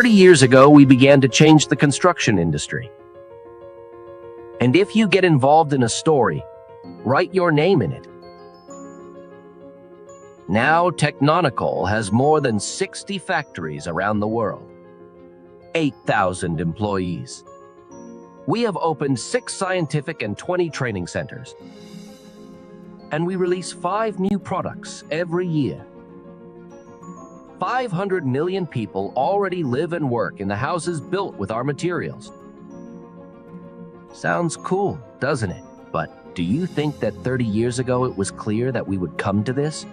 30 years ago, we began to change the construction industry. And if you get involved in a story, write your name in it. Now, Technonicol has more than 60 factories around the world, 8,000 employees. We have opened 6 scientific and 20 training centers. And we release 5 new products every year. 500 million people already live and work in the houses built with our materials. Sounds cool, doesn't it? But do you think that 30 years ago it was clear that we would come to this?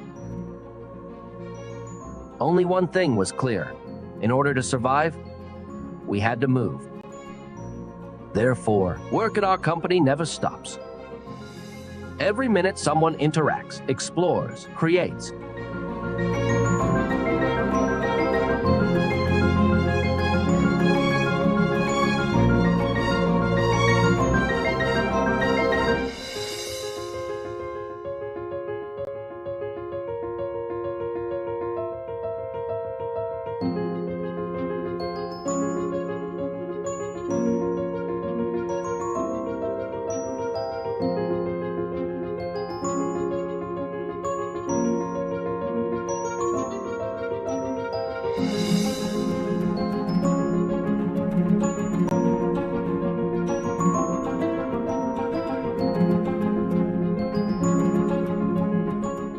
Only one thing was clear. In order to survive, we had to move. Therefore, work at our company never stops. Every minute someone interacts, explores, creates.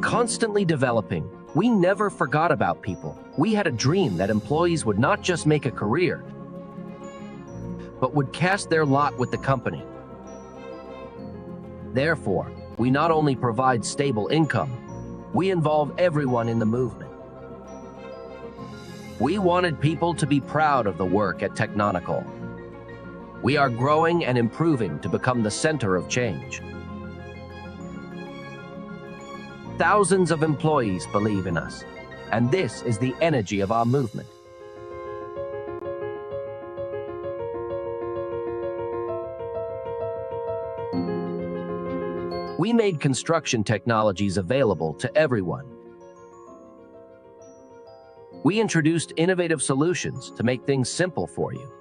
Constantly developing, we never forgot about people. We had a dream that employees would not just make a career, but would cast their lot with the company. Therefore, we not only provide stable income, we involve everyone in the movement. We wanted people to be proud of the work at Technonicol. We are growing and improving to become the center of change. Thousands of employees believe in us, and this is the energy of our movement. We made construction technologies available to everyone. We introduced innovative solutions to make things simple for you.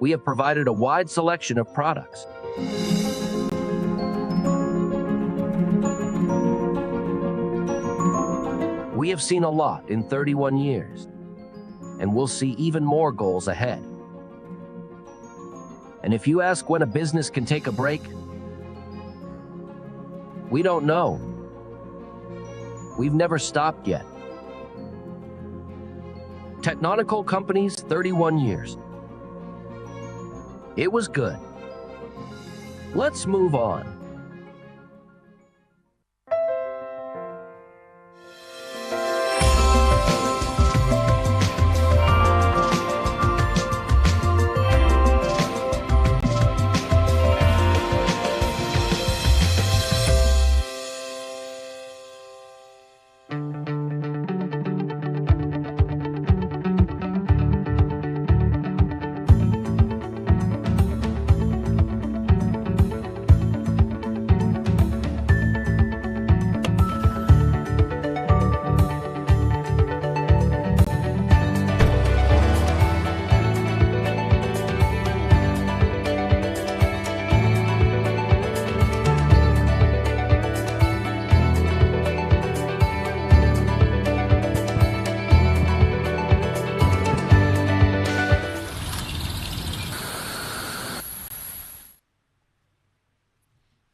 We have provided a wide selection of products. We have seen a lot in 31 years, and we'll see even more goals ahead. And if you ask when a business can take a break, we don't know. We've never stopped yet. Technonicol companies, 31 years. It was good. Let's move on.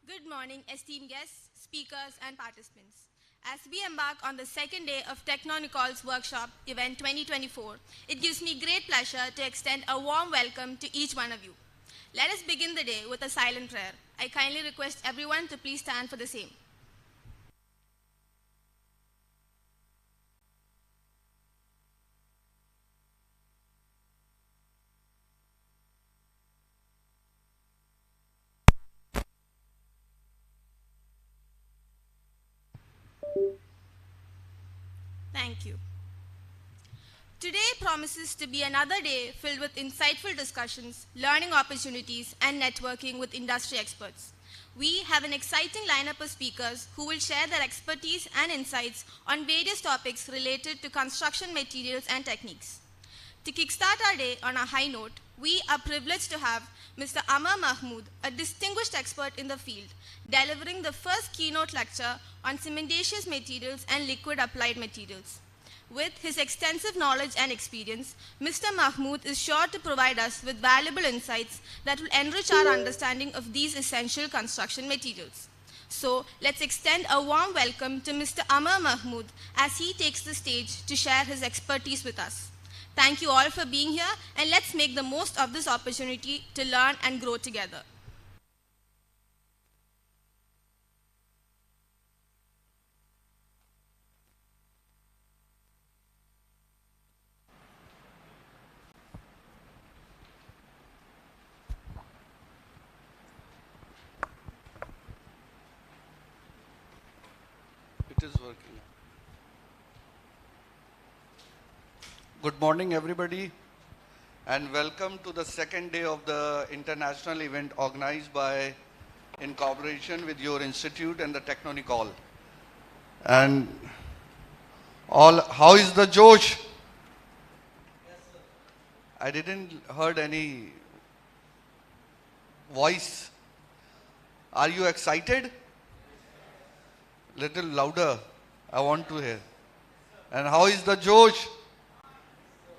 Good morning, esteemed guests, speakers, and participants. As we embark on the second day of TECHNONICOL'S Workshop Event 2024, it gives me great pleasure to extend a warm welcome to each one of you. Let us begin the day with a silent prayer. I kindly request everyone to please stand for the same. Thank you. Today promises to be another day filled with insightful discussions, learning opportunities, and networking with industry experts. We have an exciting lineup of speakers who will share their expertise and insights on various topics related to construction materials and techniques. To kickstart our day on a high note, we are privileged to have Mr. Amar Mahmood, a distinguished expert in the field, delivering the first keynote lecture on cementitious materials and liquid applied materials. With his extensive knowledge and experience, Mr. Mahmood is sure to provide us with valuable insights that will enrich our understanding of these essential construction materials. So, let's extend a warm welcome to Mr. Amar Mahmood as he takes the stage to share his expertise with us. Thank you all for being here, and let's make the most of this opportunity to learn and grow together. It is working. Good morning, everybody, and welcome to the second day of the international event organized in cooperation with your institute and the TECHNONICOL. And how is the Josh? Yes, sir. I didn't heard any voice. Are you excited? Little louder. I want to hear. And how is the Josh?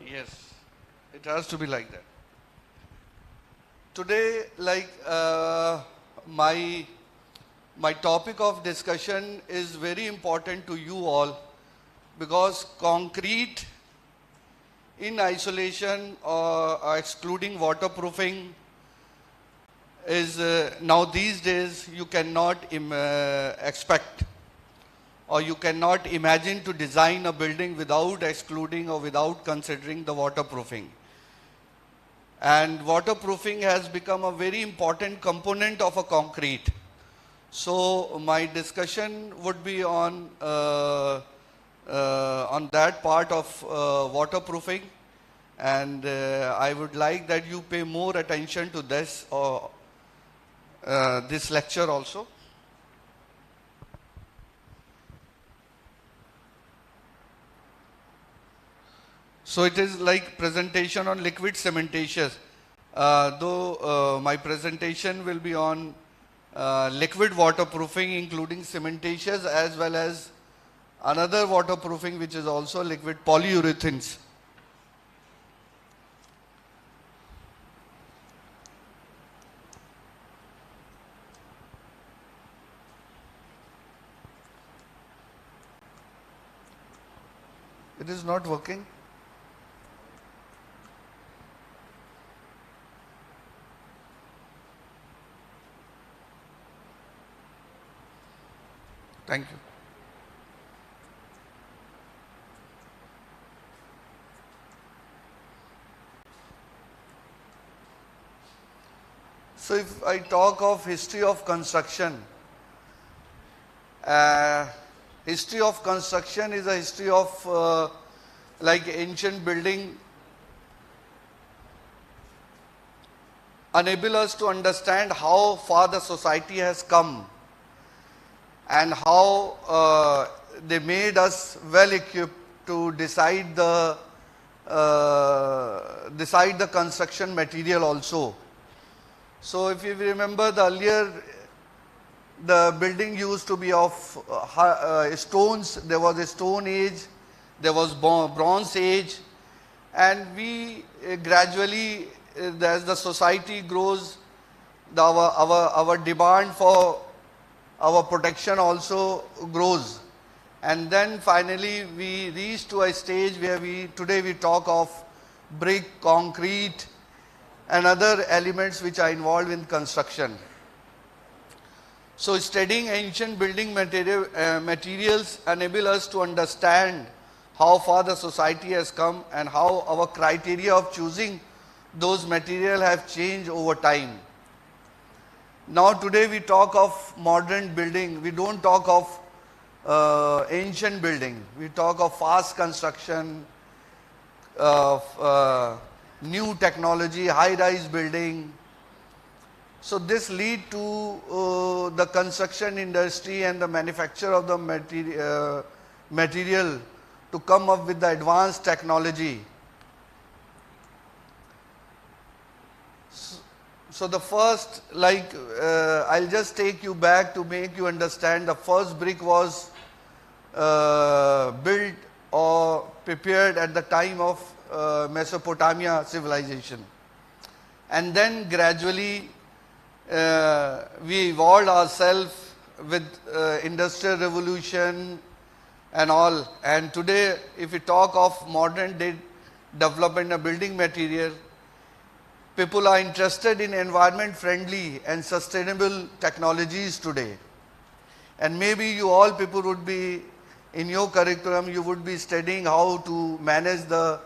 Yes, it has to be like that. Today, my topic of discussion is very important to you all, because concrete in isolation or excluding waterproofing is now these days you cannot expect, or you cannot imagine to design a building without excluding or without considering the waterproofing. And waterproofing has become a very important component of a concrete. So my discussion would be on that part of waterproofing, and I would like that you pay more attention to this this lecture also. So it is like presentation on liquid cementitious, though my presentation will be on liquid waterproofing, including cementitious, as well as another waterproofing which is also liquid polyurethanes. It is not working. Thank you. So if I talk of history of construction, history of construction is a history of like ancient building enable us to understand how far the society has come, and how they made us well equipped to decide the construction material also. So if you remember, the earlier the building used to be of stones. There was a stone age, there was bronze age, and we gradually, as the society grows, our demand for our protection also grows, and then finally we reach to a stage where today we talk of brick, concrete and other elements which are involved in construction. So studying ancient building materials enable us to understand how far the society has come and how our criteria of choosing those materials have changed over time. Now today we talk of modern building, we don't talk of ancient building, we talk of fast construction, of new technology, high-rise building. So this lead to the construction industry and the manufacture of the material to come up with the advanced technology. So the first, I'll just take you back to make you understand. The first brick was built or prepared at the time of Mesopotamia civilization, and then gradually we evolved ourselves with industrial revolution and all. And today, if we talk of modern day development of building material, people are interested in environment friendly and sustainable technologies today. And maybe you all people would be, in your curriculum, you would be studying how to manage the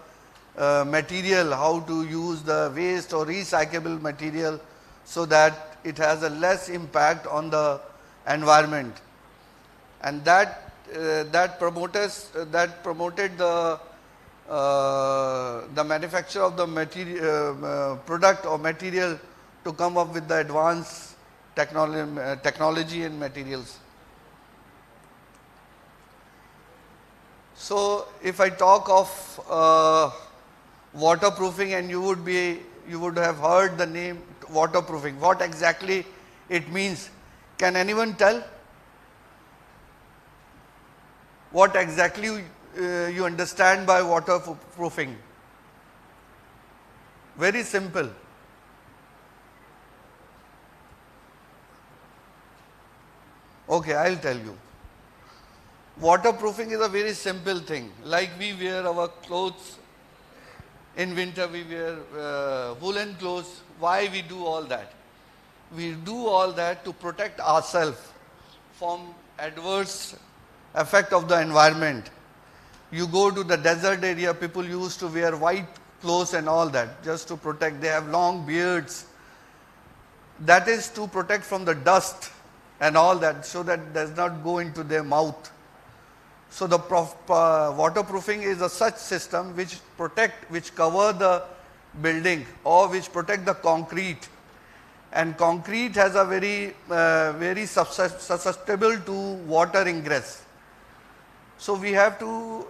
material, how to use the waste or recyclable material so that it has a less impact on the environment. And that promoted the manufacture of the material, product or material to come up with the advanced technology and materials. So if I talk of waterproofing, and you would have heard the name waterproofing, what exactly it means? Can anyone tell? What exactly you understand by waterproofing? Very simple. Okay, I'll tell you. Waterproofing is a very simple thing. Like we wear our clothes in winter, we wear woolen clothes. Why we do all that? We do all that to protect ourselves from adverse effect of the environment. You go to the desert area, people used to wear white clothes and all that just to protect. They have long beards. That is to protect from the dust and all that, so that it does not go into their mouth. So the waterproofing is a such system which cover the building or which protect the concrete. And concrete has a very susceptible to water ingress. So we have to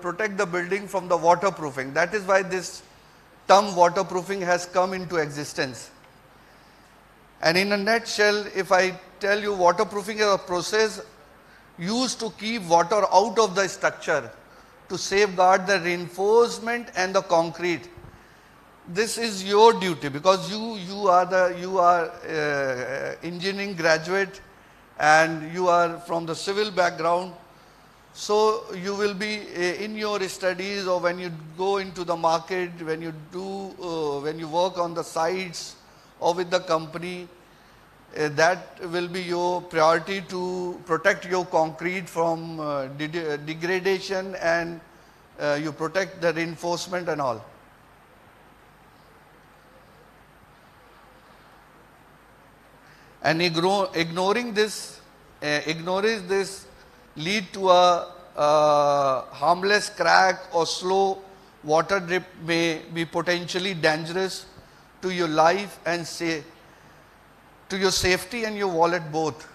protect the building from the waterproofing. That is why this term waterproofing has come into existence. And in a nutshell, if I tell you, waterproofing is a process used to keep water out of the structure to safeguard the reinforcement and the concrete. This is your duty, because you are engineering graduate and you are from the civil background. So you will be in your studies, or when you go into the market, when you work on the sites or with the company, that will be your priority to protect your concrete from degradation, and you protect the reinforcement and all. And ignoring this lead to a harmless crack or slow water drip may be potentially dangerous to your life and to your safety and your wallet both.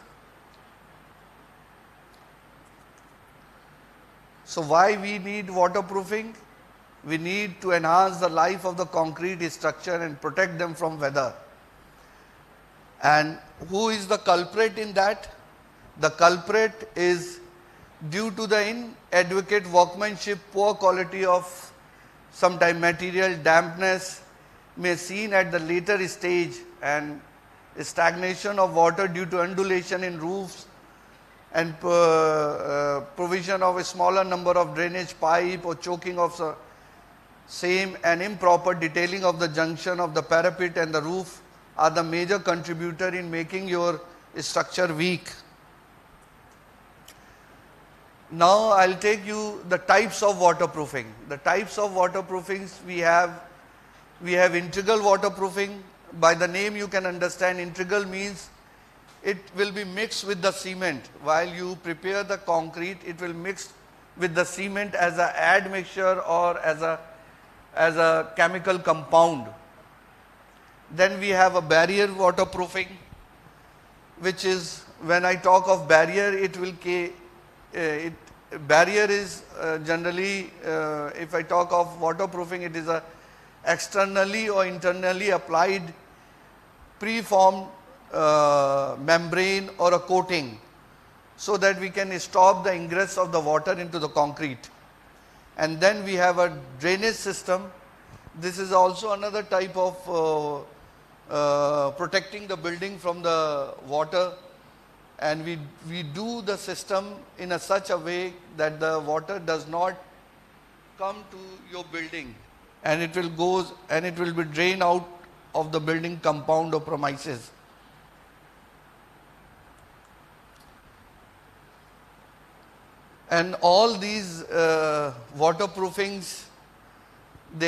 So why we need waterproofing? We need to enhance the life of the concrete structure and protect them from weather. And who is the culprit in that? The culprit is due to the inadequate workmanship, poor quality of sometime material, dampness may seen at the later stage, and stagnation of water due to undulation in roofs, and provision of a smaller number of drainage pipe or choking of same, and improper detailing of the junction of the parapet and the roof are the major contributor in making your structure weak. Now I'll take you the types of waterproofing. The types of waterproofings we have integral waterproofing. By the name you can understand, integral means it will be mixed with the cement. While you prepare the concrete, it will mix with the cement as a admixture or as a chemical compound. Then we have a barrier waterproofing, which is, when I talk of barrier, barrier is generally, if I talk of waterproofing, it is a externally or internally applied preformed membrane or a coating, so that we can stop the ingress of the water into the concrete. And then we have a drainage system. This is also another type of protecting the building from the water, and we do the system in such a way that the water does not come to your building, and it will be drained out of the building compound or premises. And all these waterproofings, we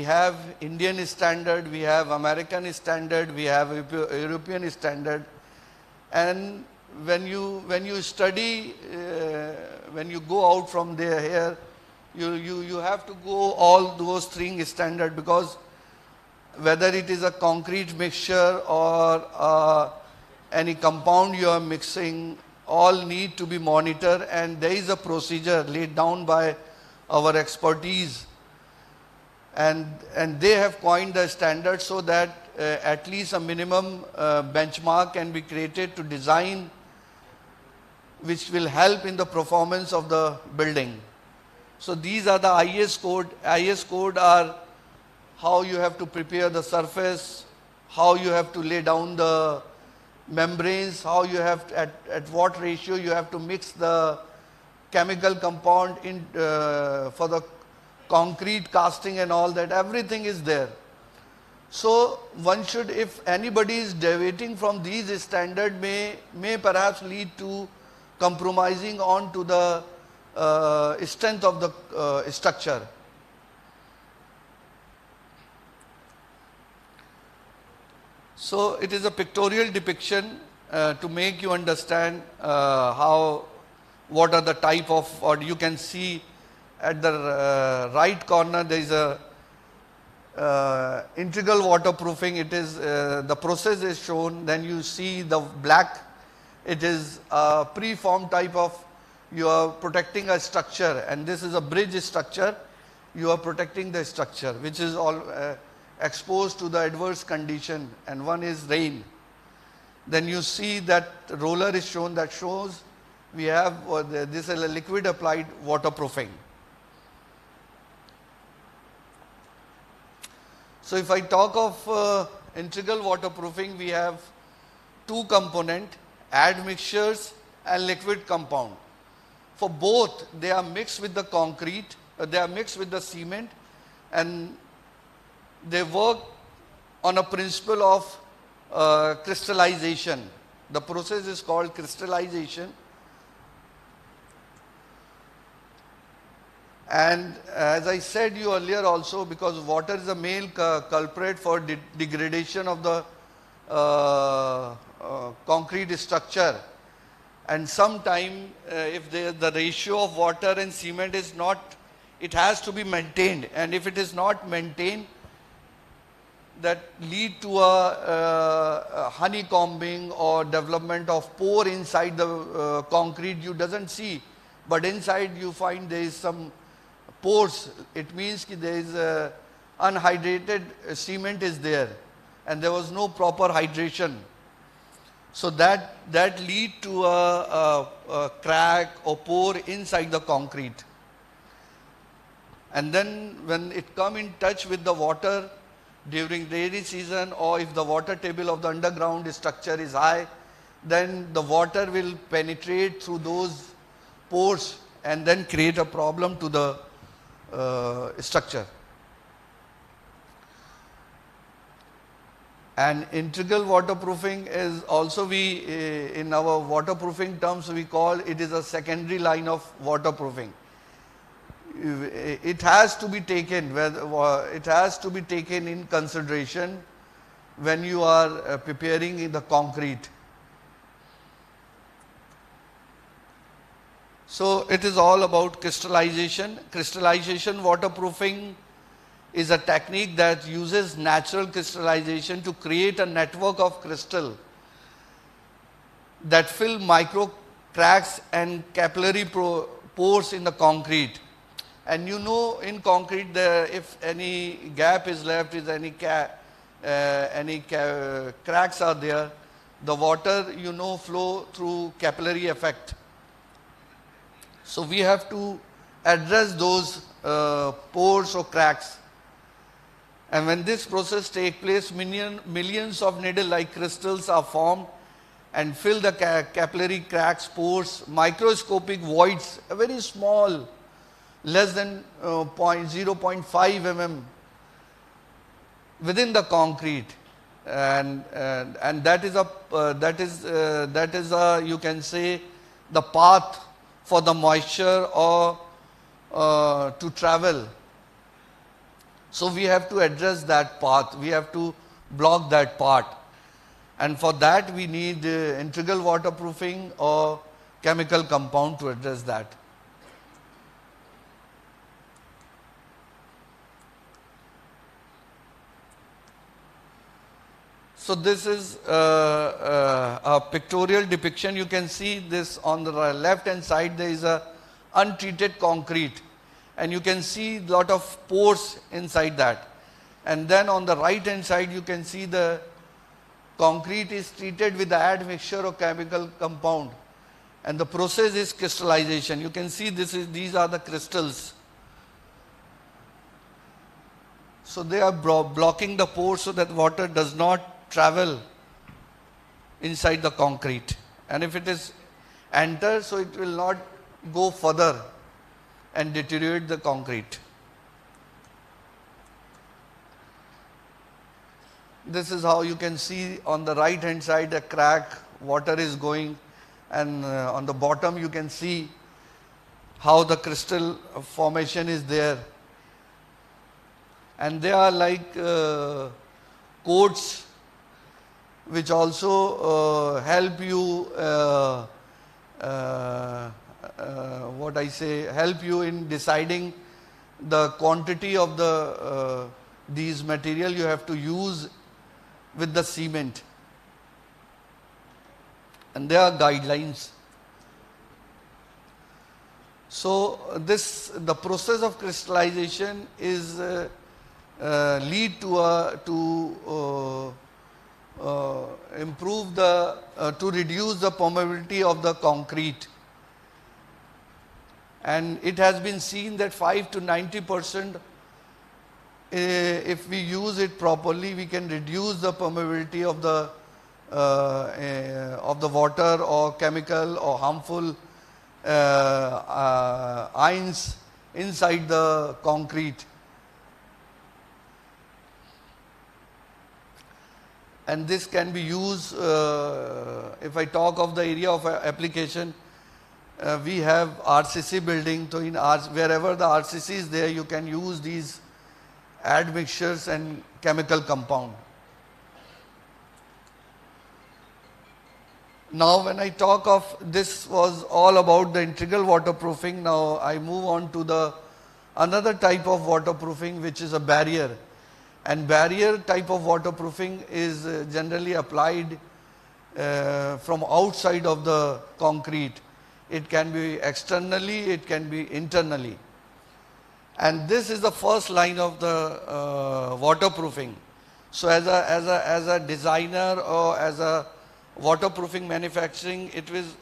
have Indian standard, we have American standard, we have European standard. And when you study, when you go out from here, you have to go all those three standard, because whether it is a concrete mixture or any compound you are mixing, all need to be monitored, and there is a procedure laid down by our expertise, and they have coined the standard so that at least a minimum benchmark can be created to design, which will help in the performance of the building. So these are the IS code. IS code are how you have to prepare the surface, how you have to lay down the membranes, how you have to, at what ratio you have to mix the chemical compound in for the concrete casting and all that. Everything is there. So one should, if anybody is deviating from these standards, may perhaps lead to compromising on to the strength of the structure. So it is a pictorial depiction to make you understand what are the type of, or you can see at the right corner there is a integral waterproofing. It is the process is shown. Then you see the black. It is a preformed type of, you are protecting a structure, and this is a bridge structure. You are protecting the structure which is all exposed to the adverse condition, and one is rain. Then you see that roller is shown, that shows we have this is a liquid applied waterproofing. So if I talk of integral waterproofing, we have two components, admixtures and liquid compound. For both, they are mixed with the concrete, they are mixed with the cement, and they work on a principle of crystallization. The process is called crystallization. And as I said you earlier also, because water is a main culprit for degradation of the concrete structure, and sometime if the ratio of water and cement is not, it has to be maintained, and if it is not maintained, that lead to a honeycombing or development of pore inside the concrete. You doesn't see, but inside you find there is some pores. It means that there is unhydrated cement is there, and there was no proper hydration. So that lead to a crack or pore inside the concrete. And then when it come in touch with the water during rainy season, or if the water table of the underground structure is high, then the water will penetrate through those pores and then create a problem to the structure. And integral waterproofing is also, in our waterproofing terms, we call it is a secondary line of waterproofing. It has to be taken, it has to be taken in consideration when you are preparing in the concrete. So it is all about crystallization. Crystallization waterproofing is a technique that uses natural crystallization to create a network of crystal that fill micro cracks and capillary pores in the concrete. And you know, in concrete, if any gap is left, is any any cracks are there, the water flow through capillary effect. So we have to address those pores or cracks. And when this process takes place, millions of needle-like crystals are formed and fill the capillary cracks, pores, microscopic voids, very small, less than 0.5 mm within the concrete, and that is a you can say the path for the moisture or to travel. So we have to address that path, we have to block that part, and for that we need integral waterproofing or chemical compound to address that. So this is a pictorial depiction. You can see this on the left hand side, there is a untreated concrete, and you can see lot of pores inside that. And then on the right hand side you can see the concrete is treated with the admixture of chemical compound, and the process is crystallization. You can see these are the crystals. So they are blocking the pores so that water does not travel inside the concrete, and if it is enter, so it will not go further and deteriorate the concrete. This is how you can see on the right hand side a crack, water is going, and on the bottom you can see how the crystal formation is there, and they are like coats which also help you help you in deciding the quantity of the these material you have to use with the cement, and there are guidelines. So the process of crystallization is lead to improve to reduce the permeability of the concrete, and it has been seen that 5 to 90%, if we use it properly, we can reduce the permeability of the water or chemical or harmful ions inside the concrete. And this can be used, if I talk of the area of application, we have RCC building, so wherever the RCC is there, you can use these admixtures and chemical compound. Now when I talk of, this was all about the integral waterproofing. Now I move on to another type of waterproofing, which is a barrier. And barrier type of waterproofing is generally applied from outside of the concrete. It can be externally, it can be internally. And this is the first line of the waterproofing. So as a designer or as a waterproofing manufacturing, it was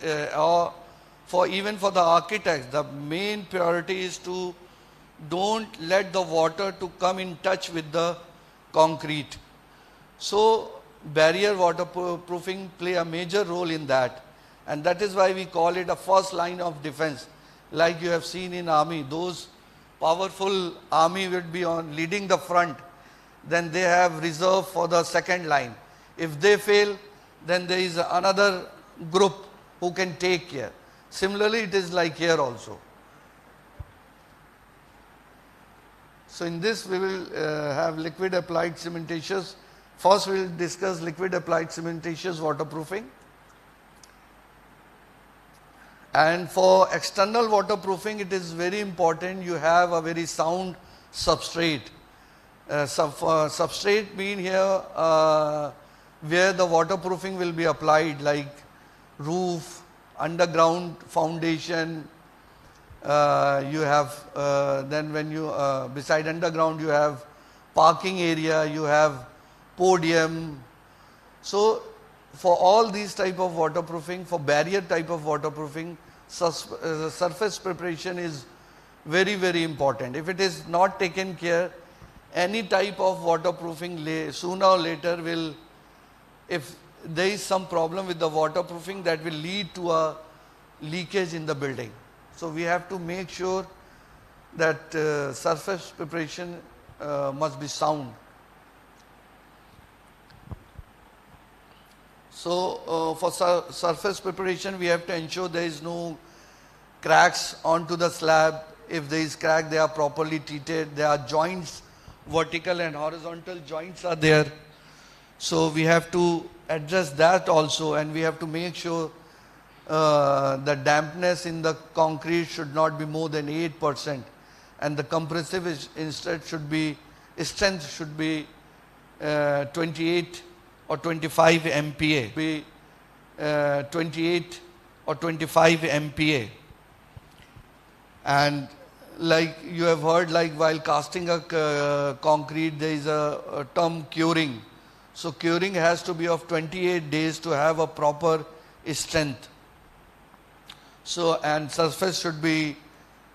or even for the architects, the main priority is to don't let the water to come in touch with the concrete. So barrier waterproofing play a major role in that, and that is why we call it a first line of defense. Like you have seen in army, those powerful army would be on leading the front, then they have reserve for the second line. If they fail, then there is another group who can take care. Similarly, it is like here also. So in this we will have liquid applied cementitious. First we will discuss liquid applied cementitious waterproofing. And for external waterproofing, it is very important you have a very sound substrate. Substrate mean here where the waterproofing will be applied, like roof, underground foundation. You have then when you beside underground you have parking area, you have podium. So for all these type of waterproofing, for barrier type of waterproofing, surface preparation is very, very important. If it is not taken care, any type of waterproofing sooner or later will, if there is some problem with the waterproofing, that will lead to a leakage in the building. So we have to make sure that surface preparation must be sound. So for surface preparation, we have to ensure there is no cracks onto the slab. If there is crack, they are properly treated. There are joints, vertical and horizontal joints are there. So we have to address that also, and we have to make sure the dampness in the concrete should not be more than 8%, and the compressive strength should be 28 or 25 MPa, 28 or 25 MPa. And like you have heard, like while casting a concrete, there is a term curing. So curing has to be of 28 days to have a proper strength. So, and surface should be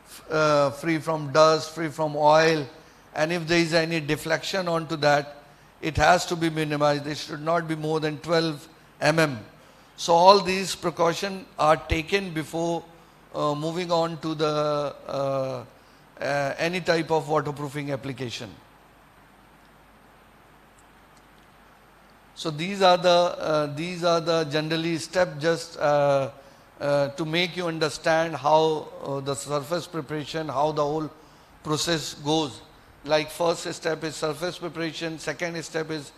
free from dust, free from oil, and if there is any deflection onto that, it has to be minimized. It should not be more than 12 mm. So all these precautions are taken before moving on to the any type of waterproofing application. So these are the generally step, just to make you understand how the surface preparation, how the whole process goes. Like first step is surface preparation, second step is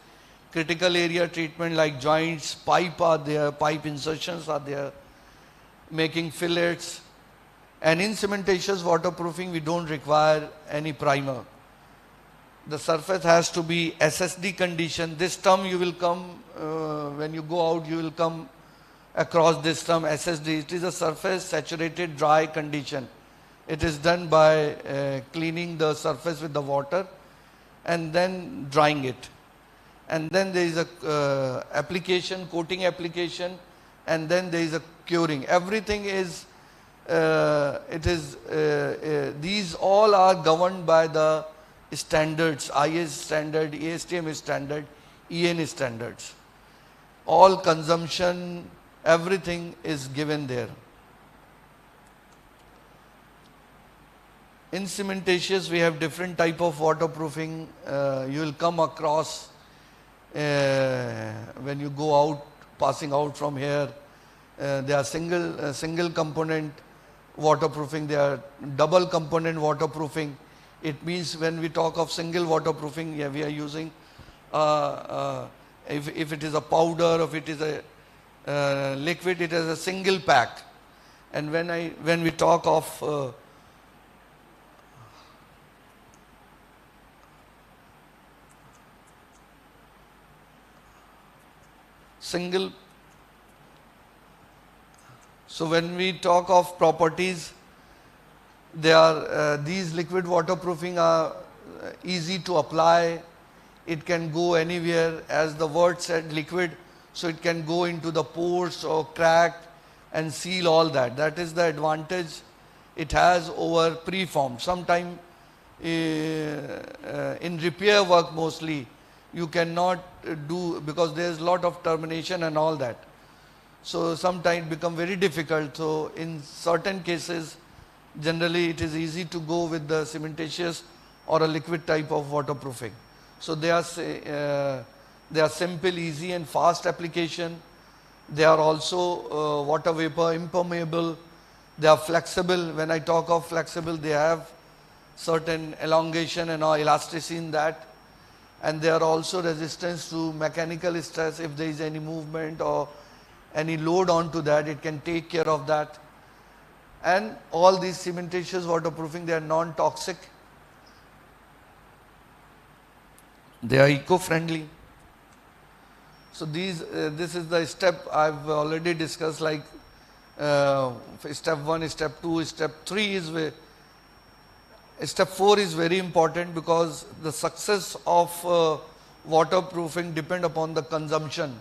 critical area treatment, like joints, pipe are there, pipe insertions are there, making fillets. And in cementitious waterproofing, we don't require any primer. The surface has to be SSD condition. This term you will come, when you go out, you will come across this term SSD. It is a surface saturated dry condition. It is done by cleaning the surface with the water and then drying it. And then there is a application, coating application, and then there is a curing. Everything is, these all are governed by the standards, IS standard, ASTM standard, EN standards. All consumption, everything is given there. In cementitious, we have different type of waterproofing. You will come across when you go out, passing out from here. There are single component waterproofing. There are double component waterproofing. It means when we talk of single waterproofing, yeah, we are using if it is a powder, or if it is a liquid, it is a single pack. And when we talk of single, so when we talk of properties, there are these liquid waterproofing are easy to apply. It can go anywhere, as the word said, liquid, so it can go into the pores or crack and seal all that. That is the advantage it has over preformed. Sometimes in repair work mostly, you cannot do, because there is a lot of termination and all that. So sometimes it becomes very difficult. So in certain cases, generally it is easy to go with the cementitious or a liquid type of waterproofing. So they are simple, easy and fast application. They are also water vapor impermeable. They are flexible. When I talk of flexible, they have certain elongation and elasticity in that. And they are also resistant to mechanical stress. If there is any movement or any load onto that, it can take care of that. And all these cementitious waterproofing, they are non-toxic. They are eco-friendly. So this is the step I've already discussed, like step 1, step 2, step 3 is step 4 is very important, because the success of waterproofing depend upon the consumption.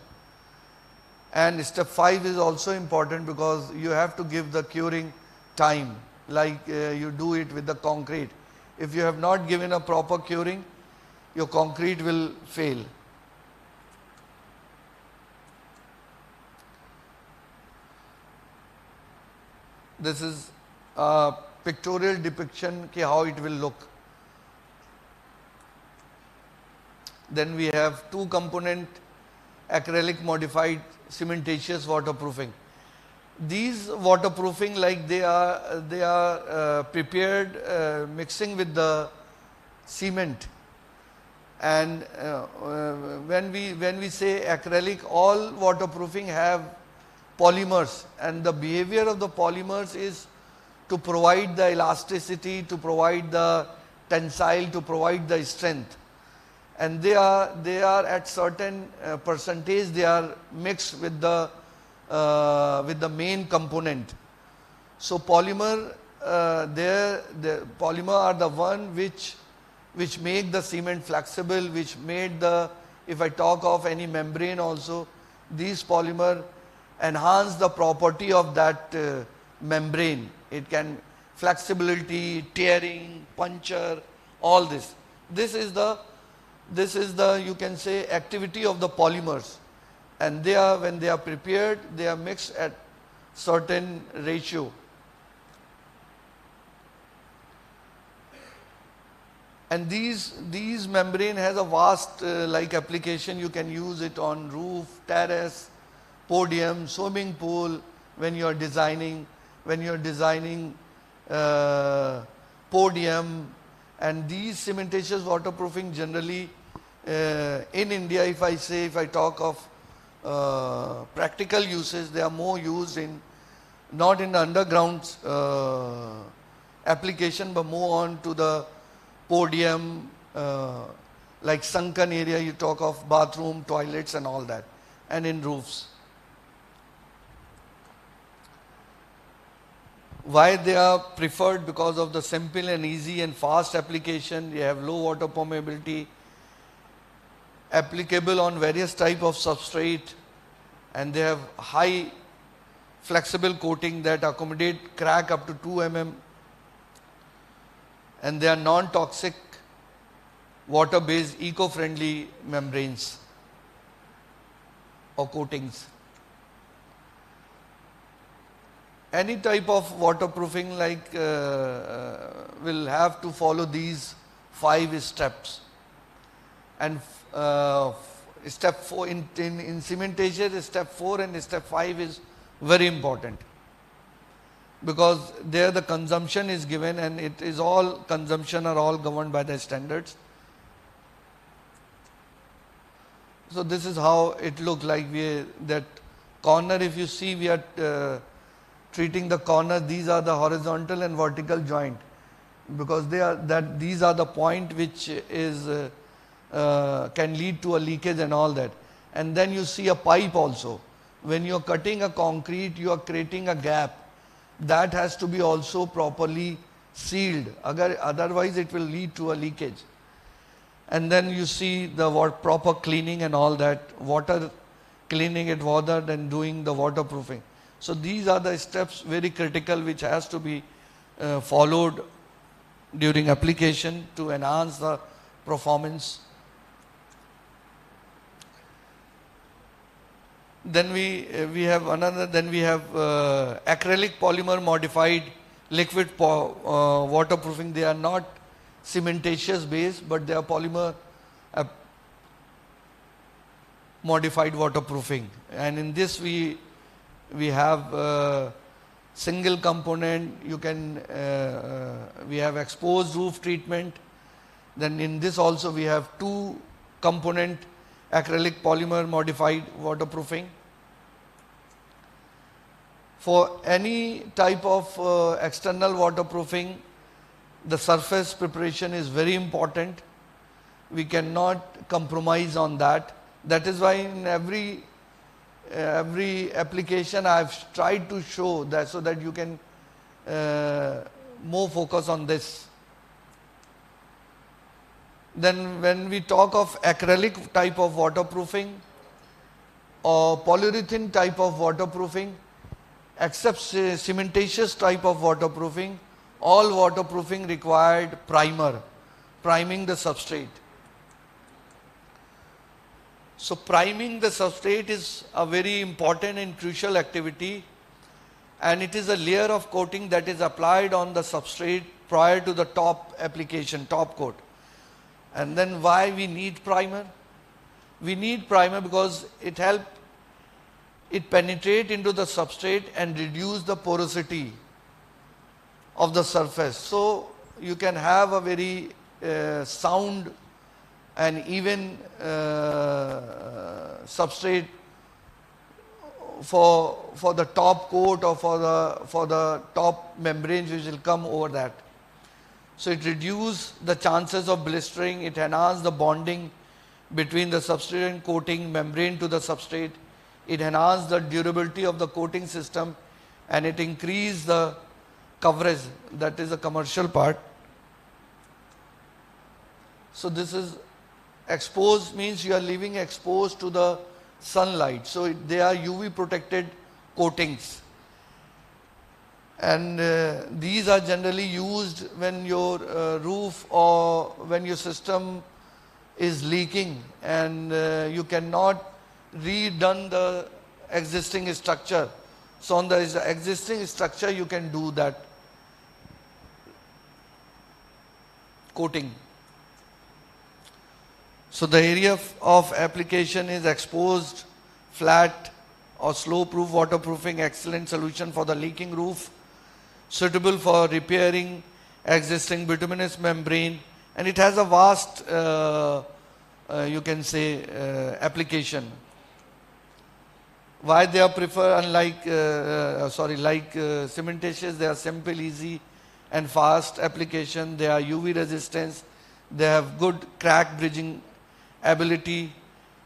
And step 5 is also important because you have to give the curing time, like you do it with the concrete. If you have not given a proper curing, your concrete will fail. This is a pictorial depiction of how it will look. Then we have 2-component acrylic modified cementitious waterproofing. These waterproofing, like they are prepared mixing with the cement. And when we say acrylic, all waterproofing have polymers, and the behavior of the polymers is to provide the elasticity, to provide the tensile, to provide the strength. And they are at certain percentage, they are mixed with the main component. So polymer, the polymer are the one which make the cement flexible, which made the, if I talk of any membrane also, these polymer enhance the property of that membrane. It can flexibility, tearing, puncture, all this. This is the you can say activity of the polymers, and they are, when they are prepared, they are mixed at certain ratio. And these membrane has a vast like application. You can use it on roof, terrace, podium, swimming pool, when you are designing podium. And these cementitious waterproofing generally in India, if I talk of practical uses, they are more used in, not in the underground application, but more on to the podium, like sunken area, you talk of bathroom, toilets and all that, and in roofs. Why they are preferred? Because of the simple and easy and fast application. They have low water permeability, applicable on various type of substrate, and they have high flexible coating that accommodate crack up to 2 mm, and they are non-toxic, water-based, eco-friendly membranes or coatings. Any type of waterproofing like will have to follow these 5 steps. And step 4 in cementation, step 4 and step 5 is very important, because there the consumption is given, and it is all consumption are all governed by the standards. So this is how it looks like. That corner, if you see, we are treating the corner. These are the horizontal and vertical joint, because these are the point which is can lead to a leakage and all that. And then you see a pipe also. When you are cutting a concrete, you are creating a gap that has to be also properly sealed, otherwise it will lead to a leakage. And then you see the proper cleaning and all that, water cleaning it, water, then doing the waterproofing. So these are the steps very critical which has to be followed during application to enhance the performance. Then we have another. Then we have acrylic polymer modified liquid waterproofing. They are not cementitious base, but they are polymer modified waterproofing. And in this we have single component. You can we have exposed roof treatment. Then in this also we have 2 component acrylic polymer modified waterproofing. For any type of external waterproofing, the surface preparation is very important. We cannot compromise on that. That is why in every application I have tried to show that, so that you can more focus on this. Then when we talk of acrylic type of waterproofing or polyurethane type of waterproofing, except cementitious type of waterproofing, all waterproofing required primer, priming the substrate. So priming the substrate is a very important and crucial activity, and it is a layer of coating that is applied on the substrate prior to the top application, top coat. And then why we need primer? We need primer because it helps it penetrate into the substrate and reduce the porosity of the surface. So you can have a very sound and even substrate for the top coat or for the top membranes which will come over that. So it reduces the chances of blistering, it enhances the bonding between the substrate and coating membrane to the substrate, it enhances the durability of the coating system, and it increases the coverage, that is the commercial part. So this is exposed, means you are leaving exposed to the sunlight. So they are UV protected coatings. And these are generally used when your roof or when your system is leaking and you cannot redone the existing structure. So on the existing structure you can do that coating. So the area of application is exposed, flat or slope roof waterproofing, excellent solution for the leaking roof, suitable for repairing existing bituminous membrane, and it has a vast you can say application. Why they are preferred, unlike cementitious, they are simple, easy and fast application, they are UV resistance, they have good crack bridging ability,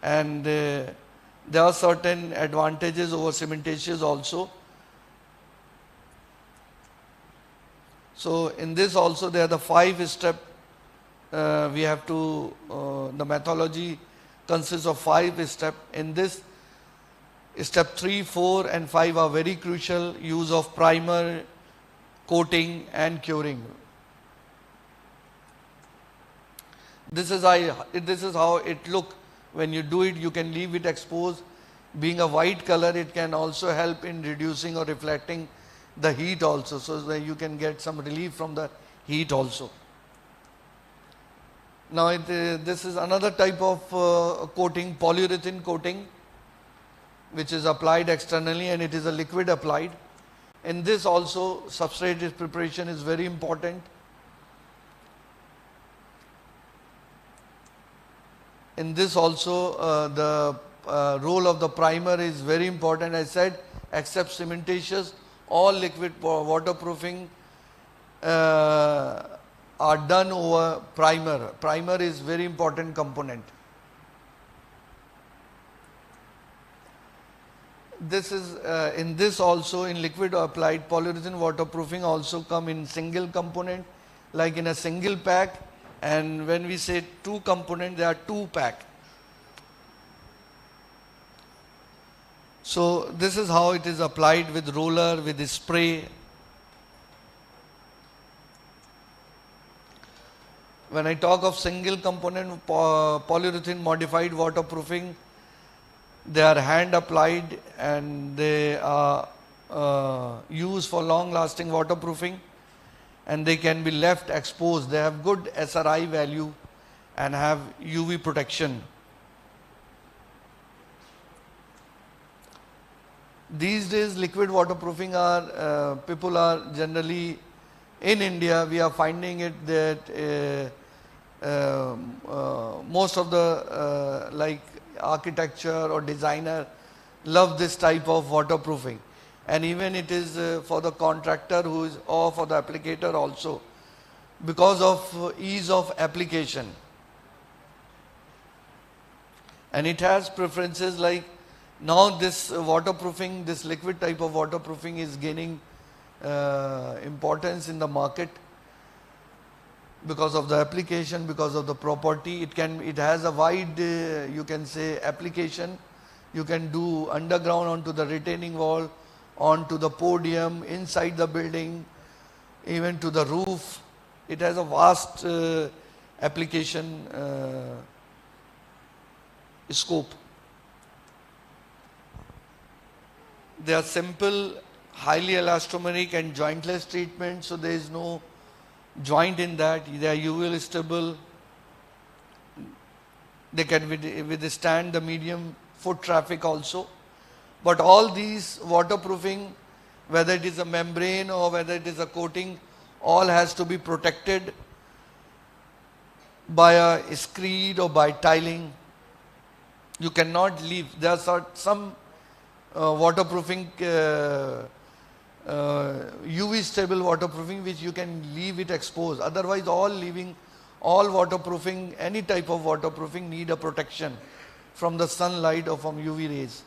and there are certain advantages over cementitious also. So in this also there are the 5 step we have to, the methodology consists of 5 steps. In this, step 3, 4 and 5 are very crucial: use of primer, coating and curing. This is how it look when you do it. You can leave it exposed. Being a white color, it can also help in reducing or reflecting the heat also, so that you can get some relief from the heat also. Now this is another type of coating, polyurethane coating, which is applied externally, and it is a liquid applied. In this also substrate preparation is very important. In this also the role of the primer is very important. I said except cementitious, all liquid waterproofing are done over primer. Primer is very important component. This is in this also, in liquid applied polyurethane waterproofing also come in single component, like in a single pack, and when we say 2 component, there are 2 pack. So this is how it is applied with roller, with spray. When I talk of single component polyurethane modified waterproofing, they are hand applied and they are used for long lasting waterproofing, and they can be left exposed. They have good SRI value and have UV protection. These days liquid waterproofing are, people are generally, in India we are finding it that most of the like architecture or designer love this type of waterproofing, and even it is for the contractor who is, or for the applicator also, because of ease of application. And it has preferences, like now this waterproofing, this liquid type of waterproofing is gaining importance in the market, because of the application, because of the property. It has a wide, you can say, application. You can do underground onto the retaining wall, onto the podium, inside the building, even to the roof. It has a vast application scope. They are simple, highly elastomeric and jointless treatment, so there is no joint in that. They are UV stable. They can withstand the medium foot traffic also. But all these waterproofing, whether it is a membrane or whether it is a coating, all has to be protected by a screed or by tiling. You cannot leave. There are some waterproofing, UV stable waterproofing, which you can leave it exposed. Otherwise, all waterproofing, any type of waterproofing need a protection from the sunlight or from UV rays.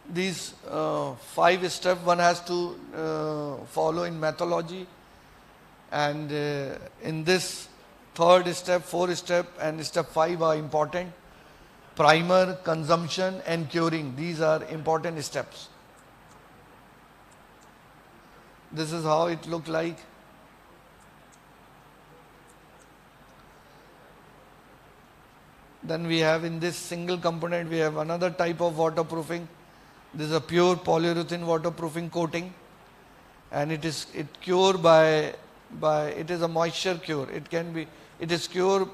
These 5 steps one has to follow in methodology, and in this 3rd step, 4th step and step 5 are important. Primer, consumption and curing, these are important steps. This is how it looked like. Then we have in this single component, we have another type of waterproofing. This is a pure polyurethane waterproofing coating, and it cure by it is a moisture cure. It is cure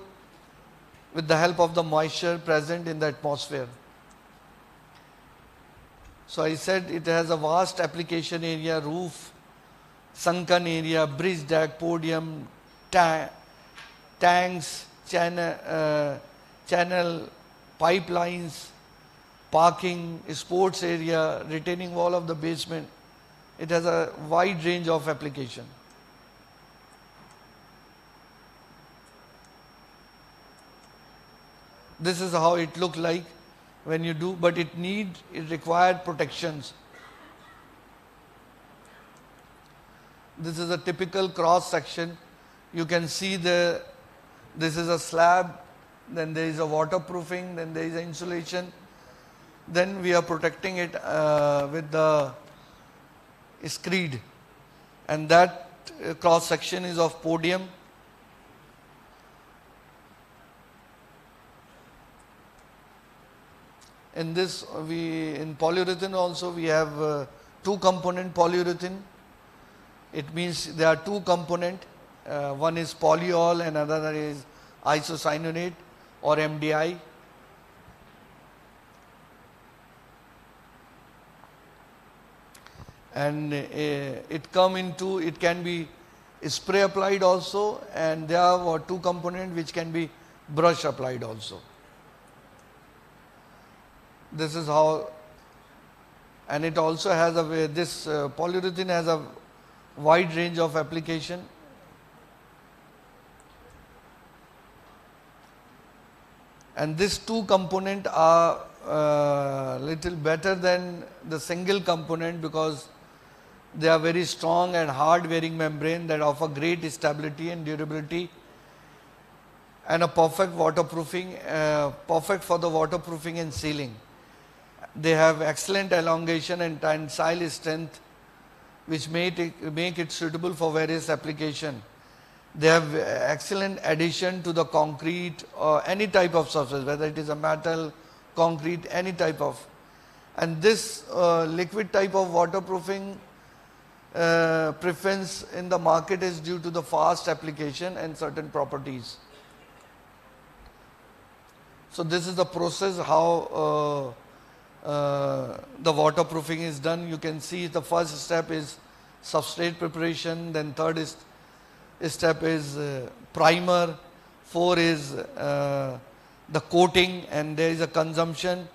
with the help of the moisture present in the atmosphere. So I said it has a vast application area: roof, sunken area, bridge deck, podium, tanks, channel, pipelines, parking, sports area, retaining wall of the basement. It has a wide range of application. This is how it looked like when you do, but it required protections. This is a typical cross section. You can see this is a slab, then there is a waterproofing, then there is an insulation. Then we are protecting it with the screed, and that cross section is of podium. In this, in polyurethane also we have 2 component polyurethane. It means there are 2 component. One is polyol and another is isocyanate or MDI. And it can be spray applied also, and there are 2 components which can be brush applied also. This is how, and it also has this polyurethane has a wide range of application. And these 2 components are little better than the single component because they are very strong and hard wearing membrane that offer great stability and durability, and a perfect waterproofing, perfect for the waterproofing and sealing. They have excellent elongation and tensile strength, which make it suitable for various application. They have excellent addition to the concrete or any type of surface, whether it is a metal, concrete, any type of. And this liquid type of waterproofing preference in the market is due to the fast application and certain properties. So this is the process how the waterproofing is done. You can see the first step is substrate preparation, then third step is primer, 4 is the coating, and there is a consumption,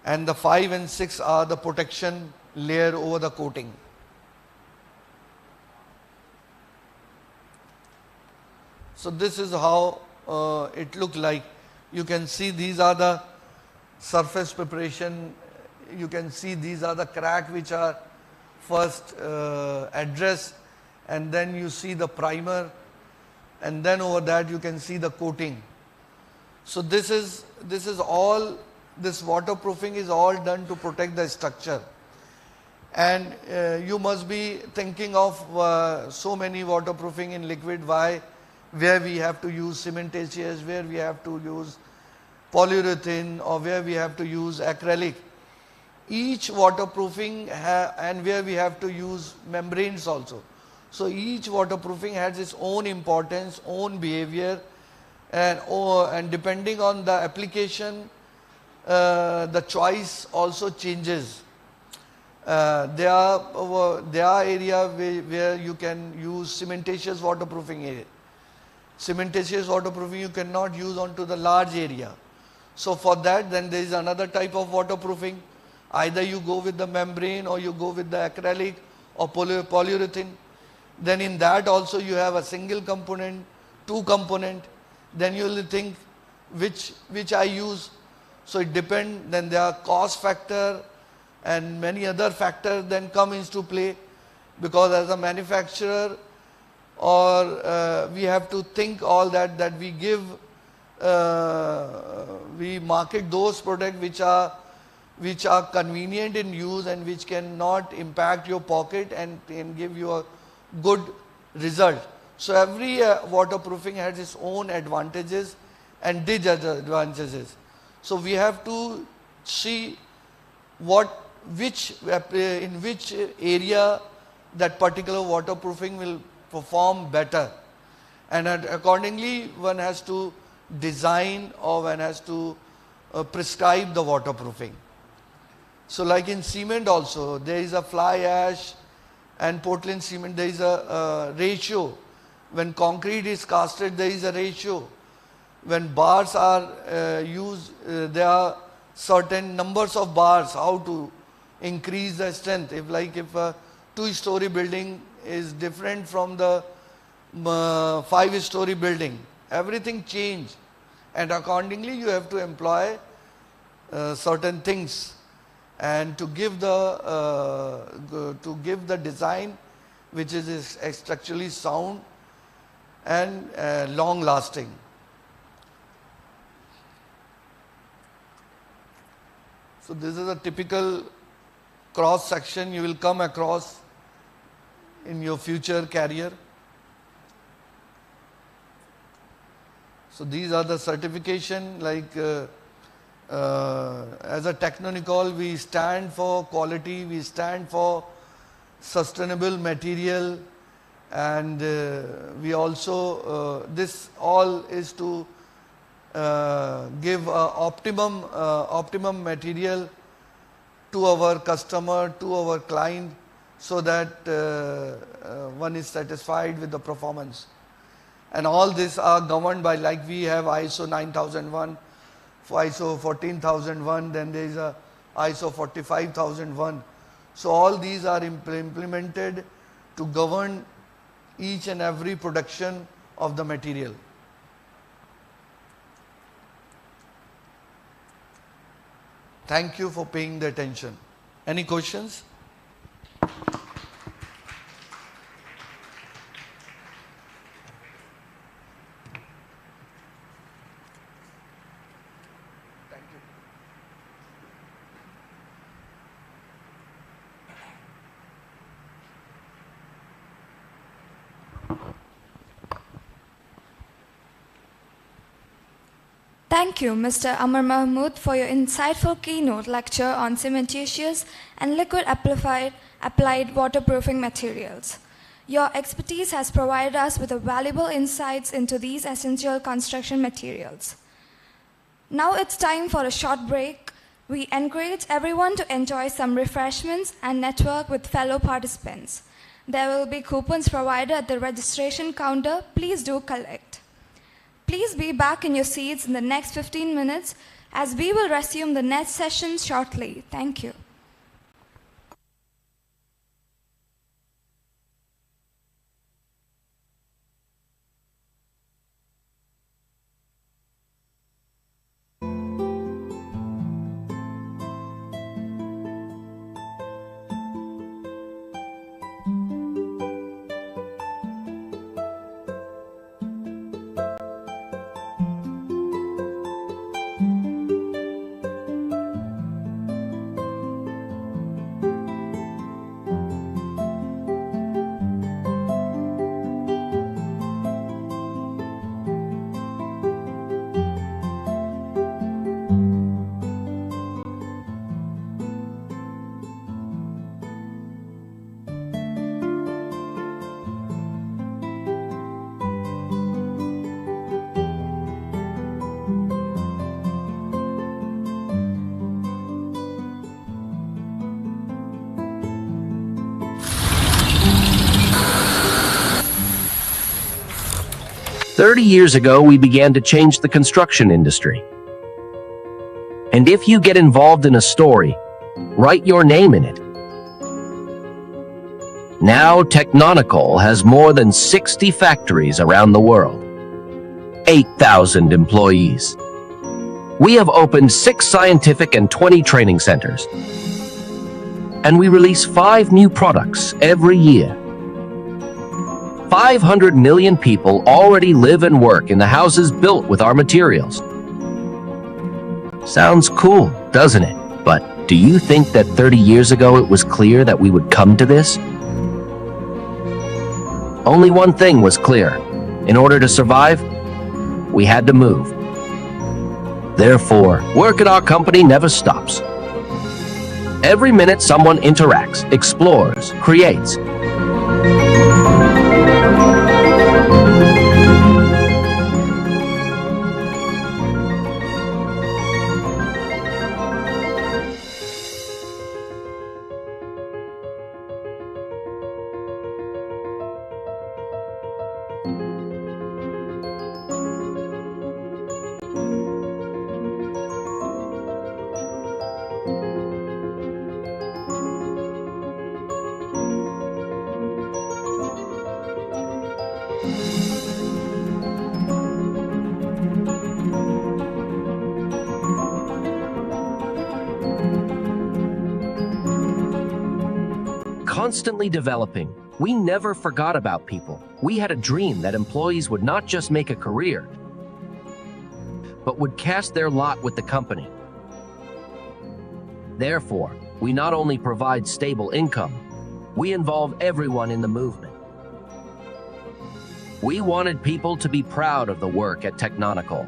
and the 5 and 6 are the protection layer over the coating. So this is how it looked like. You can see these are the surface preparation. You can see these are the crack which are first addressed, and then you see the primer, and then over that you can see the coating. So this is all, this waterproofing is all done to protect the structure. And you must be thinking of so many waterproofing in liquid, where we have to use cementitious, where we have to use polyurethane, or where we have to use acrylic. Each waterproofing and where we have to use membranes also. So each waterproofing has its own importance, own behavior, and depending on the application, the choice also changes. There are areas where you can use cementitious waterproofing area. Cementitious waterproofing you cannot use onto the large area. So for that, then there is another type of waterproofing. Either you go with the membrane, or you go with the acrylic or polyurethane. Then in that also you have a single component, two component. Then you will think which I use. So it depends. Then there are cost factor and many other factors then come into play, because as a manufacturer, or we have to think all that we give, we market those products which are convenient in use and which cannot impact your pocket and give you a good result. So every waterproofing has its own advantages and disadvantages. So we have to see in which area that particular waterproofing will perform better, and accordingly one has to design, or one has to prescribe the waterproofing. So like in cement also, there is a fly ash and Portland cement, there is a ratio. When concrete is casted, there is a ratio. When bars are used, there are certain numbers of bars, how to increase the strength. If a 2-story building is different from the 5-story building, everything change, and accordingly you have to employ certain things, and to give the design which is structurally sound and long lasting. So this is a typical cross section you will come across in your future career. So these are the certification, like as a TECHNONICOL, we stand for quality, we stand for sustainable material, and we also, this all is to give optimum material to our customer, to our client, so that one is satisfied with the performance. And all these are governed by, like we have ISO 9001, ISO 14001, then there is a ISO 45001. So all these are implemented to govern each and every production of the material. Thank you for paying the attention. Any questions? Thank you, Mr. Amar Mahmood, for your insightful keynote lecture on cementitious and liquid applied waterproofing materials. Your expertise has provided us with valuable insights into these essential construction materials. Now it's time for a short break. We encourage everyone to enjoy some refreshments and network with fellow participants. There will be coupons provided at the registration counter. Please do collect. Please be back in your seats in the next 15 minutes, as we will resume the next session shortly. Thank you. 30 years ago, we began to change the construction industry. And if you get involved in a story, write your name in it. Now, TECHNONICOL has more than 60 factories around the world, 8,000 employees. We have opened 6 scientific and 20 training centers. And we release 5 new products every year. 500 million people already live and work in the houses built with our materials. Sounds cool, doesn't it? But do you think that 30 years ago it was clear that we would come to this? Only one thing was clear. In order to survive, we had to move. Therefore, work at our company never stops. Every minute someone interacts, explores, creates. Constantly developing, we never forgot about people. We had a dream that employees would not just make a career, but would cast their lot with the company. Therefore, we not only provide stable income, we involve everyone in the movement. We wanted people to be proud of the work at TECHNONICOL.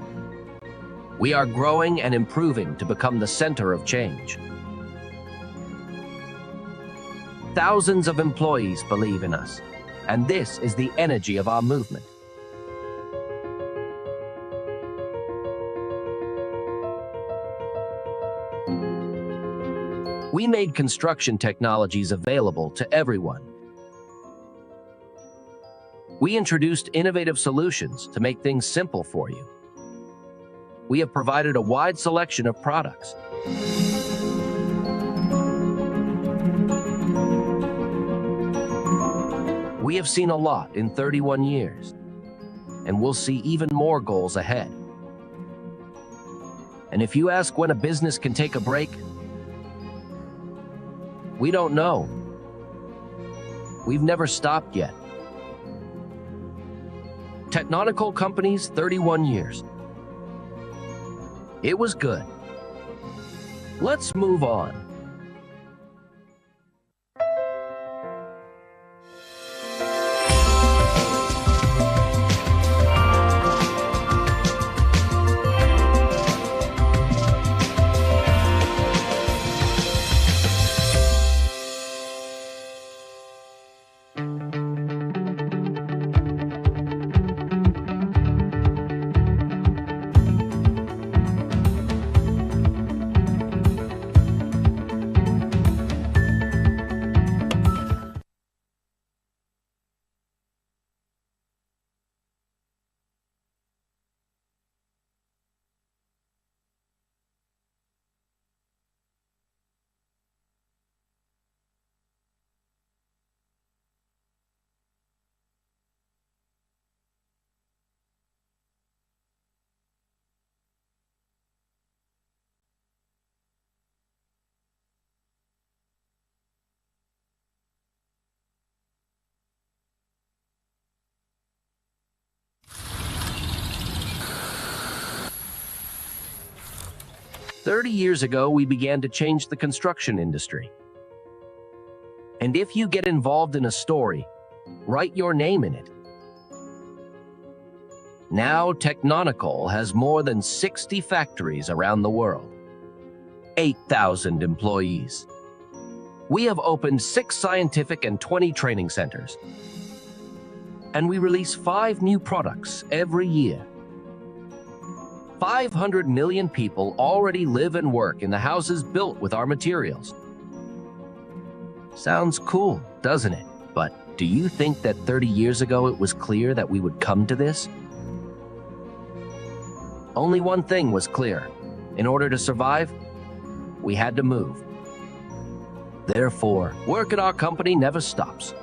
We are growing and improving to become the center of change. Thousands of employees believe in us, and this is the energy of our movement. We made construction technologies available to everyone. We introduced innovative solutions to make things simple for you. We have provided a wide selection of products. We have seen a lot in 31 years, and we'll see even more goals ahead. And if you ask when a business can take a break, we don't know. We've never stopped yet. TECHNONICOL companies, 31 years. It was good. Let's move on. "30 years ago, we began to change the construction industry. And if you get involved in a story, write your name in it. Now, TECHNONICOL has more than 60 factories around the world, 8,000 employees. We have opened 6 scientific and 20 training centers. And we release 5 new products every year. 500 million people already live and work in the houses built with our materials. Sounds cool, doesn't it? But do you think that 30 years ago it was clear that we would come to this? Only one thing was clear. In order to survive, we had to move. Therefore, work at our company never stops.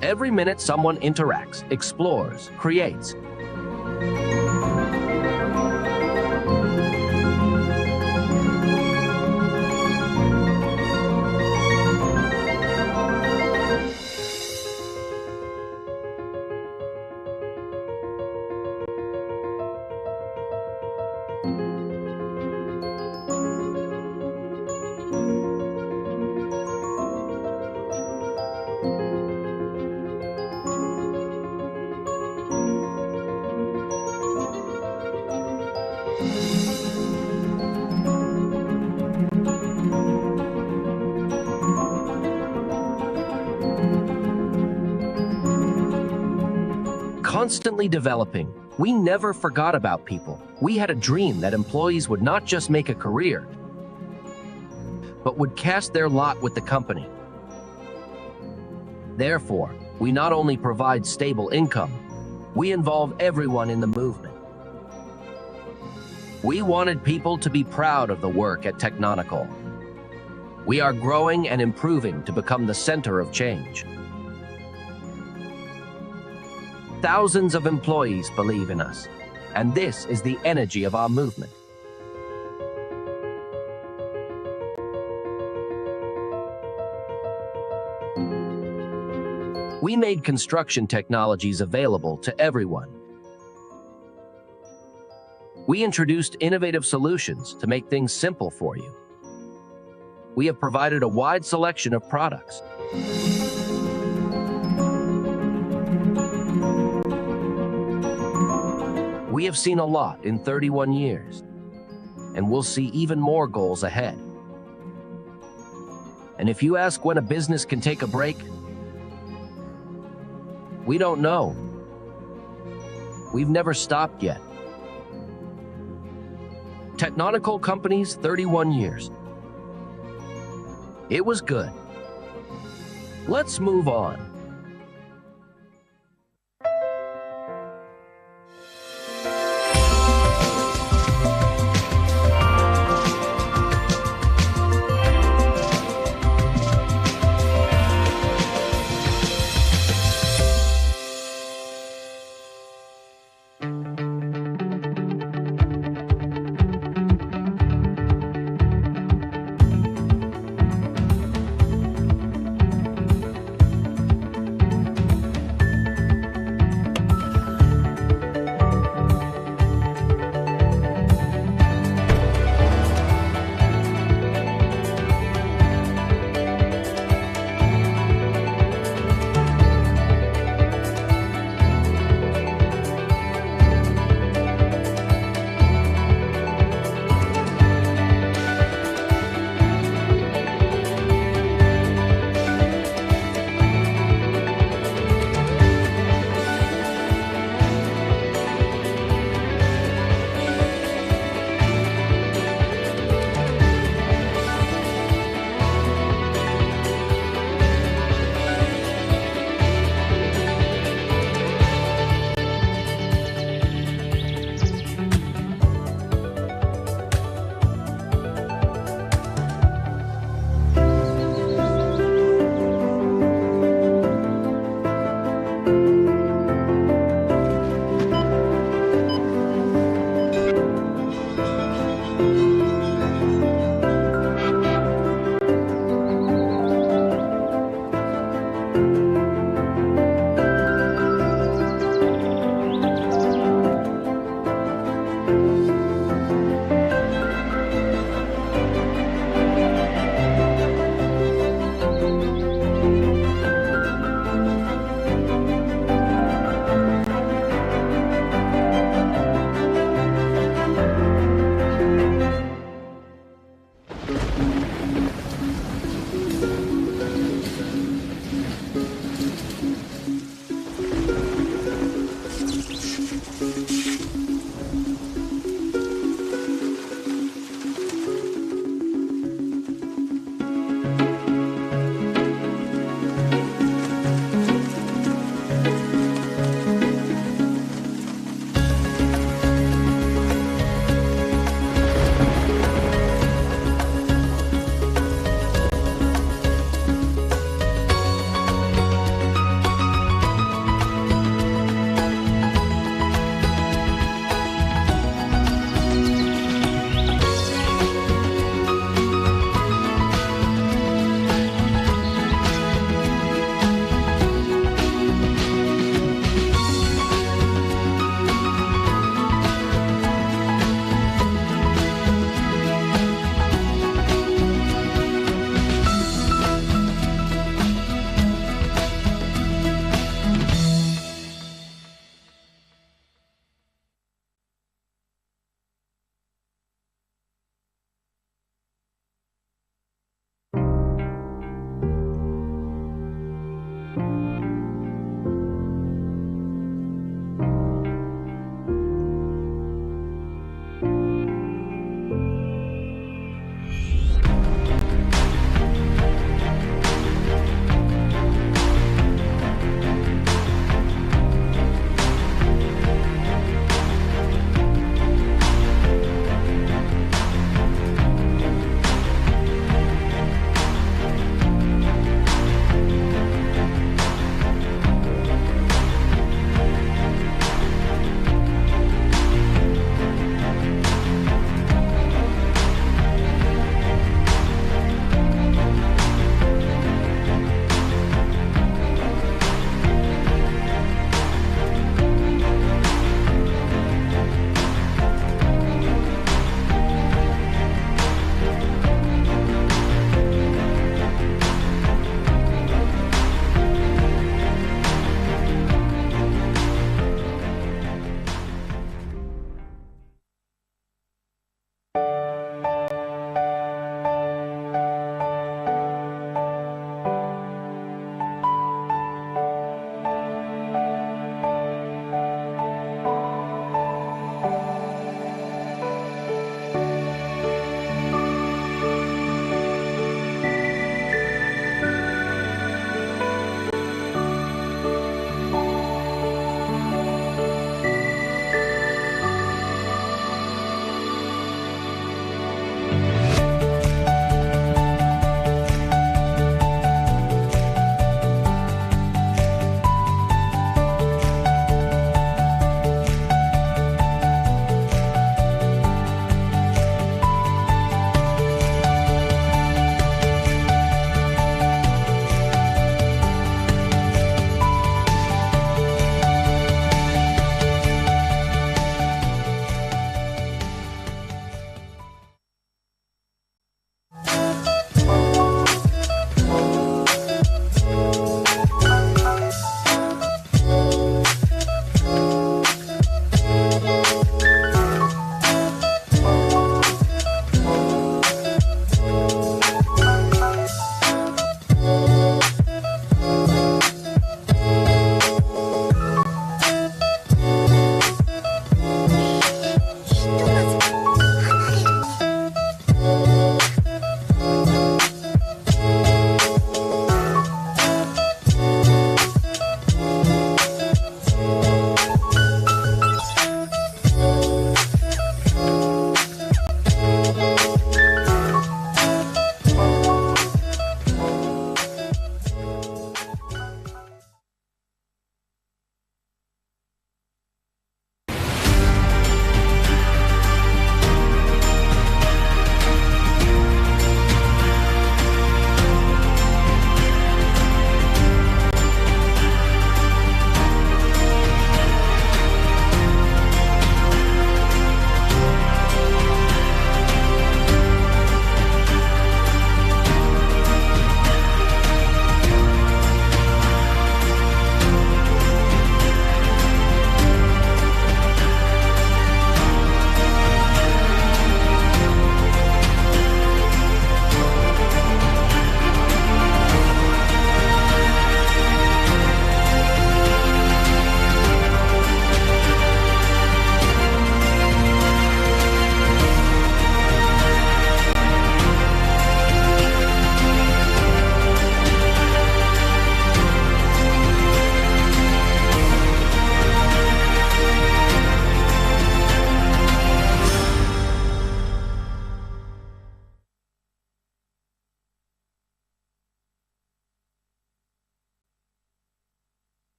Every minute someone interacts, explores, creates. Constantly developing, we never forgot about people. We had a dream that employees would not just make a career, but would cast their lot with the company. Therefore, we not only provide stable income, we involve everyone in the movement. We wanted people to be proud of the work at Technonical. We are growing and improving to become the center of change. Thousands of employees believe in us, and this is the energy of our movement. We made construction technologies available to everyone. We introduced innovative solutions to make things simple for you. We have provided a wide selection of products. We have seen a lot in 31 years, and we'll see even more goals ahead. And if you ask when a business can take a break, we don't know. We've never stopped yet. Technonical companies, 31 years. It was good. Let's move on.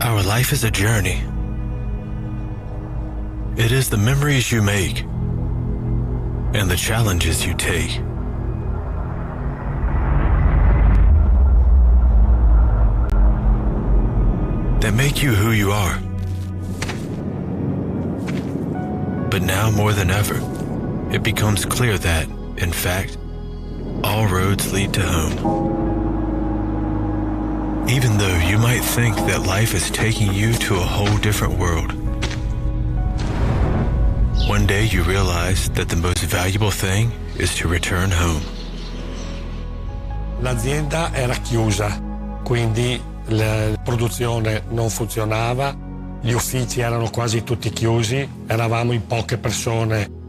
Our life is a journey. It is the memories you make and the challenges you take. That make you who you are. But now more than ever, it becomes clear that, in fact, all roads lead to home. Even though you might think that life is taking you to a whole different world, one day you realize that the most valuable thing is to return home. L'azienda era chiusa, quindi la produzione non funzionava, gli uffici erano quasi tutti chiusi, eravamo in poche persone.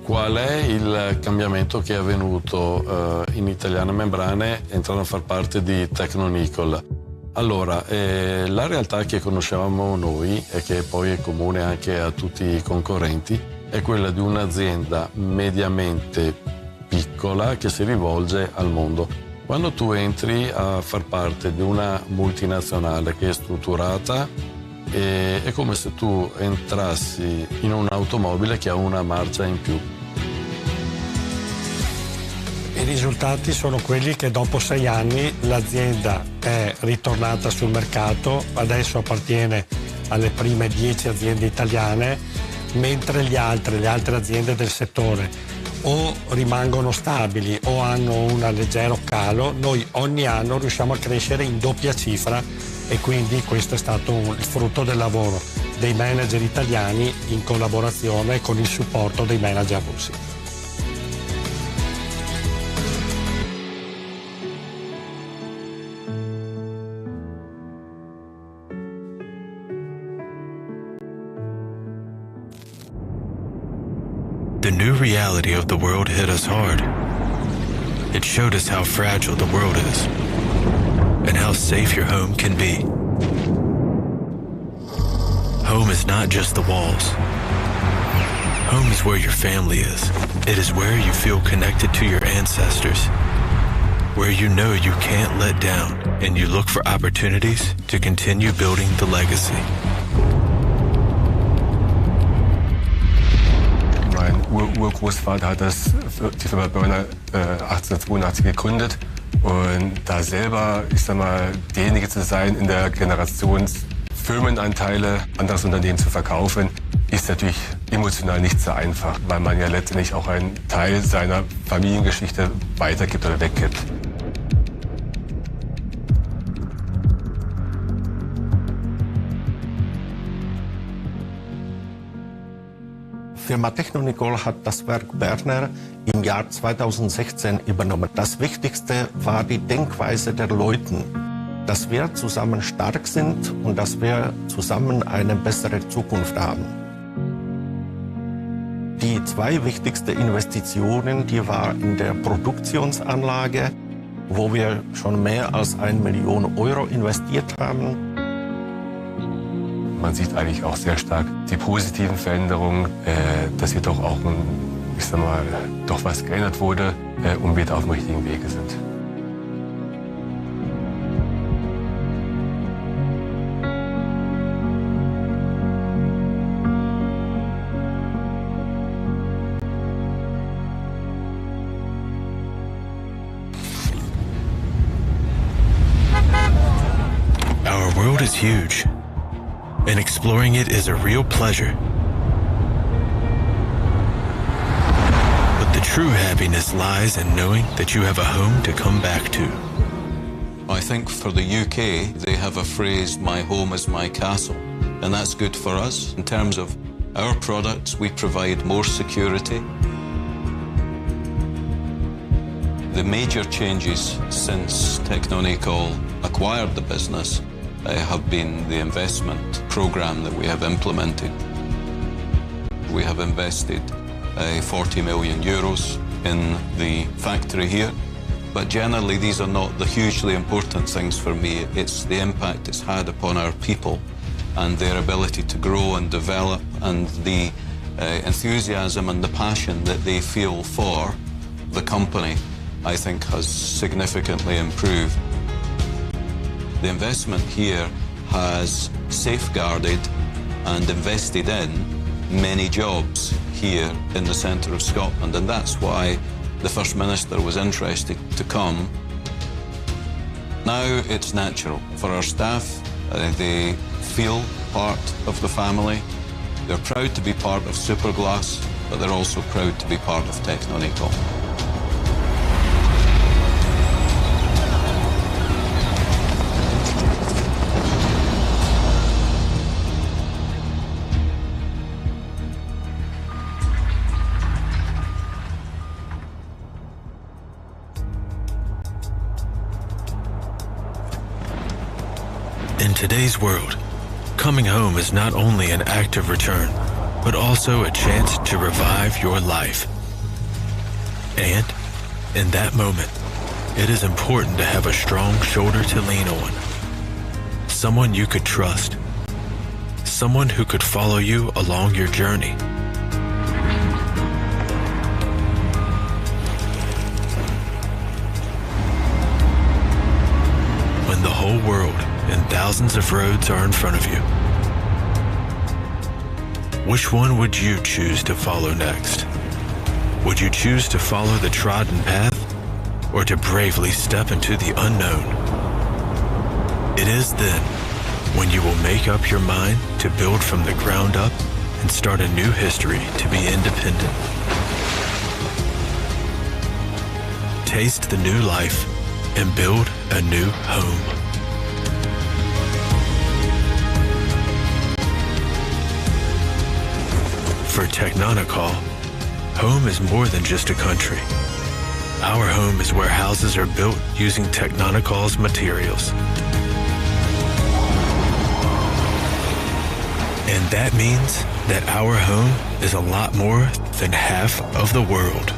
Qual è il cambiamento che è avvenuto in Italiane Membrane entrando a far parte di TECHNONICOL? Allora, la realtà che conoscevamo noi e che poi è comune anche a tutti i concorrenti è quella di un'azienda mediamente piccola che si rivolge al mondo. Quando tu entri a far parte di una multinazionale che è strutturata, è come se tu entrassi in un'automobile che ha una marcia in più. I risultati sono quelli che dopo 6 anni l'azienda è ritornata sul mercato, adesso appartiene alle prime 10 aziende italiane, mentre le altre aziende del settore o rimangono stabili o hanno un leggero calo. Noi ogni anno riusciamo a crescere in doppia cifra e quindi questo è stato il frutto del lavoro dei manager italiani in collaborazione con il supporto dei manager russi. The new reality of the world hit us hard. It showed us how fragile the world is and how safe your home can be. Home is not just the walls. Home is where your family is. It is where you feel connected to your ancestors, where you know you can't let down and you look for opportunities to continue building the legacy. Mein Urgroßvater hat die Firma Börner 1882 gegründet und da selber, ich sag mal, derjenige zu sein, in der Generation Firmenanteile an das Unternehmen zu verkaufen, ist natürlich emotional nicht so einfach, weil man ja letztendlich auch einen Teil seiner Familiengeschichte weitergibt oder weggibt. Firma TECHNONICOL hat das Werk Berner im Jahr 2016 übernommen. Das Wichtigste war die Denkweise der Leute, dass wir zusammen stark sind und dass wir zusammen eine bessere Zukunft haben. Die 2 wichtigsten Investitionen, die waren in der Produktionsanlage, wo wir schon mehr als 1 Million Euro investiert haben. Man sieht eigentlich auch sehr stark die positiven Veränderungen, dass hier doch auch, ich sag mal, doch was geändert wurde und wir da auf dem richtigen Wege sind. Our world is huge, and exploring it is a real pleasure. But the true happiness lies in knowing that you have a home to come back to. I think for the UK, they have a phrase, "My home is my castle," and that's good for us. In terms of our products, we provide more security. The major changes since TECHNONICOL acquired the business have been the investment program that we have implemented. We have invested 40 million euros in the factory here, but generally these are not the hugely important things for me. It's the impact it's had upon our people and their ability to grow and develop, and the enthusiasm and the passion that they feel for the company, I think, has significantly improved. The investment here has safeguarded and invested in many jobs here in the centre of Scotland, and that's why the First Minister was interested to come. Now it's natural for our staff. They feel part of the family. They're proud to be part of Superglass, but they're also proud to be part of TECHNONICOL. In today's world, coming home is not only an act of return, but also a chance to revive your life. And in that moment, it is important to have a strong shoulder to lean on. Someone you could trust. Someone who could follow you along your journey. When the whole world and thousands of roads are in front of you, which one would you choose to follow next? Would you choose to follow the trodden path, or to bravely step into the unknown? It is then when you will make up your mind to build from the ground up and start a new history to be independent. Taste the new life and build a new home. For TECHNONICOL, home is more than just a country. Our home is where houses are built using TECHNONICOL'S materials. And that means that our home is a lot more than half of the world.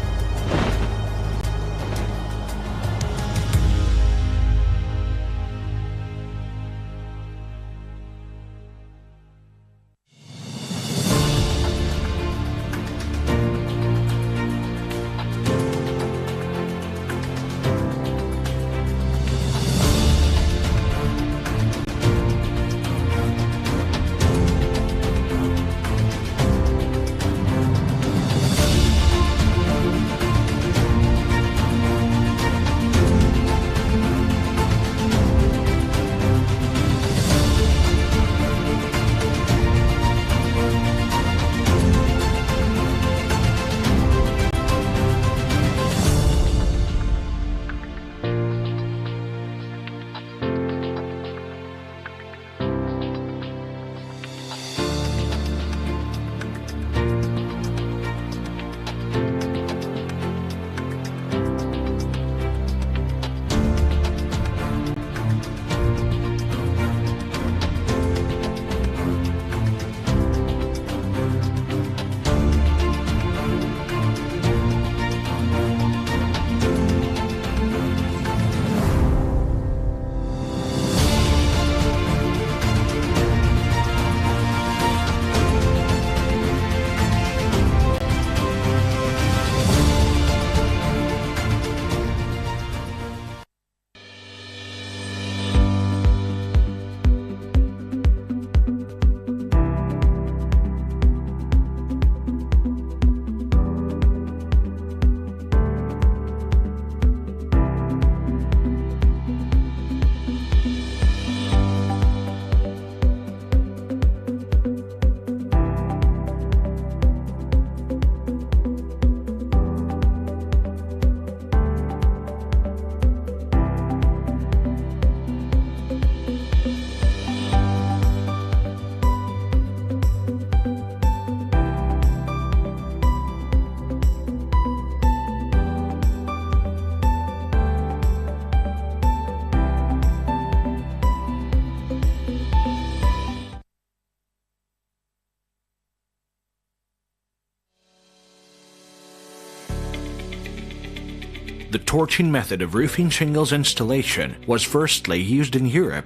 The torching method of roofing shingles installation was firstly used in Europe.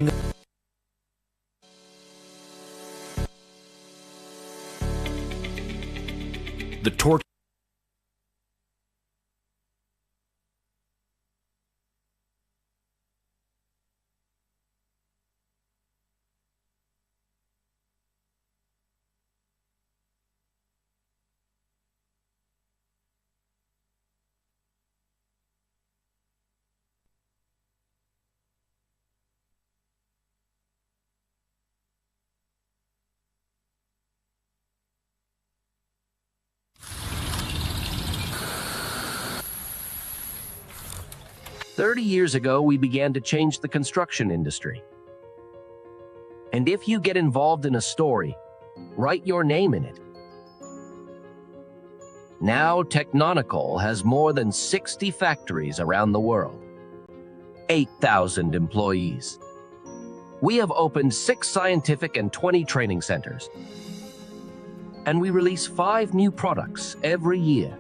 The torch 30 years ago, we began to change the construction industry. And if you get involved in a story, write your name in it. Now, Technonical has more than 60 factories around the world, 8,000 employees. We have opened 6 scientific and 20 training centers. And we release 5 new products every year.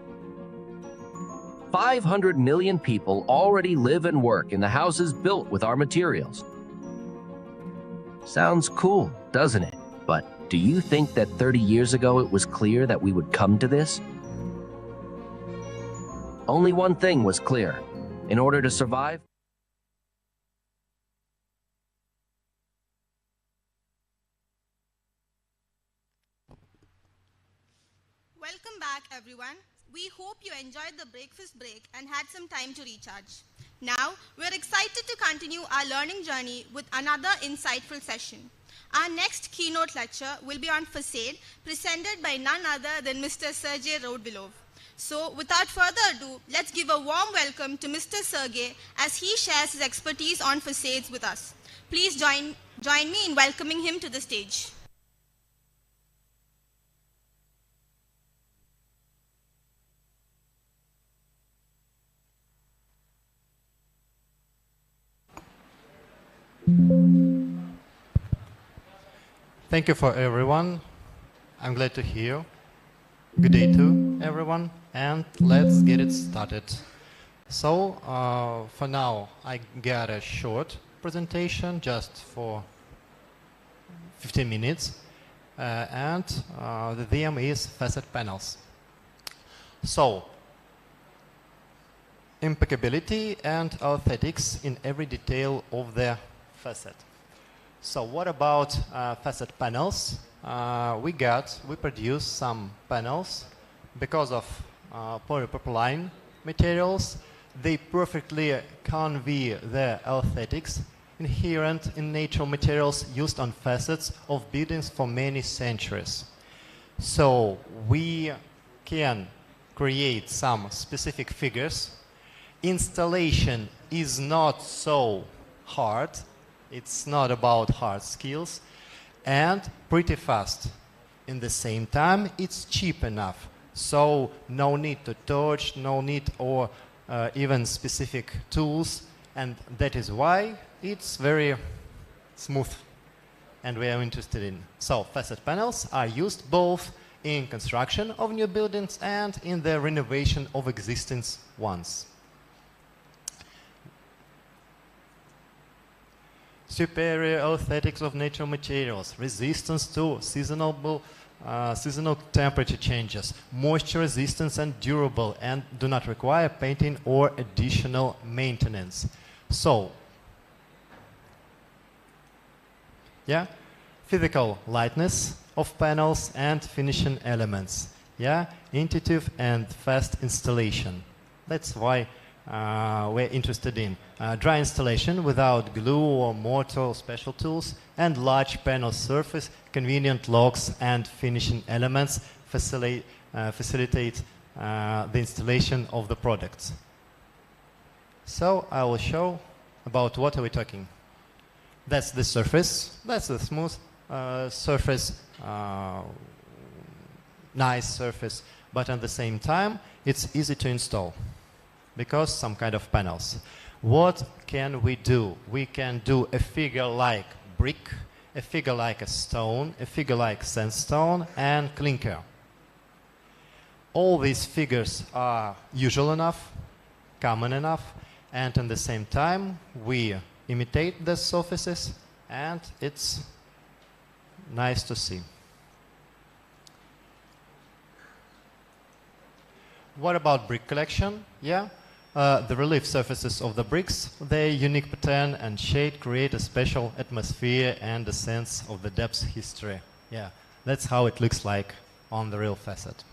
500 million people already live and work in the houses built with our materials. Sounds cool, doesn't it? But do you think that 30 years ago it was clear that we would come to this? Only one thing was clear. In order to survive, Welcome back, everyone. We hope you enjoyed the breakfast break and had some time to recharge. Now, we're excited to continue our learning journey with another insightful session. Our next keynote lecture will be on facade, presented by none other than Mr. Sergey Rodvilov. So, without further ado, let's give a warm welcome to Mr. Sergey as he shares his expertise on facades with us. Please join me in welcoming him to the stage. Thank you for everyone. I'm glad to hear you. Good day to everyone, and let's get it started. So, for now, I got a short presentation just for 15 minutes, and the theme is facade panels. So, impeccability and aesthetics in every detail of the facade. So what about facade panels? We produce some panels because of polypropylene materials. They perfectly convey the aesthetics inherent in natural materials used on facades of buildings for many centuries. So we can create some specific figures. Installation is not so hard. It's not about hard skills, and pretty fast. In the same time, it's cheap enough. So no need to torch, no need or even specific tools, and that is why it's very smooth and we are interested in. So facade panels are used both in construction of new buildings and in the renovation of existing ones. Superior aesthetics of natural materials, resistance to seasonal temperature changes, moisture resistance and durable, and do not require painting or additional maintenance. So, yeah, physical lightness of panels and finishing elements. Yeah, intuitive and fast installation. That's why we're interested in dry installation without glue or mortar or special tools, and large panel surface, convenient locks and finishing elements facilitate the installation of the products. So I will show about what are we talking. That's the surface. That's the smooth surface, nice surface, but at the same time it's easy to install, because some kind of panels. What can we do? We can do a figure like brick, a figure like a stone, a figure like sandstone, and clinker. All these figures are usual enough, common enough, and at the same time we imitate the surfaces, and it's nice to see. What about brick collection? Yeah. The relief surfaces of the bricks, their unique pattern and shade create a special atmosphere and a sense of the depth's history. Yeah, that's how it looks like on the real facade.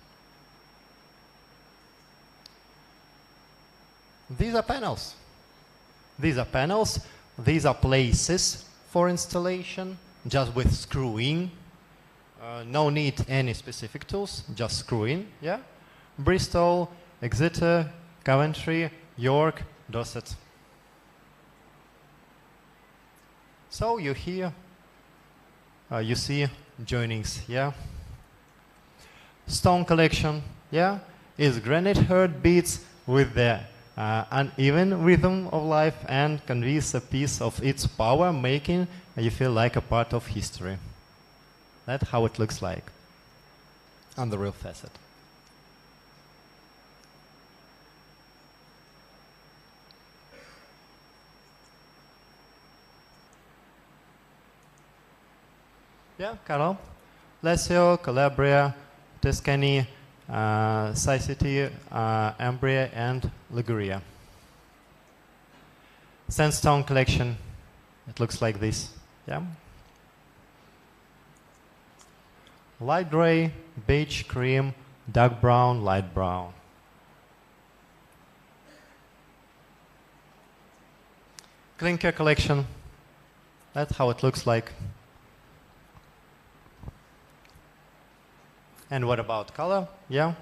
These are panels. These are panels. These are places for installation, just with screw-in. No need any specific tools, just screw-in. Yeah, Bristol, Exeter, Coventry, York, Dorset. So you see joinings, yeah. Stone collection, yeah, is granite heart beats with the uneven rhythm of life and conveys a piece of its power, making you feel like a part of history. That's how it looks like on the real facet. Yeah, Carlo. Lazio, Calabria, Tuscany, Sicily, Umbria, and Liguria. Sandstone collection. It looks like this. Yeah. Light gray, beige, cream, dark brown, light brown. Clinker collection. That's how it looks like. And what about color? Yeah.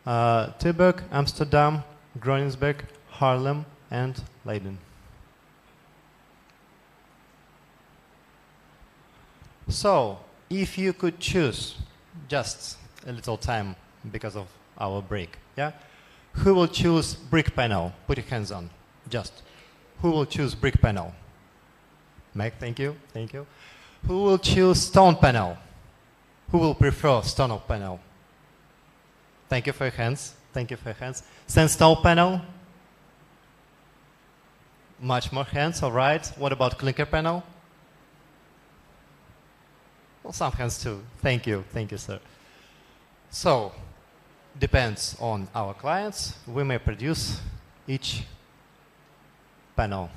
Tilburg, Amsterdam, Groningsberg, Haarlem, and Leiden. So, if you could choose, just a little time because of our break, yeah? Who will choose brick panel? Put your hands on, just. Who will choose brick panel? Meg, thank you, thank you. Who will choose stone panel? Who will prefer stone panel? Thank you for your hands. Thank you for your hands. Sandstone panel? Much more hands, all right. What about clinker panel? Well, some hands too. Thank you, sir. So, depends on our clients. We may produce each panel.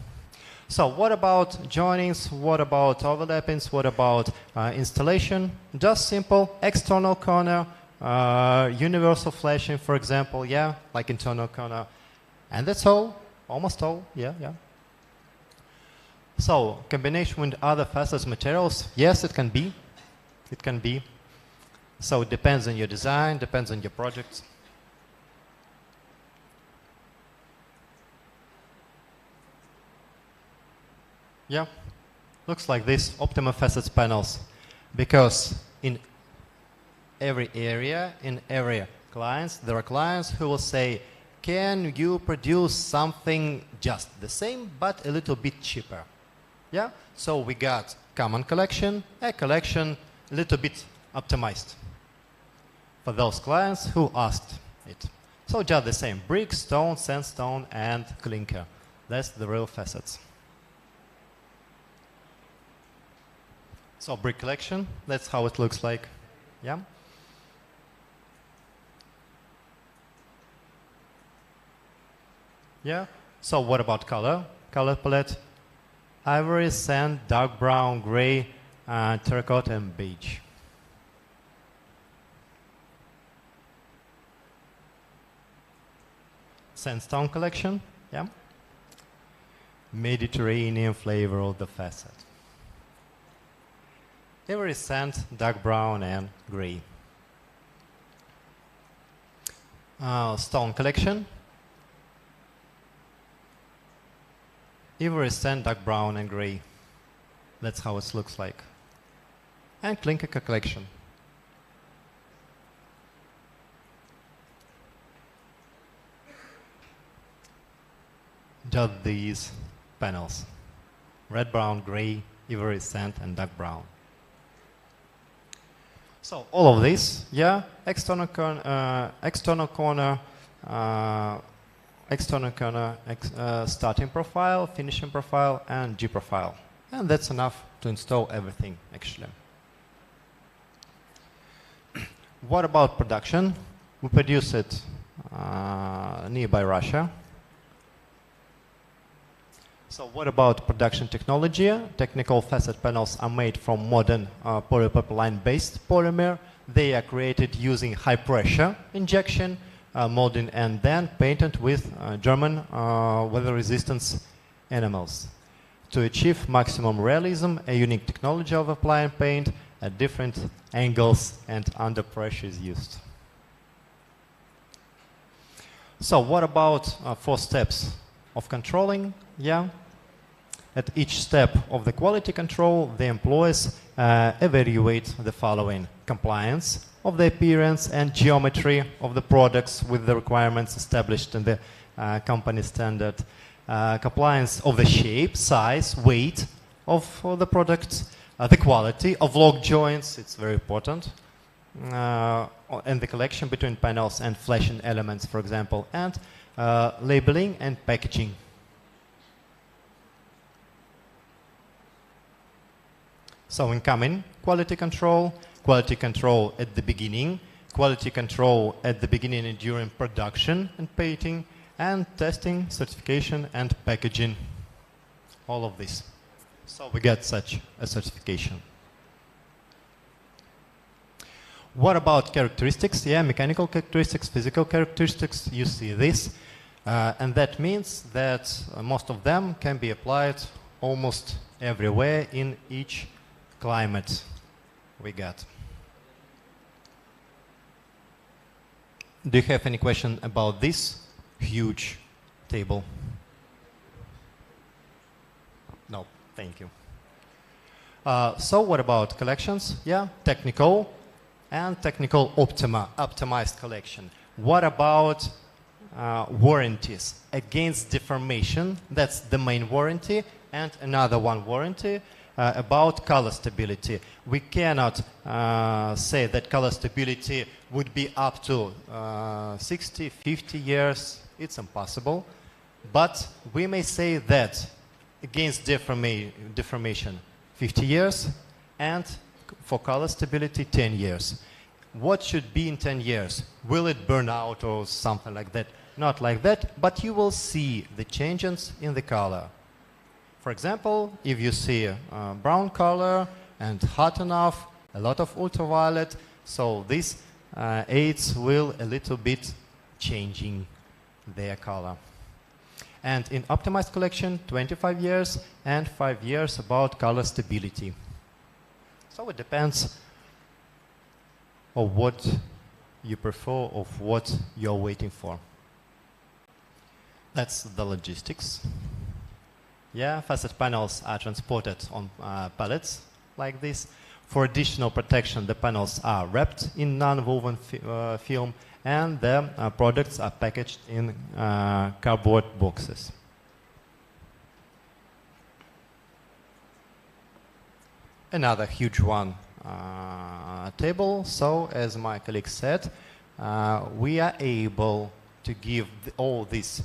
So what about joinings? What about overlappings? What about installation? Just simple external corner, universal flashing, for example, yeah, like internal corner. And that's all, almost all, yeah. So combination with other facets materials, yes, it can be. It can be. So it depends on your design, depends on your project. Yeah, looks like this, optimum facets panels, because in every area, in every clients, there are clients who will say, can you produce something just the same, but a little bit cheaper? Yeah, so we got common collection, a collection a little bit optimized for those clients who asked it. So just the same, brick, stone, sandstone, and clinker. That's the real facets. So brick collection, that's how it looks like. Yeah. Yeah. So what about color? Color palette: ivory, sand, dark brown, gray, terracotta, and beige. Sandstone collection. Yeah. Mediterranean flavor of the facet. Ivory, sand, dark brown, and gray. Stone collection. Ivory, sand, dark brown, and gray. That's how it looks like. And clinker collection. Just these panels. Red, brown, gray, ivory, sand, and dark brown. So all of this, yeah, external corner, starting profile, finishing profile, and G profile. And that's enough to install everything, actually. What about production? We produce it nearby Russia. So what about production technology? Technical facet panels are made from modern polypropylene-based polymer. They are created using high pressure injection, molding, and then painted with German weather resistance enamels. To achieve maximum realism, a unique technology of applying paint at different angles and under pressure is used. So what about 4 steps of controlling? Yeah. At each step of the quality control, the employees evaluate the following: compliance of the appearance and geometry of the products with the requirements established in the company standard, compliance of the shape, size, weight of the products, the quality of lock joints, it's very important, and the connection between panels and flashing elements, for example, and labeling and packaging. So incoming quality control at the beginning, quality control at the beginning and during production and painting, and testing, certification, and packaging. All of this. So we get such a certification. What about characteristics? Yeah, mechanical characteristics, physical characteristics, you see this. And that means that most of them can be applied almost everywhere in each climate we got. Do you have any question about this huge table? No, thank you. So what about collections? Yeah, technical and technical optimized collection. What about warranties against deformation? That's the main warranty, and another one warranty about color stability. We cannot say that color stability would be up to 60, 50 years. It's impossible. But we may say that against deformation, 50 years, and for color stability, 10 years. What should be in 10 years? Will it burn out or something like that? Not like that, but you will see the changes in the color. For example, if you see a brown color and hot enough, a lot of ultraviolet, so these aids will a little bit changing their color. And in optimized collection, 25 years and 5 years about color stability. So it depends on what you prefer, of what you're waiting for. That's the logistics. Yeah, facet panels are transported on pallets like this. For additional protection, the panels are wrapped in non-woven film, and the products are packaged in cardboard boxes. Another huge one table. So, as my colleague said, we are able to give all these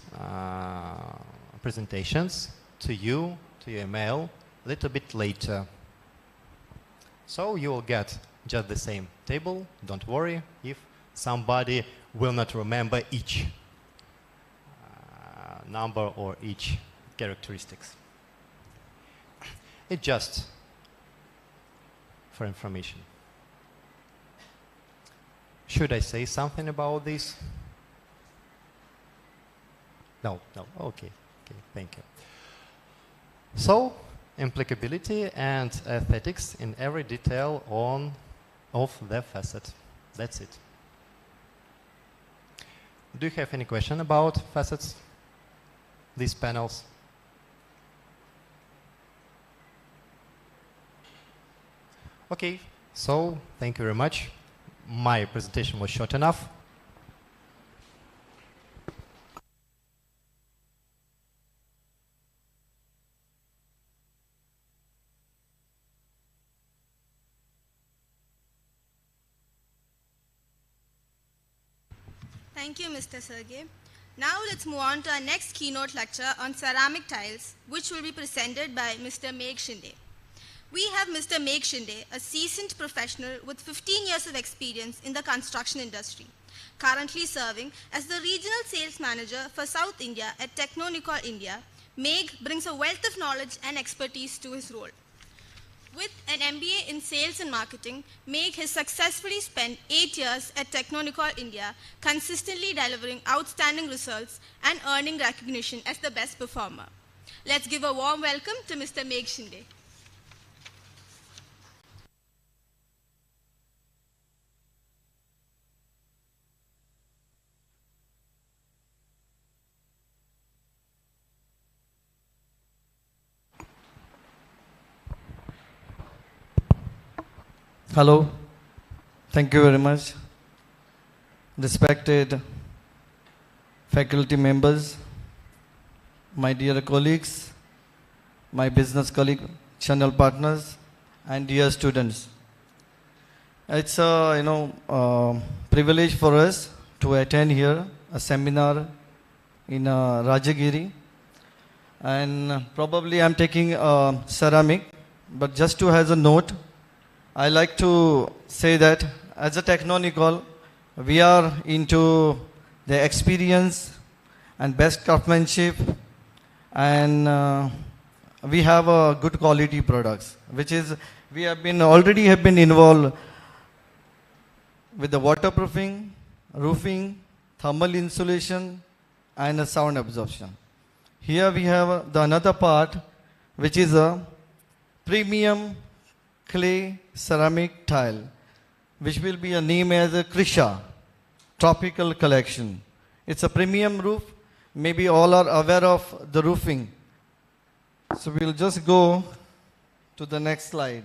presentations to you, to your email, a little bit later. So you will get just the same table. Don't worry if somebody will not remember each number or each characteristics. It's just for information. Should I say something about this? No, no, okay, thank you. So, applicability and aesthetics in every detail of the facet. That's it. Do you have any question about facets? These panels? Okay, so thank you very much. My presentation was short enough. Thank you, Mr. Sergey. Now let's move on to our next keynote lecture on ceramic tiles, which will be presented by Mr. Megh Shinde. We have Mr. Megh Shinde, a seasoned professional with 15 years of experience in the construction industry, currently serving as the Regional Sales Manager for South India at TECHNONICOL India. Megh brings a wealth of knowledge and expertise to his role. With an MBA in Sales and Marketing, Megh has successfully spent 8 years at TECHNONICOL India, consistently delivering outstanding results and earning recognition as the best performer. Let's give a warm welcome to Mr. Megh Shinde. Hello, thank you very much. Respected faculty members, my dear colleagues, my business colleague, channel partners, and dear students. It's a privilege for us to attend here a seminar in Rajagiri, and probably I'm taking ceramic, but just to as a note, I like to say that as a Technonical, we are into the experience and best craftsmanship, and we have a good quality products, which is we have been already have been involved with the waterproofing, roofing, thermal insulation, and sound absorption. Here we have the another part, which is a premium clay ceramic tile, which will be a name as a Krisha Tropical Collection. It's a premium roof. Maybe all are aware of the roofing. So we'll just go to the next slide.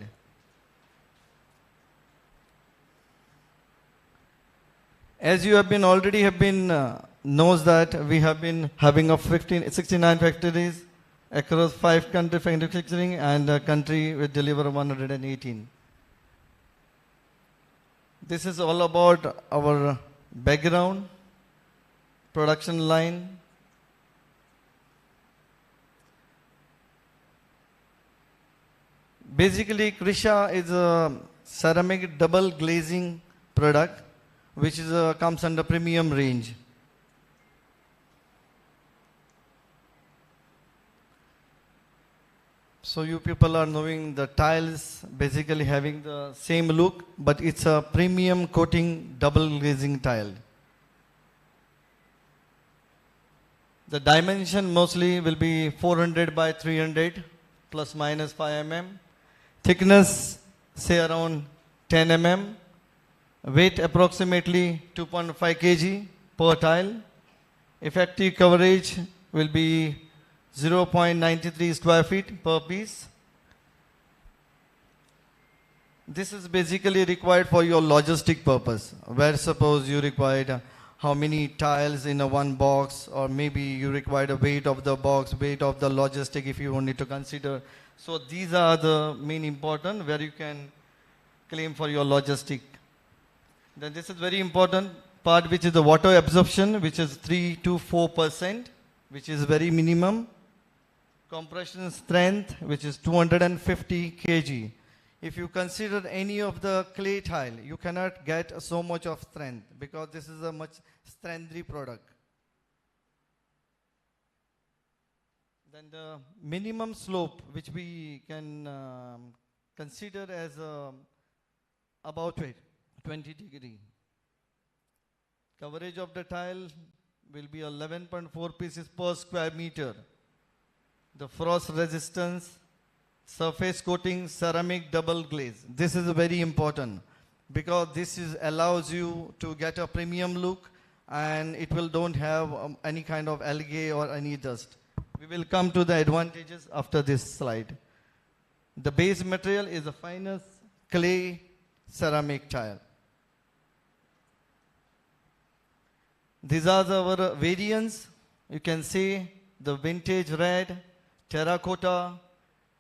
As you have been already knows that we have been having a 69 factories across 5 country manufacturing, and a country will deliver 118. This is all about our background, production line. Basically, Krisha is a ceramic double glazing product, which is comes under premium range. So you people are knowing the tiles basically having the same look, but it's a premium coating double glazing tile. The dimension mostly will be 400 by 300 plus minus 5 mm. Thickness say around 10 mm. Weight approximately 2.5 kg per tile. Effective coverage will be 0.93 square feet per piece. This is basically required for your logistic purpose, where suppose you required how many tiles in a one box, or maybe you require the weight of the box, weight of the logistic if you need to consider. So these are the main important where you can claim for your logistic. Then this is very important part, which is the water absorption, which is 3 to 4%, which is very minimum. Compression strength, which is 250 kg. If you consider any of the clay tile, you cannot get so much of strength because this is a much strengthy product. Then the minimum slope, which we can consider as about 20 degree. Coverage of the tile will be 11.4 pieces per square meter. The frost resistance, surface coating, ceramic double glaze. This is very important because this allows you to get a premium look, and it will don't have any kind of algae or any dust. We will come to the advantages after this slide. The base material is the finest clay ceramic tile. These are our variants. You can see the vintage red, terracotta,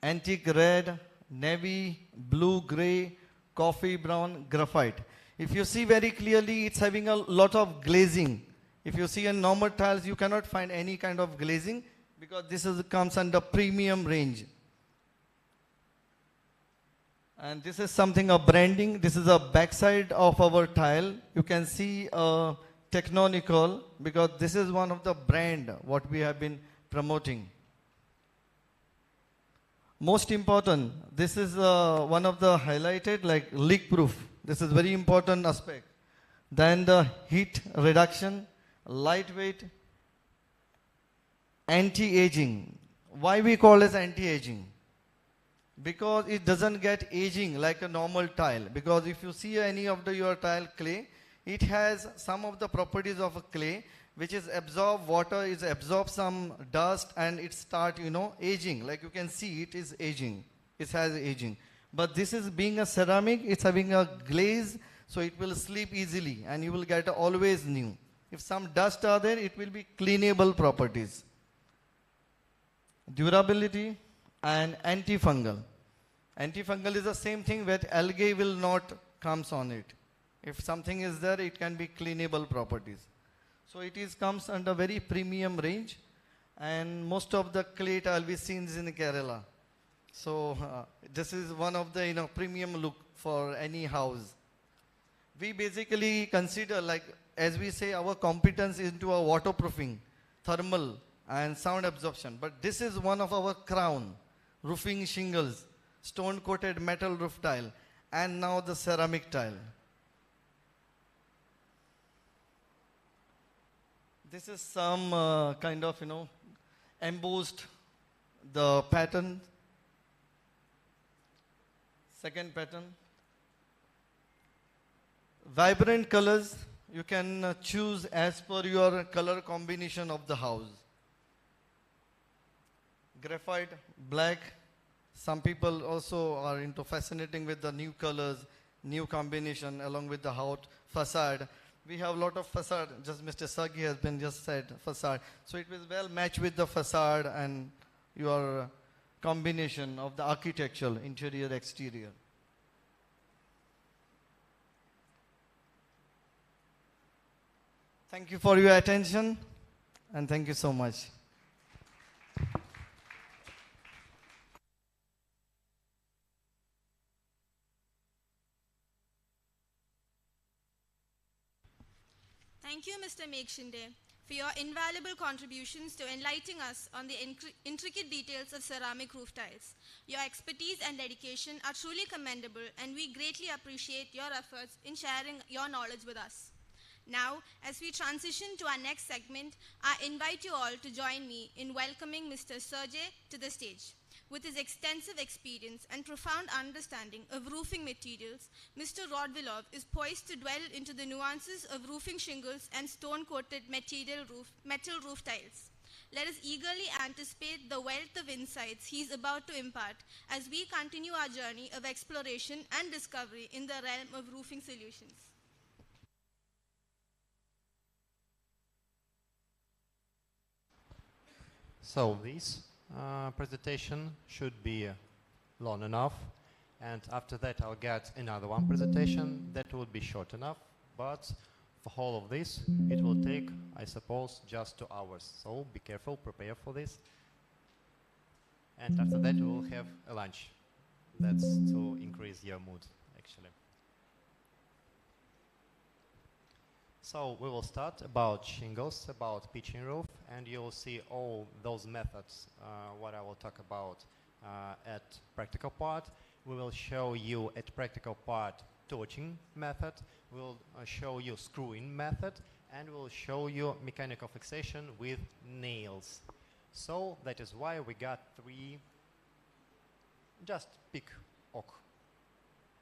antique red, navy, blue, gray, coffee brown, graphite. If you see very clearly, it's having a lot of glazing. If you see in normal tiles, you cannot find any kind of glazing because this comes under premium range. And this is something of branding. This is a backside of our tile. You can see a Technonical because this is one of the brand what we have been promoting. Most important, this is one of the highlighted like leak proof. This is very important aspect. Then the heat reduction, lightweight, anti-aging. Why we call this anti-aging? Because it doesn't get aging like a normal tile. Because if you see any of your tile clay, it has some of the properties of a clay, which is absorb water, is absorb some dust, and it start aging. Like you can see, it is aging. It has aging. But this is being a ceramic, it's having a glaze, so it will sleep easily and you will get always new. If some dust are there, it will be cleanable properties. Durability and antifungal. Antifungal is the same thing where algae will not comes on it. If something is there, it can be cleanable properties. So it comes under very premium range, and most of the clay tile we seen in Kerala. So this is one of the premium look for any house. We basically consider, like as we say, our competence into our waterproofing, thermal and sound absorption. But this is one of our crown, roofing shingles, stone coated metal roof tile, and now the ceramic tile. This is some kind of embossed the pattern. Second pattern. Vibrant colors, you can choose as per your color combination of the house. Graphite, black. Some people also are into fascinating with the new colors, new combination along with the hot facade. We have a lot of facade, just Mr. Sagi has been just said, facade. So it will well match with the facade and your combination of the architectural, interior, exterior. Thank you for your attention, and thank you so much. Thank you, Mr. Mekshinde, for your invaluable contributions to enlightening us on the intricate details of ceramic roof tiles. Your expertise and dedication are truly commendable, and we greatly appreciate your efforts in sharing your knowledge with us. Now, as we transition to our next segment, I invite you all to join me in welcoming Mr. Sergey to the stage. With his extensive experience and profound understanding of roofing materials, Mr. Rodvilov is poised to dwell into the nuances of roofing shingles and stone-coated metal roof tiles. Let us eagerly anticipate the wealth of insights he is about to impart as we continue our journey of exploration and discovery in the realm of roofing solutions. So this presentation should be long enough, and after that I'll get another one presentation that will be short enough, but for all of this it will take, I suppose, just 2 hours. So be careful, prepare for this, and after that we will have a lunch. That's to increase your mood, actually. So we will start about shingles, about pitching roof, and you will see all those methods, what I will talk about at practical part. We will show you at practical part torching method, we'll show you screwing method, and we'll show you mechanical fixation with nails. So that is why we got 3, just pick oak.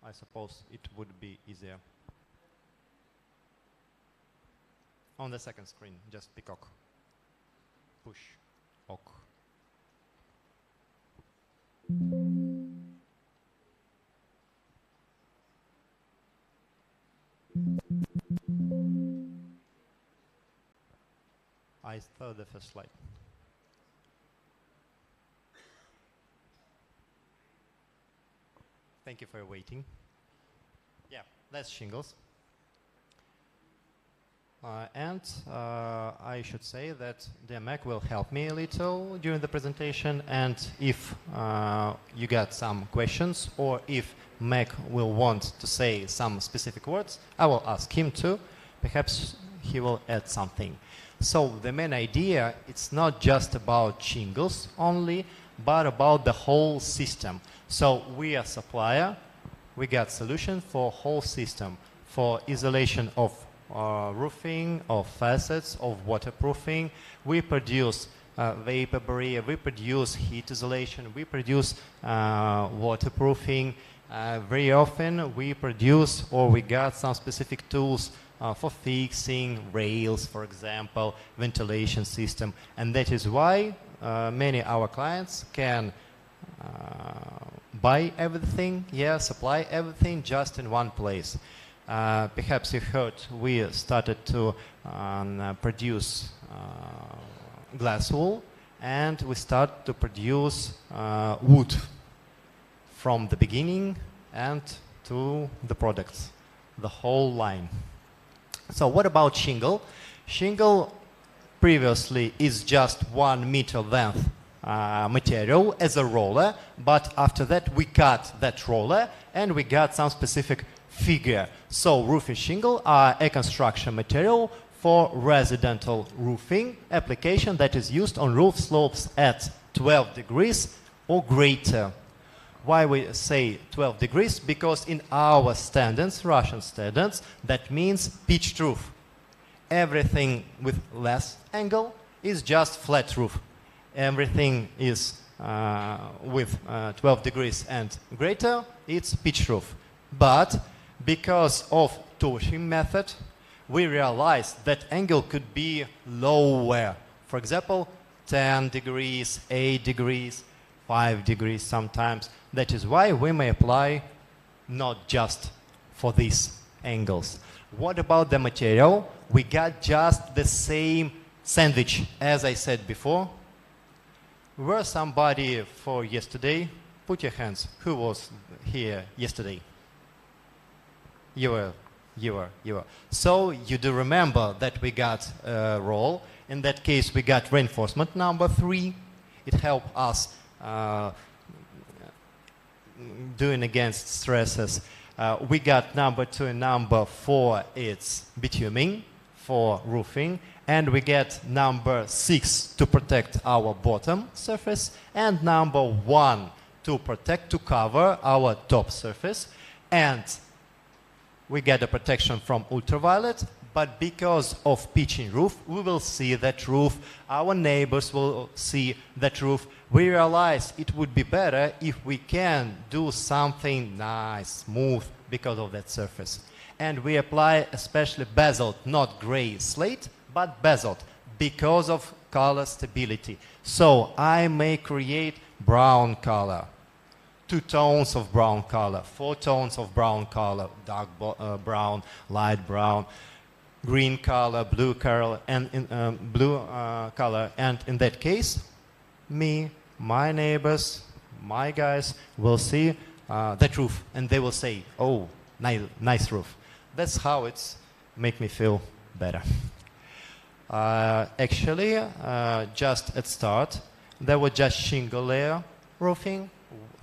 I suppose it would be easier. On the second screen, just pick oak. Push oak. I saw the first slide. Thank you for waiting. Yeah, that's shingles. I should say that the Mac will help me a little during the presentation, and if you got some questions or if Mac will want to say some specific words, I will ask him to. Perhaps he will add something. So the main idea, it's not just about shingles only, but about the whole system. So we are supplier, we got solution for whole system, for isolation of roofing, of facets, of waterproofing. We produce vapor barrier, we produce heat isolation, we produce waterproofing. Very often we produce, or we got some specific tools for fixing rails, for example, ventilation system. And that is why many of our clients can buy everything, yeah, supply everything just in one place. Perhaps you heard we started to produce glass wool, and we start to produce wood from the beginning and to the products, the whole line. So what about shingle? Shingle previously is just 1 meter length material as a roller, but after that we cut that roller and we got some specific figure. So roofing shingle are a construction material for residential roofing application that is used on roof slopes at 12 degrees or greater. Why we say 12 degrees? Because in our standards, Russian standards, that means pitched roof. Everything with less angle is just flat roof. Everything is with 12 degrees and greater, it's pitched roof. But because of torching method, we realized that angle could be lower. For example, 10 degrees, 8 degrees, 5 degrees sometimes. That is why we may apply not just for these angles. What about the material? We got just the same sandwich, as I said before. Were somebody for yesterday? Put your hands. Who was here yesterday? You were. So you do remember that we got a roll. In that case, we got reinforcement number 3. It helped us doing against stresses. We got number 2 and number 4, it's bituming for roofing. And we get number 6 to protect our bottom surface. And number 1 to protect, to cover our top surface. And we get a protection from ultraviolet, but because of pitching roof, we will see that roof, our neighbors will see that roof. We realize it would be better if we can do something nice, smooth, because of that surface. And we apply especially basalt, not gray slate, but basalt, because of color stability. So I may create brown color. 2 tones of brown color, 4 tones of brown color, dark brown, light brown, green color, blue color, and in that case, me, my neighbors, my guys will see that roof, and they will say, "Oh, nice roof." That's how it's make me feel better. Actually, just at start, there was just shingle layer roofing.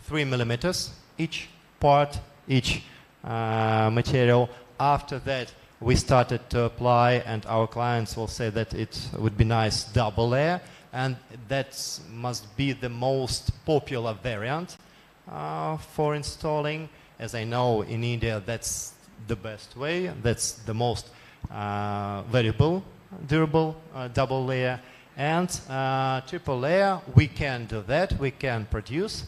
3 millimeters each part, each material. After that, we started to apply, and our clients will say that it would be nice double layer, and that must be the most popular variant for installing. As I know, in India, that's the best way. That's the most durable double layer. And triple layer, we can do that. We can produce.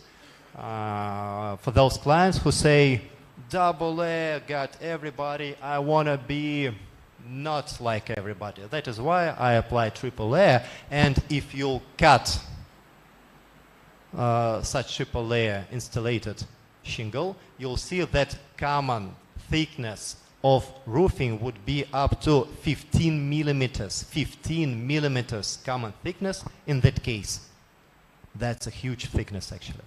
For those clients who say, double layer got everybody, I want to be not like everybody. That is why I apply triple layer. And if you cut such triple layer installed shingle, you'll see that common thickness of roofing would be up to 15 millimeters. 15 millimeters common thickness in that case. That's a huge thickness, actually.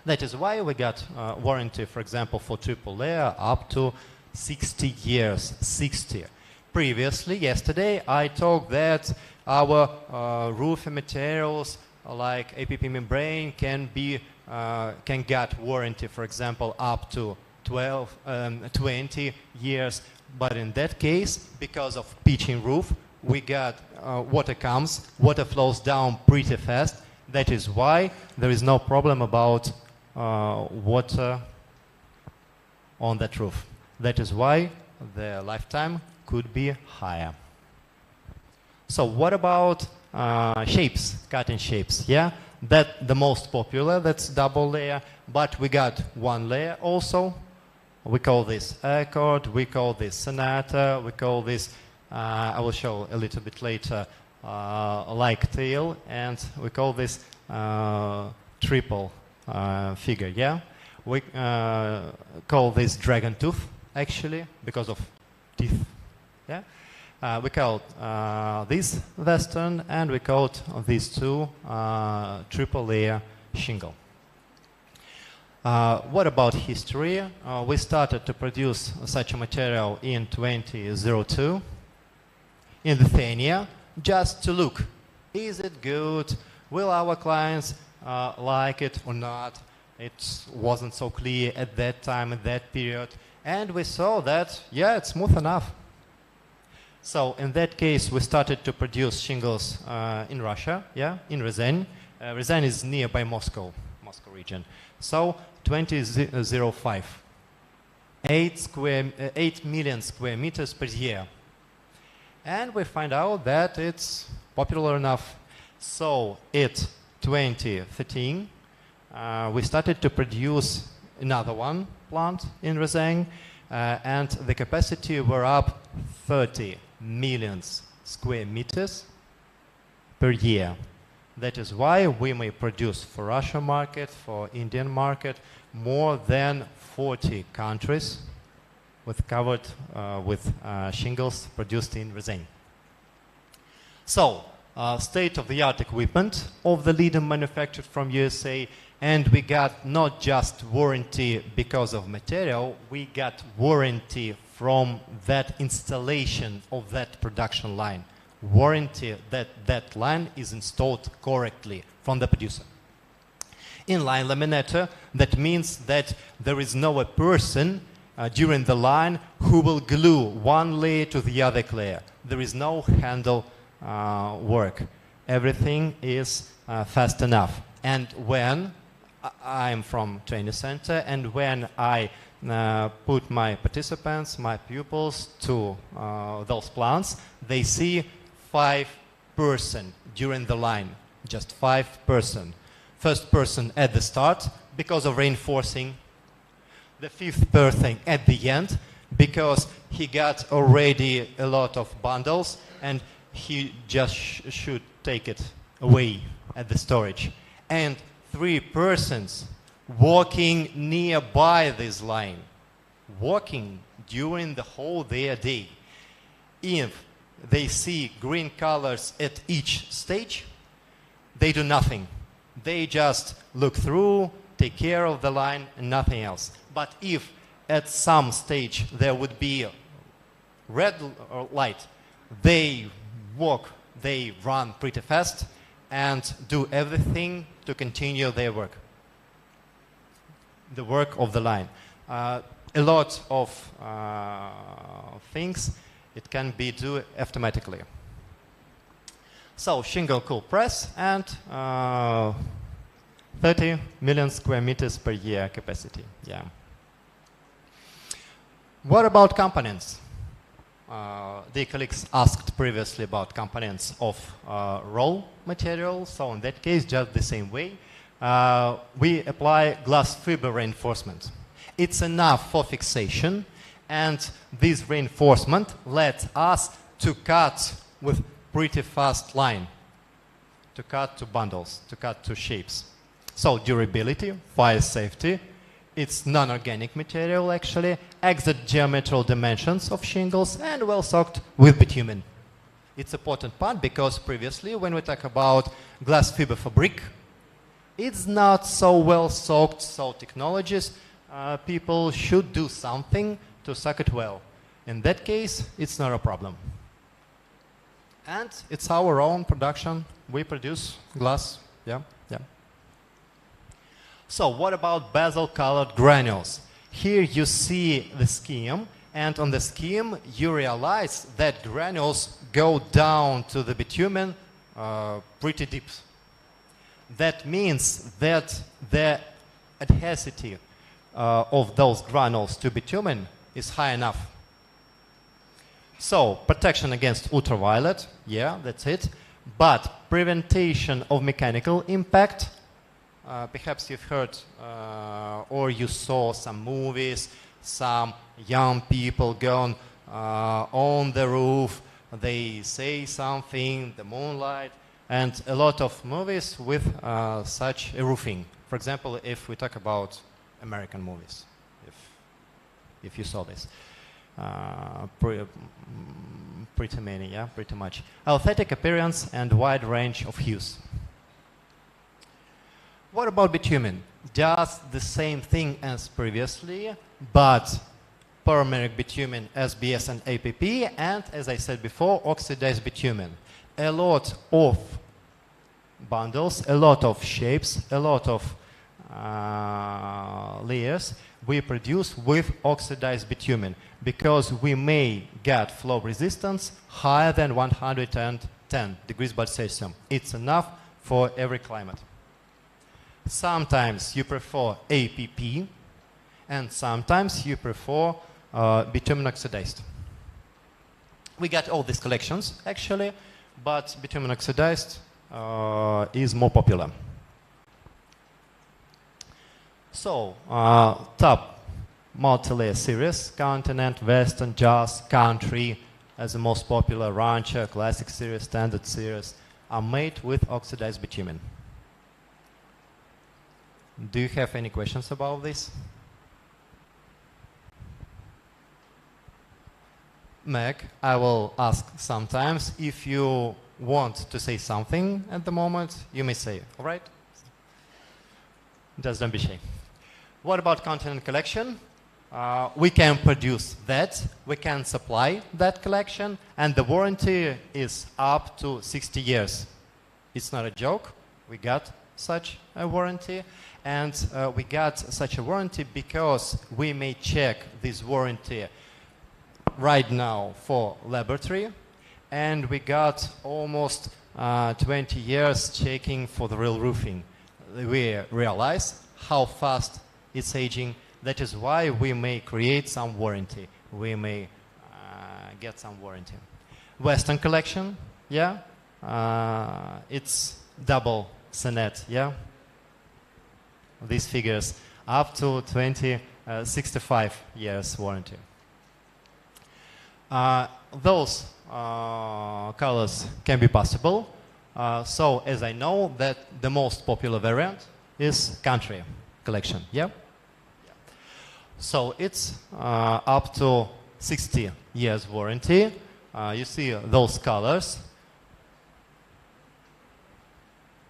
That is why we got warranty, for example, for triple layer up to 60 years. 60. Previously, yesterday, I talked that our roofing materials like APP membrane can get warranty, for example, up to 20 years. But in that case, because of pitching roof, we got water flows down pretty fast. That is why there is no problem about water on that roof. That is why the lifetime could be higher. So what about shapes, cutting shapes? Yeah, that the most popular, that's double layer, but we got 1 layer also. We call this accord, we call this sonata, we call this, I will show a little bit later, like tail, and we call this triple figure, yeah? We call this dragon tooth, actually, because of teeth, yeah? We call this western, and we call these two triple layer shingle. What about history? We started to produce such a material in 2002 in Lithuania, just to look, is it good? Will our clients like it or not? It wasn't so clear at that time, at that period. And we saw that, yeah, it's smooth enough. So in that case, we started to produce shingles in Russia, yeah, in Ryazan. Ryazan is nearby Moscow region. So 2005, 8 million square meters per year. And we find out that it's popular enough. So in 2013, we started to produce another one plant in Ryazan, and the capacity were up 30 million square meters per year. That is why we may produce for Russian market, for Indian market, more than 40 countries covered with shingles produced in Ryazan. So, state-of-the-art equipment of the leading manufactured from USA, and we got not just warranty because of material, we got warranty from that installation of that production line. Warranty that that line is installed correctly from the producer. Inline laminator, that means that there is no a person during the line who will glue one layer to the other layer. There is no handle work. Everything is fast enough. And when I'm from training center, and when I put my participants, my pupils to those plants, they see 5 person during the line, just 5 person. First person at the start because of reinforcing, the 5th person at the end because he got already a lot of bundles and he just should take it away at the storage. And 3 persons walking nearby this line, walking during the whole their day. If they see green colors at each stage, they do nothing. They just look through, take care of the line, and nothing else. But if at some stage there would be red light, they walk, they run pretty fast and do everything to continue their work, the work of the line. A lot of things it can be done automatically. So shingle cool press and 30 million square meters per year capacity. Yeah. What about components? The colleagues asked previously about components of raw material. So in that case, just the same way, we apply glass fiber reinforcement. It's enough for fixation, and this reinforcement lets us to cut with pretty fast line, to cut to bundles, to cut to shapes. So durability, fire safety, it's non-organic material actually, exact geometrical dimensions of shingles, and well soaked with bitumen. It's an important part because previously when we talk about glass fiber for brick, it's not so well soaked, so technologies, people should do something to soak it well. In that case, it's not a problem. And it's our own production. We produce glass. Yeah, yeah. So what about bezel colored granules? Here you see the scheme, and on the scheme you realize that granules go down to the bitumen pretty deep. That means that the adhesivity of those granules to bitumen is high enough. So protection against ultraviolet, yeah, that's it. But prevention of mechanical impact, perhaps you've heard or you saw some movies, some young people going on the roof, they say something, the moonlight, and a lot of movies with such a roofing. For example, if we talk about American movies, if you saw this, pretty many, yeah, pretty much. Aesthetic appearance and wide range of hues. What about bitumen? Just the same thing as previously, but polymeric bitumen, SBS and APP, and as I said before, oxidized bitumen. A lot of bundles, a lot of shapes, a lot of layers we produce with oxidized bitumen because we may get flow resistance higher than 110 degrees Celsius. It's enough for every climate. Sometimes you prefer APP and sometimes you prefer bitumen oxidized. We got all these collections actually, but bitumen oxidized is more popular. So, top multi-layer series, continent, western, jazz, country, as the most popular, rancher, classic series, standard series, are made with oxidized bitumen. Do you have any questions about this? Meg, I will ask sometimes. If you want to say something at the moment, you may say, all right? Just don't be shy. What about continent collection? We can produce that, we can supply that collection, and the warranty is up to 60 years. It's not a joke, we got such a warranty, and we got such a warranty because we may check this warranty right now for laboratory, and we got almost 20 years checking for the real roofing. We realize how fast it's aging. That is why we may create some warranty. We may get some warranty. Western collection, yeah, it's double Senet, yeah. These figures up to 65 years warranty. Those colors can be possible. So as I know that the most popular variant is country collection, yeah? So it's up to 60 years warranty. You see those colors.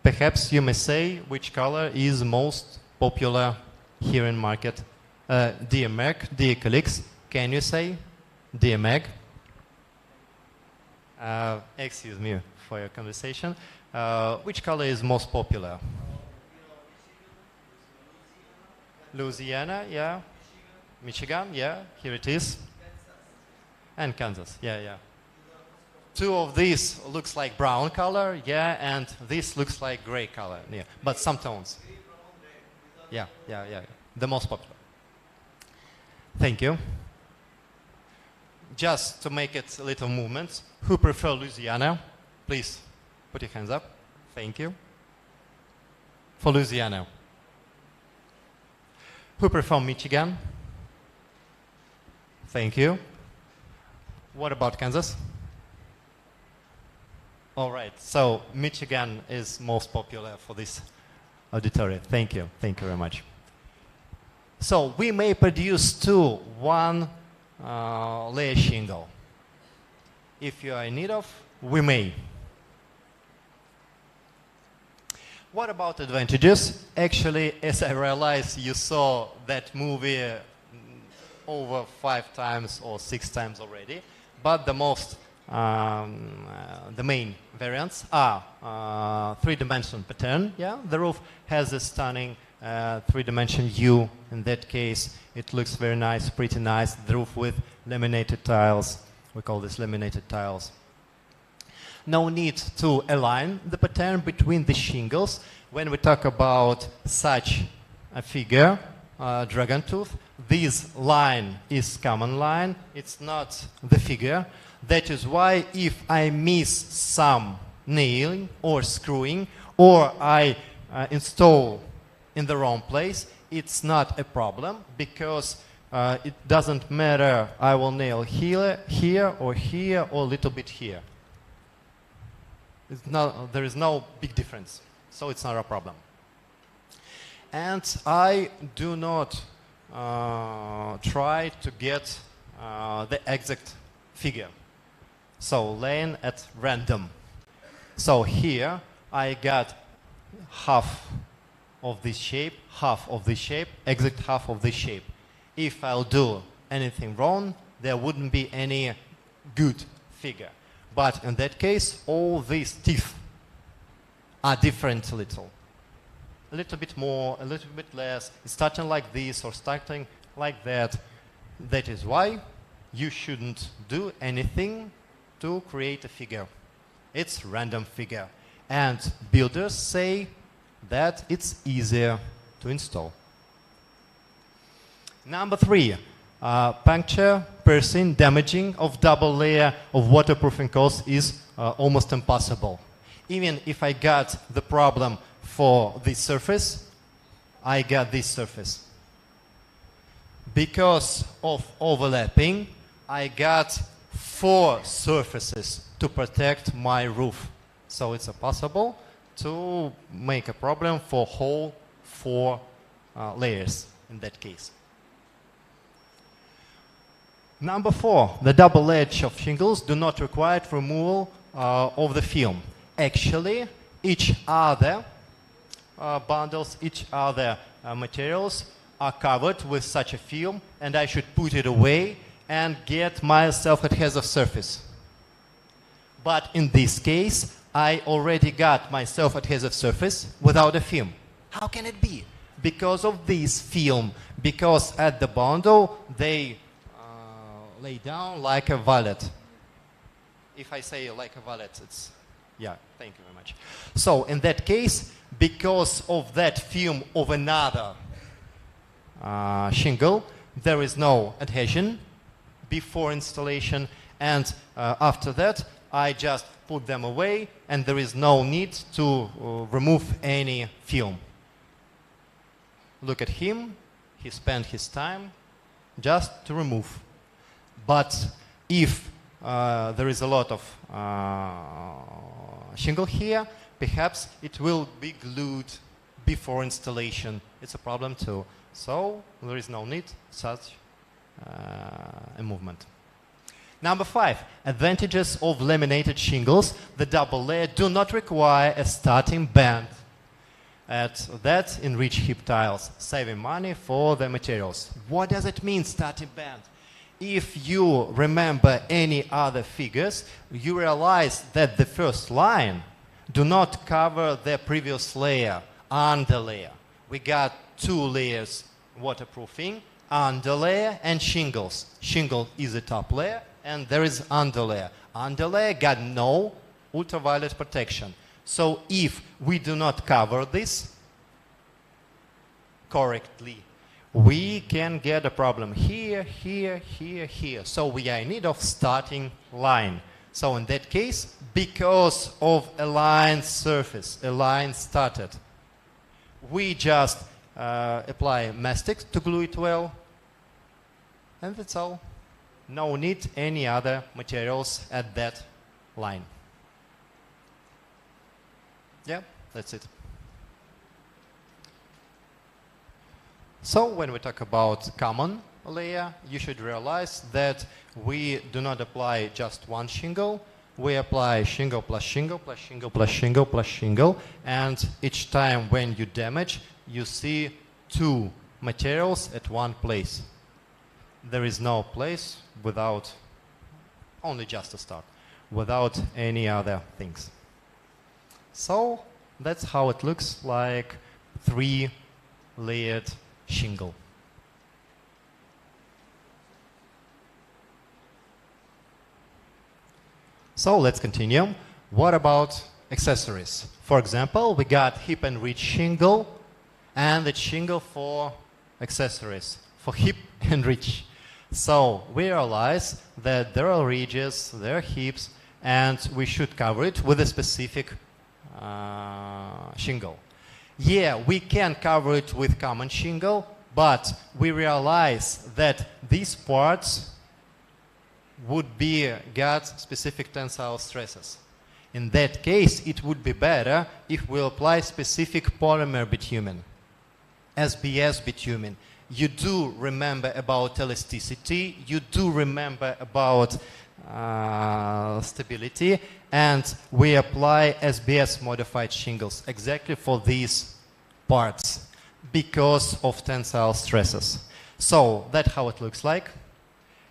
Perhaps you may say which color is most popular here in market. Dear Meg, dear colleagues, can you say, dear Meg? Excuse me for your conversation. Which color is most popular? Louisiana, yeah. Michigan, yeah, here it is. And Kansas, yeah, yeah. Two of these looks like brown color, yeah, and this looks like gray color, yeah, but some tones. Yeah, yeah, yeah, the most popular. Thank you. Just to make it a little movement, who prefer Louisiana? Please put your hands up. Thank you. For Louisiana. Who prefer Michigan? Thank you. What about Kansas? All right, so Michigan is most popular for this auditorium. Thank you very much. So we may produce one layer shingle. If you are in need of, we may. What about advantages? Actually, as I realized, you saw that movie over 5 times or 6 times already, but the main variants are 3-dimensional pattern. Yeah, the roof has a stunning 3-dimensional view. In that case, it looks very nice, pretty nice. The roof with laminated tiles. We call this laminated tiles. No need to align the pattern between the shingles. When we talk about such a figure, dragon tooth, this line is common line. It's not the figure. That is why if I miss some nailing or screwing, or I install in the wrong place, it's not a problem, because it doesn't matter, I will nail here, or a little bit here. There is no big difference, so it's not a problem. And I do not try to get the exact figure. So laying at random. So here I got half of this shape, half of this shape, exact half of this shape. If I'll do anything wrong, there wouldn't be any good figure. But in that case, all these teeth are different a little bit more, a little bit less, starting like this or starting like that. That is why you shouldn't do anything to create a figure. It's random figure. And builders say that it's easier to install. Number 3, puncture, piercing, damaging of double layer of waterproofing course is almost impossible. Even if I got the problem for this surface, I got this surface. Because of overlapping, I got 4 surfaces to protect my roof. So it's possible to make a problem for whole 4 layers in that case. Number 4, the double layer of shingles do not require removal of the film. Actually, each other bundles, each other materials are covered with such a film, and I should put it away and get my self-adhesive surface. But in this case, I already got my self-adhesive surface without a film. How can it be? Because of this film, because at the bundle they lay down like a wallet. If I say like a wallet, it's, yeah, thank you very much. So in that case, because of that film of another shingle, there is no adhesion before installation, and after that I just put them away, and there is no need to remove any film. Look at him, he spent his time just to remove. But if there is a lot of shingle here, perhaps it will be glued before installation. It's a problem too. So there is no need such a movement. Number 5, advantages of laminated shingles. The double layer do not require a starting band. At that, enrich hip tiles, saving money for the materials. What does it mean, starting band? If you remember any other figures, you realize that the first line do not cover the previous layer, underlayer. We got 2 layers waterproofing, underlayer and shingles. Shingle is the top layer, and there is underlayer. Underlayer got no ultraviolet protection. So if we do not cover this correctly, we can get a problem here, here, here, here. So we are in need of starting line. So in that case, because of a line surface, a line started, we just apply mastic to glue it well, and that's all. No need any other materials at that line. Yeah, that's it. So when we talk about common layer, you should realize that we do not apply just one shingle. We apply shingle plus shingle plus shingle plus shingle plus shingle, and each time when you damage, you see 2 materials at one place. There is no place without, only just a start, without any other things. So that's how it looks like 3-layered shingle. So let's continue. What about accessories? For example, we got hip and reach shingle and the shingle for accessories, for hip and reach. So we realize that there are ridges, there are hips, and we should cover it with a specific shingle. Yeah, we can cover it with common shingle, but we realize that these parts would be got specific tensile stresses. In that case, it would be better if we apply specific polymer bitumen. SBS bitumen, you do remember about elasticity, you do remember about stability, and we apply SBS modified shingles exactly for these parts because of tensile stresses. So that's how it looks like.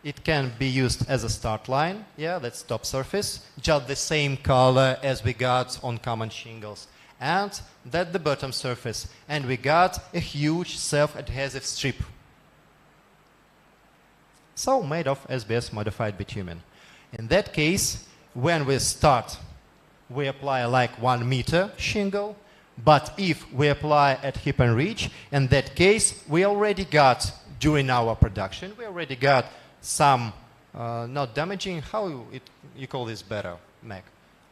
It can be used as a start line, yeah, that's top surface, just the same color as we got on common shingles. And that's the bottom surface. And we got a huge self-adhesive strip. So made of SBS modified bitumen. In that case, when we start, we apply like 1 meter shingle. But if we apply at hip and reach, in that case, we already got, during our production, we already got some not damaging, how you call this better, Mac?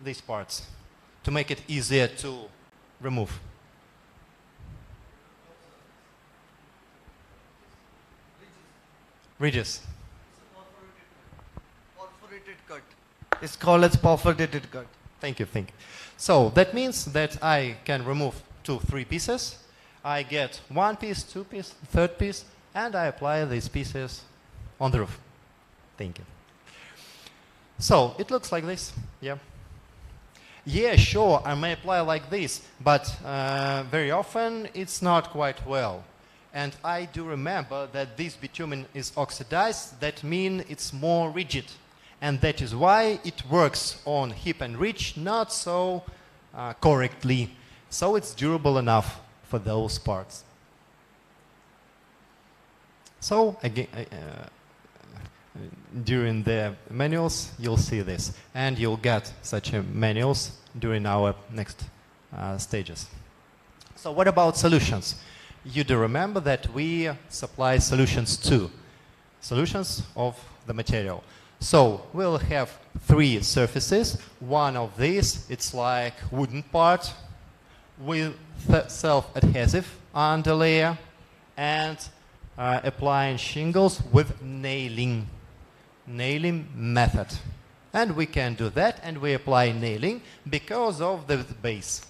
These parts, to make it easier to remove. Ridges. Perforated cut. It's called as perforated cut. Thank you, thank you. So that means that I can remove 2, 3 pieces. I get 1 piece, 2 piece, 3rd piece, and I apply these pieces on the roof. Thank you. So it looks like this, yeah. Yeah, sure, I may apply like this, but very often it's not quite well. And I do remember that this bitumen is oxidized, that means it's more rigid. And that is why it works on hip and reach not so correctly. So it's durable enough for those parts. So again, during the manuals, you'll see this. And you'll get such manuals during our next stages. So what about solutions? You do remember that we supply solutions too. Solutions of the material. So we'll have 3 surfaces. One of these, it's like wooden part with self-adhesive underlayer and applying shingles with nailing method. And we can do that, and we apply nailing because of the base.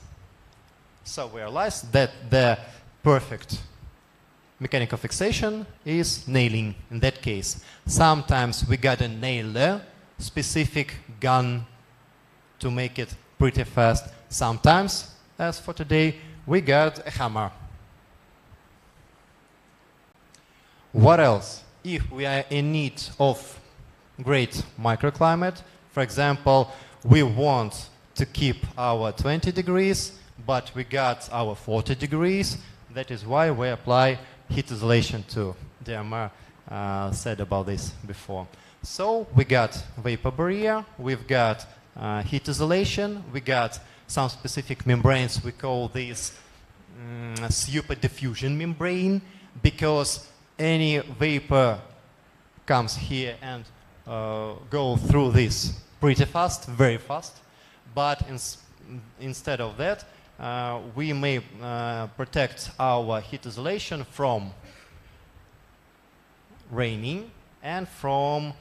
So we realize that the perfect mechanical fixation is nailing in that case. Sometimes we got a nailer, specific gun to make it pretty fast. Sometimes, as for today, we got a hammer. What else? If we are in need of great microclimate, for example, we want to keep our 20 degrees, but we got our 40 degrees, that is why we apply heat isolation too. Diamar said about this before. So we got vapor barrier, we've got heat isolation, we got some specific membranes, we call these super diffusion membrane, because any vapor comes here and go through this pretty fast, very fast, but instead of that, we may protect our heat isolation from raining and from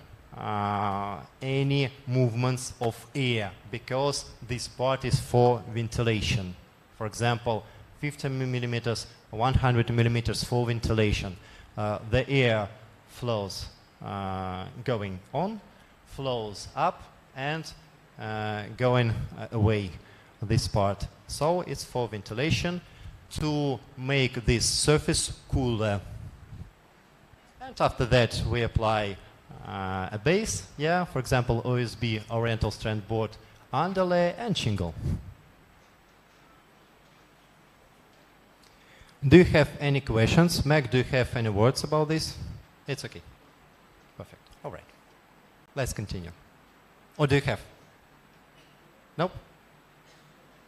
any movements of air, because this part is for ventilation. For example, 50 millimeters, 100 millimeters for ventilation. The air flows going on, flows up, and going away, this part. So it's for ventilation to make this surface cooler. And after that, we apply a base, yeah, for example, OSB, Oriental Strand Board, underlay, and shingle. Do you have any questions? Meg, do you have any words about this? It's okay. Perfect. All right. Let's continue. Or do you have? Nope?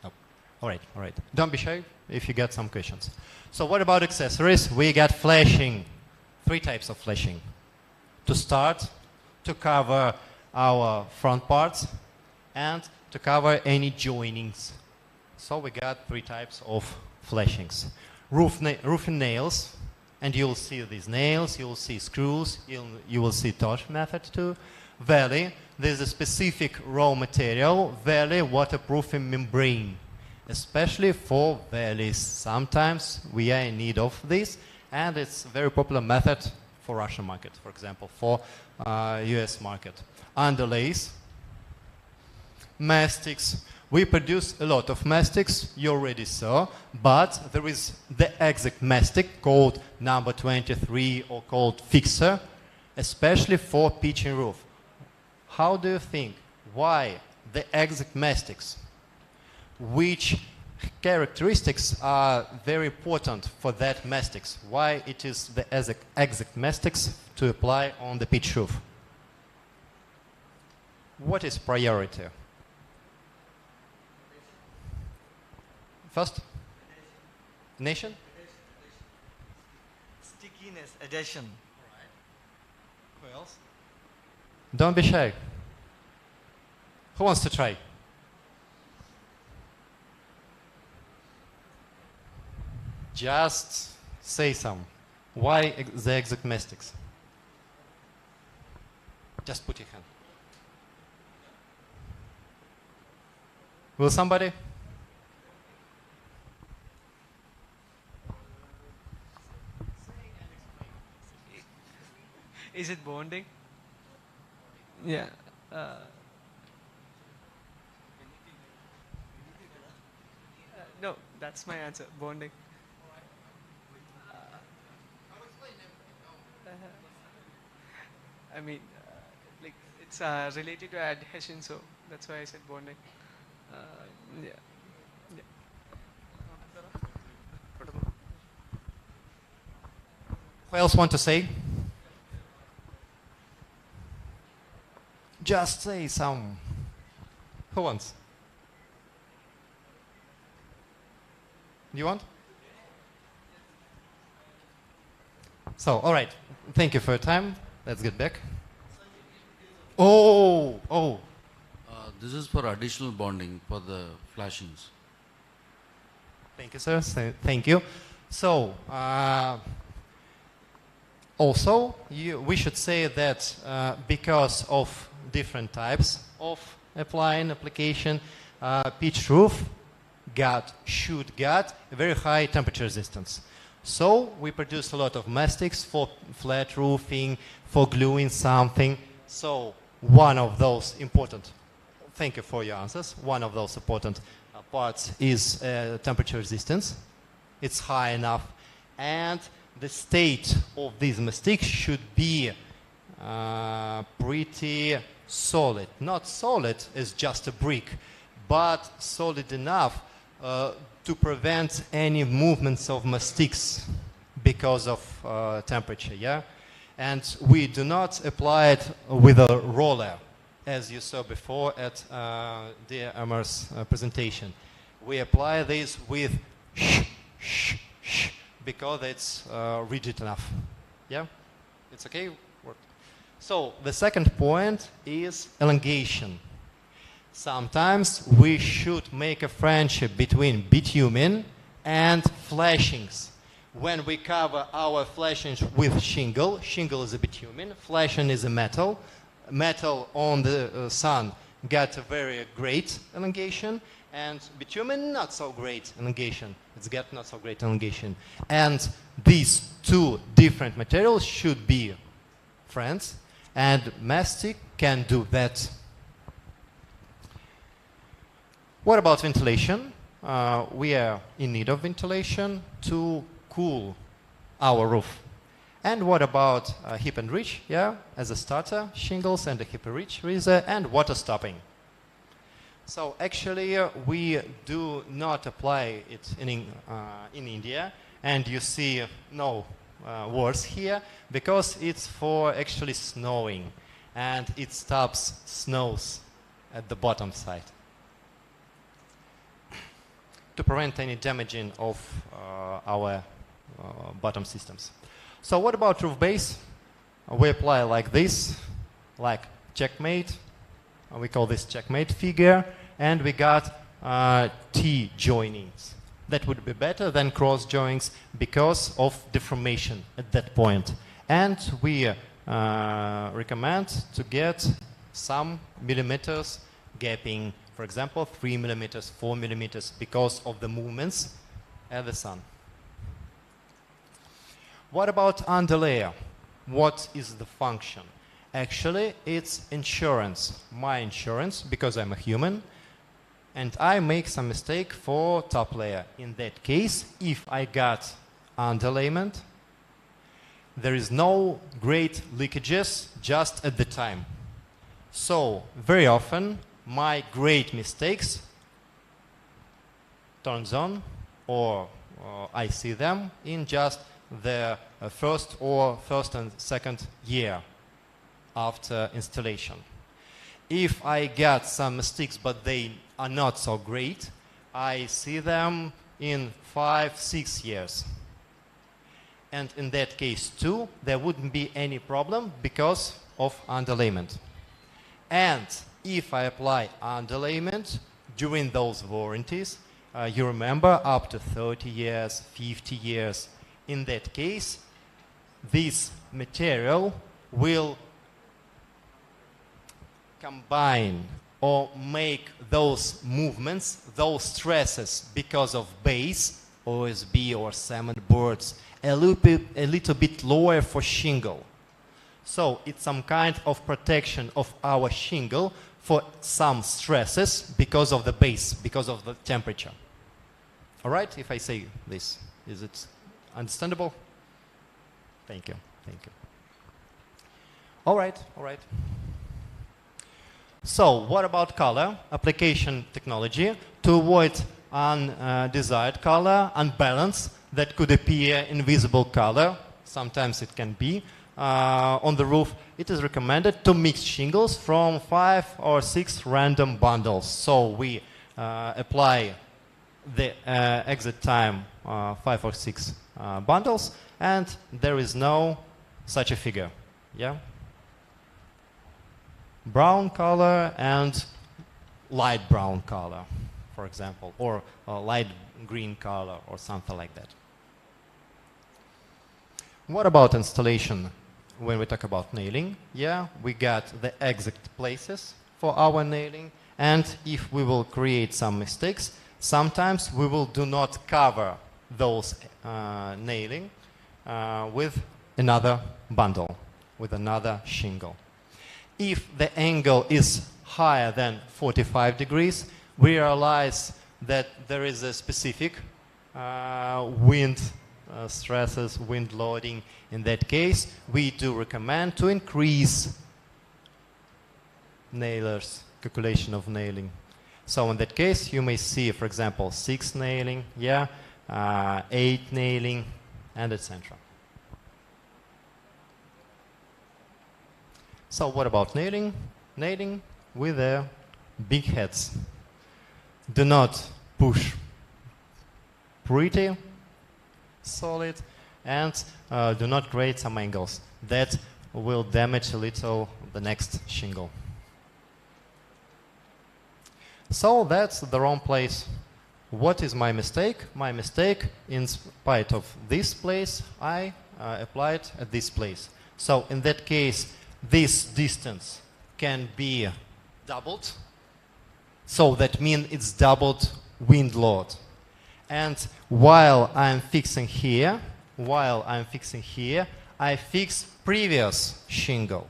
Nope. All right, all right. Don't be shy if you got some questions. So what about accessories? We got flashing. 3 types of flashing. To start, to cover our front parts, and to cover any joinings. So we got 3 types of flashings. Roofing nails, and you'll see these nails, you'll see screws, you will see torch method too. Valley, there's a specific raw material, valley waterproofing membrane. especially for valleys. Sometimes we are in need of this, and it's a very popular method for Russian market, for example, for US market. Underlays, mastics. We produce a lot of mastics, you already saw, but there is the exact mastic called number 23 or called fixer, especially for pitching roof. How do you think? Why the exact mastics? Which characteristics are very important for that mastics? Why it is the exact mastics to apply on the pitch roof? What is priority? First? Nation? Stickiness, adhesion. Who else? Don't be shy. Who wants to try? Just say some. Why the exact mastics? Just put your hand. Will somebody? Is it bonding? Yeah. No, that's my answer. Bonding. I mean, like it's related to adhesion, so that's why I said bonding. Yeah. Who else want to say? Just say some. Who wants? You want? So, all right. Thank you for your time. Let's get back. Oh. This is for additional bonding for the flashings. Thank you, sir. Thank you. So, also, we should say that because of different types of applying application, pitch roof should get a very high temperature resistance. So we produce a lot of mastics for flat roofing, for gluing something. So one of those important, thank you for your answers, one of those important parts is temperature resistance. It's high enough, and the state of these mastics should be pretty solid. Not solid as just a brick, but solid enough to prevent any movements of mastics because of temperature, yeah? And we do not apply it with a roller, as you saw before at the Amar's presentation. We apply this with because it's rigid enough. Yeah? It's okay? So the second point is elongation. Sometimes we should make a friendship between bitumen and flashings. When we cover our flashings with shingle, shingle is a bitumen, flashing is a metal. Metal on the sun got a very great elongation, and bitumen not so great elongation. It's got not so great elongation. And these two different materials should be friends, and mastic can do that. What about ventilation? We are in need of ventilation to cool our roof. And what about hip and ridge? Yeah, as a starter, shingles and a hip and ridge riser, and water stopping. So actually, we do not apply it in India, and you see no words here because it's for actually snowing, and it stops snows at the bottom side to prevent any damaging of our bottom systems. So what about roof base? We apply like this, like checkmate. We call this checkmate figure, and we got T joinings. That would be better than cross joinings because of deformation at that point. And we recommend to get some millimeters gapping for example, 3 millimeters, 4 millimeters, because of the movements at the sun. What about underlayer? What is the function? Actually, it's insurance, my insurance, because I'm a human, and I make some mistake for top layer. In that case, if I got underlayment, there is no great leakages just at the time. So, very often, my great mistakes turns on, or I see them in just the first and second year after installation. If I got some mistakes but they are not so great, I see them in 5-6 years. And in that case too, there wouldn't be any problem because of underlayment. And if I apply underlayment during those warranties, you remember up to 30 years, 50 years, in that case, this material will combine or make those movements, those stresses because of base, OSB or cement boards, a little bit lower for shingle. So it's some kind of protection of our shingle for some stresses because of the base, because of the temperature. All right, if I say this, is it understandable? Thank you, thank you. All right, all right. So what about color? Application technology to avoid undesired color, unbalance that could appear invisible color. Sometimes it can be on the roof. It is recommended to mix shingles from 5 or 6 random bundles. So we apply the exit time 5 or 6 bundles, and there is no such a figure. Yeah. Brown color and light brown color, for example, or light green color or something like that. What about installation when we talk about nailing? Yeah, we got the exact places for our nailing, and if we will create some mistakes, sometimes we will do not cover those nailing with another bundle, with another shingle. If the angle is higher than 45 degrees, we realize that there is a specific wind stresses, wind loading. In that case, we do recommend to increase nailers, calculation of nailing. So in that case, you may see, for example, 6 nailing, yeah, 8 nailing, and etc. So what about nailing? Nailing with big heads. Do not push pretty solid, and do not create some angles that will damage a little the next shingle. So that's the wrong place. What is my mistake? My mistake, in spite of this place, I applied at this place. So in that case, this distance can be doubled. So that means it's doubled wind load. And while I'm fixing here, I fix previous shingle.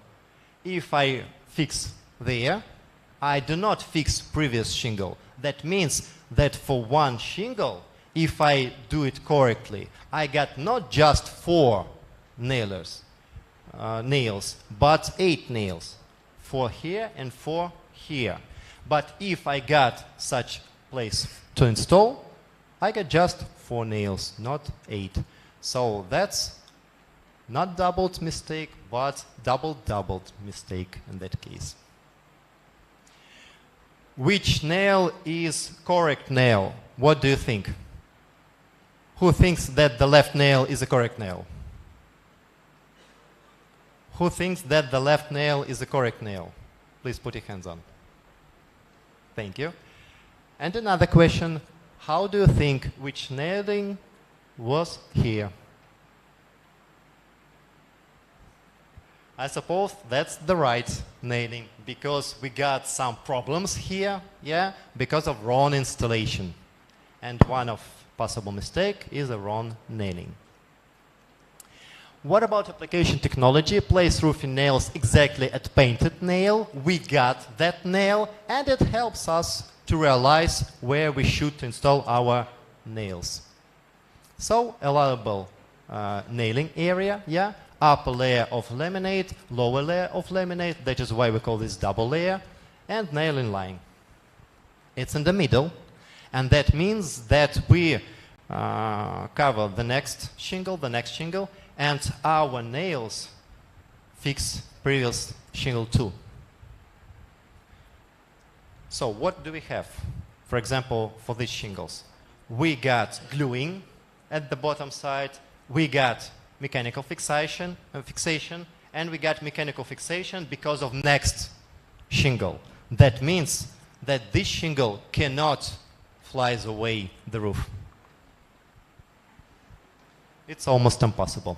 If I fix there, I do not fix previous shingle. That means that for one shingle, if I do it correctly, I got not just 4 nails, but 8 nails, 4 here and 4 here. But if I got such place to install, I got just 4 nails, not 8. So that's not doubled mistake, but doubled mistake in that case. Which nail is correct nail? What do you think? Who thinks that the left nail is a correct nail? Who thinks that the left nail is a correct nail? Please put your hands on. Thank you. And another question, how do you think which nailing was here? I suppose that's the right nailing, because we got some problems here, yeah, because of wrong installation. And one of possible mistake is a wrong nailing. What about application technology? Place roofing nails exactly at painted nail. We got that nail, and it helps us to realize where we should install our nails. So, allowable nailing area, yeah, upper layer of laminate, lower layer of laminate, that is why we call this double layer, and nailing line. It's in the middle, and that means that we cover the next shingle, and our nails fix previous shingle too. So what do we have? For example, for these shingles, we got gluing at the bottom side, we got mechanical fixation, and we got mechanical fixation because of next shingle. That means that this shingle cannot fly away the roof. It's almost impossible.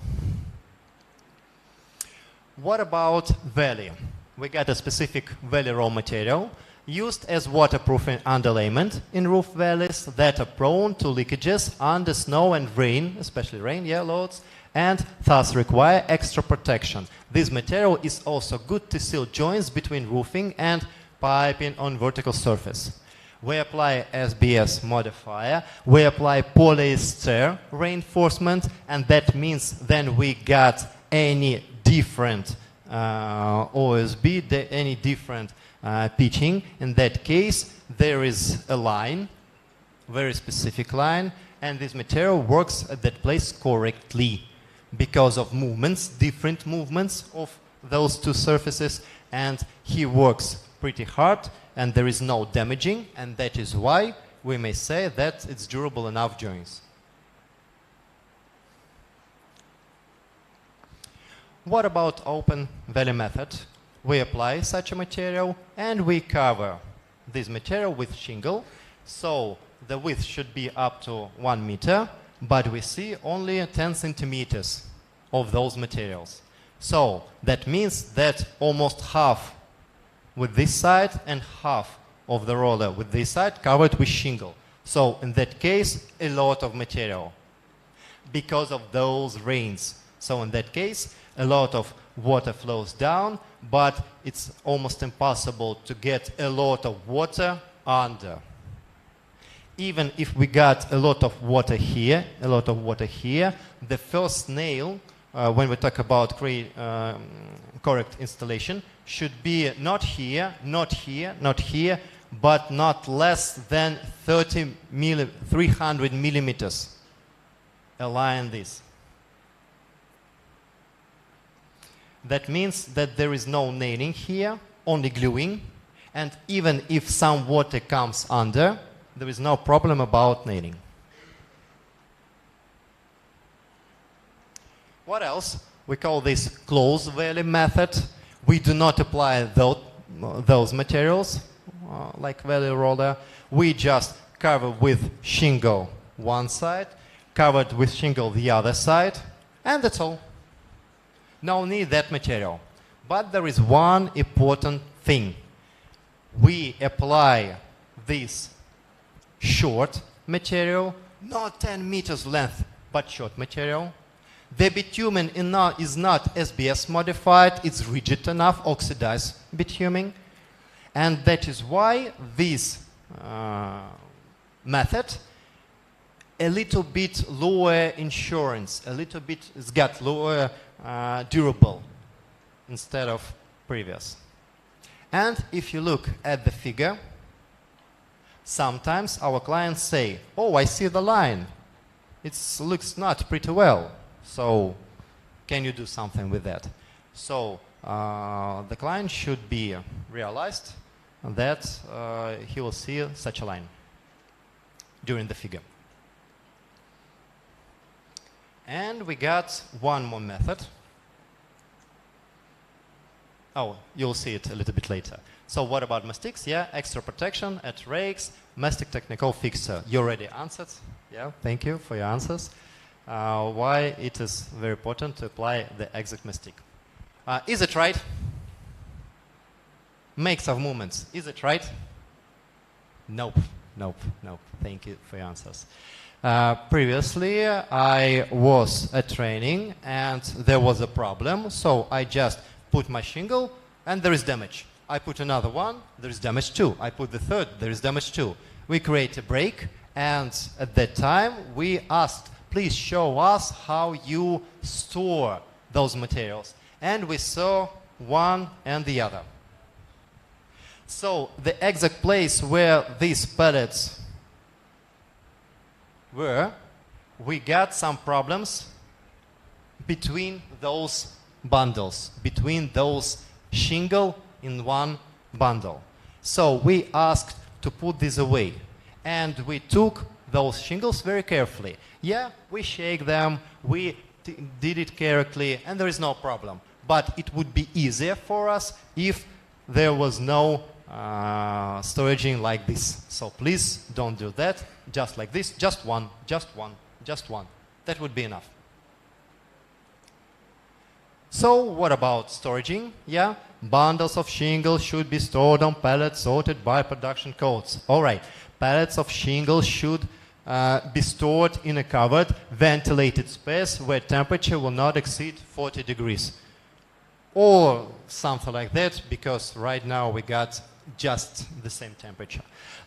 What about valley? We got a specific valley raw material used as waterproofing underlayment in roof valleys that are prone to leakages under snow and rain, especially rain, yeah, loads, and thus require extra protection. This material is also good to seal joints between roofing and piping on vertical surface. We apply SBS modifier, we apply polyester reinforcement, and that means then we got any different OSB, any different pitching. In that case, there is a line, very specific line, and this material works at that place correctly because of movements, different movements of those two surfaces, and he works pretty hard, and there is no damaging, and that is why we may say that it's durable enough joints. What about open valley method? We apply such a material and we cover this material with shingle, so the width should be up to 1 meter, but we see only 10 centimeters of those materials. So that means that almost half with this side and half of the roller with this side covered with shingle. So in that case, a lot of material because of those rains. So in that case, a lot of water flows down, but it's almost impossible to get a lot of water under. Even if we got a lot of water here, the first nail, when we talk about correct installation, should be not here, not here, not here, but not less than 300 millimeters. Align this. That means that there is no nailing here, only gluing, and even if some water comes under, there is no problem about nailing. What else? We call this closed valley method. We do not apply those materials like valley roller. We just cover with shingle one side, covered with shingle the other side, and that's all. No need that material. But there is one important thing. We apply this short material, not 10 meters length, but short material. The bitumen is not SBS modified, it's rigid enough, oxidized bitumen. And that is why this method a little bit lower insurance, a little bit, it's got lower durable instead of previous. And if you look at the figure, sometimes our clients say, oh, I see the line. It looks not pretty well. So can you do something with that? So the client should be realized that he will see such a line during the figure. And we got one more method. Oh, you'll see it a little bit later. So what about mastics? Yeah, extra protection at rakes, mastic technical fixer. You already answered. Yeah, thank you for your answers. Why it is very important to apply the exact mastic. Is it right? Make some movements. Is it right? Nope, nope, nope. Thank you for your answers. Previously, I was at training and there was a problem, so I just put my shingle and there is damage. I put another one, there is damage too. I put the third, there is damage too. We create a break, and at that time we asked, please show us how you store those materials. And we saw one and the other. So the exact place where these pellets were, we got some problems between those bundles, between those shingle in one bundle. So we asked to put this away, and we took those shingles very carefully. Yeah, we shake them, we did it carefully, and there is no problem. But it would be easier for us if there was no storaging like this. So please don't do that, just like this, just one, just one, just one. That would be enough. So what about storaging? Yeah, bundles of shingles should be stored on pallets sorted by production codes. All right, pallets of shingles should be stored in a covered, ventilated space where temperature will not exceed 40 degrees. Or something like that, because right now we got just the same temperature.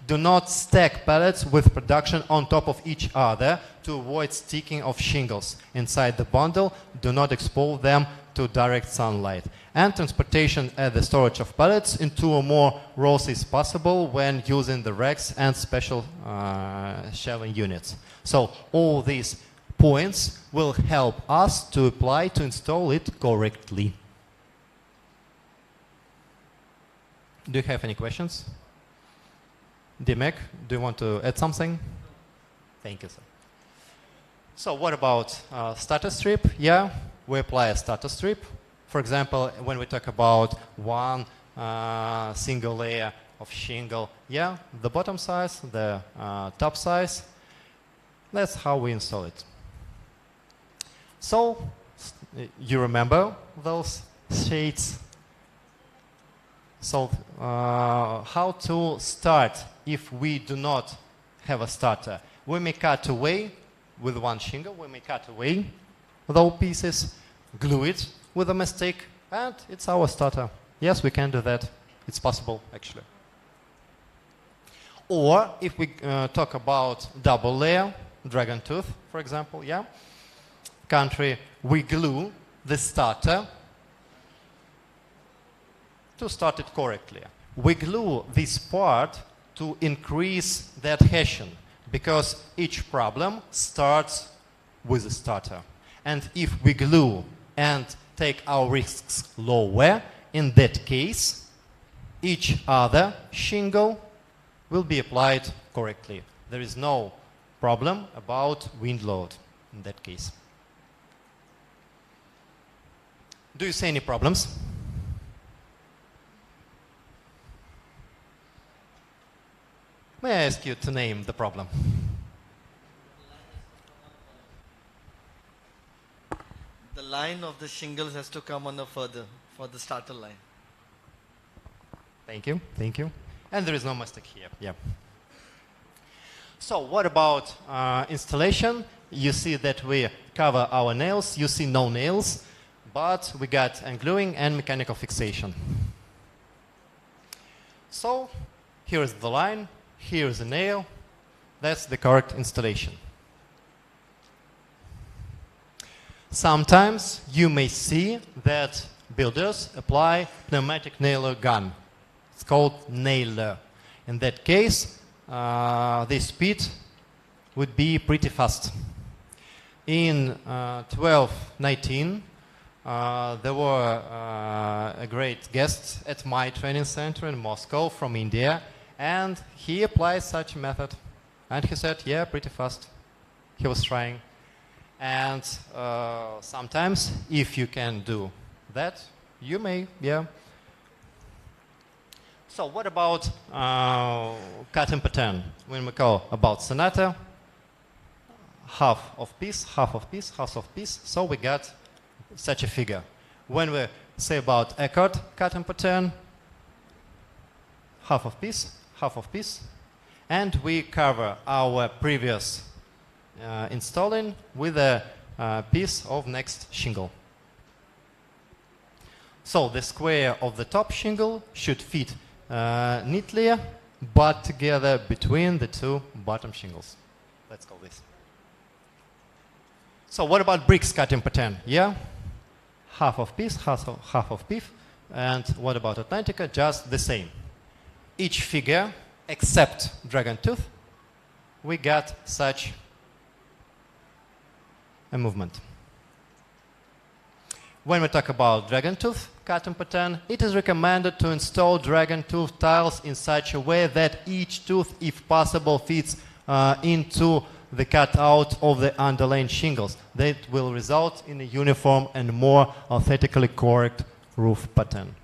Do not stack pallets with production on top of each other to avoid sticking of shingles inside the bundle. Do not expose them to direct sunlight. And transportation at the storage of pallets in 2 or more rows is possible when using the racks and special shelving units. So all these points will help us to apply to install it correctly. Do you have any questions? Dimek, do you want to add something? Thank you, sir. So what about starter strip? Yeah, we apply a starter strip. For example, when we talk about one single layer of shingle, yeah, the bottom size, the top size, that's how we install it. So, you remember those shades? So, how to start if we do not have a starter? We may cut away with one shingle, we may cut away those pieces, glue it with a mistake, and it's our starter. Yes, we can do that. It's possible, actually. Or if we talk about double layer, dragon tooth, for example, yeah, country, we glue the starter to start it correctly. We glue this part to increase the adhesion, because each problem starts with a starter. And if we glue and take our risks lower, in that case, each other shingle will be applied correctly. There is no problem about wind load in that case. Do you see any problems? May I ask you to name the problem? The line of the shingles has to come on the further for the starter line. Thank you, thank you. And there is no mistake here, yeah. So what about installation? You see that we cover our nails, you see no nails, but we got ungluing and mechanical fixation. So here's the line, here's the nail, that's the correct installation. Sometimes you may see that builders apply pneumatic nailer gun. It's called nailer. In that case, the speed would be pretty fast. In 1219, there were a great guest at my training center in Moscow from India, and he applied such a method. And he said, yeah, pretty fast. He was trying. And sometimes, if you can do that, you may, yeah. So what about cutting pattern? When we go about sonata, half of piece, half of piece, half of piece, so we got such a figure. When we say about accord cutting pattern, half of piece, and we cover our previous installing with a piece of next shingle. So the square of the top shingle should fit neatly, but together between the two bottom shingles. Let's call this. So what about bricks cutting pattern? Yeah, half of piece, half of piece. And what about Atlantica? Just the same. Each figure, except dragon tooth, we got such a movement. When we talk about dragon tooth cutting pattern, it is recommended to install dragon tooth tiles in such a way that each tooth, if possible, fits into the cutout of the underlying shingles. That will result in a uniform and more aesthetically correct roof pattern.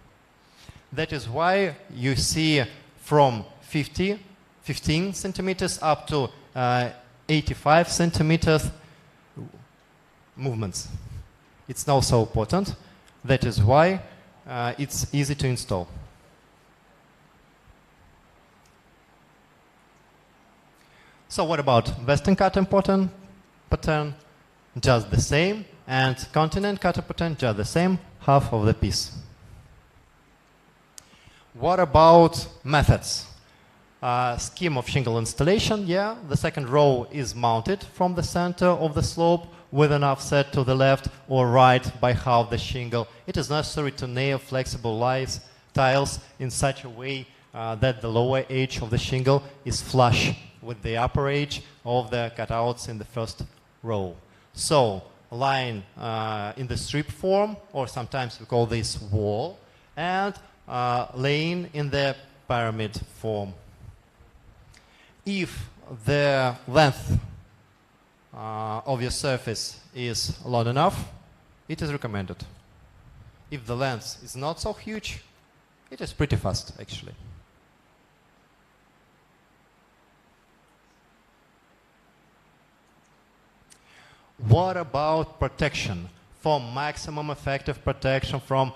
That is why you see from 15 centimeters up to 85 centimeters movements. It's not so important. That is why it's easy to install. So what about Western cutting pattern? Just the same. And continent cutting pattern, just the same, half of the piece. What about methods? Scheme of shingle installation, yeah. The second row is mounted from the center of the slope with an offset to the left or right by half the shingle. It is necessary to nail flexible tiles in such a way that the lower edge of the shingle is flush with the upper edge of the cutouts in the first row. So, line in the strip form, or sometimes we call this wall, and laying in the pyramid form. If the length of your surface is long enough, it is recommended. If the length is not so huge, it is pretty fast actually. What about protection? For maximum effective protection from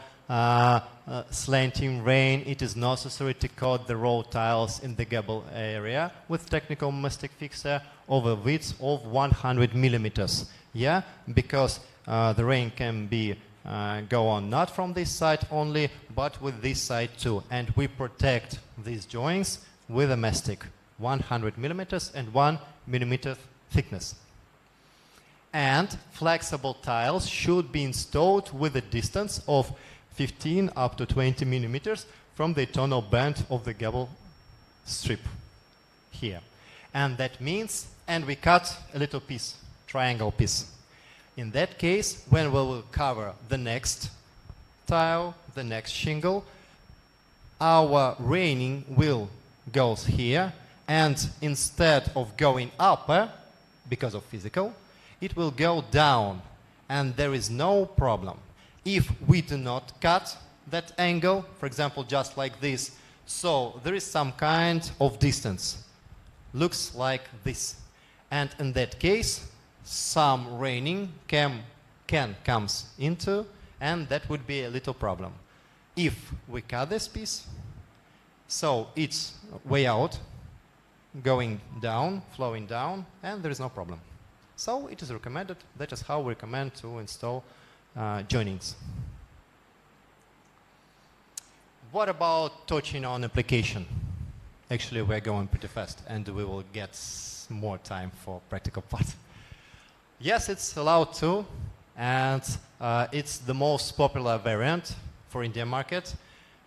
slanting rain, it is necessary to coat the raw tiles in the gable area with technical mastic fixer of a width of 100 millimeters. Yeah, because the rain can be go on not from this side only, but with this side too. And we protect these joints with a mastic, 100 millimeters and 1 millimeter thickness. And flexible tiles should be installed with a distance of 15 up to 20 millimeters from the tonal band of the gable strip here. And that means, and we cut a little piece, triangle piece. In that case, when we will cover the next tile, the next shingle, our raining will go here, and instead of going up, because of physical, it will go down, and there is no problem. If we do not cut that angle, for example, just like this, so there is some kind of distance. Looks like this. And in that case, some raining can comes into, and that would be a little problem. If we cut this piece, so it's way out, going down, flowing down, and there is no problem. So it is recommended, that is how we recommend to install joinings. What about touching on application? Actually, we're going pretty fast and we will get more time for practical part. Yes, it's allowed to, and it's the most popular variant for Indian market.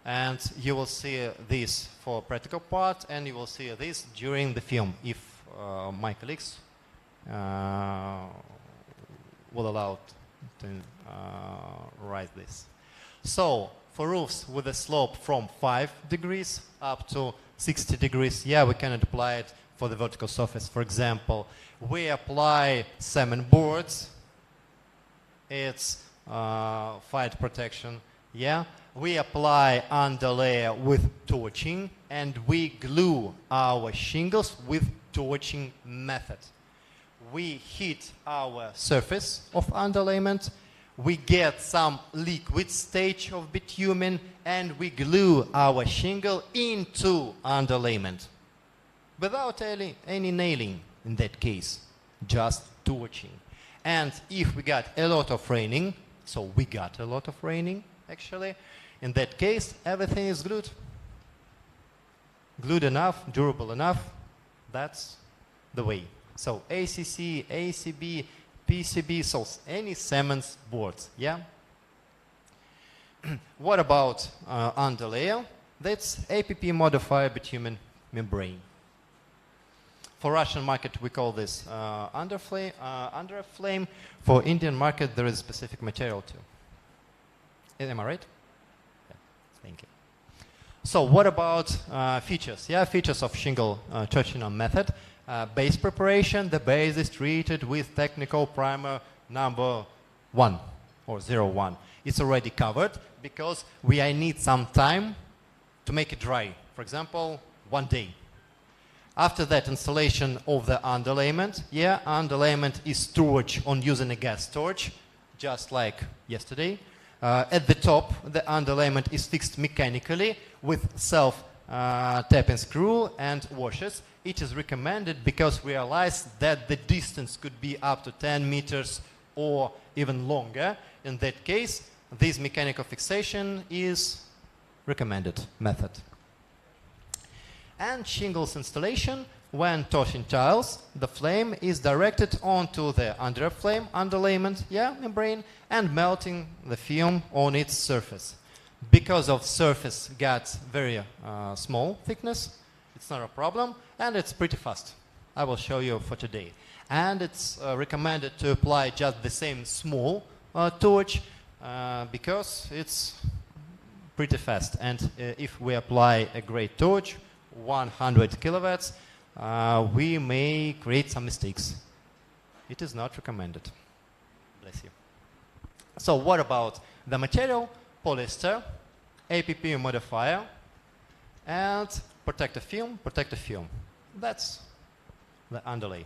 And you will see this for practical part, and you will see this during the film if my colleagues will allow to write this. So for roofs with a slope from 5 degrees up to 60 degrees, yeah, we can apply it for the vertical surface. For example, we apply cement boards. It's fight protection. Yeah, we apply underlayer with torching, and we glue our shingles with torching method. We heat our surface of underlayment we get some liquid stage of bitumen and we glue our shingle into underlayment without any nailing in that case, just torching. And if we got a lot of raining, so we got a lot of raining actually, in that case everything is glued. Glued enough, durable enough, that's the way. So ACC, ACB, PCB, so any cement boards, yeah? What about underlayer? That's APP modifier bitumen membrane. For Russian market we call this underflame. For Indian market there is specific material too. Am I right? Yeah. Thank you. So what about features? Yeah, features of shingle torching method. Base preparation, the base is treated with technical primer number 1 or 01. It's already covered because we need some time to make it dry. For example, 1 day. After that, installation of the underlayment. Yeah, underlayment is torch on using a gas torch, just like yesterday. At the top, the underlayment is fixed mechanically with self-tapping screw and washers. It is recommended because we realized that the distance could be up to 10 meters or even longer. In that case, this mechanical fixation is recommended method. And shingles installation, when torching tiles, the flame is directed onto the underflame, underlayment, yeah, membrane, and melting the film on its surface. Because of surface got very small thickness, it's not a problem, and it's pretty fast. I will show you for today. And it's recommended to apply just the same small torch because it's pretty fast. And if we apply a great torch, 100 kilowatts, we may create some mistakes. It is not recommended. Bless you. So what about the material? Polyester, APP modifier, and protective film, protective film. That's the underlay.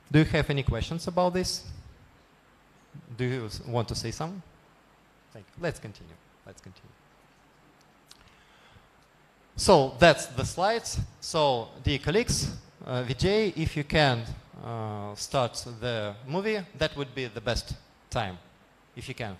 Do you have any questions about this? Do you want to say something? Thank you. Let's continue. Let's continue. So that's the slides. So dear colleagues, Vijay, if you can start the movie, that would be the best time, if you can.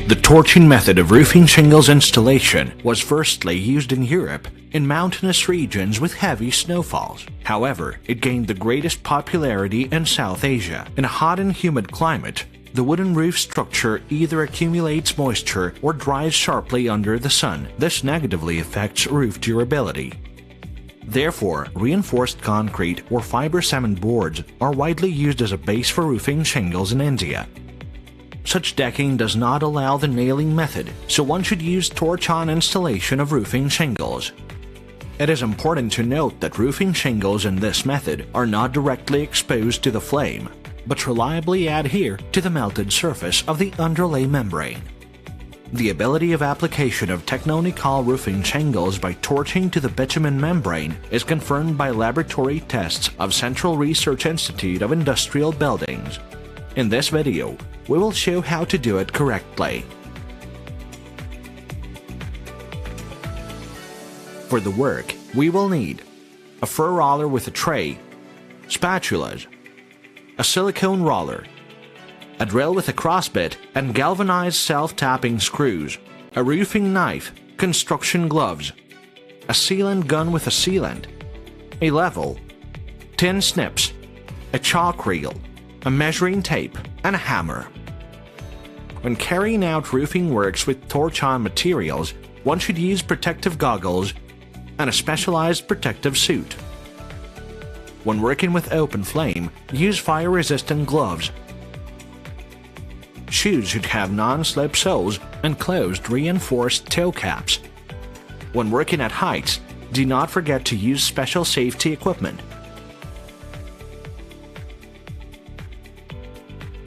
The torching method of roofing shingles installation was firstly used in Europe in mountainous regions with heavy snowfalls. However, it gained the greatest popularity in South Asia. In a hot and humid climate, the wooden roof structure either accumulates moisture or dries sharply under the sun. This negatively affects roof durability. Therefore, reinforced concrete or fiber cement boards are widely used as a base for roofing shingles in India. Such decking does not allow the nailing method, so one should use torch-on installation of roofing shingles. It is important to note that roofing shingles in this method are not directly exposed to the flame, but reliably adhere to the melted surface of the underlay membrane. The ability of application of TECHNONICOL roofing shingles by torching to the bitumen membrane is confirmed by laboratory tests of Central Research Institute of Industrial Buildings. In this video, we will show how to do it correctly. For the work, we will need a fur roller with a tray, spatulas, a silicone roller, a drill with a crossbit and galvanized self-tapping screws, a roofing knife, construction gloves, a sealant gun with a sealant, a level, 10 snips, a chalk reel, a measuring tape, and a hammer. When carrying out roofing works with torch-on materials, one should use protective goggles and a specialized protective suit. When working with open flame, use fire-resistant gloves. Shoes should have non-slip soles and closed reinforced toe caps. When working at heights, do not forget to use special safety equipment.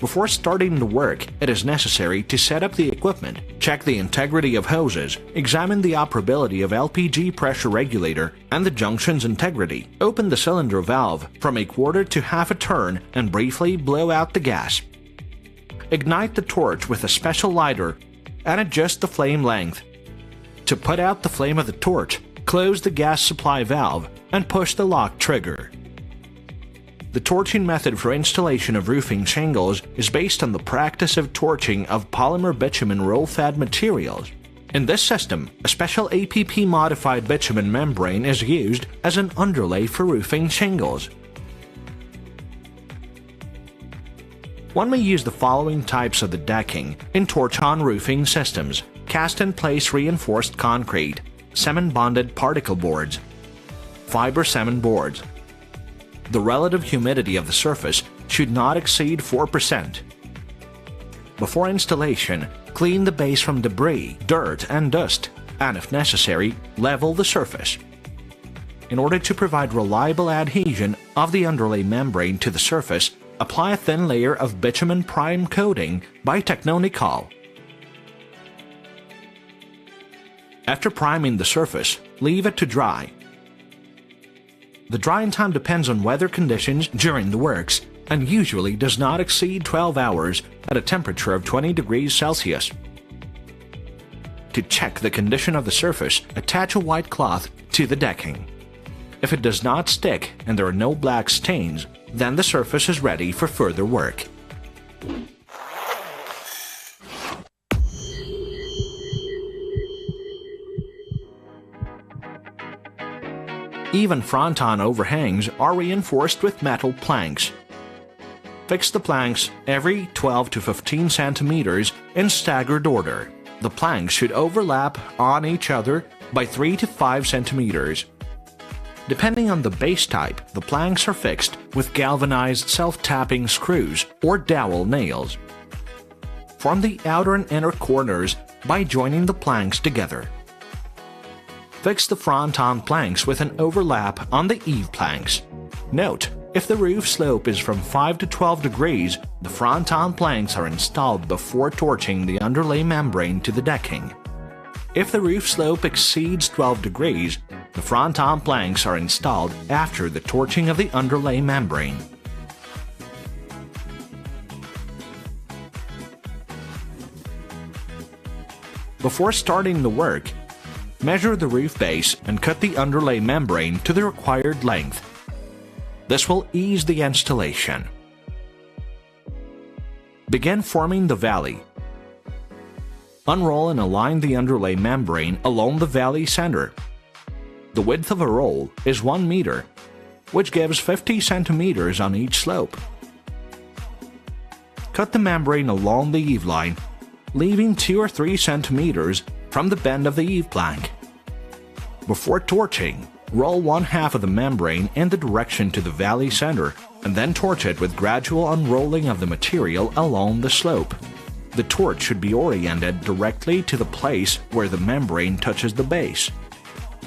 Before starting the work, it is necessary to set up the equipment, check the integrity of hoses, examine the operability of LPG pressure regulator and the junction's integrity, open the cylinder valve from a quarter to half a turn and briefly blow out the gas. Ignite the torch with a special lighter and adjust the flame length. To put out the flame of the torch, close the gas supply valve and push the lock trigger. The torching method for installation of roofing shingles is based on the practice of torching of polymer bitumen roll-fed materials. In this system, a special APP-modified bitumen membrane is used as an underlay for roofing shingles. One may use the following types of the decking in torch-on roofing systems: cast-in-place reinforced concrete, cement-bonded particle boards, fiber cement boards. The relative humidity of the surface should not exceed 4%. Before installation, clean the base from debris, dirt, and dust, and if necessary, level the surface. In order to provide reliable adhesion of the underlay membrane to the surface, apply a thin layer of bitumen prime coating by TECHNONICOL. After priming the surface, leave it to dry. The drying time depends on weather conditions during the works and usually does not exceed 12 hours at a temperature of 20 degrees Celsius. To check the condition of the surface, attach a white cloth to the decking. If it does not stick and there are no black stains, then the surface is ready for further work. Even front-on overhangs are reinforced with metal planks. Fix the planks every 12 to 15 centimeters in staggered order. The planks should overlap on each other by 3 to 5 centimeters. Depending on the base type, the planks are fixed with galvanized self-tapping screws or dowel nails. Form the outer and inner corners by joining the planks together. Fix the front-on planks with an overlap on the eave planks. Note, if the roof slope is from 5 to 12 degrees, the front-on planks are installed before torching the underlay membrane to the decking. If the roof slope exceeds 12 degrees, the front-on planks are installed after the torching of the underlay membrane. Before starting the work, measure the roof base and cut the underlay membrane to the required length. This will ease the installation. Begin forming the valley. Unroll and align the underlay membrane along the valley center. The width of a roll is 1 meter, which gives 50 centimeters on each slope. Cut the membrane along the eave line, leaving 2 or 3 centimeters from the bend of the eave plank. Before torching, roll 1/2 of the membrane in the direction to the valley center and then torch it with gradual unrolling of the material along the slope. The torch should be oriented directly to the place where the membrane touches the base.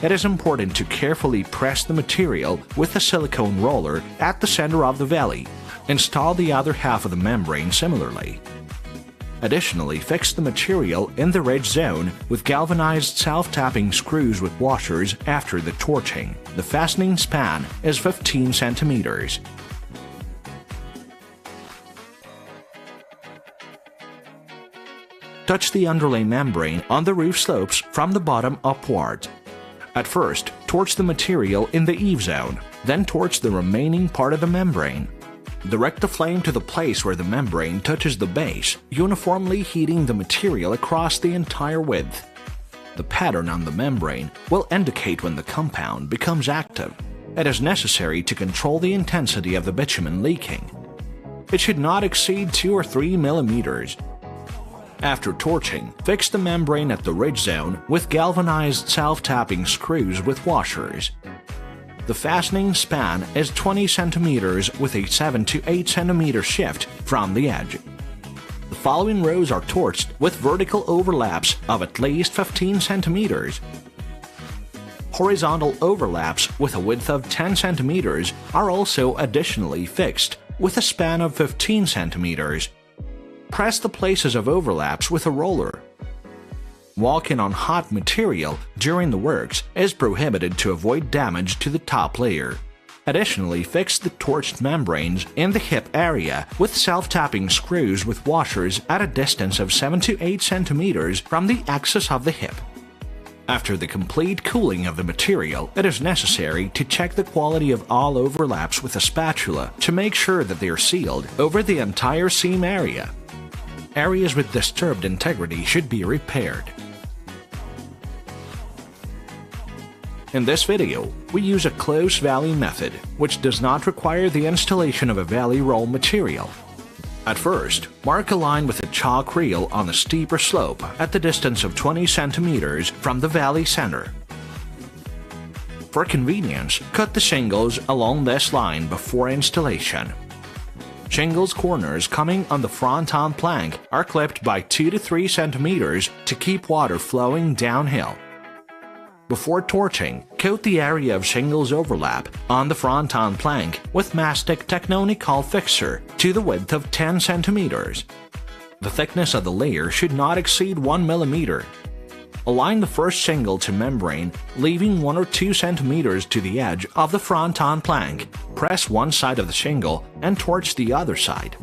It is important to carefully press the material with a silicone roller at the center of the valley. Install the other half of the membrane similarly. Additionally, fix the material in the ridge zone with galvanized self-tapping screws with washers after the torching. The fastening span is 15 centimeters. Touch the underlay membrane on the roof slopes from the bottom upward. At first, torch the material in the eave zone, then torch the remaining part of the membrane. Direct the flame to the place where the membrane touches the base, uniformly heating the material across the entire width. The pattern on the membrane will indicate when the compound becomes active. It is necessary to control the intensity of the bitumen leaking. It should not exceed 2 or 3 millimeters. After torching, fix the membrane at the ridge zone with galvanized self-tapping screws with washers. The fastening span is 20 centimeters with a 7 to 8 centimeter shift from the edge. The following rows are torched with vertical overlaps of at least 15 centimeters. Horizontal overlaps with a width of 10 centimeters are also additionally fixed with a span of 15 centimeters. press the places of overlaps with a roller. Walking on hot material during the works is prohibited to avoid damage to the top layer. Additionally, fix the torched membranes in the hip area with self-tapping screws with washers at a distance of 7 to 8 centimeters from the axis of the hip. After the complete cooling of the material, it is necessary to check the quality of all overlaps with a spatula to make sure that they are sealed over the entire seam area. Areas with disturbed integrity should be repaired. In this video, we use a close valley method, which does not require the installation of a valley roll material. At first, mark a line with a chalk reel on the steeper slope at the distance of 20 centimeters from the valley center. For convenience, cut the shingles along this line before installation. Shingles corners coming on the front-on plank are clipped by 2 to 3 centimeters to keep water flowing downhill. Before torching, coat the area of shingles overlap on the front-on plank with mastic TECHNONICOL'S fixer to the width of 10 centimeters. The thickness of the layer should not exceed 1 millimeter. Align the first shingle to membrane, leaving 1 or 2 centimeters to the edge of the front-on plank. Press one side of the shingle and torch the other side.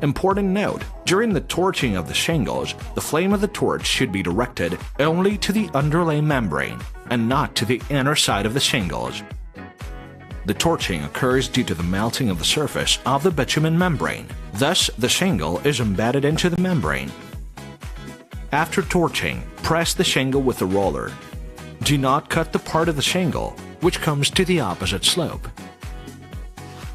Important note, during the torching of the shingles, the flame of the torch should be directed only to the underlay membrane and not to the inner side of the shingles. The torching occurs due to the melting of the surface of the bitumen membrane. Thus, the shingle is embedded into the membrane. After torching, press the shingle with a roller. Do not cut the part of the shingle which comes to the opposite slope.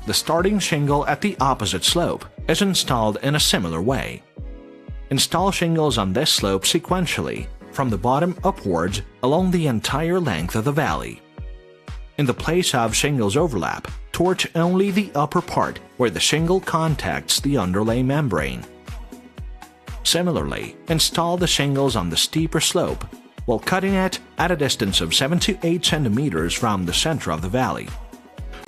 The starting shingle at the opposite slope is installed in a similar way. Install shingles on this slope sequentially, from the bottom upwards along the entire length of the valley. In the place of shingles overlap, torch only the upper part where the shingle contacts the underlay membrane. Similarly, install the shingles on the steeper slope while cutting it at a distance of 7 to 8 centimeters from the center of the valley.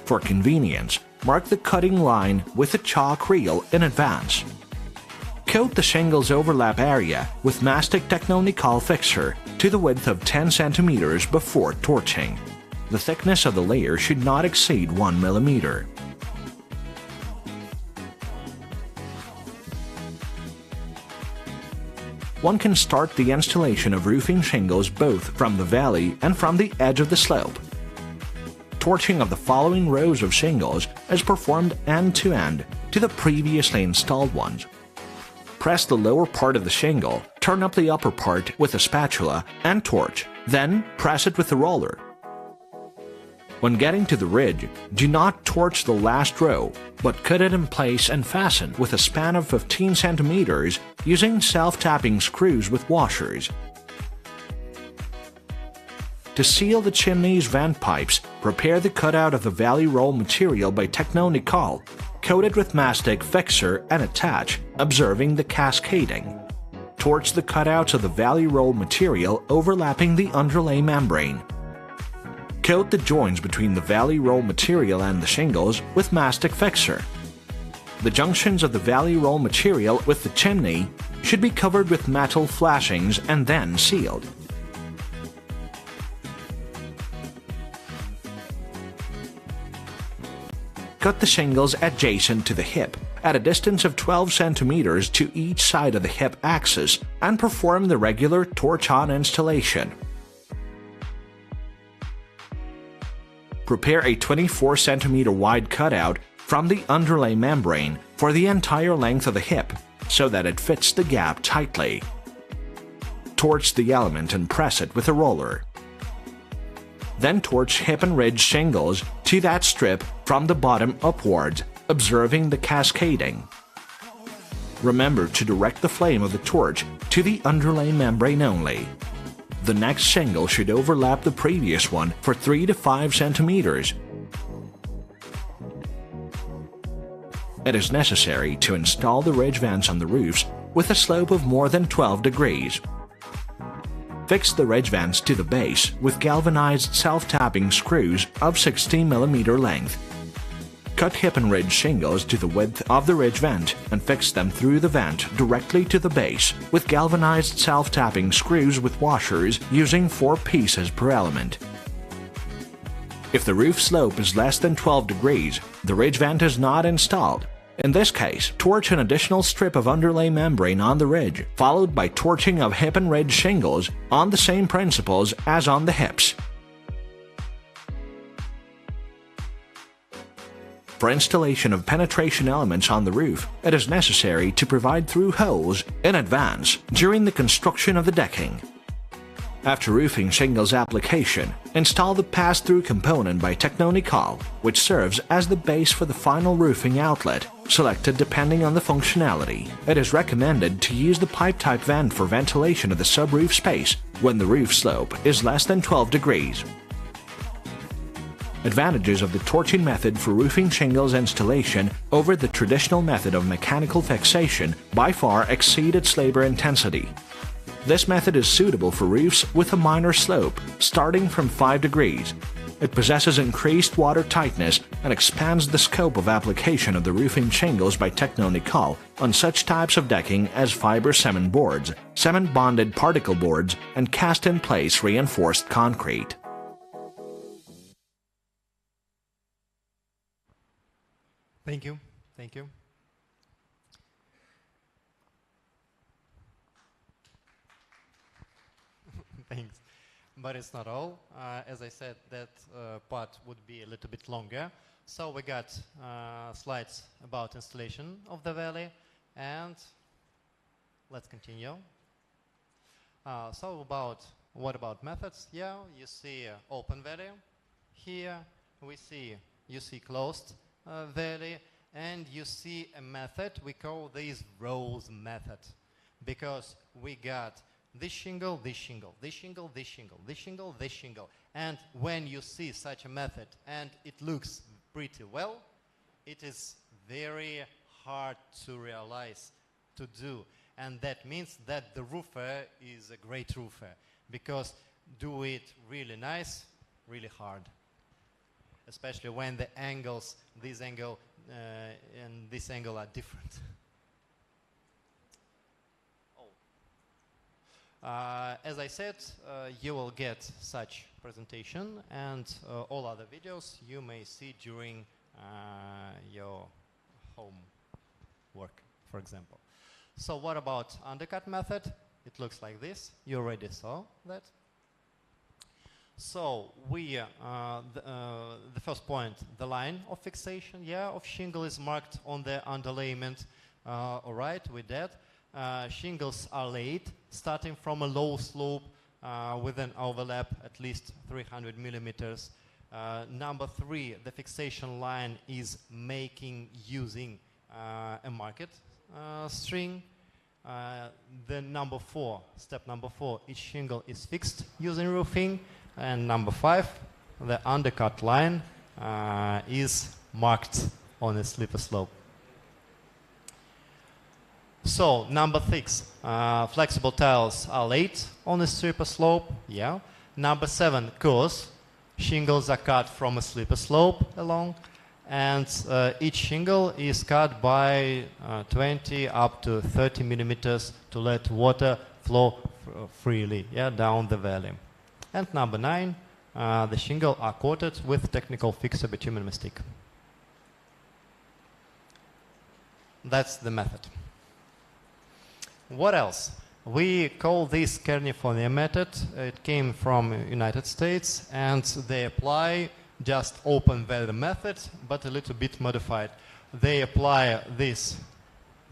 For convenience, mark the cutting line with a chalk reel in advance. Coat the shingles overlap area with mastic TECHNONICOL'S fixer to the width of 10 centimeters before torching. The thickness of the layer should not exceed 1 millimeter. One can start the installation of roofing shingles both from the valley and from the edge of the slope. Torching of the following rows of shingles is performed end-to-end to the previously installed ones. Press the lower part of the shingle, turn up the upper part with a spatula, and torch, then press it with the roller. When getting to the ridge, do not torch the last row, but cut it in place and fasten with a span of 15 centimeters using self-tapping screws with washers. To seal the chimney's vent pipes, prepare the cutout of the valley roll material by TECHNONICOL, coat it with mastic fixer and attach, observing the cascading. Torch the cutouts of the valley roll material overlapping the underlay membrane. Coat the joints between the valley roll material and the shingles with mastic fixer. The junctions of the valley roll material with the chimney should be covered with metal flashings and then sealed. Cut the shingles adjacent to the hip at a distance of 12 centimeters to each side of the hip axis and perform the regular torch-on installation. Prepare a 24 centimeter wide cutout from the underlay membrane for the entire length of the hip so that it fits the gap tightly. Torch the element and press it with a roller. Then torch hip and ridge shingles to that strip from the bottom upwards, observing the cascading. Remember to direct the flame of the torch to the underlay membrane only. The next shingle should overlap the previous one for 3 to 5 centimeters. It is necessary to install the ridge vents on the roofs with a slope of more than 12 degrees. Fix the ridge vents to the base with galvanized self-tapping screws of 60 mm length. cut hip and ridge shingles to the width of the ridge vent and fix them through the vent directly to the base with galvanized self-tapping screws with washers using 4 pieces per element. If the roof slope is less than 12 degrees, the ridge vent is not installed. In this case, torch an additional strip of underlay membrane on the ridge, followed by torching of hip and ridge shingles on the same principles as on the hips. For installation of penetration elements on the roof, it is necessary to provide through holes in advance during the construction of the decking. After roofing shingles application, install the pass-through component by TECHNONICOL, which serves as the base for the final roofing outlet, selected depending on the functionality. It is recommended to use the pipe-type vent for ventilation of the subroof space when the roof slope is less than 12 degrees. Advantages of the torching method for roofing shingles installation over the traditional method of mechanical fixation by far exceed its labor intensity. This method is suitable for roofs with a minor slope, starting from 5 degrees. It possesses increased water tightness and expands the scope of application of the roofing shingles by TECHNONICOL on such types of decking as fiber cement boards, cement-bonded particle boards, and cast-in-place reinforced concrete. Thank you. Thank you. Thanks. But it's not all. As I said, that part would be a little bit longer. So we got slides about installation of the valley, and let's continue. So what about methods? Yeah, you see open valley. Here you see closed valley, and you see a method we call this rows method, because we got this shingle, this shingle, this shingle, this shingle, this shingle, this shingle. And when you see such a method and it looks pretty well, it is very hard to realize, to do. And that means that the roofer is a great roofer, because do it really nice, really hard. Especially when the angles, this angle and this angle are different. As I said, you will get such presentation, and all other videos you may see during your home work, for example. So what about undercut method? It looks like this. You already saw that. So the first point, the line of fixation, of shingle is marked on the underlayment. All right, with that. Shingles are laid starting from a low slope with an overlap at least 300 millimeters. Number 3, the fixation line is using a market string. Step number 4, each shingle is fixed using roofing. And number 5, the undercut line is marked on a slipper slope. So, number 6, flexible tiles are laid on a slipper slope, Number 7, course, shingles are cut from a slipper slope along, and each shingle is cut by 20 up to 30 millimeters to let water flow freely, down the valley. And number 9, the shingle are coated with technical fixer bitumen mastic. That's the method. What else? We call this California method. It came from United States, and they apply just open valley method, but a little bit modified. They apply this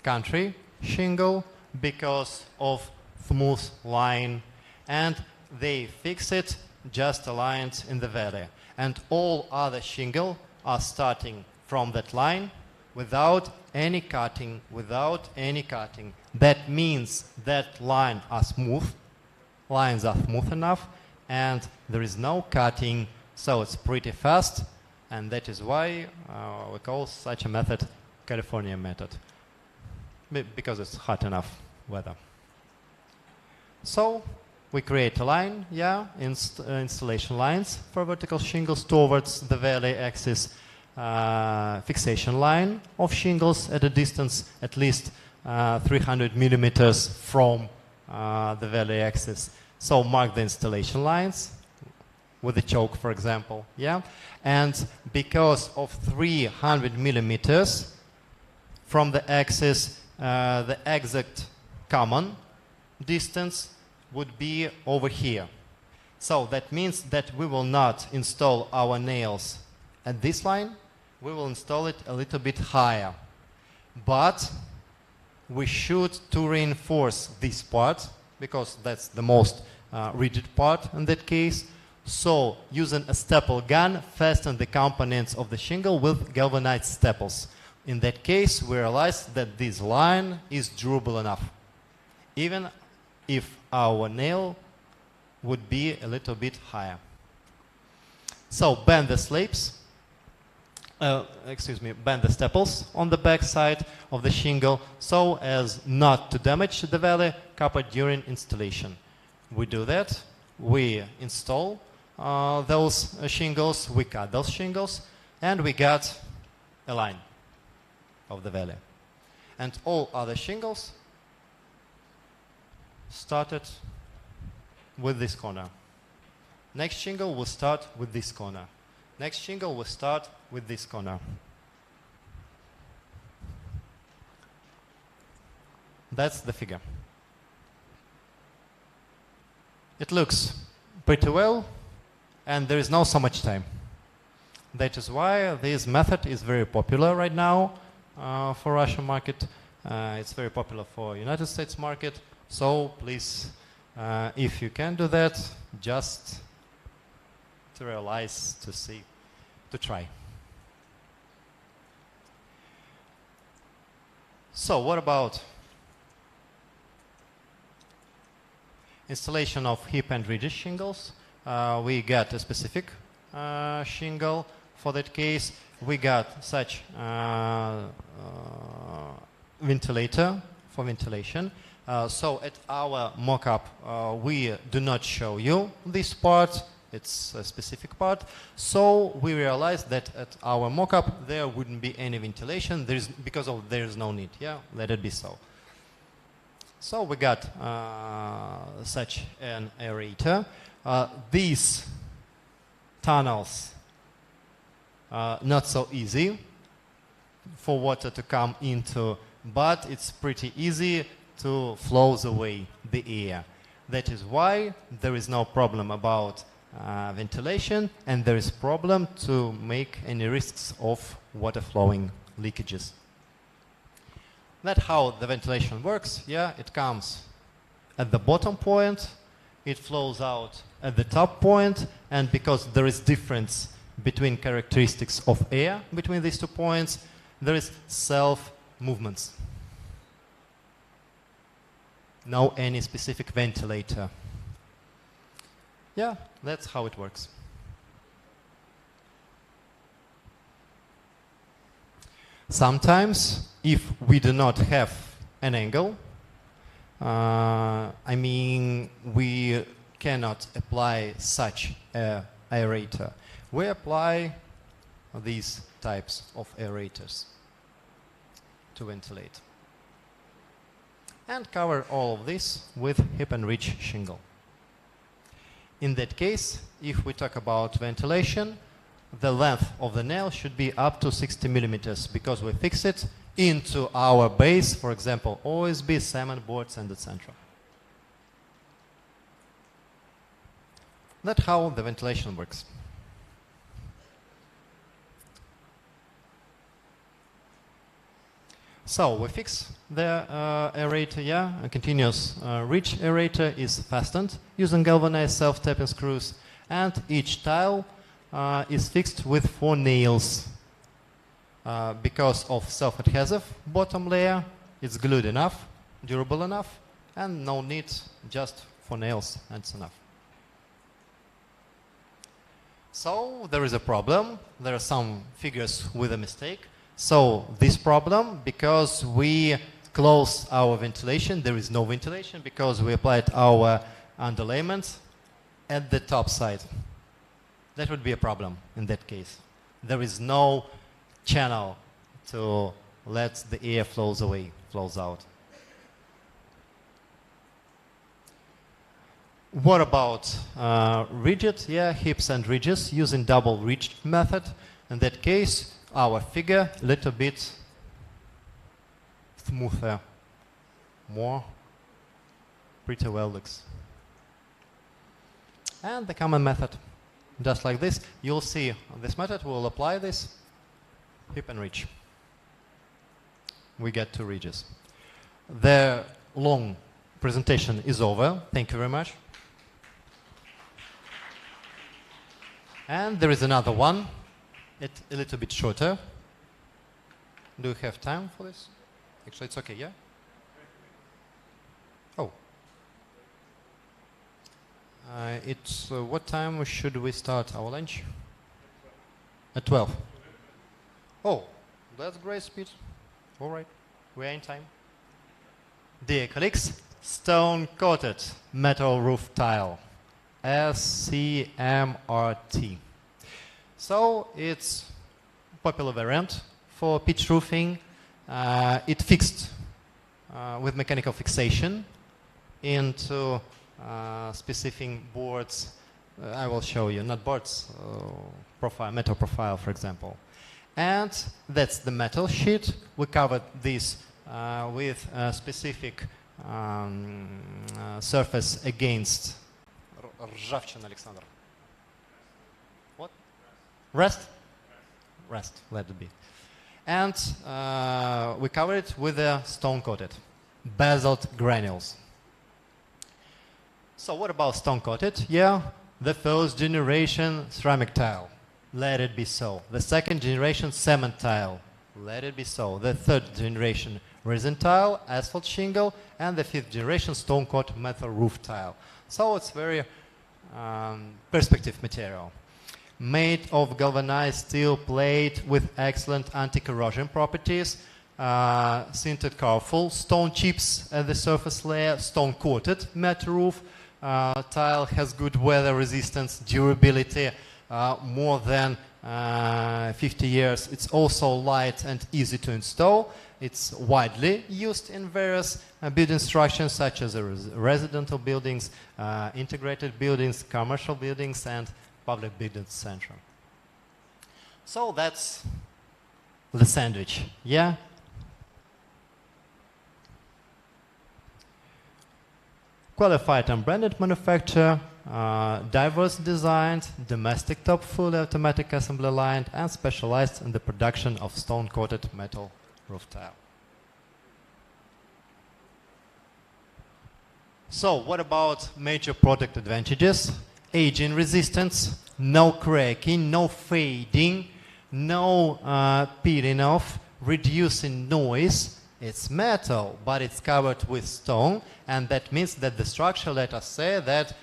country shingle because of smooth line, and they fix it just aligned in the valley. And all other shingle are starting from that line without any cutting, That means that lines are smooth enough, and there is no cutting, so it's pretty fast, and that is why we call such a method California method, because it's hot enough weather. So we create a line, installation lines for vertical shingles towards the valley axis. fixation line of shingles at a distance at least 300 millimeters from the valley axis. So mark the installation lines with a choke, for example. Yeah, and because of 300 millimeters from the axis, the exact common distance would be over here. So that means that we will not install our nails at this line, we will install it a little bit higher. But we should to reinforce this part, because that's the most rigid part in that case. So using a staple gun, fasten the components of the shingle with galvanized staples. In that case, we realize that this line is durable enough, even if our nail would be a little bit higher. So bend the slabs, bend the staples on the back side of the shingle so as not to damage the valley cover during installation. We do that, we install those shingles, we cut those shingles, and we got a line of the valley. And all other shingles started with this corner. Next shingle will start with this corner. Next shingle will start with this corner. That's the figure. It looks pretty well, and there is not so much time. That is why this method is very popular right now for Russian market. It's very popular for United States market. So please, if you can do that, just to realize, to see, to try. So what about installation of hip and ridge shingles? We got a specific shingle for that case. We got such ventilator for ventilation. So at our mock-up, we do not show you this part. It's a specific part. So we realized that at our mock-up there wouldn't be any ventilation. There's no need. Yeah, let it be so. So we got such an aerator. These tunnels not so easy for water to come into, but it's pretty easy to flow away the air. That is why there is no problem about ventilation, and there is problem to make any risks of water flowing leakages. That's how the ventilation works. Yeah, it comes at the bottom point, it flows out at the top point, and because there is difference between characteristics of air between these 2 points, there is self-movements. No any specific ventilator. Yeah, that's how it works. Sometimes, if we do not have an angle, I mean, we cannot apply such an aerator. We apply these types of aerators to ventilate. And cover all of this with hip and ridge shingle. In that case, if we talk about ventilation, the length of the nail should be up to 60 millimeters because we fix it into our base, for example, OSB, cement boards, and etc. That's how the ventilation works. So we fix the aerator, yeah, a continuous ridge aerator is fastened using galvanized self-tapping screws, and each tile is fixed with 4 nails. Because of self-adhesive bottom layer, it's glued enough, durable enough, and no need just 4 nails, that's enough. So there is a problem, there are some figures with a mistake. So this problem, because we close our ventilation, there is no ventilation because we applied our underlayment at the top side. That would be a problem in that case. There is no channel to let the air flows away, flows out. What about rigid? Yeah, hips and ridges using double rigid method. In that case, our figure a little bit smoother, more pretty well looks. And the common method, just like this, you'll see this method will apply this hip and ridge. We get 2 ridges. The long presentation is over. Thank you very much. And there is another one. It's a little bit shorter. Do you have time for this? Actually, it's okay, yeah? Oh. It's what time should we start our lunch? At 12. Oh, that's great speed. All right, we're in time. Dear colleagues, stone-coated metal roof tile, SCMRT. So it's popular variant for pitch roofing. It fixed with mechanical fixation into specific boards. I will show you, not boards, profile, metal profile, for example. And that's the metal sheet. We covered this with a specific surface against Rjavchin, Alexander. What? Rust? Rust, let it be. And we cover it with a stone-coated basalt granules. So what about stone-coated? Yeah, the first generation ceramic tile. Let it be so. The second generation cement tile. Let it be so. The third generation resin tile, asphalt shingle, and the 5th generation stone-coated metal roof tile. So it's very perspective material. Made of galvanized steel plate with excellent anti-corrosion properties, sintered colorful stone chips at the surface layer, stone-coated metal roof. Tile has good weather resistance, durability, more than 50 years. It's also light and easy to install. It's widely used in various building structures such as residential buildings, integrated buildings, commercial buildings, and public buildings center. So that's the sandwich, yeah? Qualified and branded manufacturer, diverse designed, domestic top fully automatic assembly line, and specialized in the production of stone-coated metal roof tile. So what about major product advantages? Aging resistance, no cracking, no fading, no peeling off, reducing noise. It's metal, but it's covered with stone, and that means that the structure, let us say that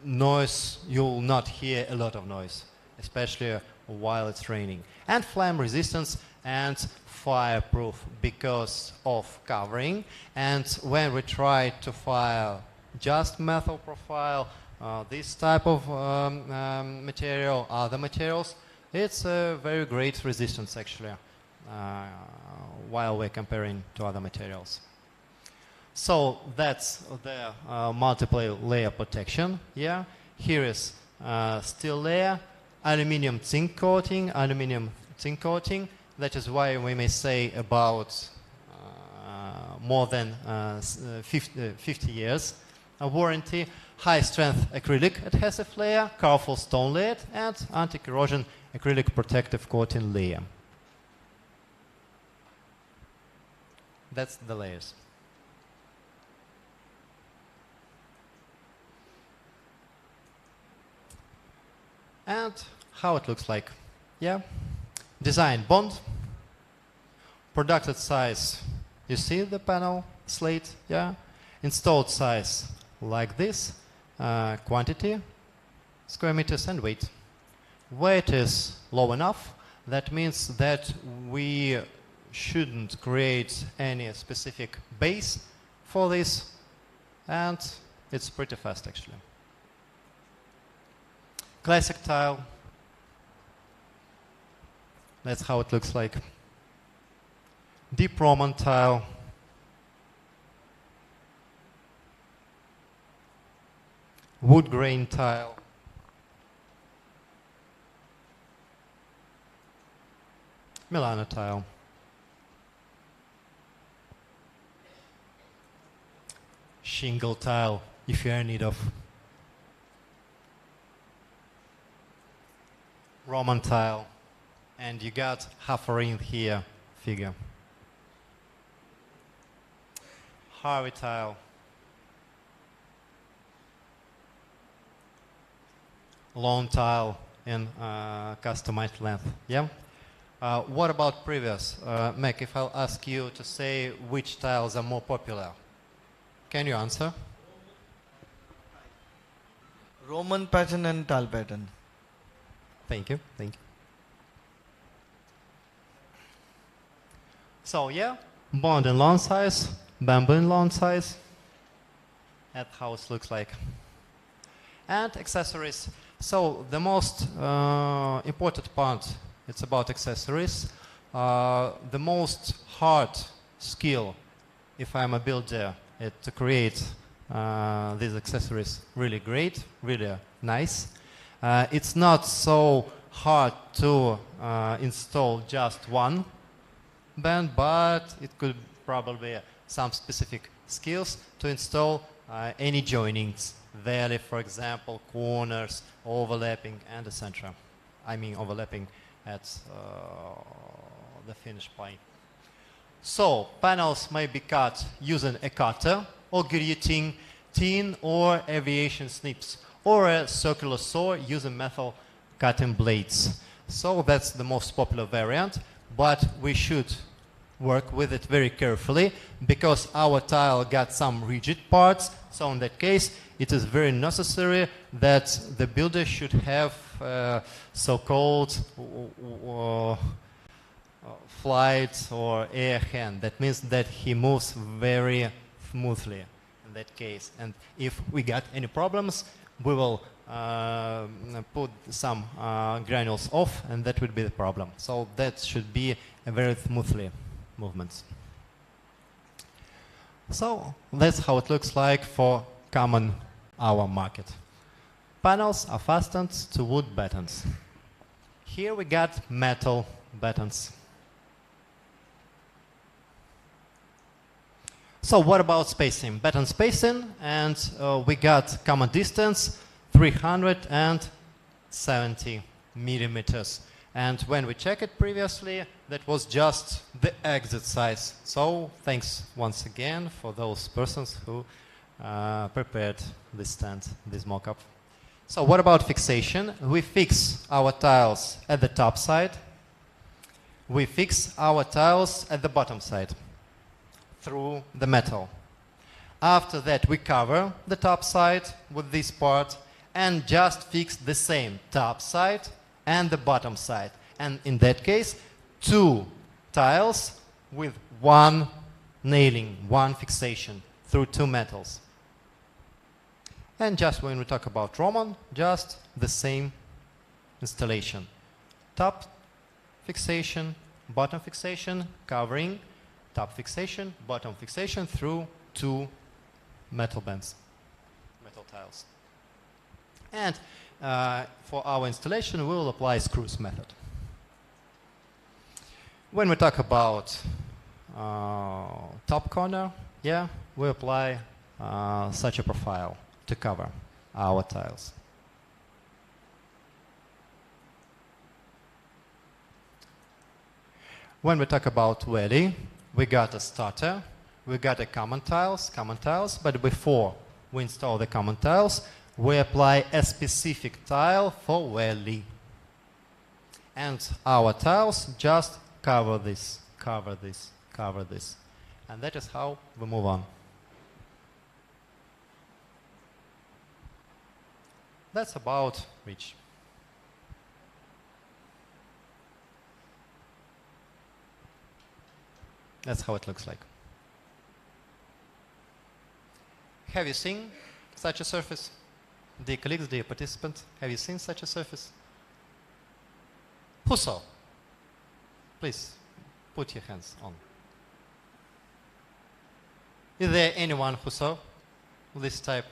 noise, you'll not hear a lot of noise, especially while it's raining. And flame resistance and fireproof because of covering. And when we try to fire just metal profile, this type of material, other materials, it's a very great resistance actually. While we're comparing to other materials. So that's the multiple layer protection. Yeah, here is steel layer, aluminum zinc coating, That is why we may say about more than 50 years warranty. High strength acrylic adhesive layer, colorful stone layer, and anti-corrosion acrylic protective coating layer. That's the layers. And how it looks like. Yeah. Design bond. Produced size. You see the panel slate? Yeah. Installed size like this. Quantity, square meters, and weight. Weight is low enough. That means that we shouldn't create any specific base for this, and it's pretty fast actually. Classic tile, That's how it looks like. Deep Roman tile. Wood grain tile. Milano tile. Shingle tile, if you are in need of. Roman tile. And you got half a ring here figure. Harvey tile. Long tile in customized length. Yeah. What about previous? Mac, if I'll ask you to say which tiles are more popular, can you answer? Roman pattern and tile pattern. Thank you. Thank you. So yeah, bond in lawn size, bamboo in lawn size. That's how it looks like. And accessories. So the most important part, it's about accessories. The most hard skill, if I'm a builder, is to create these accessories really great, really nice. It's not so hard to install just one band, but it could probably some specific skills to install any joinings, valley, for example, corners, overlapping, and etc. I mean overlapping at the finished point. So panels may be cut using a cutter or guillotine, or aviation snips, or a circular saw using metal cutting blades. So that's the most popular variant, but we should work with it very carefully because our tile got some rigid parts. So in that case, it is very necessary that the builder should have so-called flight or air hand. That means that he moves very smoothly in that case. And if we got any problems, we will put some granules off, and that would be the problem. So that should be a very smoothly movements. So that's how it looks like for common our market. Panels are fastened to wood battens. Here we got metal battens. So what about spacing? Batten spacing, and we got common distance 370 millimeters. And when we checked it previously, that was just the exit size. So thanks once again for those persons who prepared this stand, this mock-up. So what about fixation? We fix our tiles at the top side. We fix our tiles at the bottom side through the metal. After that, we cover the top side with this part and just fix the same top side and the bottom side. And in that case, two tiles with one nailing, one fixation through two metals. And just when we talk about Roman, just the same installation. Top fixation, bottom fixation, covering, top fixation, bottom fixation through two metal bands, metal tiles. And for our installation, we will apply screws method. When we talk about top corner, yeah, we apply such a profile to cover our tiles. When we talk about valley, we got a starter, we got a common tiles, but before we install the common tiles, we apply a specific tile for valley. And our tiles just cover this, cover this, cover this. And that is how we move on. That's about reach. That's how it looks like. Have you seen such a surface? Dear colleagues, dear participants, have you seen such a surface? Who saw? Please put your hands on. Is there anyone who saw this type?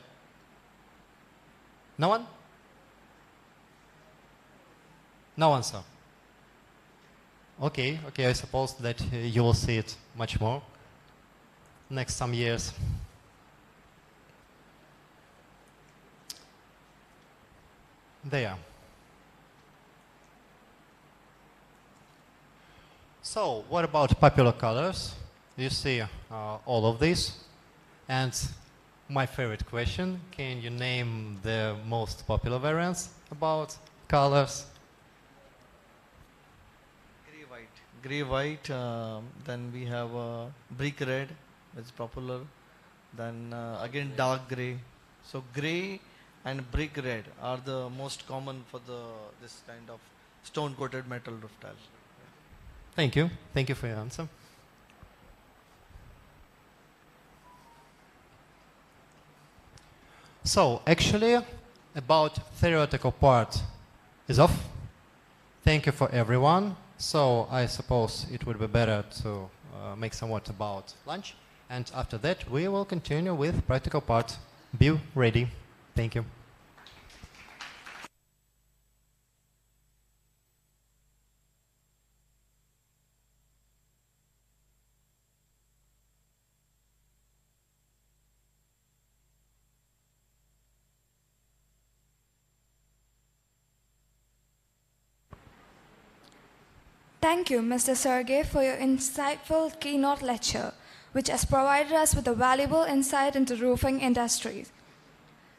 No one? No one saw. Okay, I suppose that you will see it much more next some years. There. So, what about popular colors? You see all of these. And my favorite question, can you name the most popular variants about colors? Grey white, then we have brick red, that's popular. Then again dark grey. So grey and brick red are the most common for this kind of stone coated metal roof tile. Thank you. Thank you for your answer. So actually, about theoretical part is off. Thank you for everyone. So I suppose it would be better to make some words about lunch. And after that, we will continue with practical part. Be ready. Thank you. Thank you, Mr. Sergey, for your insightful keynote lecture, which has provided us with a valuable insight into roofing industries.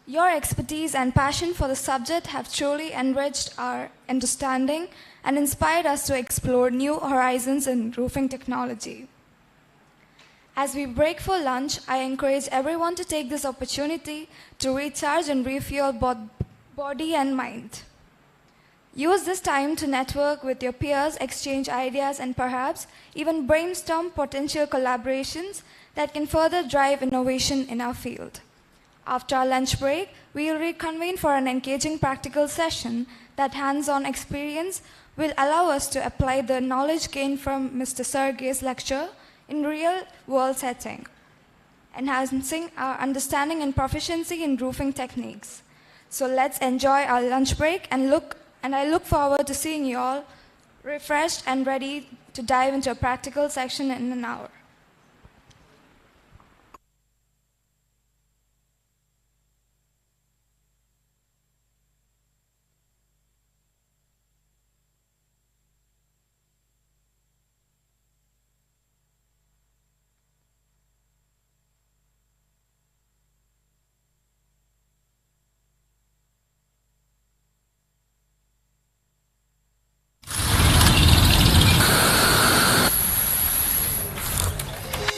Your expertise and passion for the subject have truly enriched our understanding and inspired us to explore new horizons in roofing technology. As we break for lunch, I encourage everyone to take this opportunity to recharge and refuel both body and mind. Use this time to network with your peers, exchange ideas, and perhaps even brainstorm potential collaborations that can further drive innovation in our field. After our lunch break, we will reconvene for an engaging practical session that hands-on experience will allow us to apply the knowledge gained from Mr. Sergey's lecture in real-world setting, enhancing our understanding and proficiency in roofing techniques. So let's enjoy our lunch break and I look forward to seeing you all refreshed and ready to dive into a practical section in an hour.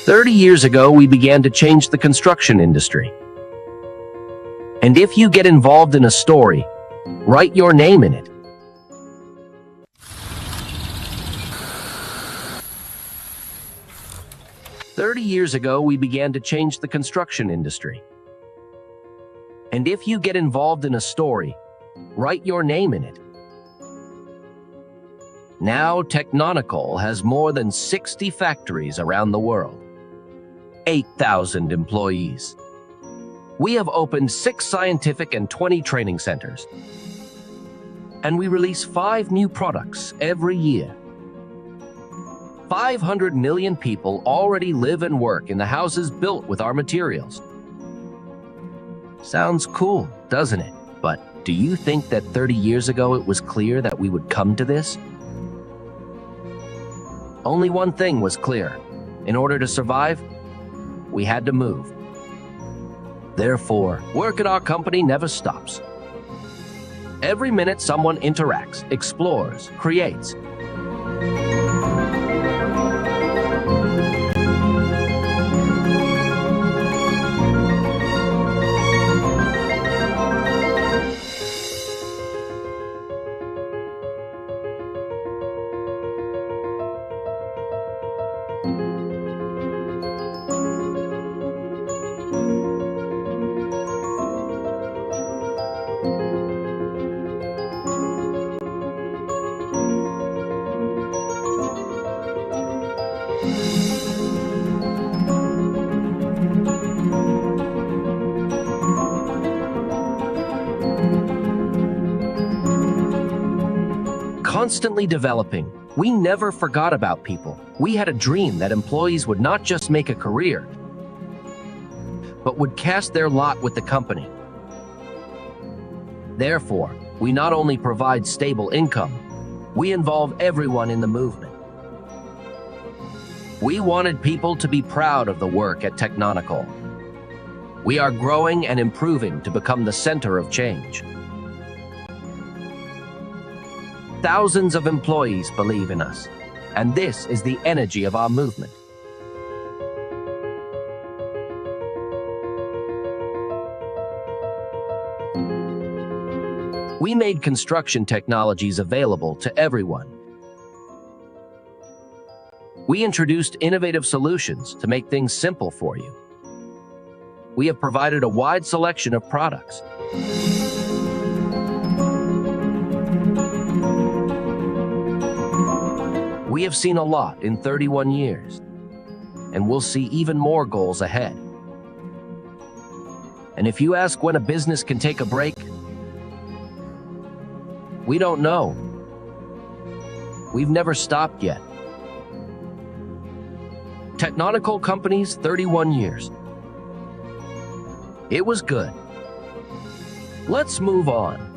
"30 years ago, we began to change the construction industry. And if you get involved in a story, write your name in it." "30 years ago, we began to change the construction industry. And if you get involved in a story, write your name in it. Now, TECHNONICOL has more than 60 factories around the world. 8,000 employees. We have opened 6 scientific and 20 training centers. And we release 5 new products every year. 500 million people already live and work in the houses built with our materials. Sounds cool, doesn't it? But do you think that 30 years ago it was clear that we would come to this? Only one thing was clear. In order to survive, we had to move. Therefore, work at our company never stops. Every minute someone interacts, explores, creates. constantly developing. We never forgot about people. We had a dream that employees would not just make a career, but would cast their lot with the company. Therefore, we not only provide stable income, we involve everyone in the movement. We wanted people to be proud of the work at Technonical. We are growing and improving to become the center of change. Thousands of employees believe in us, and this is the energy of our movement. We made construction technologies available to everyone. We introduced innovative solutions to make things simple for you. We have provided a wide selection of products. We have seen a lot in 31 years, and we'll see even more goals ahead. And if you ask when a business can take a break, we don't know. We've never stopped yet. Technonical Company's 31 years. It was good. Let's move on.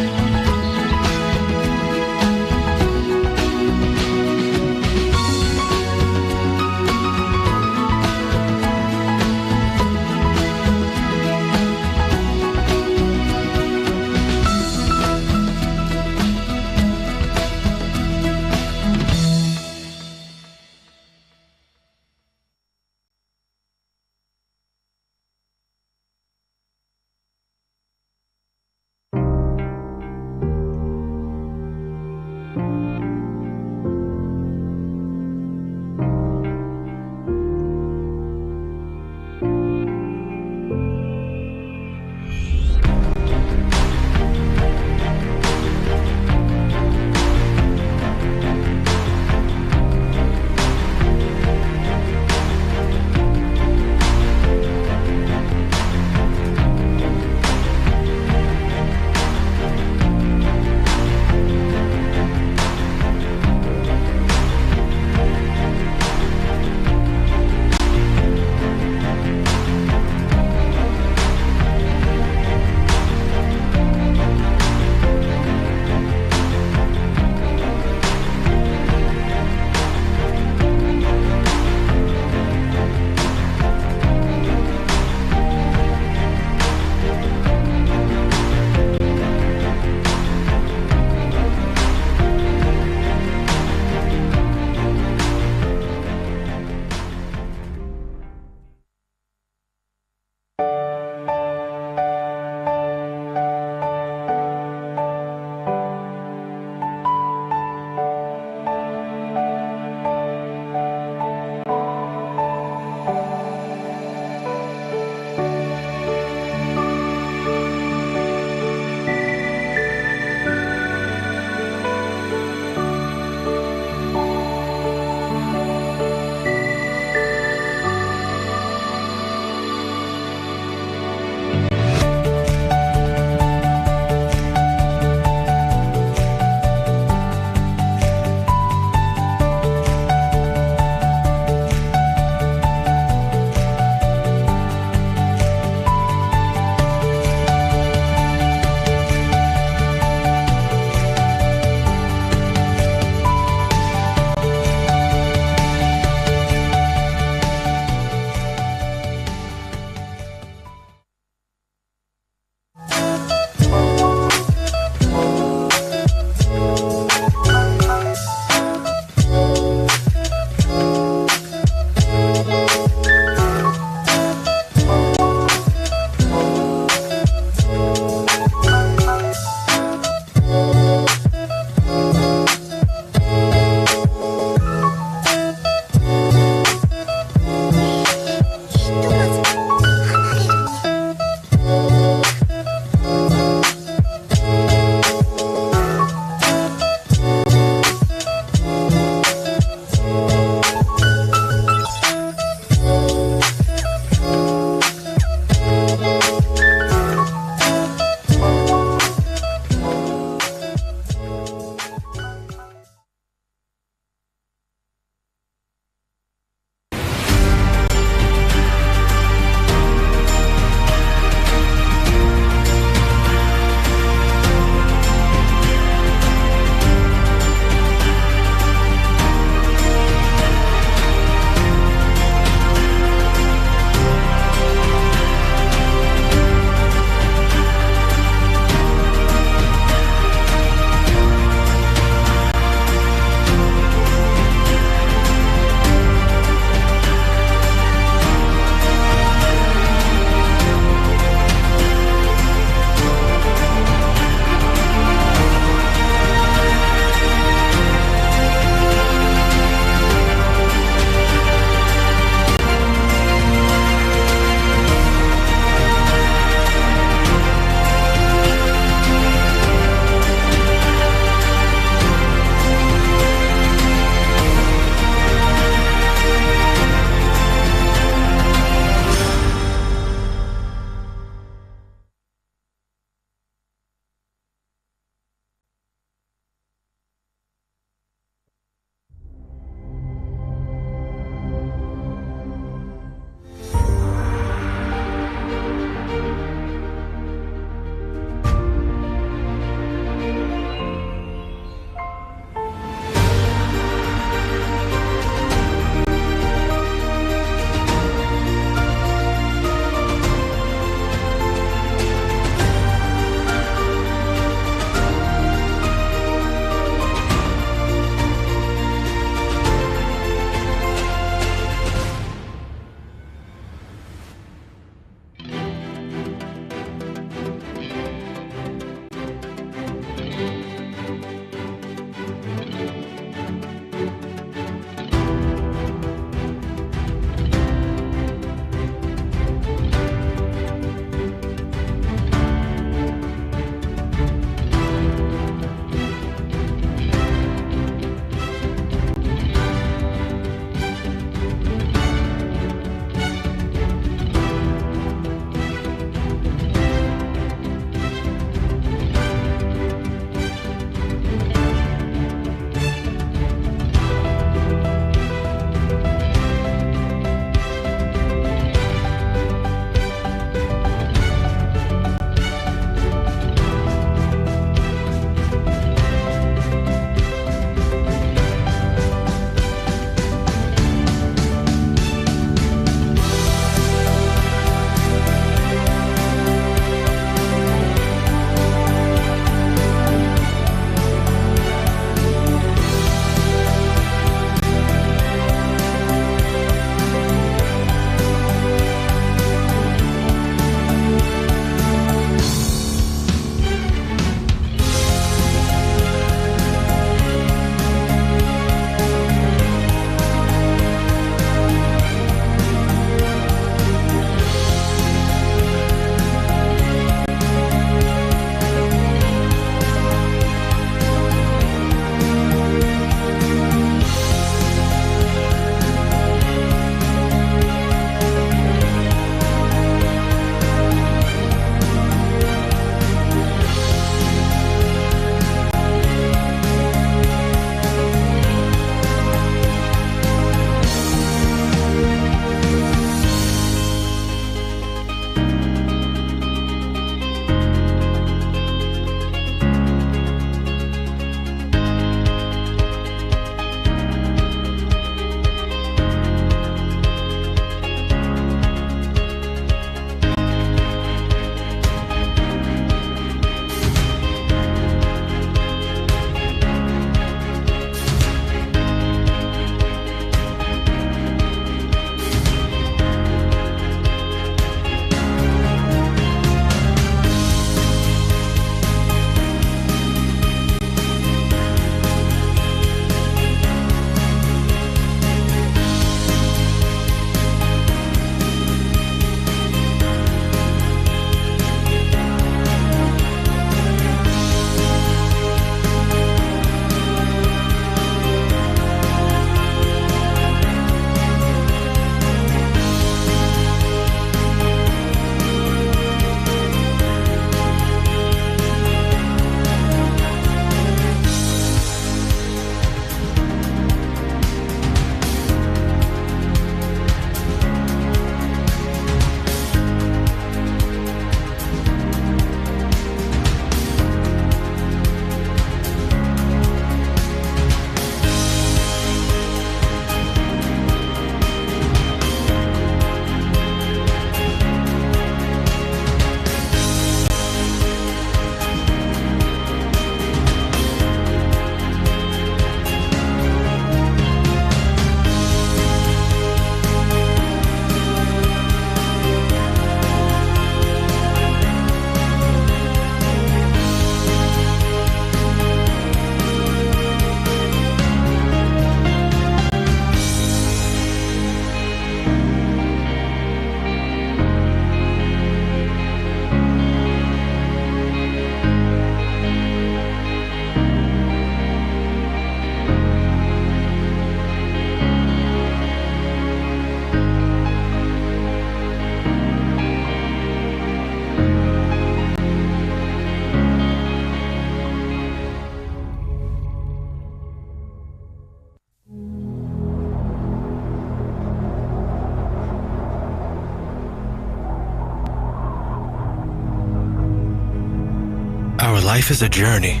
life is a journey.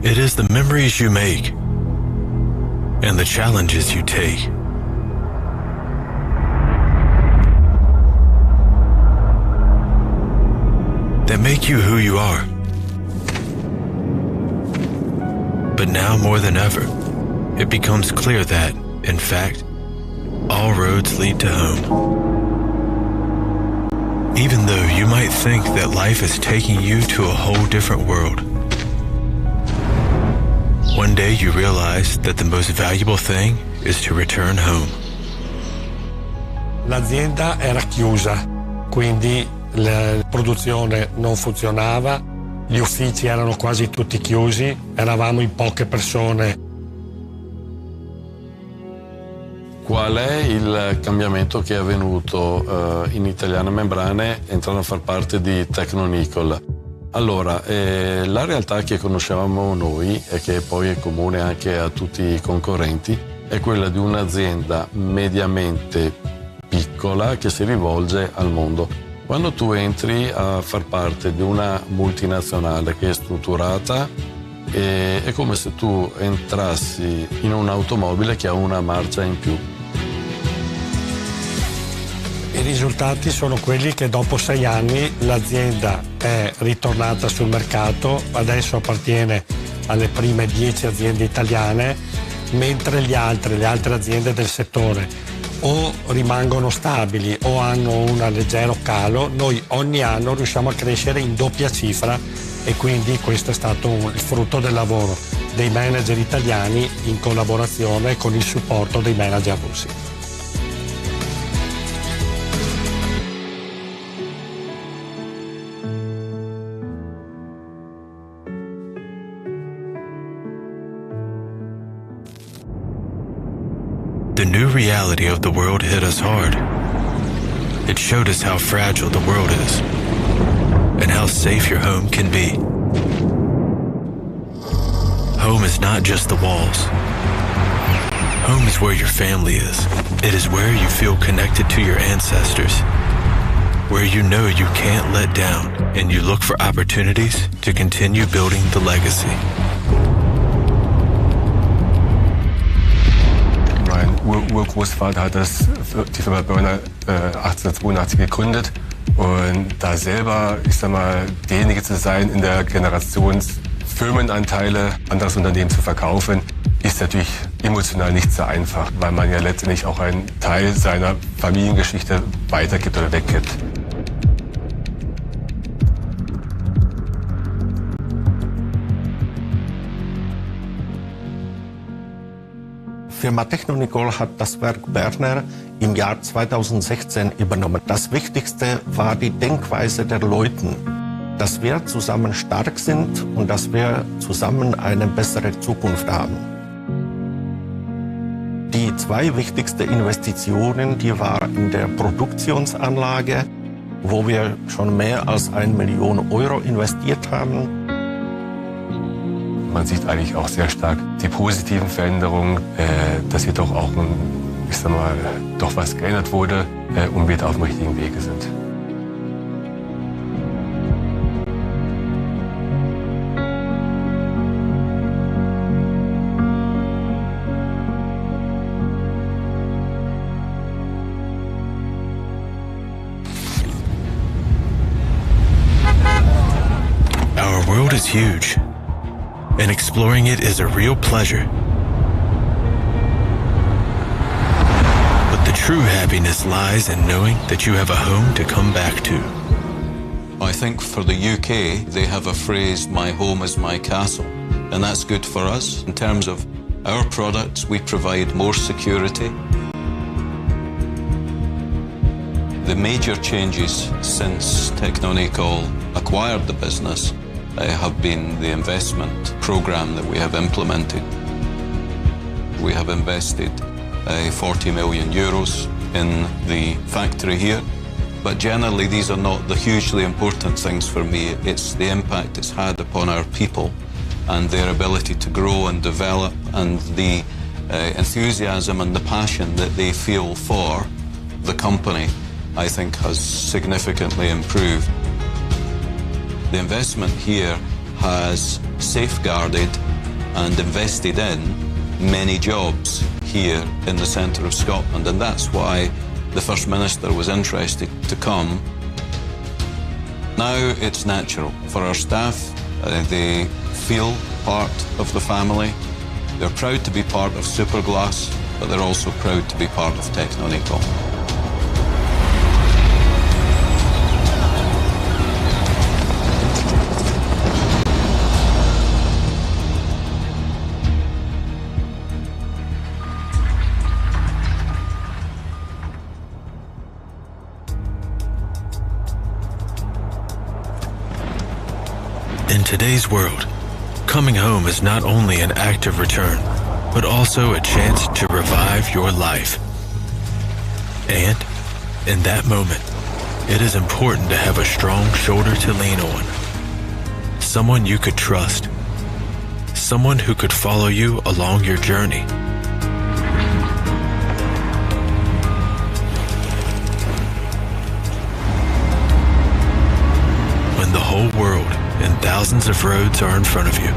It is the memories you make and the challenges you take. That make you who you are. But now more than ever, it becomes clear that, in fact, all roads lead to home. Even though you might think that life is taking you to a whole different world, one day you realize that the most valuable thing is to return home. L'azienda era chiusa, quindi la produzione non funzionava, gli uffici erano quasi tutti chiusi, eravamo in poche persone. Qual è il cambiamento che è avvenuto in Italiane Membrane entrando a far parte di TECHNONICOL? Allora, la realtà che conoscevamo noi e che poi è comune anche a tutti i concorrenti è quella di un'azienda mediamente piccola che si rivolge al mondo. Quando tu entri a far parte di una multinazionale che è strutturata, è come se tu entrassi in un'automobile che ha una marcia in più. I risultati sono quelli che dopo 6 anni l'azienda è ritornata sul mercato, adesso appartiene alle prime 10 aziende italiane, mentre le altre aziende del settore o rimangono stabili o hanno un leggero calo. Noi ogni anno riusciamo a crescere in doppia cifra e quindi questo è stato il frutto del lavoro dei manager italiani in collaborazione con il supporto dei manager russi. The new reality of the world hit us hard. It showed us how fragile the world is and how safe your home can be. Home is not just the walls. Home is where your family is. It is where you feel connected to your ancestors, where you know you can't let down and you look for opportunities to continue building the legacy. Mein Urgroßvater hat die Firma Börner 1882 gegründet und da selber, ich sag mal, derjenige zu sein, in der Generation Firmenanteile anderes Unternehmen zu verkaufen, ist natürlich emotional nicht so einfach, weil man ja letztendlich auch einen Teil seiner Familiengeschichte weitergibt oder weggibt. Firma TECHNONICOL hat das Werk Berner im Jahr 2016 übernommen. Das Wichtigste war die Denkweise der Leute, dass wir zusammen stark sind und dass wir zusammen eine bessere Zukunft haben. Die 2 wichtigsten Investitionen, die waren in der Produktionsanlage, wo wir schon mehr als 1 Million Euro investiert haben. Man sieht eigentlich auch sehr stark die positiven Veränderungen, dass hier doch auch, ich sag mal, doch was geändert wurde und wir auf dem richtigen Wege sind. Our world is huge, and exploring it is a real pleasure. But the true happiness lies in knowing that you have a home to come back to. I think for the UK, they have a phrase, "My home is my castle," and that's good for us. In terms of our products, we provide more security. The major changes since TECHNONICOL acquired the business have been the investment program that we have implemented. We have invested 40 million euros in the factory here, but generally these are not the hugely important things for me. It's the impact it's had upon our people and their ability to grow and develop, and the enthusiasm and the passion that they feel for the company, I think, has significantly improved. The investment here has safeguarded and invested in many jobs here in the centre of Scotland, and that's why the First Minister was interested to come. Now it's natural for our staff. They feel part of the family. They're proud to be part of Superglass, but they're also proud to be part of Technonicol. In today's world, coming home is not only an act of return, but also a chance to revive your life. And in that moment, it is important to have a strong shoulder to lean on. Someone you could trust. Someone who could follow you along your journey. When the whole world and thousands of roads are in front of you,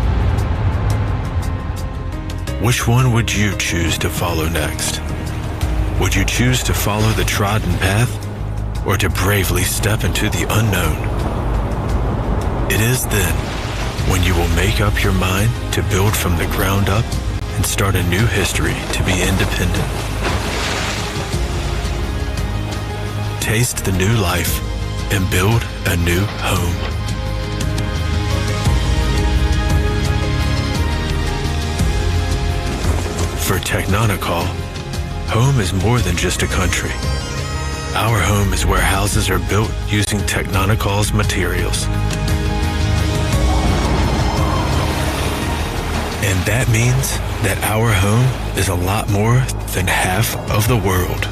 which one would you choose to follow next? Would you choose to follow the trodden path, or to bravely step into the unknown? It is then when you will make up your mind to build from the ground up and start a new history to be independent. Taste the new life and build a new home. For Technonicol, home is more than just a country. Our home is where houses are built using Technonicol's materials. And that means that our home is a lot more than half of the world.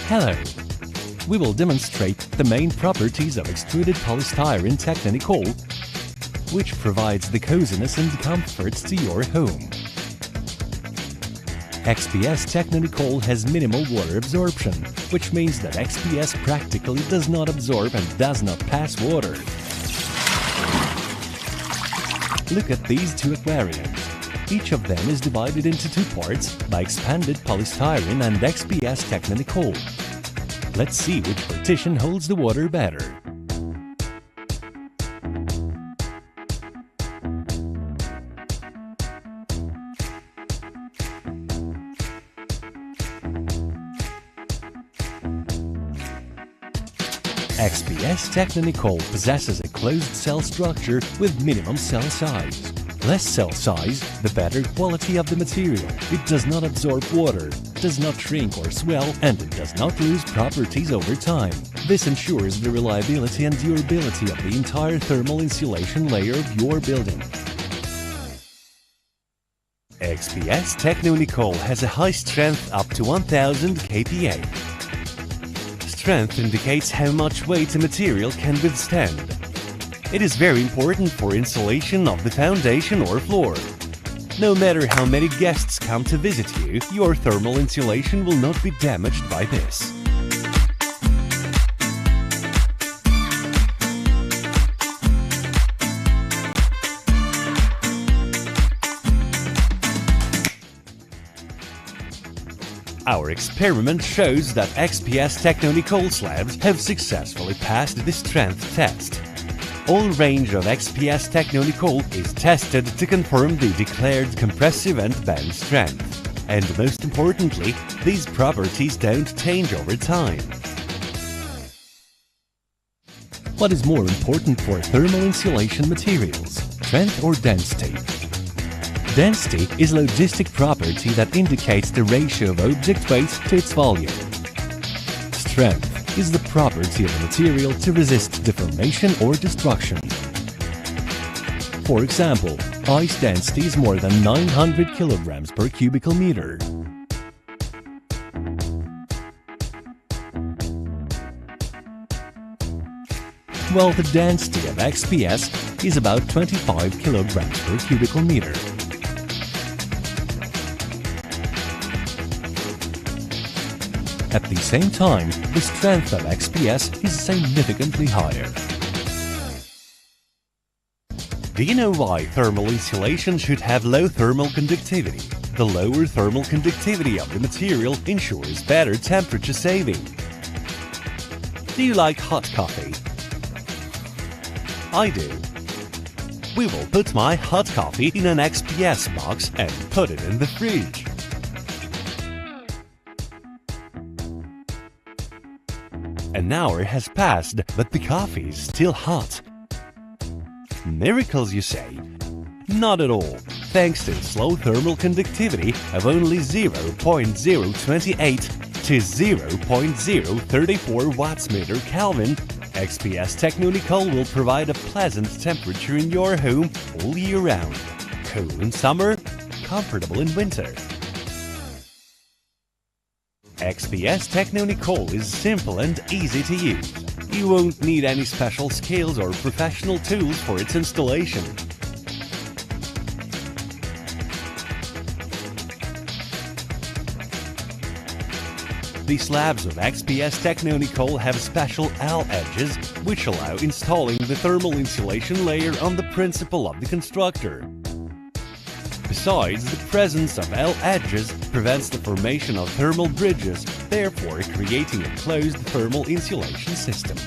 Hello. We will demonstrate the main properties of extruded polystyrene TECHNONICOL, which provides the coziness and comfort to your home. XPS TECHNONICOL has minimal water absorption, which means that XPS practically does not absorb and does not pass water. Look at these two aquariums. Each of them is divided into two parts by expanded polystyrene and XPS TECHNONICOL. Let's see which partition holds the water better. XPS TECHNONICOL possesses a closed cell structure with minimum cell size. Less cell size, the better quality of the material. It does not absorb water, does not shrink or swell, and it does not lose properties over time. This ensures the reliability and durability of the entire thermal insulation layer of your building. XPS TECHNONICOL has a high strength up to 1000 kPa. Strength indicates how much weight a material can withstand. It is very important for insulation of the foundation or floor. No matter how many guests come to visit you, your thermal insulation will not be damaged by this. Our experiment shows that XPS TECHNONICOL slabs have successfully passed the strength test. All range of XPS TECHNONICOL is tested to confirm the declared compressive and bend strength. And most importantly, these properties don't change over time. What is more important for thermal insulation materials, strength or density? Density is a logistic property that indicates the ratio of object weight to its volume. Strength is the property of a material to resist deformation or destruction. For example, ice density is more than 900 kilograms per cubical meter. While the density of XPS is about 25 kilograms per cubical meter. At the same time, the strength of XPS is significantly higher. Do you know why thermal insulation should have low thermal conductivity? The lower thermal conductivity of the material ensures better temperature saving. Do you like hot coffee? I do. We will put my hot coffee in an XPS box and put it in the fridge. An hour has passed, but the coffee is still hot. Miracles, you say? Not at all. Thanks to slow thermal conductivity of only 0.028 to 0.034 watts meter Kelvin, XPS TECHNONICOL will provide a pleasant temperature in your home all year round. Cool in summer, comfortable in winter. XPS TECHNONICOL is simple and easy to use. You won't need any special skills or professional tools for its installation. The slabs of XPS TECHNONICOL have special L edges, which allow installing the thermal insulation layer on the principle of the constructor. Besides, the presence of L edges prevents the formation of thermal bridges, therefore creating a closed thermal insulation system.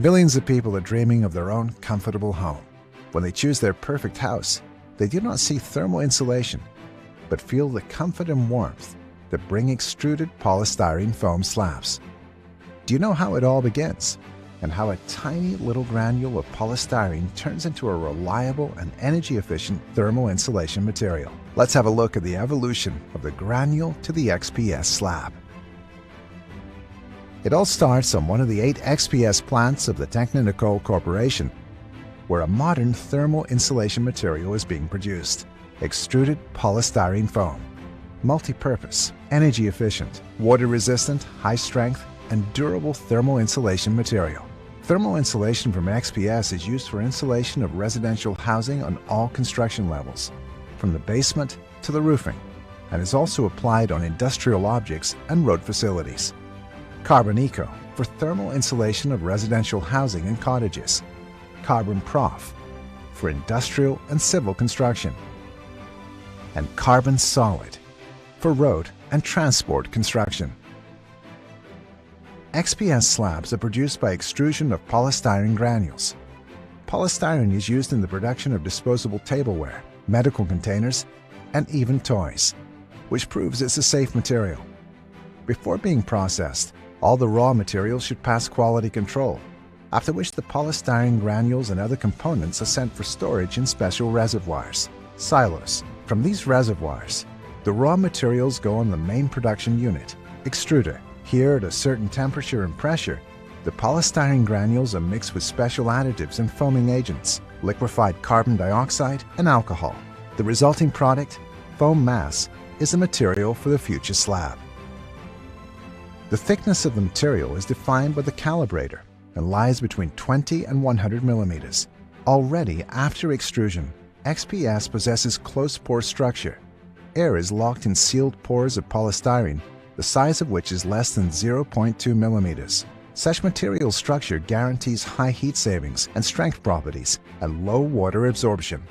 Millions of people are dreaming of their own comfortable home. When they choose their perfect house, they do not see thermal insulation, but feel the comfort and warmth that bring extruded polystyrene foam slabs. Do you know how it all begins? And how a tiny little granule of polystyrene turns into a reliable and energy-efficient thermal insulation material? Let's have a look at the evolution of the granule to the XPS slab. It all starts on one of the 8 XPS plants of the TECHNONICOL Corporation, where a modern thermal insulation material is being produced. Extruded polystyrene foam. Multi-purpose, energy-efficient, water-resistant, high-strength, and durable thermal insulation material. Thermal insulation from XPS is used for insulation of residential housing on all construction levels, from the basement to the roofing, and is also applied on industrial objects and road facilities. Carbon Eco for thermal insulation of residential housing and cottages. Carbon Prof for industrial and civil construction. And Carbon Solid for road and transport construction. XPS slabs are produced by extrusion of polystyrene granules. Polystyrene is used in the production of disposable tableware, medical containers, and even toys, which proves it's a safe material. Before being processed, all the raw materials should pass quality control, after which the polystyrene granules and other components are sent for storage in special reservoirs, silos. From these reservoirs, the raw materials go on the main production unit, extruder. Here, at a certain temperature and pressure, the polystyrene granules are mixed with special additives and foaming agents, liquefied carbon dioxide and alcohol. The resulting product, foam mass, is the material for the future slab. The thickness of the material is defined by the calibrator and lies between 20 and 100 millimeters. Already after extrusion, XPS possesses close pore structure. Air is locked in sealed pores of polystyrene, the size of which is less than 0.2 millimeters. Such material structure guarantees high heat savings and strength properties and low water absorption.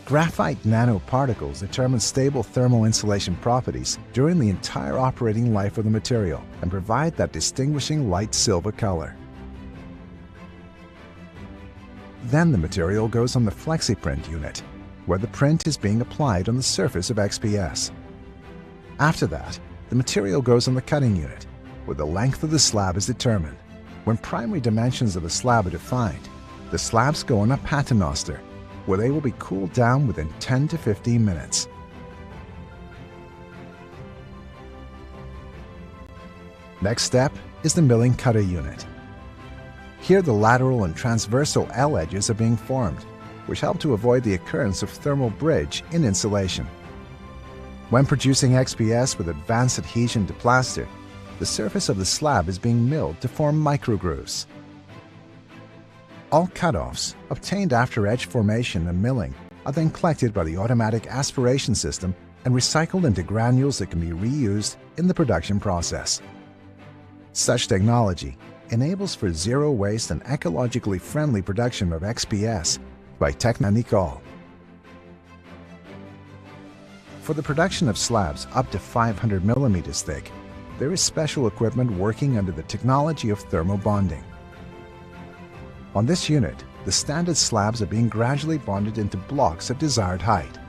Graphite nanoparticles determine stable thermal insulation properties during the entire operating life of the material and provide that distinguishing light silver color. Then the material goes on the FlexiPrint unit, where the print is being applied on the surface of XPS. After that, the material goes on the cutting unit, where the length of the slab is determined. When primary dimensions of the slab are defined, the slabs go on a paternoster, where they will be cooled down within 10 to 15 minutes. Next step is the milling cutter unit. Here the lateral and transversal L edges are being formed, which help to avoid the occurrence of thermal bridge in insulation. When producing XPS with advanced adhesion to plaster, the surface of the slab is being milled to form microgrooves. All cutoffs, obtained after edge formation and milling, are then collected by the automatic aspiration system and recycled into granules that can be reused in the production process. Such technology enables for zero waste and ecologically friendly production of XPS by TECHNONICOL. For the production of slabs up to 500 millimeters thick, there is special equipment working under the technology of thermal bonding. On this unit, the standard slabs are being gradually bonded into blocks of desired height.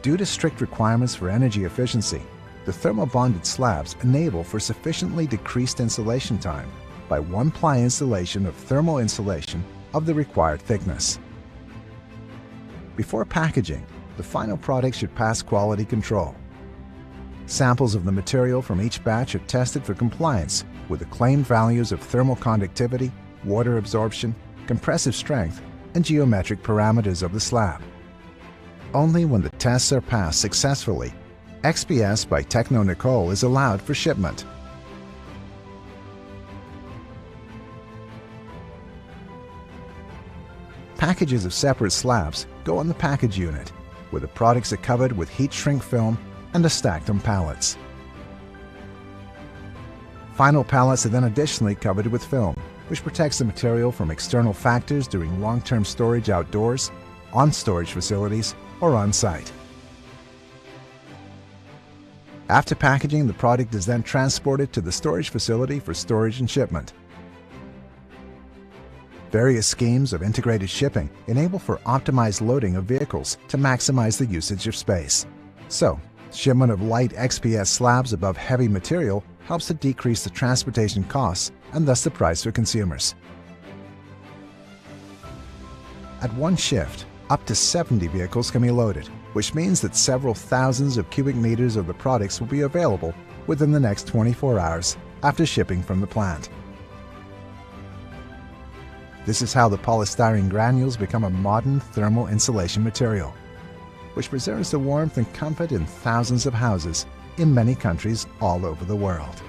Due to strict requirements for energy efficiency, the thermal bonded slabs enable for sufficiently decreased installation time by one-ply installation of thermal insulation of the required thickness. Before packaging, the final product should pass quality control. Samples of the material from each batch are tested for compliance with the claimed values of thermal conductivity, water absorption, compressive strength, and geometric parameters of the slab. Only when the tests are passed successfully, XPS by TECHNONICOL is allowed for shipment. Packages of separate slabs go on the package unit, where the products are covered with heat shrink film and are stacked on pallets. Final pallets are then additionally covered with film, which protects the material from external factors during long-term storage outdoors, on storage facilities, or on-site. After packaging, the product is then transported to the storage facility for storage and shipment. Various schemes of integrated shipping enable for optimized loading of vehicles to maximize the usage of space. So, shipment of light XPS slabs above heavy material helps to decrease the transportation costs and thus the price for consumers. At one shift, up to 70 vehicles can be loaded, which means that several thousands of cubic meters of the products will be available within the next 24 hours after shipping from the plant. This is how the polystyrene granules become a modern thermal insulation material, which preserves the warmth and comfort in thousands of houses in many countries all over the world.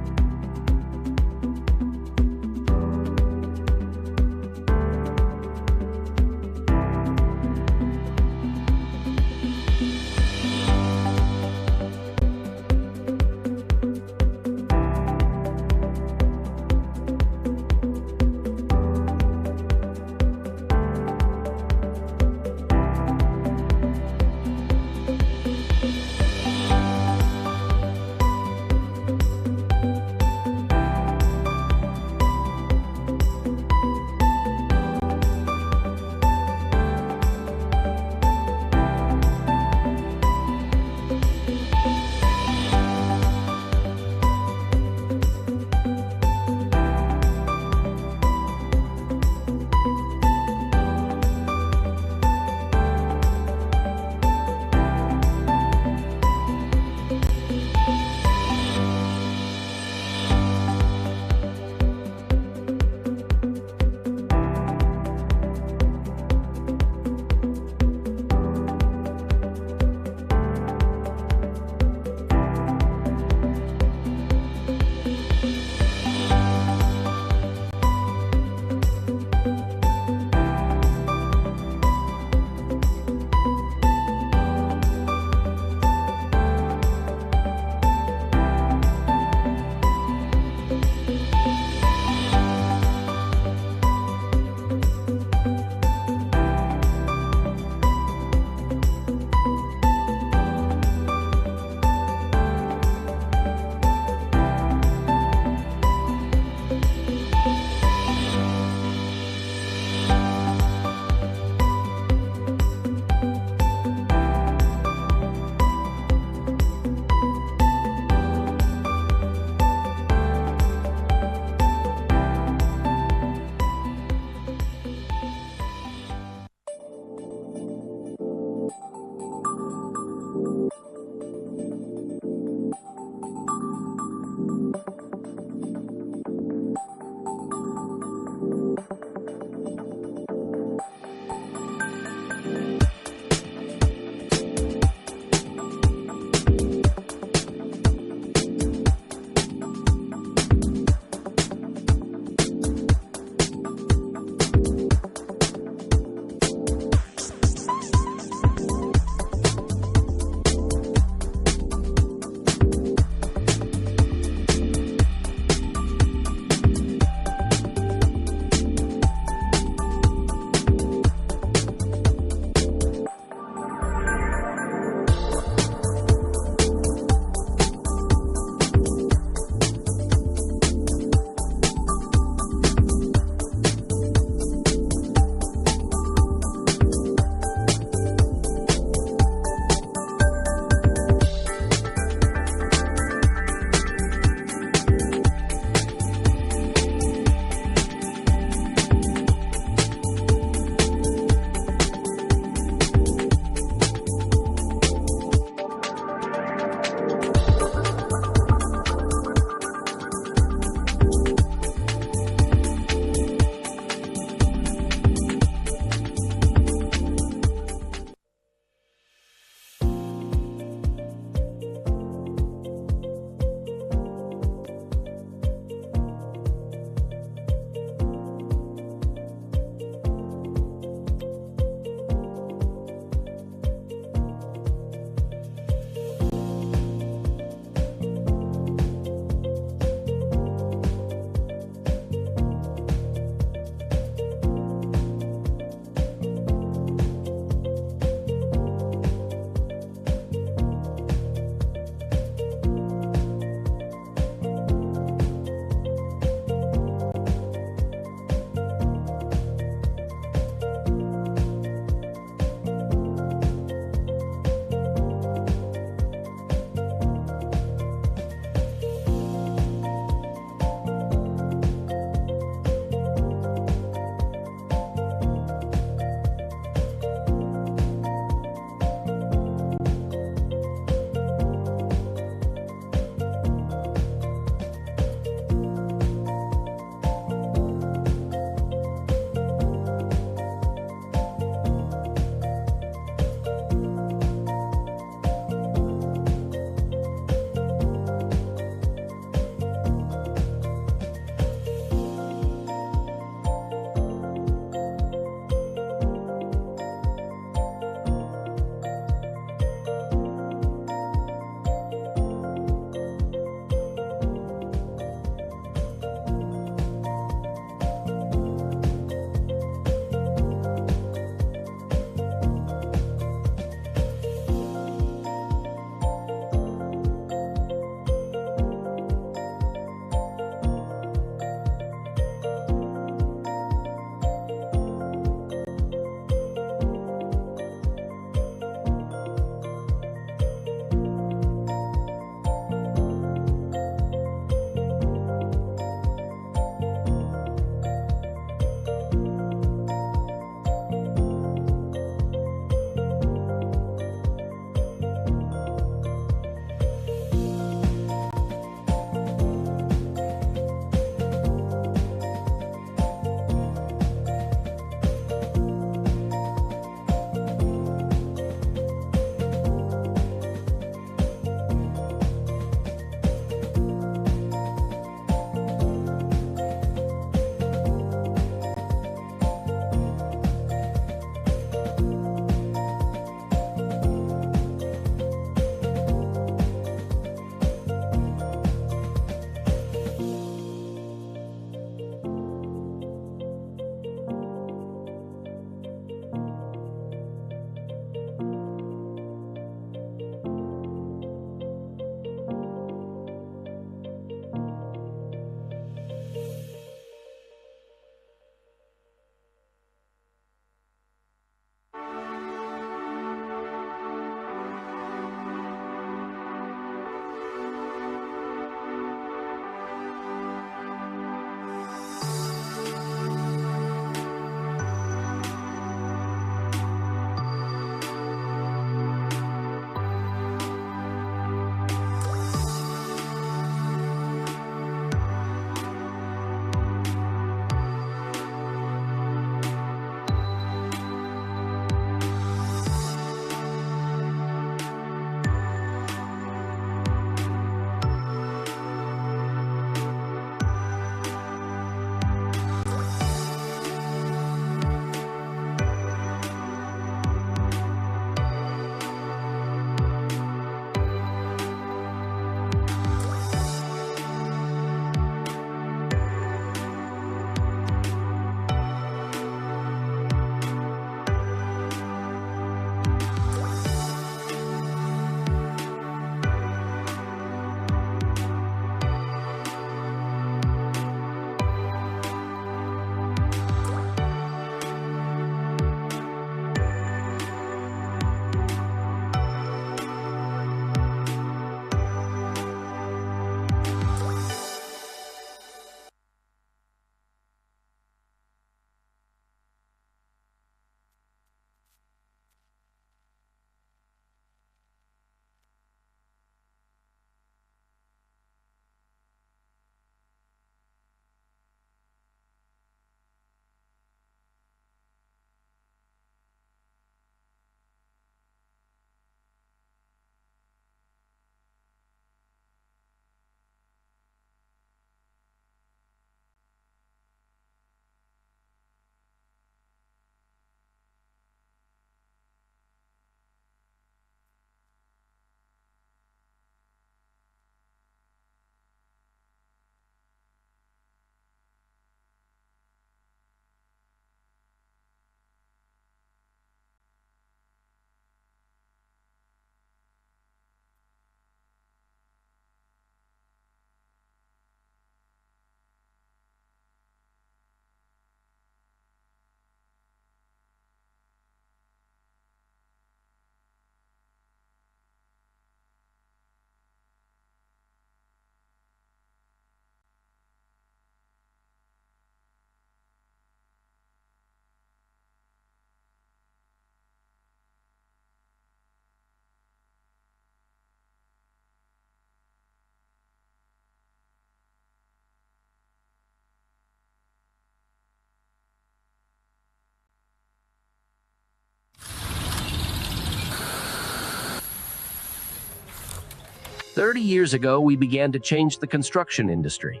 30 years ago, we began to change the construction industry.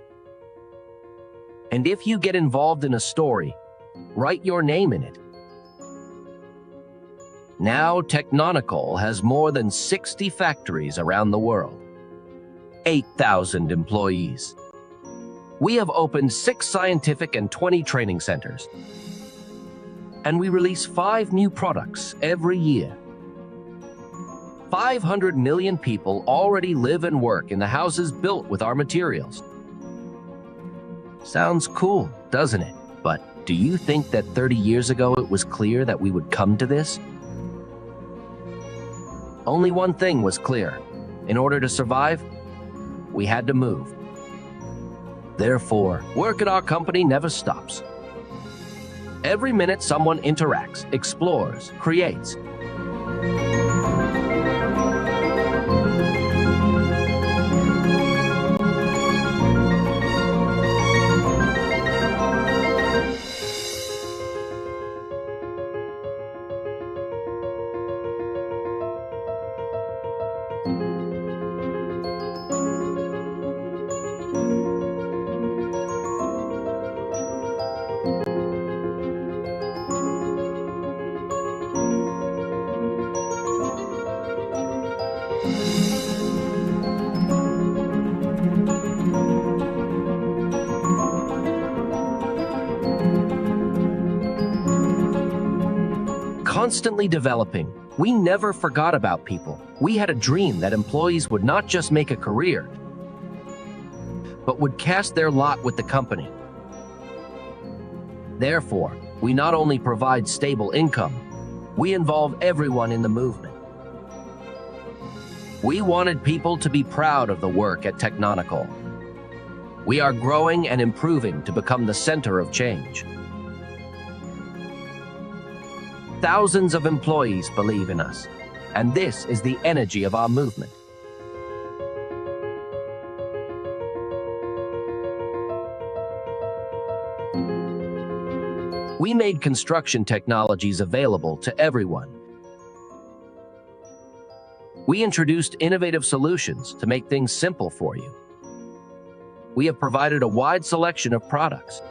And if you get involved in a story, write your name in it. Now, TECHNONICOL has more than 60 factories around the world, 8,000 employees. We have opened 6 scientific and 20 training centers. And we release 5 new products every year. 500 million people already live and work in the houses built with our materials. Sounds cool, doesn't it? But do you think that 30 years ago it was clear that we would come to this? Only one thing was clear. In order to survive, we had to move. Therefore, work at our company never stops. Every minute someone interacts, explores, creates. Constantly developing, we never forgot about people. We had a dream that employees would not just make a career, but would cast their lot with the company. Therefore, we not only provide stable income, we involve everyone in the movement. We wanted people to be proud of the work at TECHNONICOL. We are growing and improving to become the center of change. Thousands of employees believe in us, and this is the energy of our movement. We made construction technologies available to everyone. We introduced innovative solutions to make things simple for you. We have provided a wide selection of products.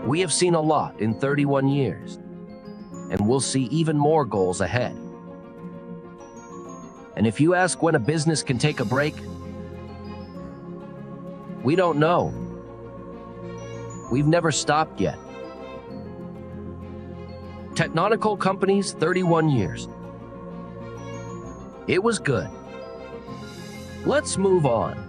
We have seen a lot in 31 years, and we'll see even more goals ahead. And if you ask when a business can take a break, we don't know. We've never stopped yet. TECHNONICOL companies, 31 years. It was good. Let's move on.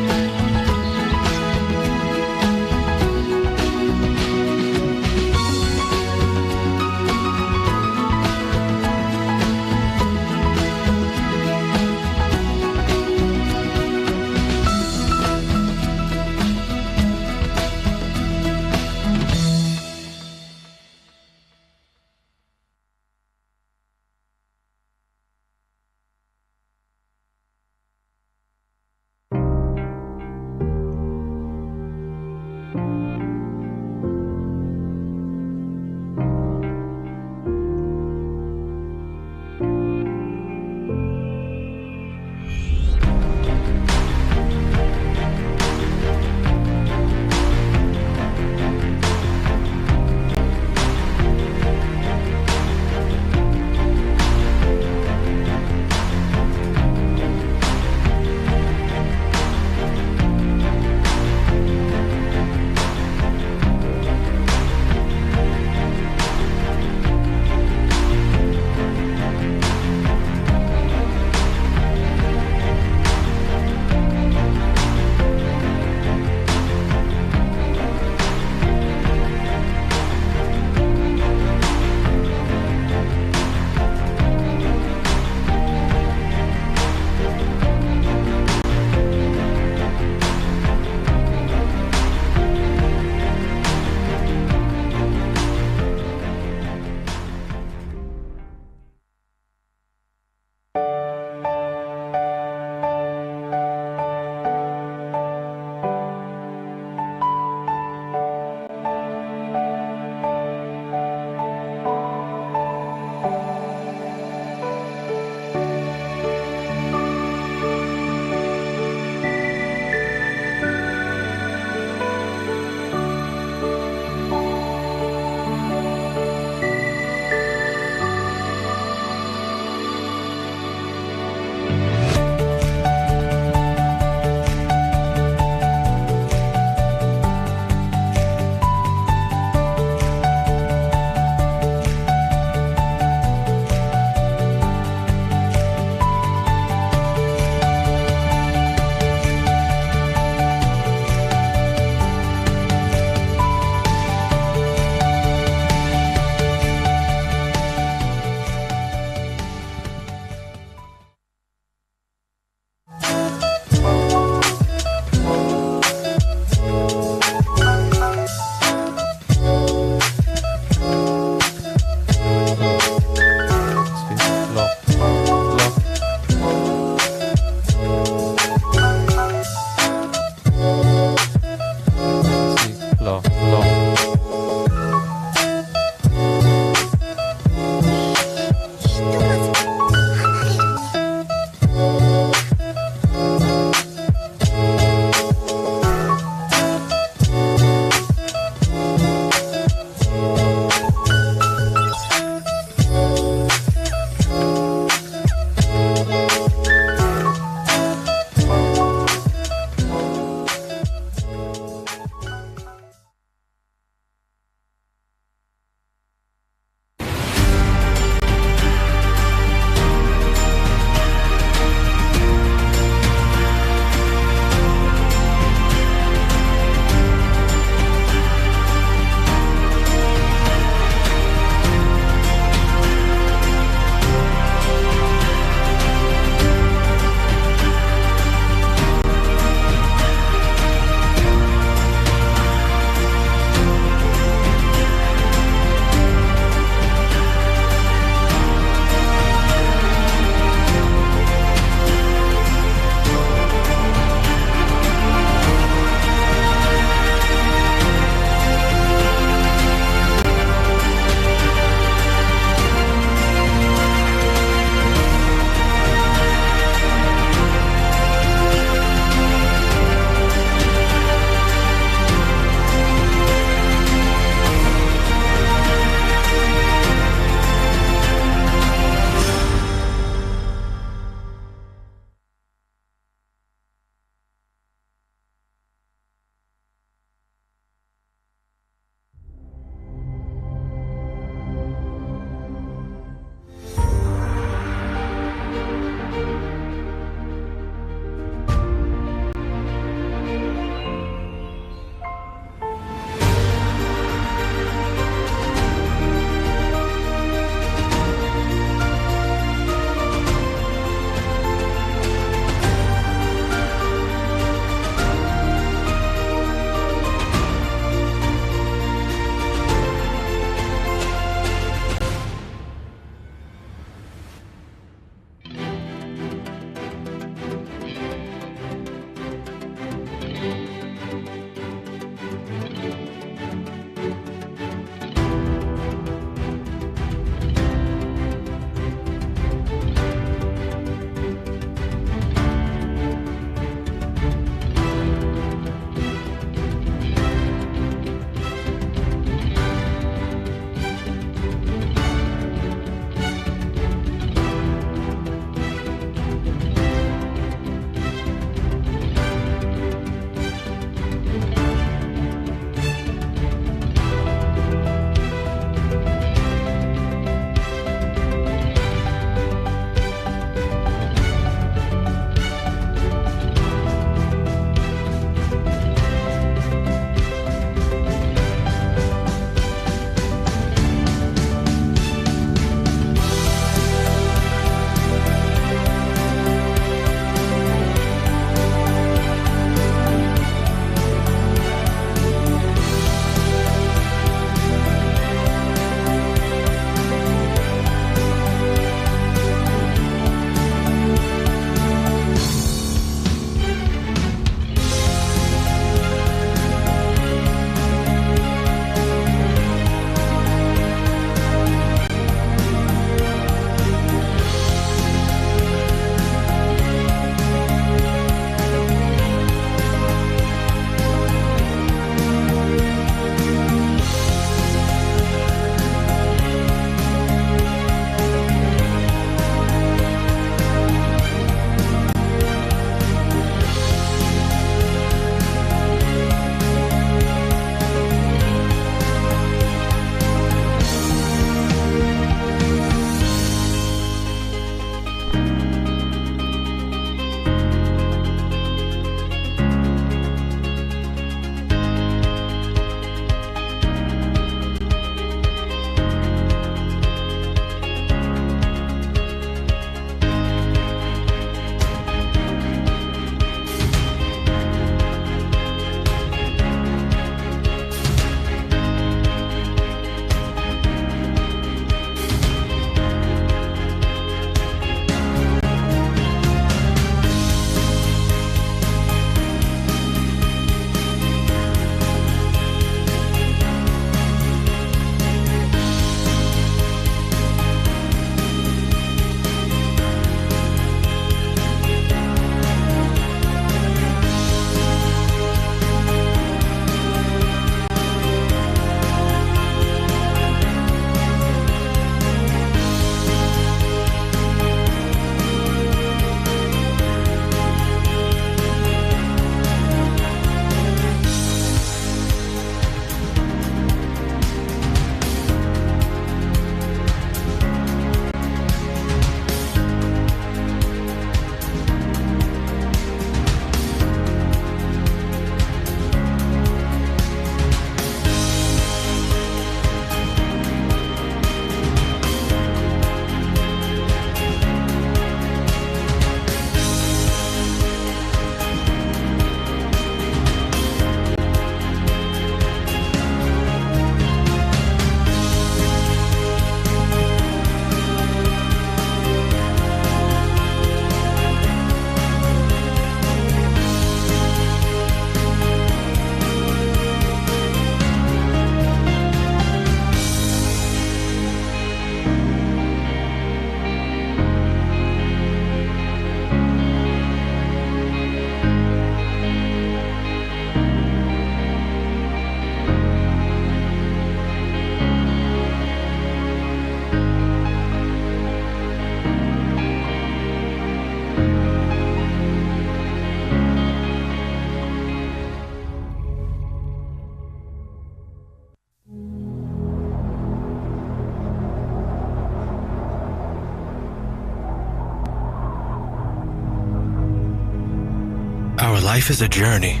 Our life is a journey.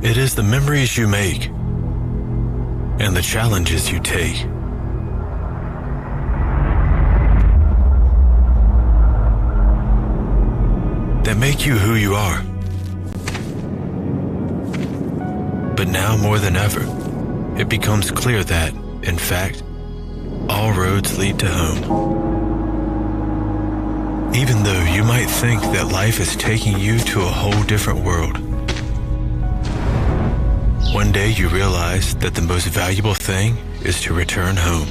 It is the memories you make and the challenges you take. That make you who you are. But now more than ever, it becomes clear that, in fact, all roads lead to home. Even though you might think that life is taking you to a whole different world, one day you realize that the most valuable thing is to return home.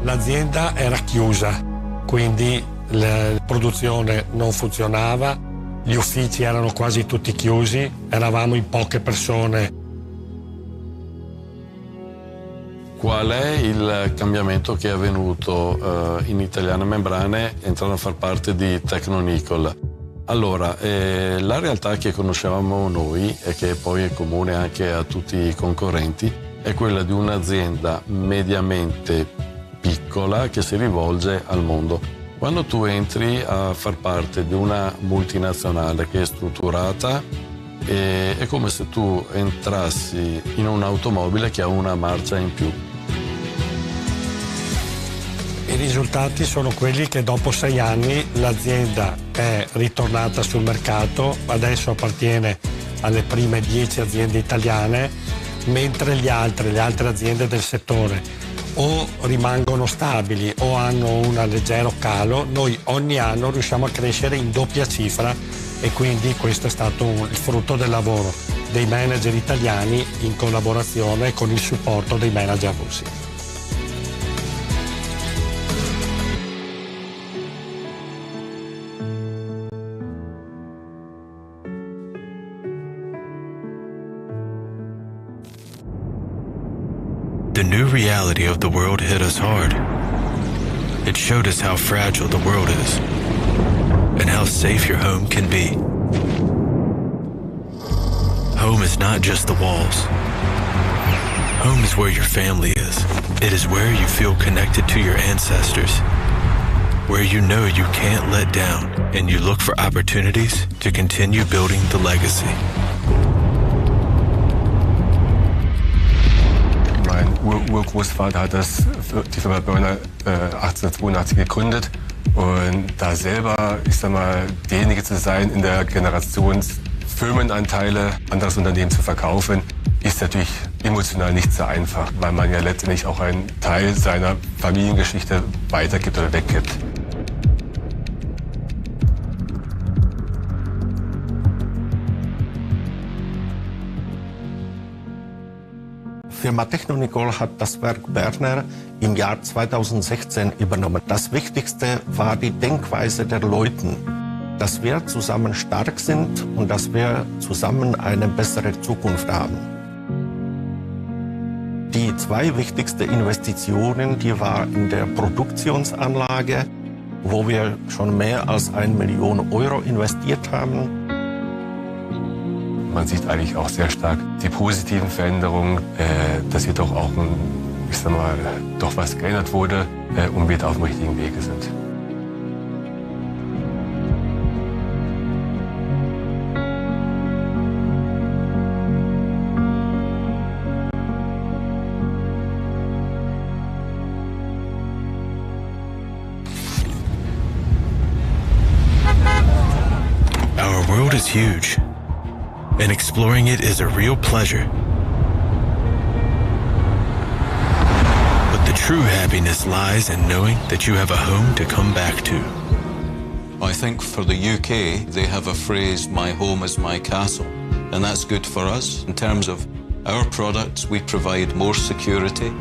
L'azienda era chiusa, quindi la produzione non funzionava, gli uffici erano quasi tutti chiusi, eravamo in poche persone. Qual è il cambiamento che è avvenuto in Italiane Membrane entrando a far parte di TECHNONICOL? Allora, la realtà che conoscevamo noi e che poi è comune anche a tutti i concorrenti è quella di un'azienda mediamente piccola che si rivolge al mondo. Quando tu entri a far parte di una multinazionale che è strutturata, è come se tu entrassi in un'automobile che ha una marcia in più. I risultati sono quelli che dopo 6 anni l'azienda è ritornata sul mercato, adesso appartiene alle prime 10 aziende italiane, mentre le altre aziende del settore o rimangono stabili o hanno un leggero calo. Noi ogni anno riusciamo a crescere in doppia cifra e quindi questo è stato il frutto del lavoro dei manager italiani in collaborazione con il supporto dei manager russi. The new reality of the world hit us hard. It showed us how fragile the world is and how safe your home can be. Home is not just the walls. Home is where your family is. It is where you feel connected to your ancestors, where you know you can't let down and you look for opportunities to continue building the legacy. Mein Urgroßvater hat die Firma Börner 1882 gegründet und da selber, ich sag mal, derjenige zu sein, in der Generation Firmenanteile an das Unternehmen zu verkaufen, ist natürlich emotional nicht so einfach, weil man ja letztendlich auch einen Teil seiner Familiengeschichte weitergibt oder weggibt. Firma TECHNONICOL hat das Werk Berner im Jahr 2016 übernommen. Das Wichtigste war die Denkweise der Leute, dass wir zusammen stark sind und dass wir zusammen eine bessere Zukunft haben. Die 2 wichtigsten Investitionen, die waren in der Produktionsanlage, wo wir schon mehr als 1 Million Euro investiert haben. Man sieht eigentlich auch sehr stark die positiven Veränderungen, dass hier doch auch, ich sag mal, doch was geändert wurde und wir da auf dem richtigen Wege sind. Our world is huge, and exploring it is a real pleasure. But the true happiness lies in knowing that you have a home to come back to. I think for the UK, they have a phrase, "My home is my castle," and that's good for us. In terms of our products, we provide more security.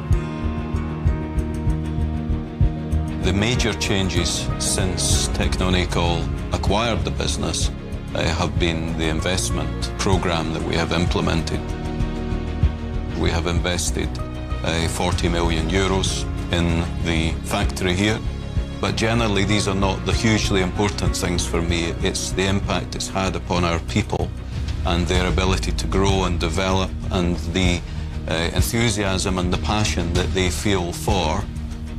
The major changes since TECHNONICOL acquired the business have been the investment program that we have implemented. We have invested 40 million euros in the factory here, but generally these are not the hugely important things for me. It's the impact it's had upon our people and their ability to grow and develop, and the enthusiasm and the passion that they feel for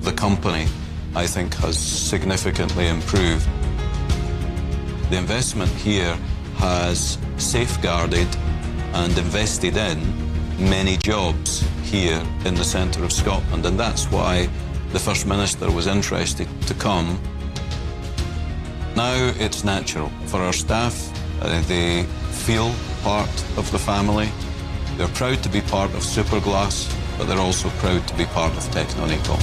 the company, I think, has significantly improved. The investment here has safeguarded and invested in many jobs here in the centre of Scotland, and that's why the First Minister was interested to come. Now it's natural for our staff. They feel part of the family. They're proud to be part of Superglass, but they're also proud to be part of TECHNONICOL.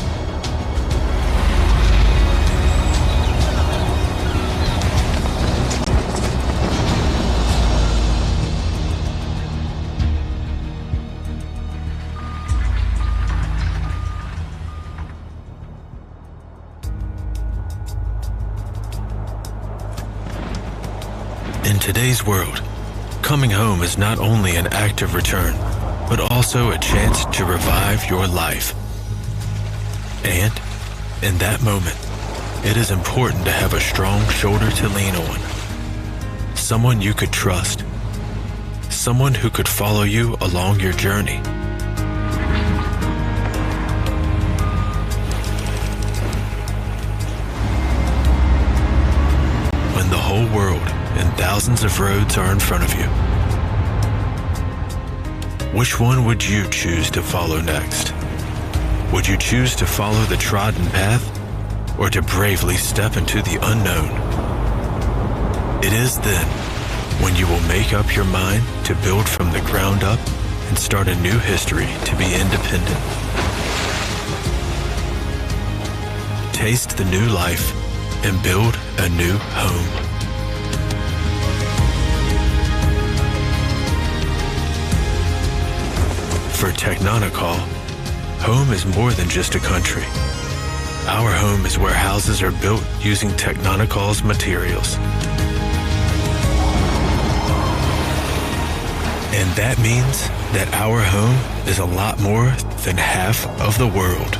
In today's world, coming home is not only an act of return, but also a chance to revive your life. And in that moment, it is important to have a strong shoulder to lean on. Someone you could trust. Someone who could follow you along your journey. When the whole world and thousands of roads are in front of you, which one would you choose to follow next? Would you choose to follow the trodden path, or to bravely step into the unknown? It is then when you will make up your mind to build from the ground up and start a new history to be independent. Taste the new life and build a new home. For TECHNONICOL, home is more than just a country. Our home is where houses are built using TECHNONICOL'S materials. And that means that our home is a lot more than half of the world.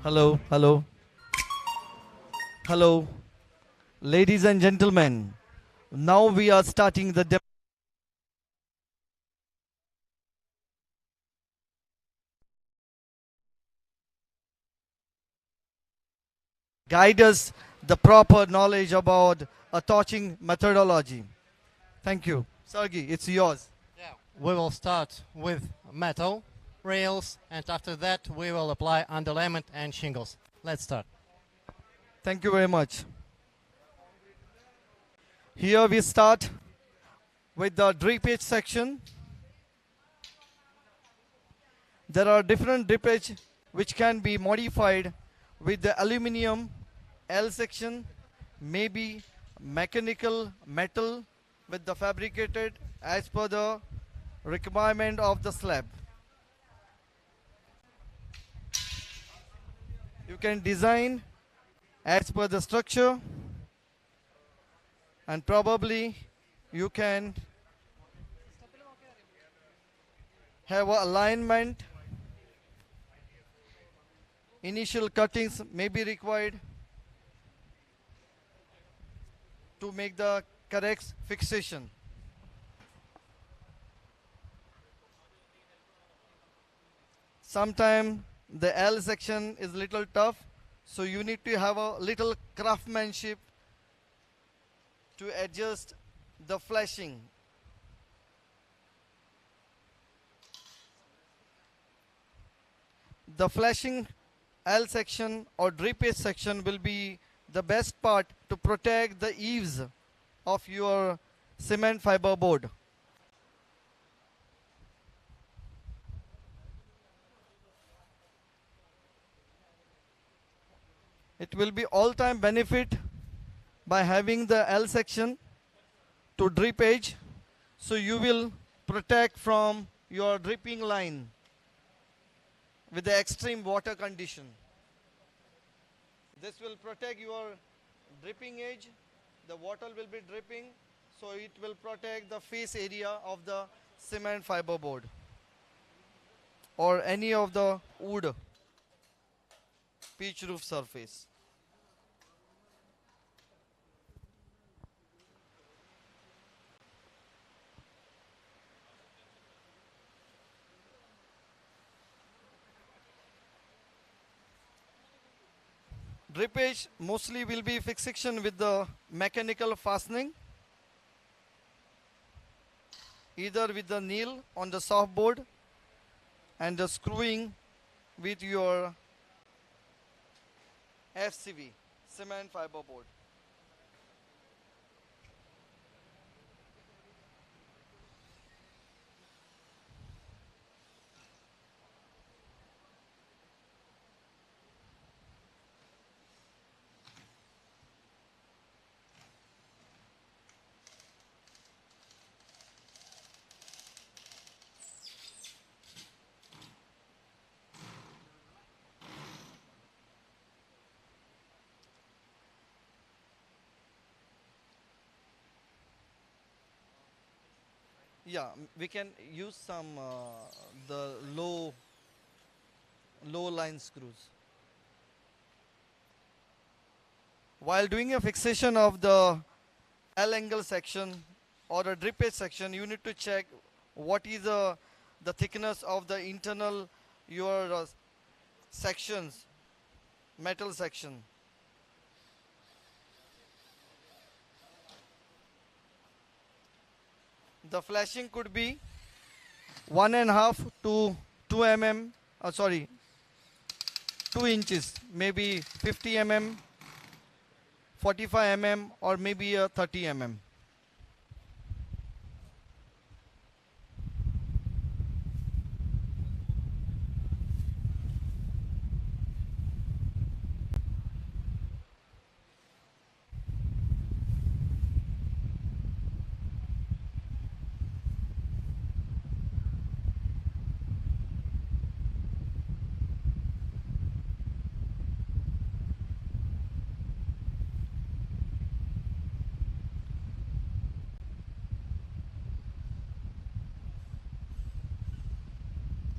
Hello, hello, hello. Ladies and gentlemen, now we are starting the demo. Guide us the proper knowledge about a torching methodology. Thank you. Sergey, it's yours. We will start with metal, rails, and after that we will apply underlayment and shingles. Let's start. Thank you very much. Here we start with the drippage section. There are different drippage which can be modified with the aluminum L section, maybe mechanical metal with the fabricated as per the requirement of the slab. You can design as per the structure, and probably you can have an alignment. Initial cuttings may be required to make the correct fixation. Sometimes the L section is little tough, so you need to have a little craftsmanship to adjust the flashing. The flashing L section or drippage section will be the best part to protect the eaves of your cement fiber board. It will be all-time benefit by having the L section to drippage, so you will protect from your dripping line with the extreme water condition. This will protect your dripping edge. The water will be dripping, so it will protect the face area of the cement fiber board or any of the wood pitch roof surface. Drippage mostly will be fixation with the mechanical fastening, either with the nail on the soft board and the screwing with your FCV, cement fiber board. Yeah, we can use some the low line screws. While doing a fixation of the L angle section or a drippage section, you need to check what is the thickness of the internal your sections, metal section. The flashing could be 1.5 to 2 mm, 2 inches, maybe 50 mm, 45 mm, or maybe 30 mm.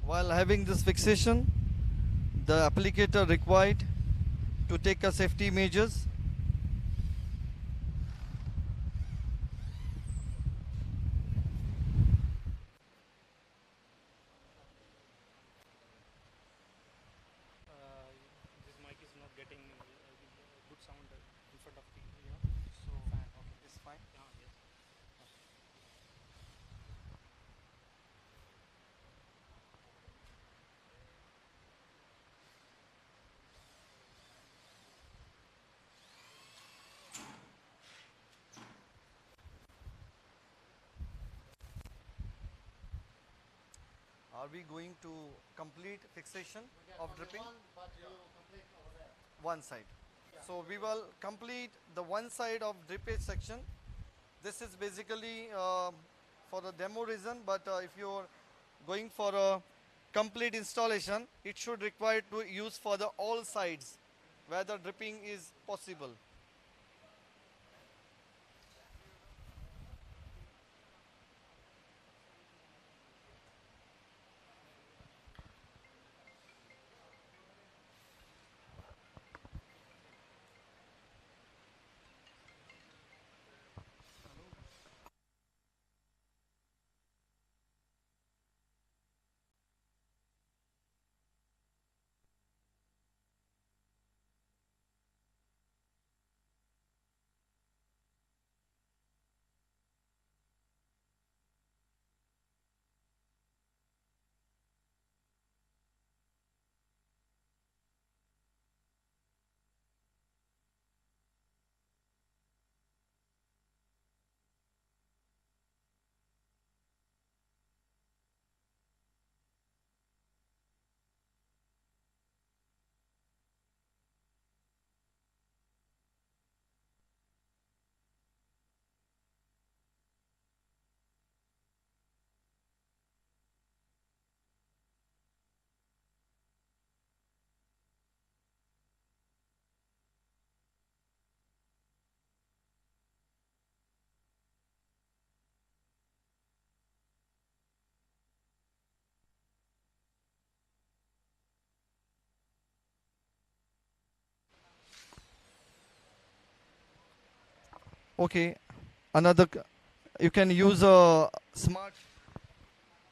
While having this fixation, the applicator required to take a safety measures. This mic is not getting good sound in front of the so fan. Okay, this is fine. Yes. Are we going to complete fixation of dripping? One side. So we will complete the one side of drippage section. This is basically for the demo reason, but if you're going for a complete installation, it should require to use for the all sides where the dripping is possible. Okay, you can use a smart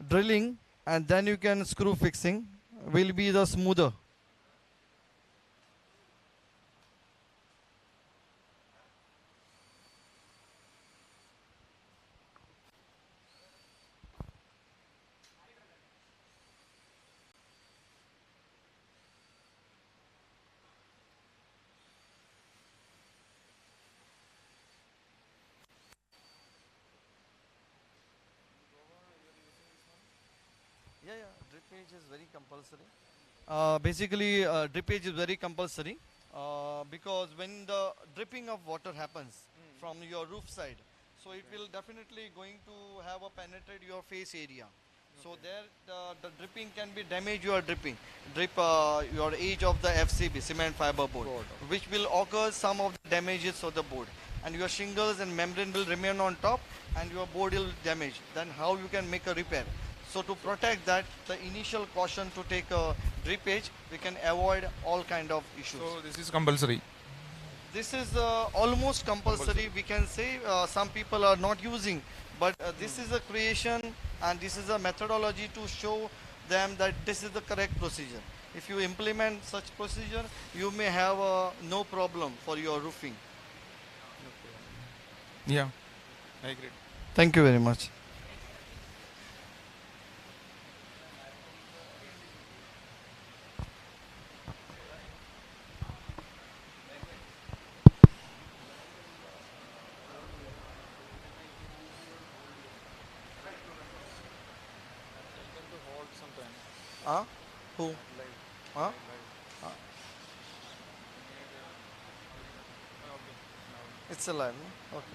drilling and then you can screw fixing will be the smoother. Yeah, drippage is very compulsory. Basically, drippage is very compulsory because when the dripping of water happens from your roof side, so it will definitely going to have a penetrate your face area. So there the dripping can be damage your your edge of the FCB cement fiber board, which will occur some of the damages of the board, and your shingles and membrane will remain on top and your board will damage. Then how you can make a repair? So to protect that, the initial caution to take a drippage, we can avoid all kind of issues. So this is compulsory. This is almost compulsory. We can say some people are not using, but this is a creation and this is a methodology to show them that this is the correct procedure. If you implement such procedure, you may have no problem for your roofing. Yeah, I agree. Thank you very much. Who? Huh? It's alive. No? Okay.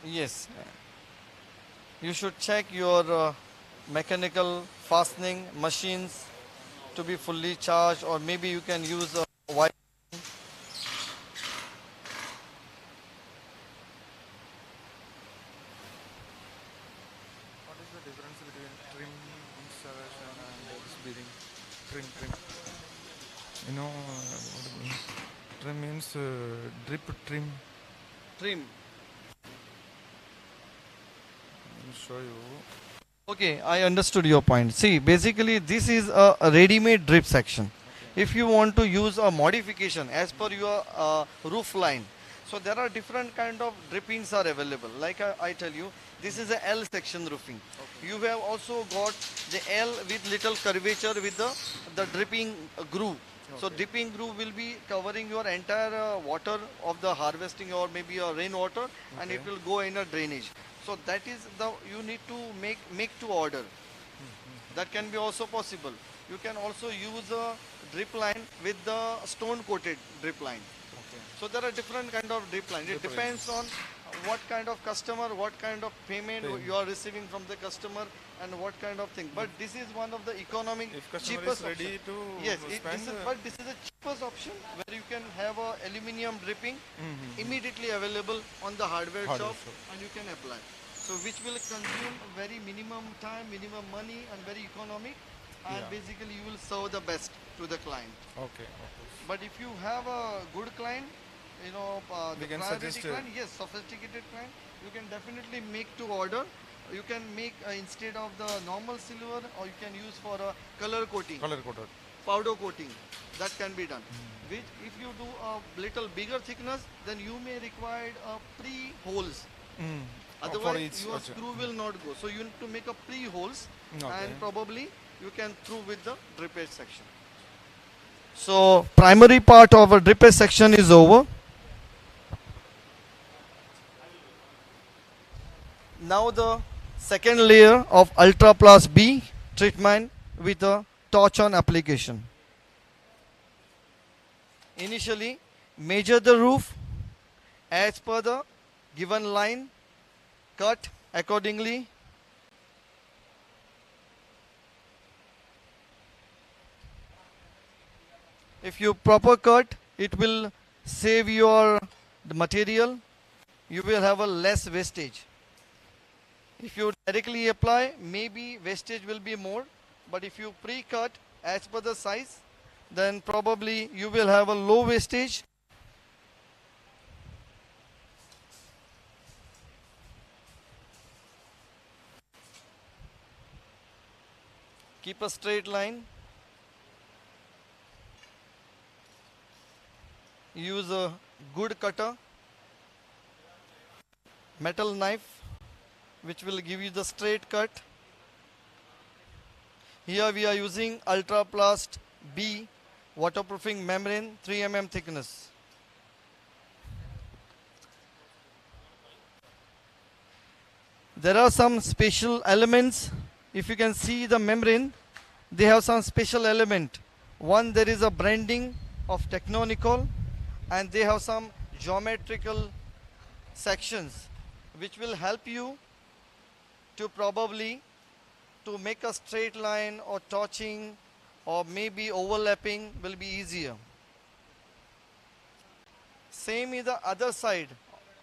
Yes. You should check your mechanical fastening machines to be fully charged, or maybe you can use a wire. What is the difference between trim installation and this beading? Trim. You know what it means? Trim means drip trim. Trim. I'll show you. Okay, I understood your point. See, basically this is a ready-made drip section. If you want to use a modification as per your roof line, so there are different kind of drippings are available. Like I tell you, this is a L section roofing. You have also got the L with little curvature with the dripping groove. So dripping groove will be covering your entire water of the harvesting or maybe a rainwater, and it will go in a drainage. So that is the you need to make to order. That can be also possible. You can also use a drip line with the stone coated drip line. So there are different kind of drip line. It depends on what kind of customer, what kind of payment you are receiving from the customer, and what kind of thing. But this is one of the economic cheapest ready option. to Yes, spend, but this is the cheapest option where you can have a aluminium dripping immediately available on the hardware shop, and you can apply. So which will consume very minimum time, minimum money, and very economic, and basically you will serve the best to the client. Okay. But if you have a good client, you know, the can priority suggest, client, yes, sophisticated client, you can definitely make to order. You can make instead of the normal silver, or you can use for a color coating. Color coated. Powder coating, that can be done. Which if you do a little bigger thickness, then you may require pre-holes. Otherwise your screw will not go. So you need to make a pre-holes, and probably you can through with the drippage section. So primary part of a drippage section is over. Now the second layer of Ultra Plus B treatment with a torch on application. Initially measure the roof as per the given line, cut accordingly. If you proper cut, it will save the material. You will have a less wastage. If you directly apply, maybe wastage will be more, but if you pre-cut as per the size, then probably you will have a low wastage. Keep a straight line. Use a good cutter, metal knife, which will give you the straight cut. Here we are using Ultra Plus B waterproofing membrane, 3 mm thickness. There are some special elements. If you can see the membrane, they have some special element. One, there is a branding of TECHNONICOL, and they have some geometrical sections which will help you to probably to make a straight line or touching or maybe overlapping will be easier. Same is the other side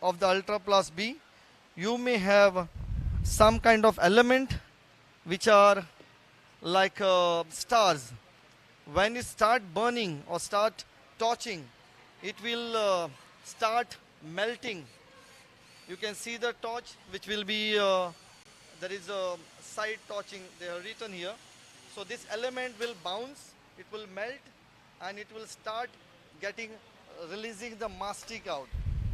of the Ultra Plus B. You may have some kind of element which are like stars. When it start burning or start torching, it will start melting. You can see the torch which will be, there is a side torching, they are written here. So this element will bounce, it will melt, and it will start releasing the mastic out.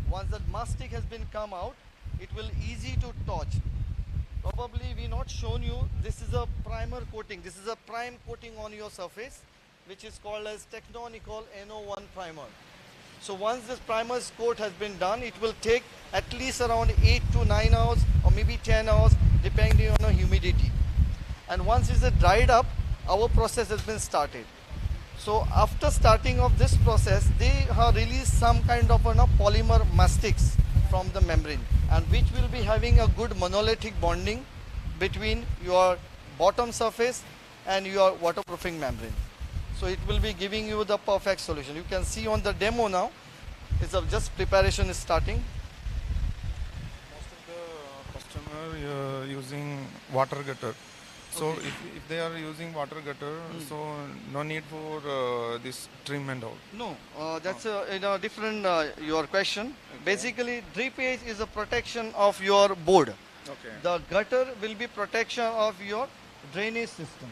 Once that mastic has been come out, it will easy to torch. Probably we not shown you, this is a primer coating. This is a prime coating on your surface, which is called as TECHNONICOL NO1 primer. So once this primer's coat has been done, it will take at least around 8 to 9 hours or maybe 10 hours depending on the humidity. And once it is dried up, our process has been started. So after starting of this process, they have released some kind of polymer mastics from the membrane, and which will be having a good monolithic bonding between your bottom surface and your waterproofing membrane. So it will be giving you the perfect solution. You can see on the demo now, it's just preparation is starting. Most of the customer using water gutter. So Okay. if they are using water gutter, so no need for this trim and all. No, that's a different your question. Okay. Basically, drip edge is a protection of your board. Okay. The gutter will be protection of your drainage system.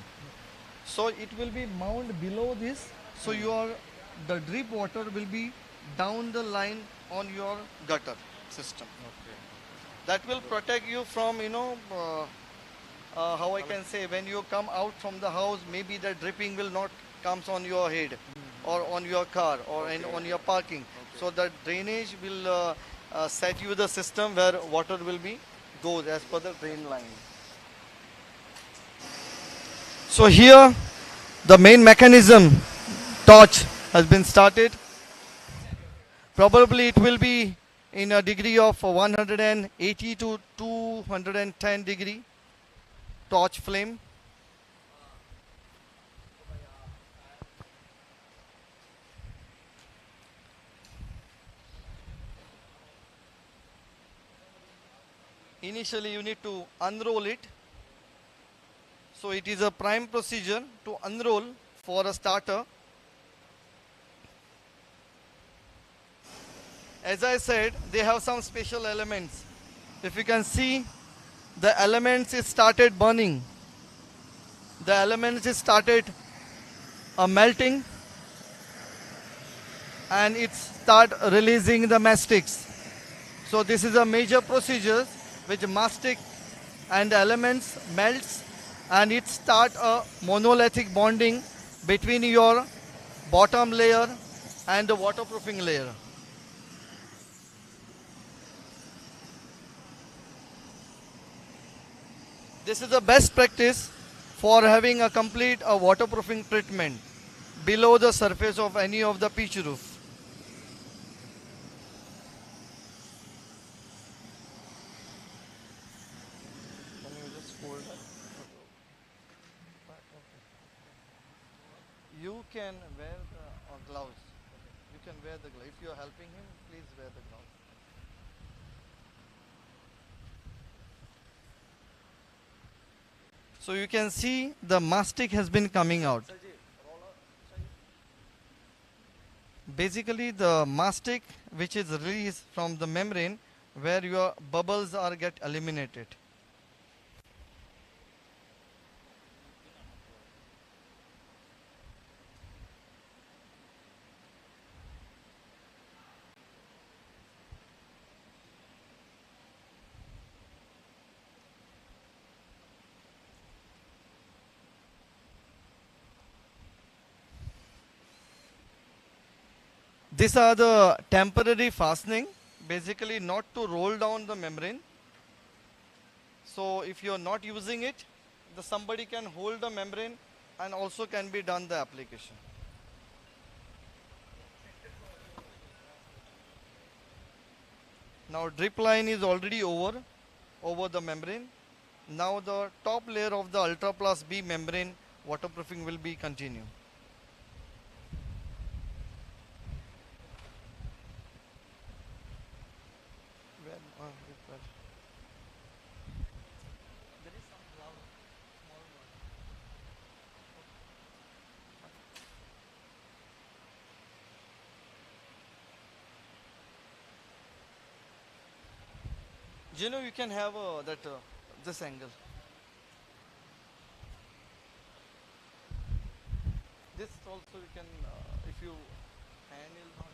So it will be mounted below this. So the drip water will be down the line on your gutter system. Okay. That will protect you from how I can say, when you come out from the house, maybe the dripping will not comes on your head or on your car or on your parking. So the drainage will set you the system where water will be goes as per the drain line. So here the main mechanism torch has been started. Probably it will be in a degree of 180 to 210 degree torch flame. Initially you need to unroll it. So it is a prime procedure to unroll for a starter. As I said, they have some special elements. If you can see, the elements is started burning. The elements is started melting, and it start releasing the mastics. So this is a major procedure which mastic and the elements melts, and it start a monolithic bonding between your bottom layer and the waterproofing layer. This is the best practice for having a complete waterproofing treatment below the surface of any of the pitch roof. Can you just hold that? You can wear the gloves. You can wear the gloves. If you are helping him, please wear the gloves. So you can see the mastic has been coming out. Basically the mastic which is released from the membrane where your bubbles are get eliminated. These are the temporary fastening, basically not to roll down the membrane. So if you are not using it, somebody can hold the membrane and also can be done the application. Now drip line is already over the membrane. Now the top layer of the Ultra Plus B membrane waterproofing will be continued. You can have this angle. This also you can, if you handle not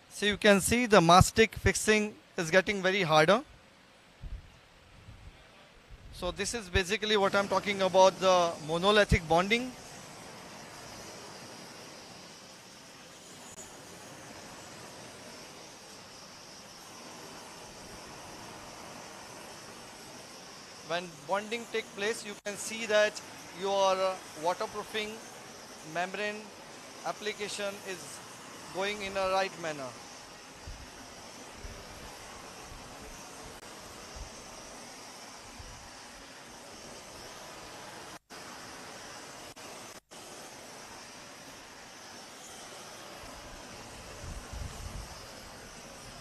so you can see the mastic fixing is getting very harder. So this is basically what I'm talking about, the monolithic bonding. When bonding takes place, you can see that your waterproofing membrane application is going in a right manner.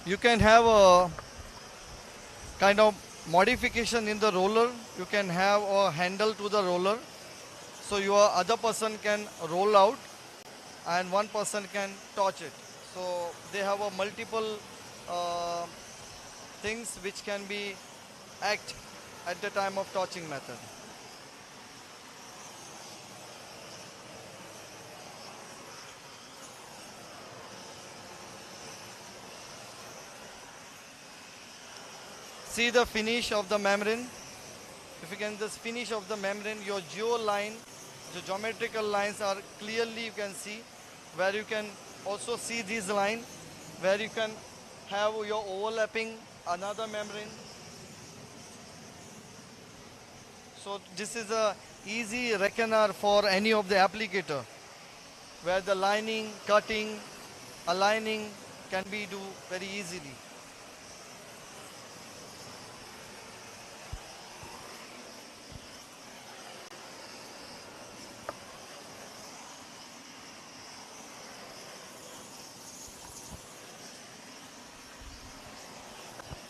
You can have a kind of modification in the roller. You can have a handle to the roller, so your other person can roll out and one person can touch it. So they have a multiple things which can be act at the time of touching method. See the finish of the membrane. If you can just finish of the membrane, your geo line, the geometrical lines are clearly you can see, where you can also see this line, where you can have your overlapping another membrane. So this is a easy reckoner for any of the applicator, where the lining, cutting, aligning can be do very easily.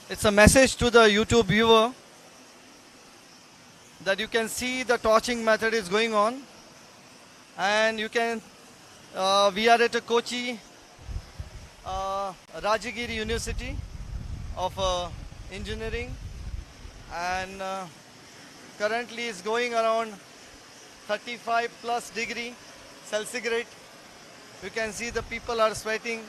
It's a message to the YouTube viewer that you can see the torching method is going on, and you can, we are at a Kochi, Rajagiri University of Engineering, and currently it's going around 35 plus degree centigrade. You can see the people are sweating.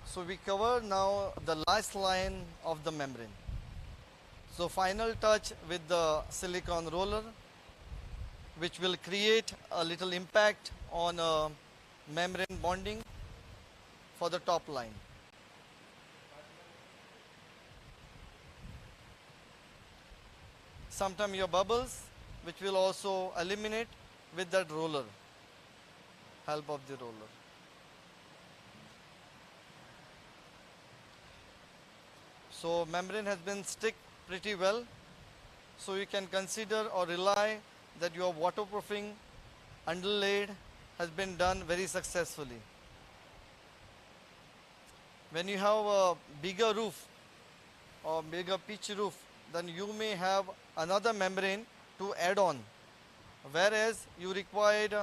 So we cover now the last line of the membrane. So final touch with the silicone roller, which will create a little impact on membrane bonding for the top line. Sometimes your bubbles, which will also eliminate with that roller, help of the roller. So membrane has been stick pretty well, so you can consider or rely that your waterproofing underlaid has been done very successfully. When you have a bigger roof or bigger pitch roof, then you may have another membrane to add on, whereas you required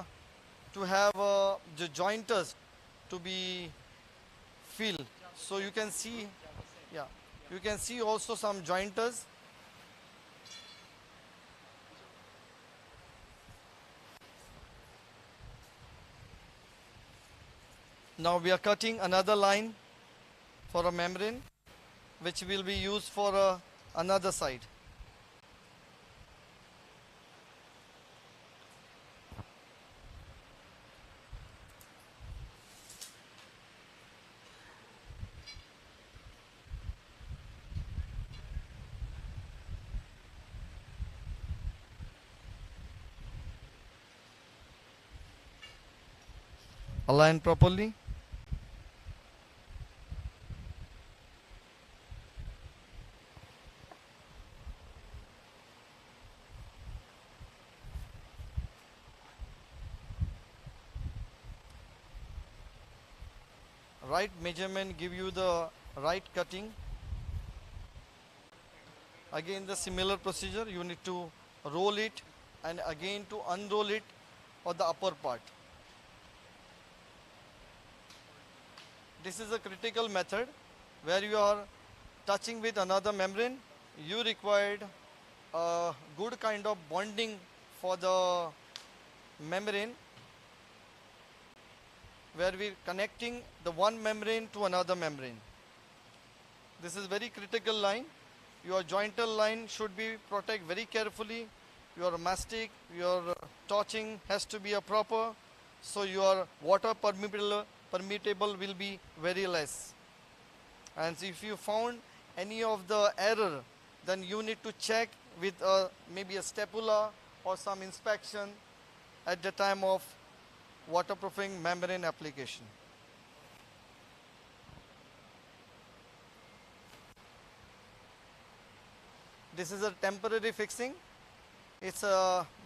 to have the jointers to be filled. So you can see, yeah. You can see also some jointers. Now we are cutting another line for a membrane, which will be used for another side. Align properly. Right measurement give you the right cutting. Again the similar procedure, you need to roll it and again to unroll it for the upper part. This is a critical method where you are touching with another membrane. You required a good kind of bonding for the membrane, where we are connecting the one membrane to another membrane. This is very critical line. Your jointer line should be protected very carefully your mastic, your torching has to be a proper, so your water permeable will be very less. And if you found any of the error, then you need to check with maybe a stapula or some inspection at the time of waterproofing membrane application. This is a temporary fixing. It's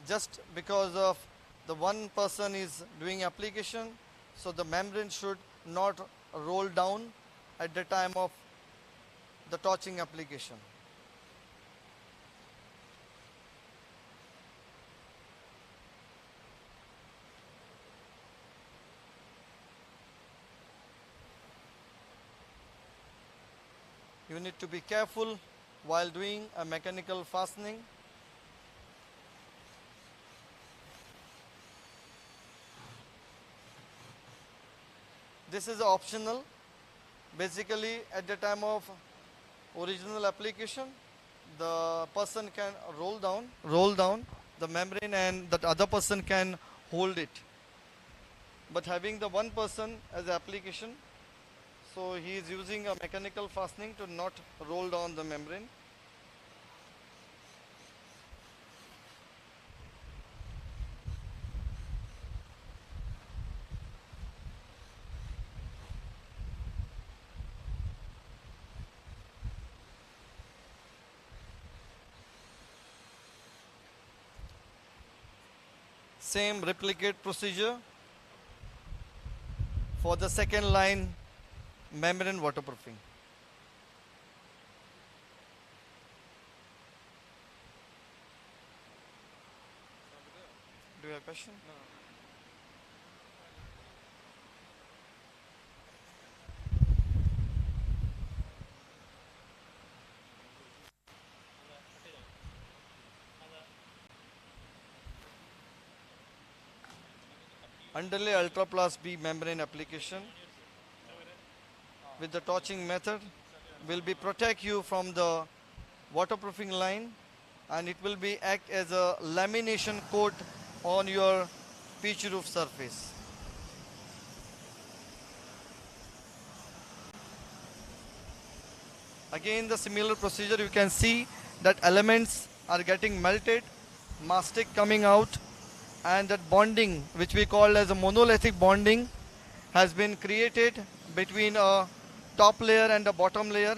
just because of the one person is doing application, so the membrane should not roll down at the time of the torching application. You need to be careful while doing a mechanical fastening. This is optional. Basically, at the time of original application, the person can roll down the membrane, and that other person can hold it. But having the one person as application, so he is using a mechanical fastening to not roll down the membrane. Same replicate procedure for the second line membrane waterproofing. Do you have a question? No. Underlay Ultra Plus B membrane application with the torching method will be protect you from the waterproofing line, and it will be act as a lamination coat on your pitch roof surface. Again, the similar procedure, you can see that elements are getting melted, mastic coming out, and that bonding, which we call as a monolithic bonding, has been created between a top layer and a bottom layer.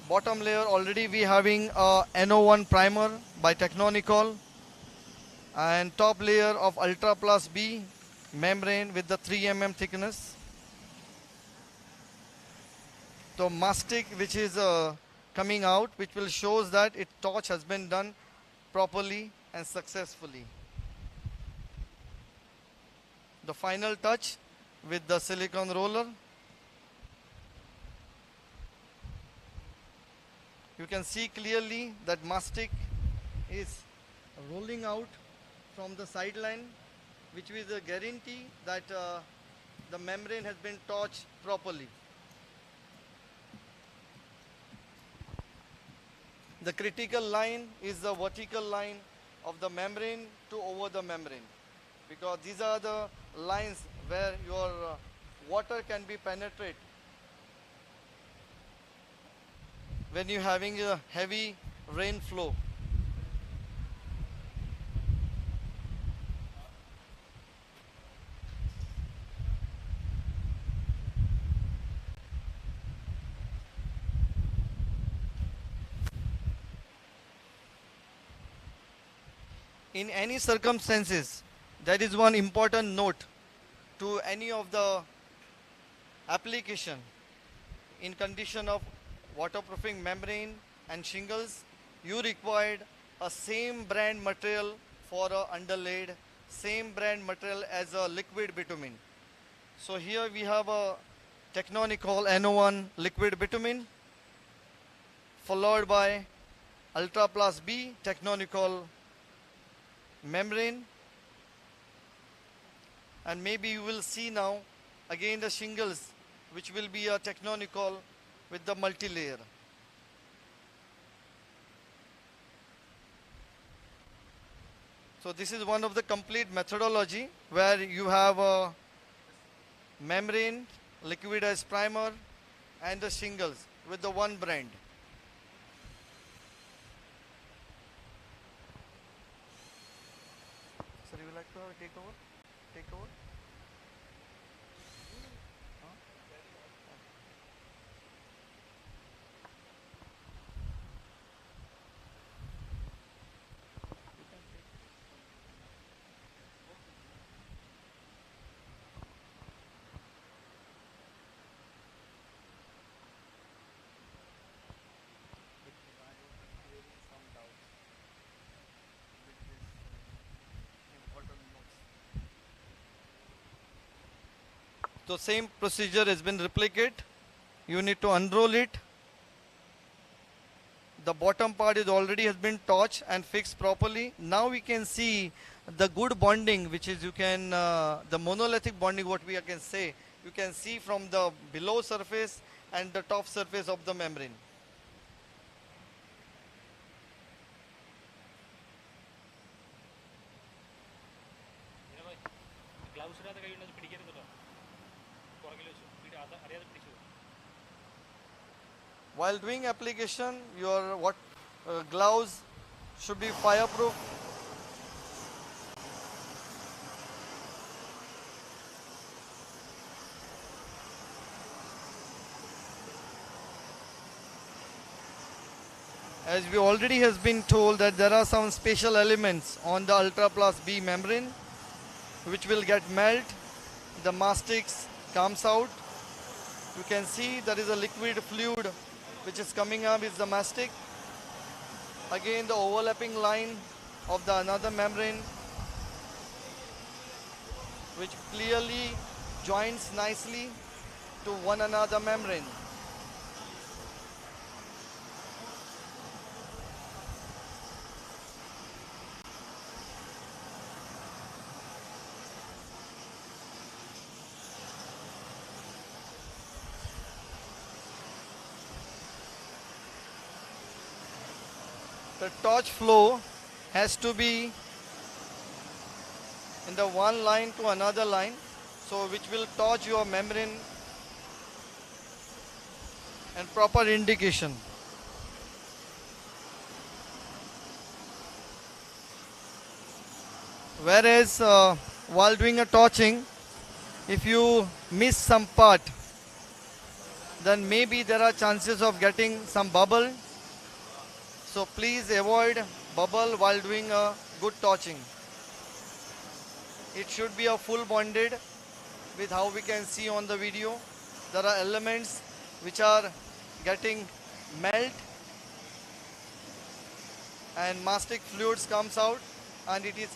Bottom layer already we having a NO1 primer by Technonicol, and top layer of Ultra Plus B membrane with the 3 mm thickness. So mastic which is coming out, which will shows that its torch has been done properly and successfully. The final touch with the silicone roller. You can see clearly that mastic is rolling out from the sideline, which is a guarantee that the membrane has been torched properly. The critical line is the vertical line of the membrane to over the membrane, because these are the lines where your water can be penetrate when you're having a heavy rain flow. In any circumstances, that is one important note to any of the application. In condition of waterproofing membrane and shingles, you required a same brand material for a underlaid, same brand material as a liquid bitumen. So here we have a Technonicol NO1 liquid bitumen, followed by Ultra Plus B Technonicol membrane, and maybe you will see now again the shingles, which will be a Technonicol with the multi-layer. So this is one of the complete methodology where you have a membrane, liquidized primer, and the shingles with the one brand. Sir, you would like to have a takeover? Takeover? The same procedure has been replicated. You need to unroll it. The bottom part is already has been torched and fixed properly. Now we can see the good bonding, which is the monolithic bonding, what we can say. You can see from the below surface and the top surface of the membrane. While doing application, your gloves should be fireproof. As we already has been told that there are some special elements on the Ultra Plus B membrane which will get melt. The mastics comes out. You can see there is a liquid fluid which is coming up is the mastic. Again the overlapping line of the another membrane which clearly joins nicely to one another membrane. The torch flow has to be in the one line to another line, so which will torch your membrane and proper indication. Whereas while doing a torching, if you miss some part, then maybe there are chances of getting some bubble. So please avoid bubble while doing a good torching. It should be a full bonded with how we can see on the video. There are elements which are getting melt and mastic fluids comes out and it is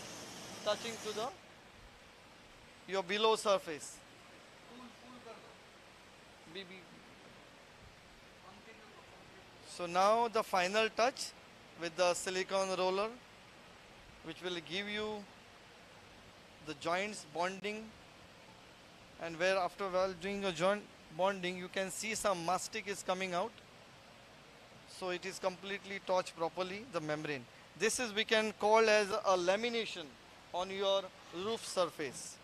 touching to your below surface. So now the final touch with the silicone roller, which will give you the joints bonding, and where after while doing a joint bonding you can see some mastic is coming out. So it is completely torched properly, the membrane. This is we can call as a lamination on your roof surface.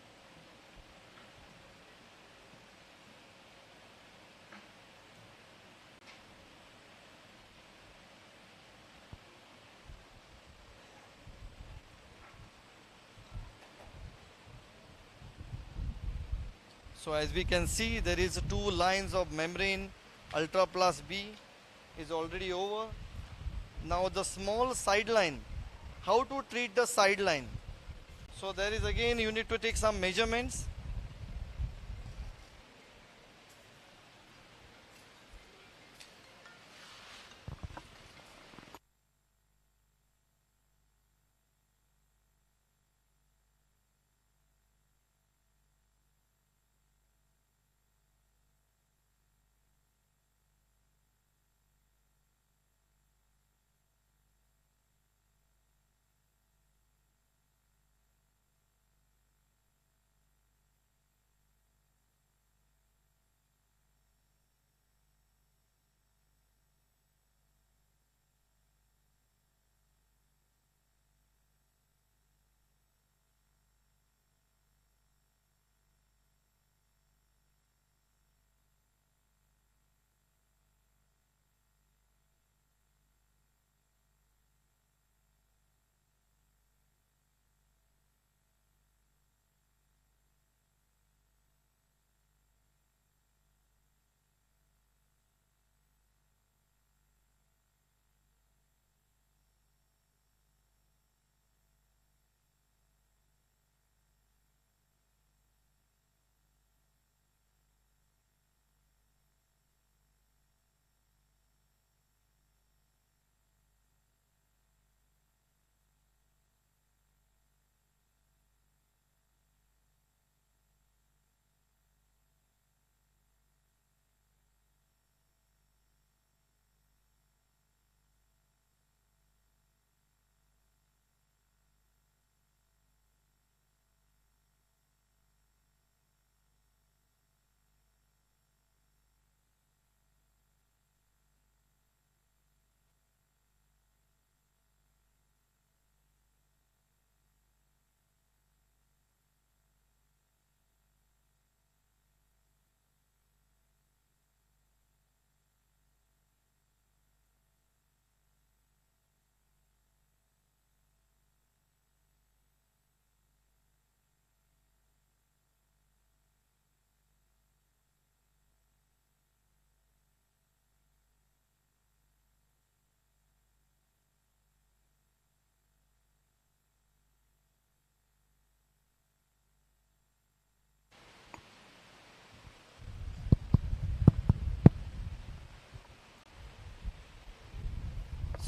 So as we can see, there is 2 lines of membrane. Ultra Plus B is already over. Now the small sideline, how to treat the sideline? So there is again you need to take some measurements.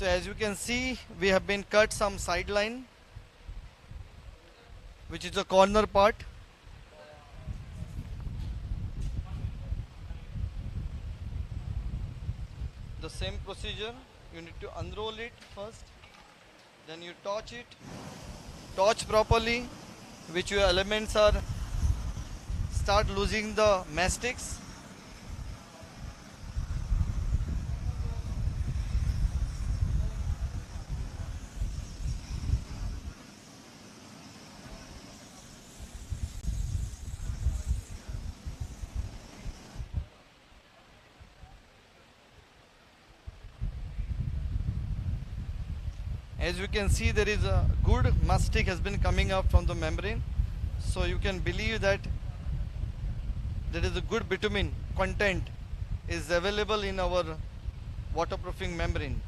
So as you can see, we have been cut some sideline, which is the corner part. The same procedure, you need to unroll it first, then you torch it, torch properly, which your elements are start losing the mastics. As you can see, there is a good mastic has been coming up from the membrane, so you can believe that there is a good bitumen content is available in our waterproofing membrane.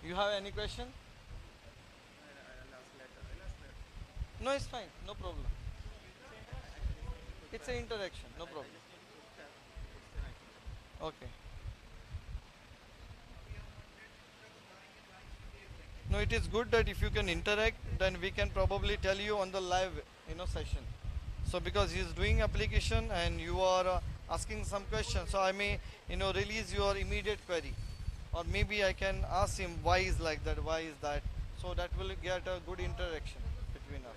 You have any question? No, it's fine, no problem. It's an interaction, no problem. Okay. No, it is good that if you can interact, then we can probably tell you on the live, session. So because he is doing application and you are asking some questions, so I may, release your immediate query. Or maybe I can ask him why is like that, why is that. So that will get a good interaction between us.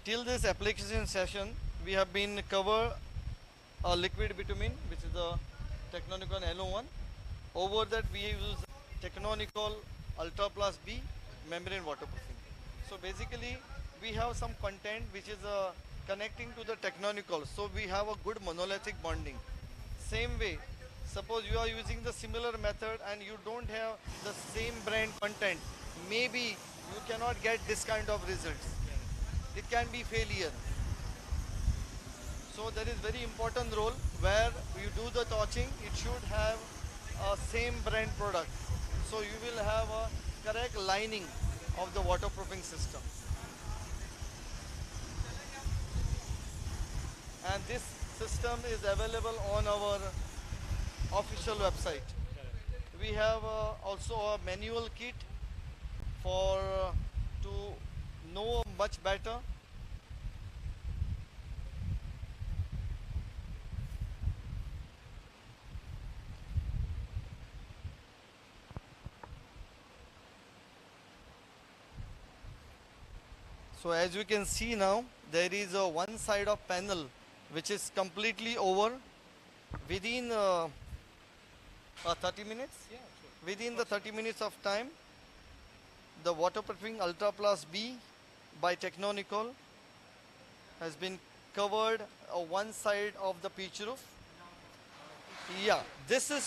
Till this application session, we have been cover a liquid bitumen, which is the Technonicol NO1. Over that we use Technonicol Ultra Plus B membrane waterproofing. So basically we have some content which is connecting to the Technonicol, so we have a good monolithic bonding. Same way, suppose you are using the similar method and you don't have the same brand content, maybe you cannot get this kind of results. It can be failure. So there is very important role where you do the torching, it should have a same brand product. So you will have a correct lining of the waterproofing system. And this system is available on our official website. We have also a manual kit for to know much better. So as you can see now, there is a one side of panel which is completely over within 30 minutes. Yeah, sure. Within the 30 minutes of time, the waterproofing Ultra Plus B by Technonicol has been covered one side of the pitch roof. Yeah,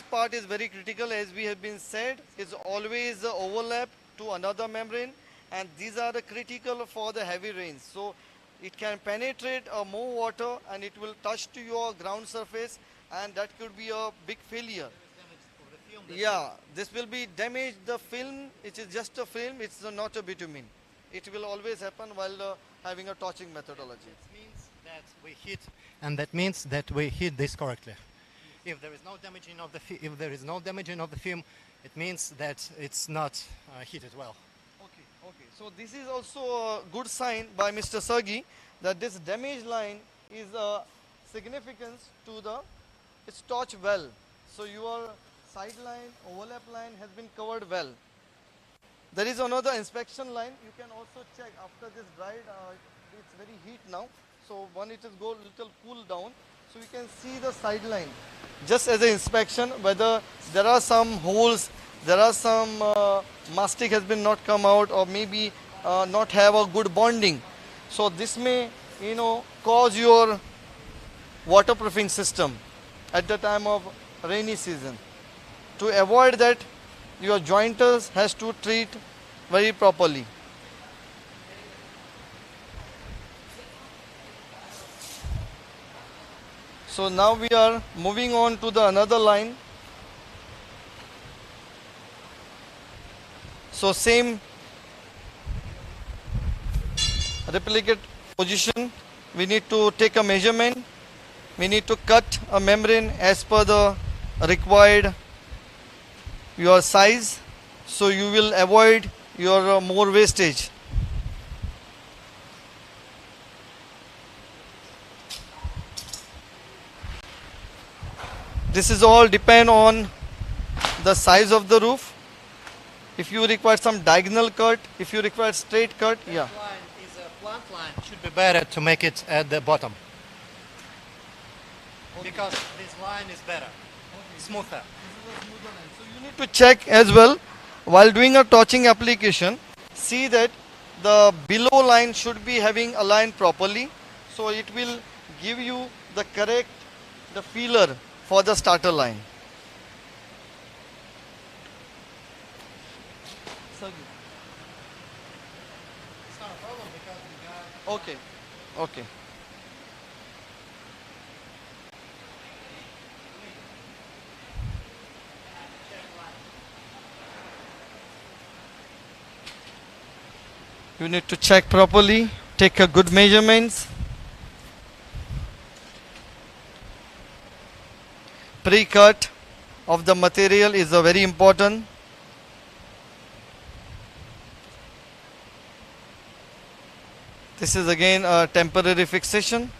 part is very critical, as we have been said, is always the overlap to another membrane, and these are the critical for the heavy rains. So it can penetrate more water and it will touch to your ground surface, and that could be a big failure. Yeah, this will be damage the film. It is just a film, it's not a bitumen. It will always happen while having a torching methodology. It means that we hit, and that means that we hit this correctly. If there is no damaging of the film, it means that it's not heated well. Okay, so this is also a good sign by Mr. Sergi that this damage line is a significance to the it's torch well. So your side line, overlap line has been covered well. There is another inspection line. You can also check after this dried, it's very heat now. So when it is go little cool down, so you can see the side line. Just as an inspection, whether there are some holes, there are some mastic has been not come out, or maybe not have a good bonding. So this may, cause your waterproofing system at the time of rainy season. To avoid that, your jointers has to treat very properly. So now we are moving on to the another line. So same replicate position, we need to take a measurement, we need to cut a membrane as per the required your size, so you will avoid your more wastage. This is all depend on the size of the roof. If you require some diagonal cut, if you require straight cut, yeah. Is a flat line should be better to make it at the bottom. Because this line is better, smoother. So you need to check as well while doing a torching application. See that the below line should be having aligned properly, so it will give you the correct the feeler for the starter line. Okay, okay. You need to check properly, take a good measurements. Pre-cut of the material is a very important. This is again a temporary fixation.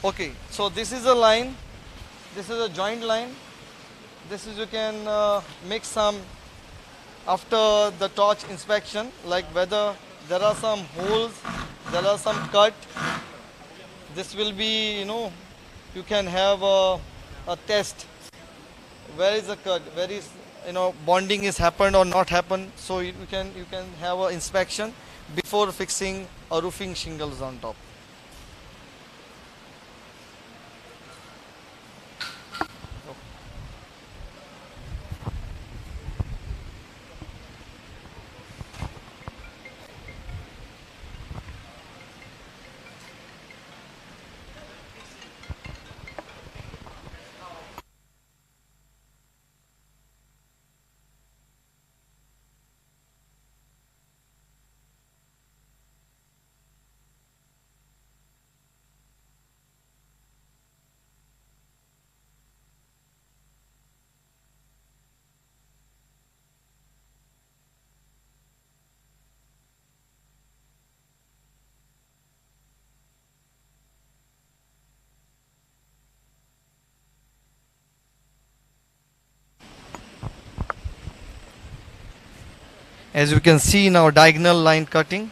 Okay, so this is a line, this is a joint line. This is you can make some after the torch inspection, like whether there are some holes, there are some cut. This will be, you can have a test. Where is the cut? Where is bonding is happened or not happened? So you can have an inspection before fixing a roofing shingles on top. As you can see in our diagonal line cutting.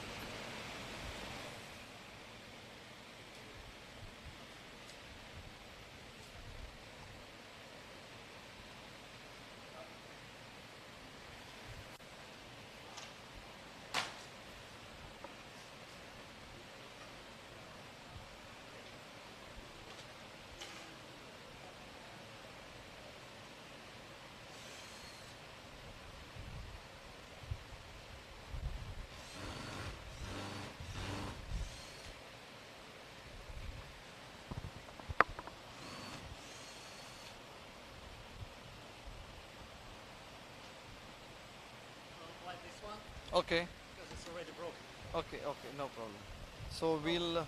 Okay. Because it's already broken. Okay, okay, no problem. So we'll.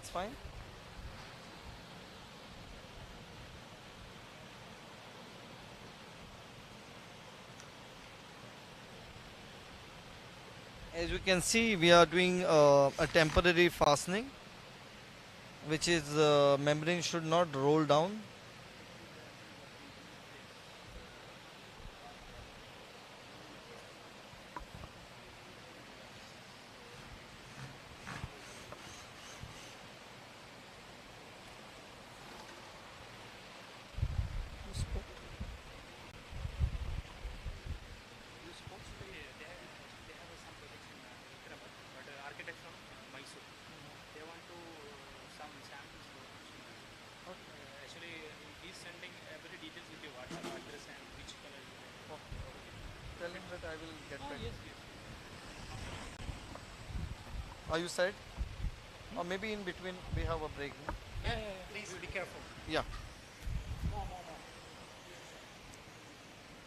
It's fine. As you can see, we are doing a temporary fastening, which is membrane should not roll down. Tell him that I will get back. Are you set? Or maybe in between we have a break. No? Yeah. Please be careful. Yeah. More.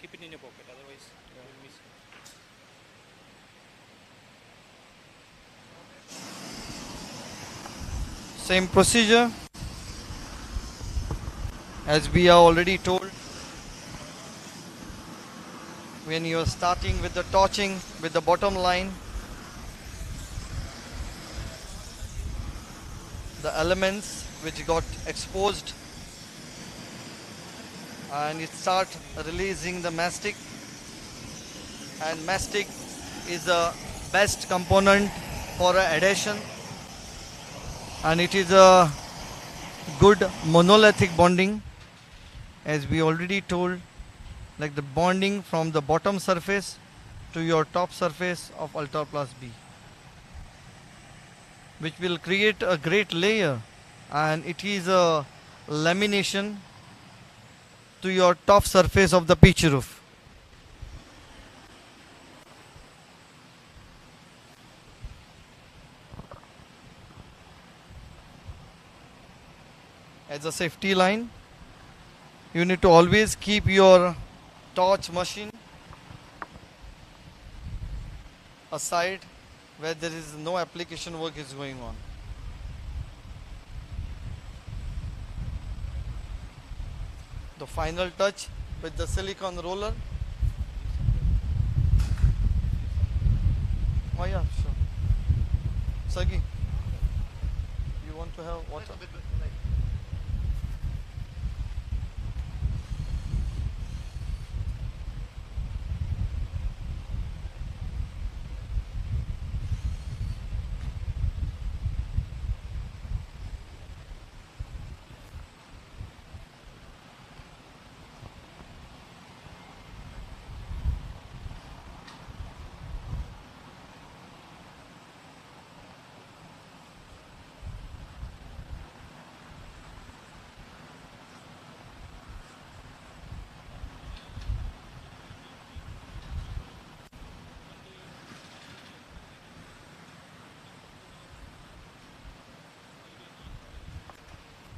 Keep it in your pocket, otherwise you will miss it. Same procedure as we are already told. When you are starting with the torching with the bottom line, the elements which got exposed, and it start releasing the mastic, and mastic is the best component for adhesion, and it is a good monolithic bonding, as we already told, like the bonding from the bottom surface to your top surface of Ultra Plus B, which will create a great layer, and it is a lamination to your top surface of the pitch roof. As a safety line, you need to always keep your torch machine aside where there is no application work is going on. The final touch with the silicone roller. Oh yeah, sure. Sagi, you want to have water?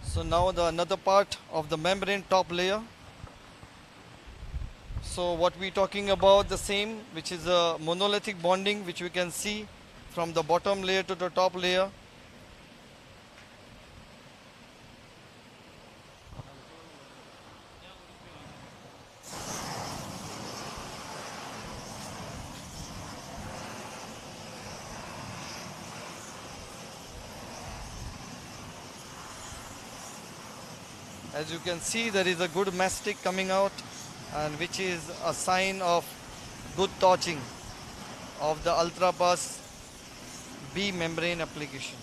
So now the another part of the membrane top layer. So what we talking about, the same, which is a monolithic bonding, which we can see from the bottom layer to the top layer. As you can see, there is a good mastic coming out, and which is a sign of good torching of the Ultra Plus B membrane application.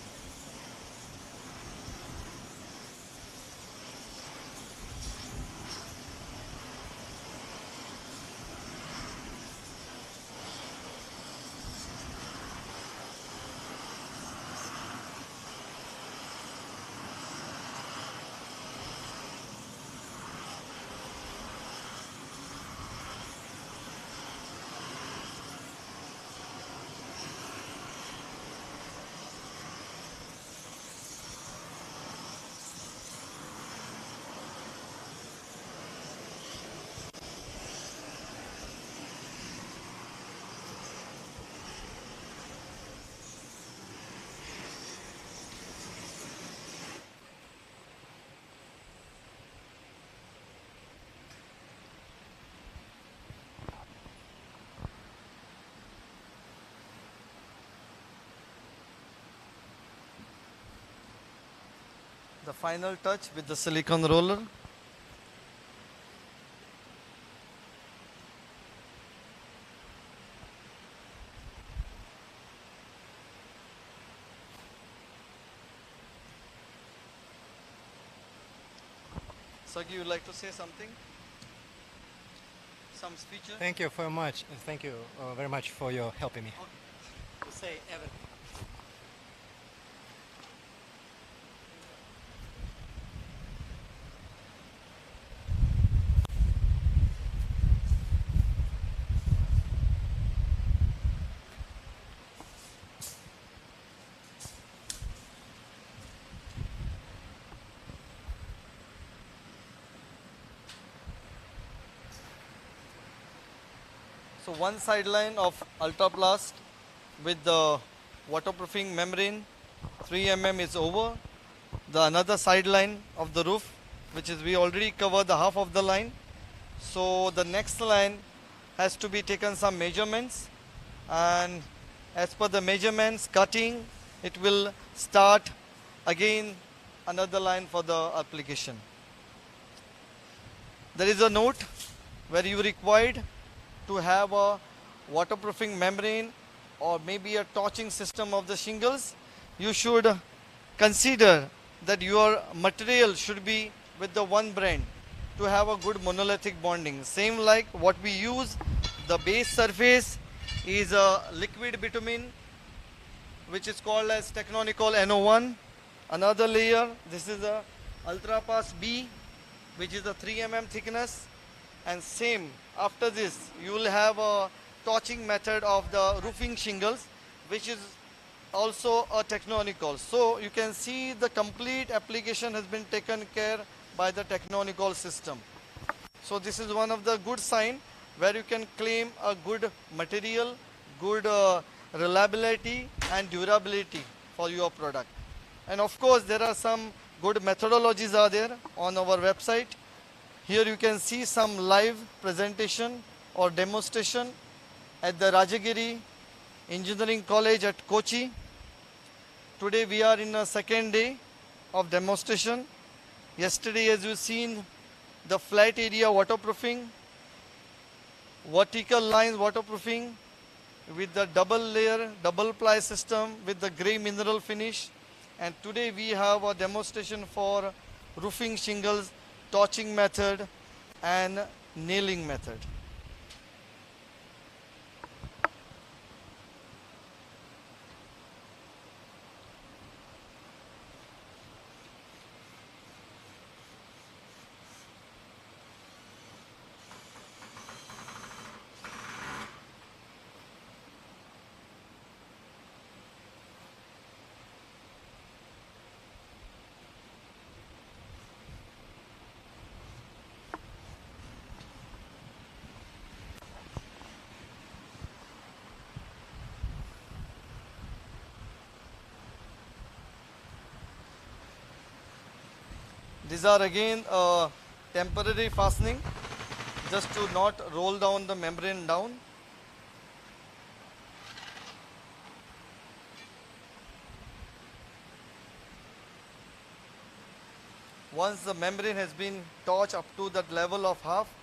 the final touch with the silicone roller. Sagi, you'd like to say something? Some speeches? Thank you very much. Thank you very much for your helping me. To say everything. So one sideline of ultrablast with the waterproofing membrane 3 mm is over. The another sideline of the roof, which is we already covered the half of the line. So the next line has to be taken some measurements, and as per the measurements cutting, it will start again another line for the application. There is a note where you required to have a waterproofing membrane or maybe a torching system of the shingles. You should consider that your material should be with the one brand to have a good monolithic bonding. Same like what we use, the base surface is a liquid bitumen which is called as TECHNONICOL NO1. Another layer, this is a Ultrapass B, which is a 3 mm thickness. And same, after this, you will have a torching method of the roofing shingles, which is also a TECHNONICOL. So you can see the complete application has been taken care by the TECHNONICOL system. So this is one of the good sign where you can claim a good material, good reliability and durability for your product. And of course, there are some good methodologies are there on our website. Here you can see some live presentation or demonstration at the Rajagiri Engineering College at Kochi. Today we are in a second day of demonstration. Yesterday, as you've seen, the flat area waterproofing, vertical lines waterproofing with the double layer, double ply system with the grey mineral finish. And today we have a demonstration for roofing shingles, torching method and nailing method. These are again temporary fastening, just to not roll down the membrane down. Once the membrane has been torched up to that level of half,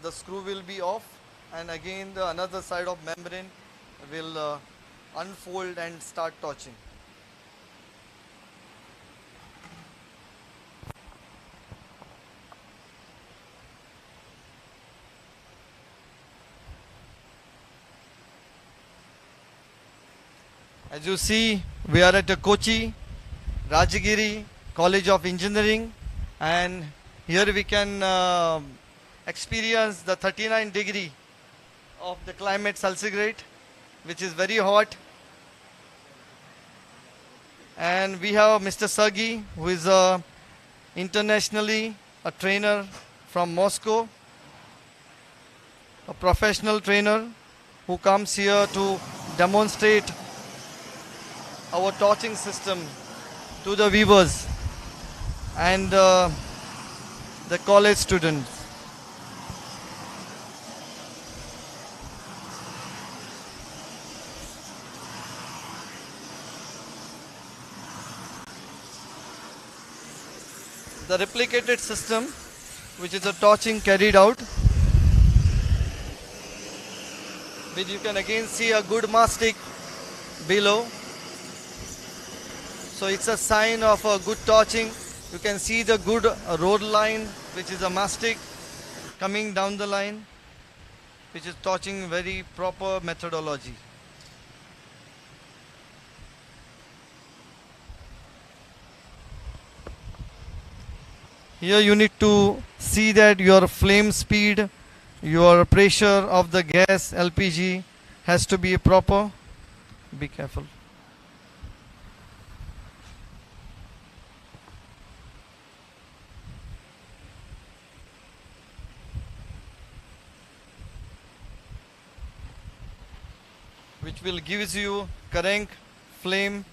the screw will be off, and again the another side of membrane will unfold and start torching. As you see, we are at the Kochi Rajagiri College of Engineering, and here we can experience the 39° of the climate centigrade, which is very hot. And we have Mr. Sagi, who is internationally a trainer from Moscow, a professional trainer who comes here to demonstrate our torching system to the viewers and the college students. the replicated system, which is a torching carried out. Which you can again see a good mastic below. So it's a sign of a good torching. You can see the good road line, which is a mastic coming down the line, which is torching very proper methodology. Here you need to see that your flame speed, your pressure of the gas LPG has to be proper. Be careful. Which will gives you current, flame,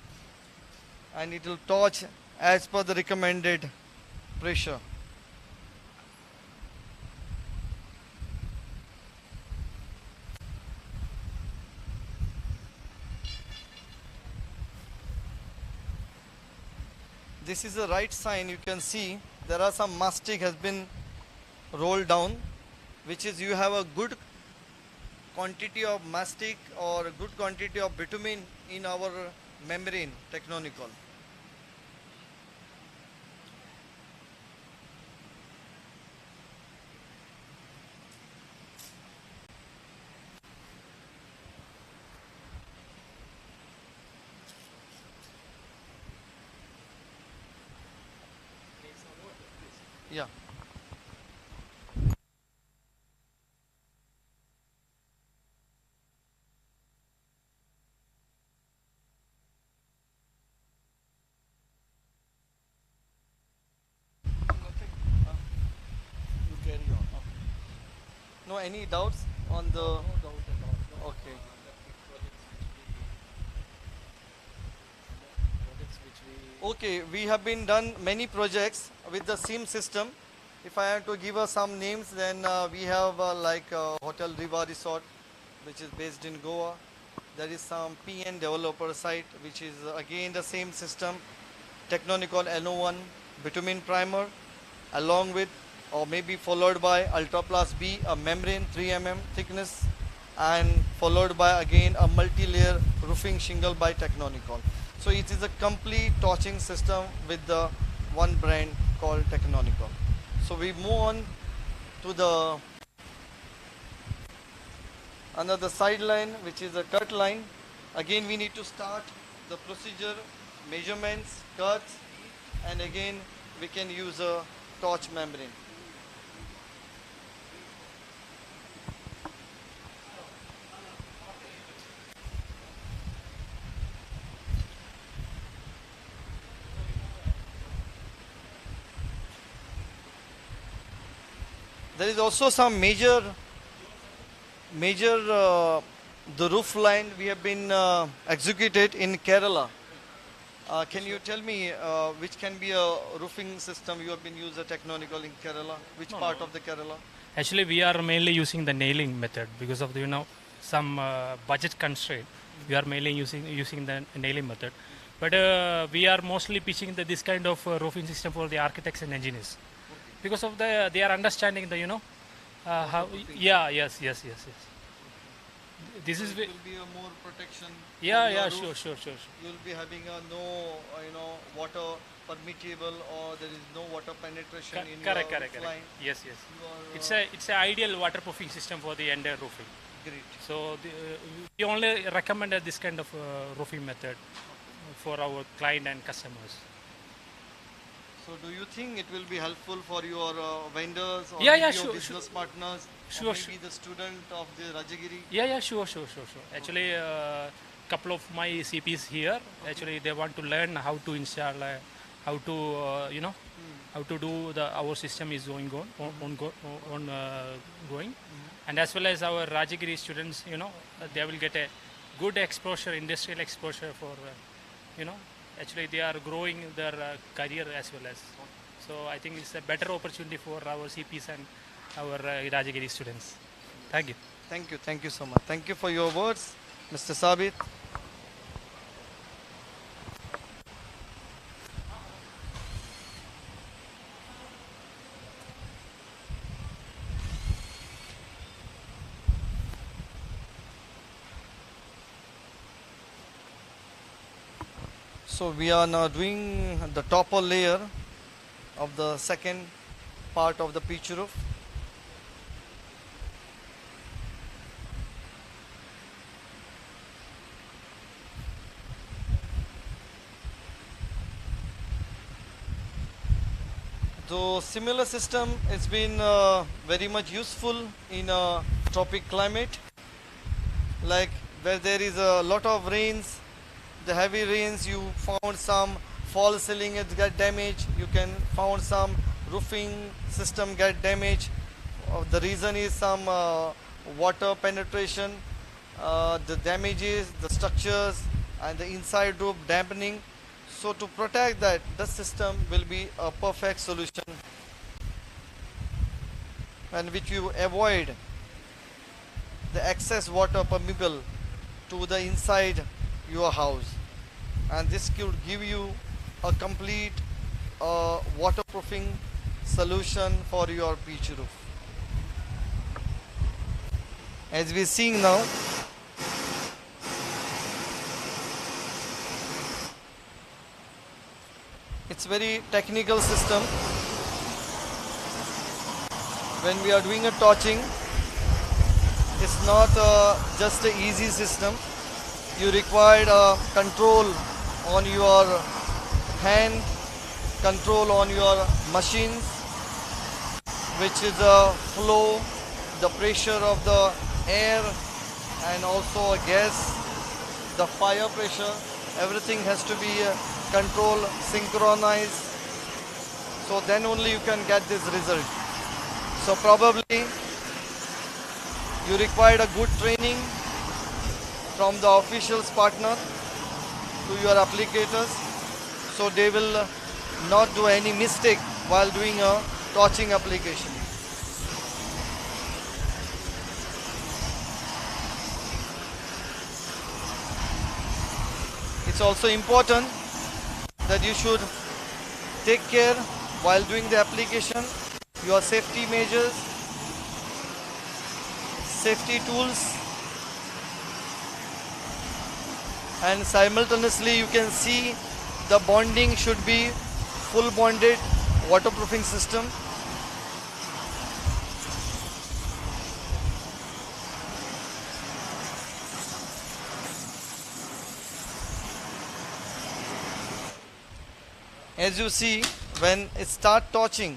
and it will torch as per the recommended pressure. This is the right sign. You can see there are some mastic has been rolled down, which is you have a good quantity of mastic or a good quantity of bitumen in our membrane technonical. Yeah. No, any doubts on the? No doubt at all. Okay. Okay, we have been done many projects with the same system. If I have to give us some names, then we have like Hotel Riva Resort, which is based in Goa. There is some PN developer site, which is again the same system. Technonicol NO1 bitumen primer, along with or maybe followed by Ultra Plus B, a membrane 3 mm thickness, and followed by again a multi-layer roofing shingle by Technonicol. So it is a complete torching system with the one brand called Technonicol. So we move on to the another side line, which is a cut line. Again we need to start the procedure, measurements, cuts, and again we can use a torch membrane. There is also some major the roof line we have been executed in Kerala. Can you tell me which can be a roofing system you have been used at Technonicol in Kerala? Which part of the Kerala? Actually, we are mainly using the nailing method because of the, some budget constraint. We are mainly using the nailing method, but we are mostly pitching this kind of roofing system for the architects and engineers. Because of they are understanding the how yes. This is will be a more protection. Yeah, sure. You will be having a no water permeable, or there is no water penetration in correct. line. Yes. It's a ideal waterproofing system for the entire roofing. Great. So we only recommend this kind of roofing method for our client and customers. So do you think it will be helpful for your vendors or your business partners, or maybe the student of the Rajagiri? Yeah, sure. Actually, couple of my CPs here, actually they want to learn how to install, how to how to do our system is going going, and as well as our Rajagiri students, they will get a good exposure, industrial exposure for actually they are growing their career as well as. So I think it's a better opportunity for our CPs and our Rajagiri students. Thank you. Thank you so much. Thank you for your words, Mr. Sabit. So we are now doing the topper layer of the second part of the pitch roof. So similar system has been very much useful in a tropic climate, like where there is a lot of rains, the heavy rains, you found some false ceiling get damaged, you can found some roofing system get damaged. The reason is some water penetration, the damages, the structures and the inside roof dampening. So to protect that, the system will be a perfect solution, and which you avoid the excess water permeable to the inside your house, and this could give you a complete waterproofing solution for your pitch roof. As we are seeing now, it's very technical system. When we are doing a torching, it's not just an easy system. You require control on your hand, control on your machines, which is the flow, the pressure of the air and also gas, the fire pressure. Everything has to be control, synchronized, so then only you can get this result. So probably you require a good training from the officials partner to your applicators, so they will not do any mistake while doing a torching application. It's also important that you should take care while doing the application, your safety measures, safety tools, and simultaneously you can see the bonding should be full bonded waterproofing system. As you see, when it start torching,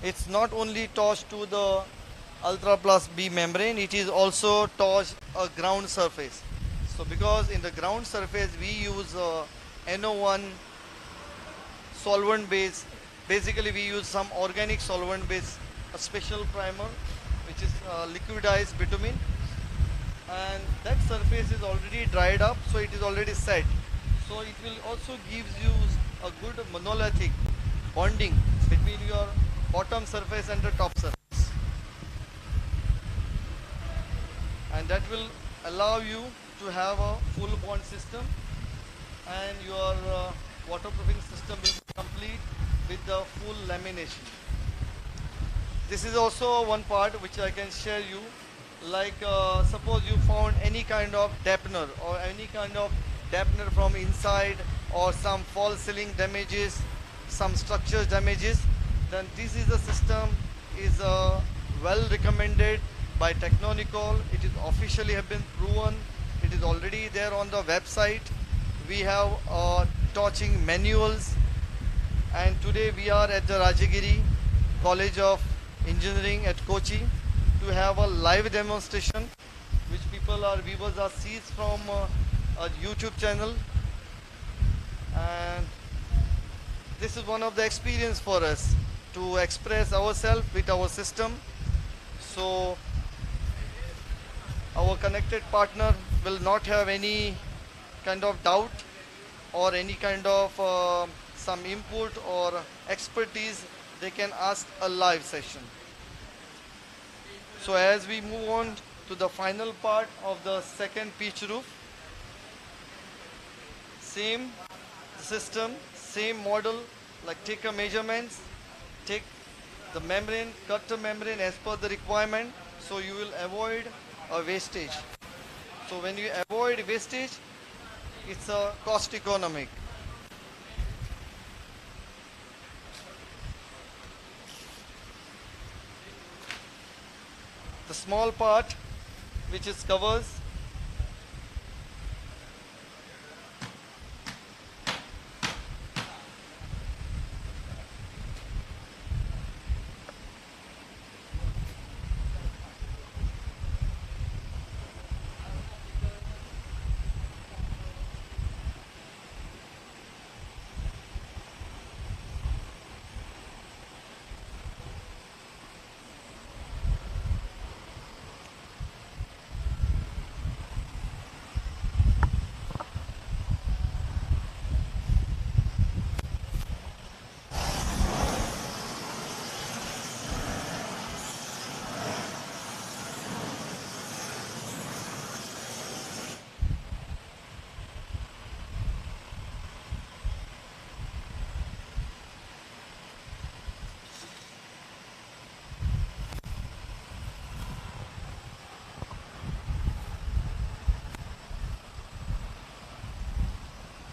it's not only torched to the Ultra Plus B membrane, it is also torched a ground surface. So because in the ground surface we use NO1 solvent base, basically we use some organic solvent base, a special primer which is liquidized bitumen, and that surface is already dried up, so it is already set. So it will also gives you a good monolithic bonding between your bottom surface and the top surface, and that will allow you to have a full bond system, and your waterproofing system will be complete with the full lamination. This is also one part which I can share you, like suppose you found any kind of dampener or any kind of dampener from inside, or some false ceiling damages, some structure damages, then this is a system is well recommended by TECHNONICOL. It is officially have been proven. It is already there on the website. We have torching manuals, and today we are at the Rajagiri College of Engineering at Kochi to have a live demonstration which viewers are sees from a YouTube channel, and this is one of the experience for us to express ourselves with our system. So our connected partner will not have any kind of doubt or any kind of some input or expertise. They can ask a live session. So as we move on to the final part of the second pitch roof, same system, same model, like take a measurements, take the membrane, cut the membrane as per the requirement, so you will avoid a wastage. So when you avoid wastage, it's a cost economic. the small part which is covers.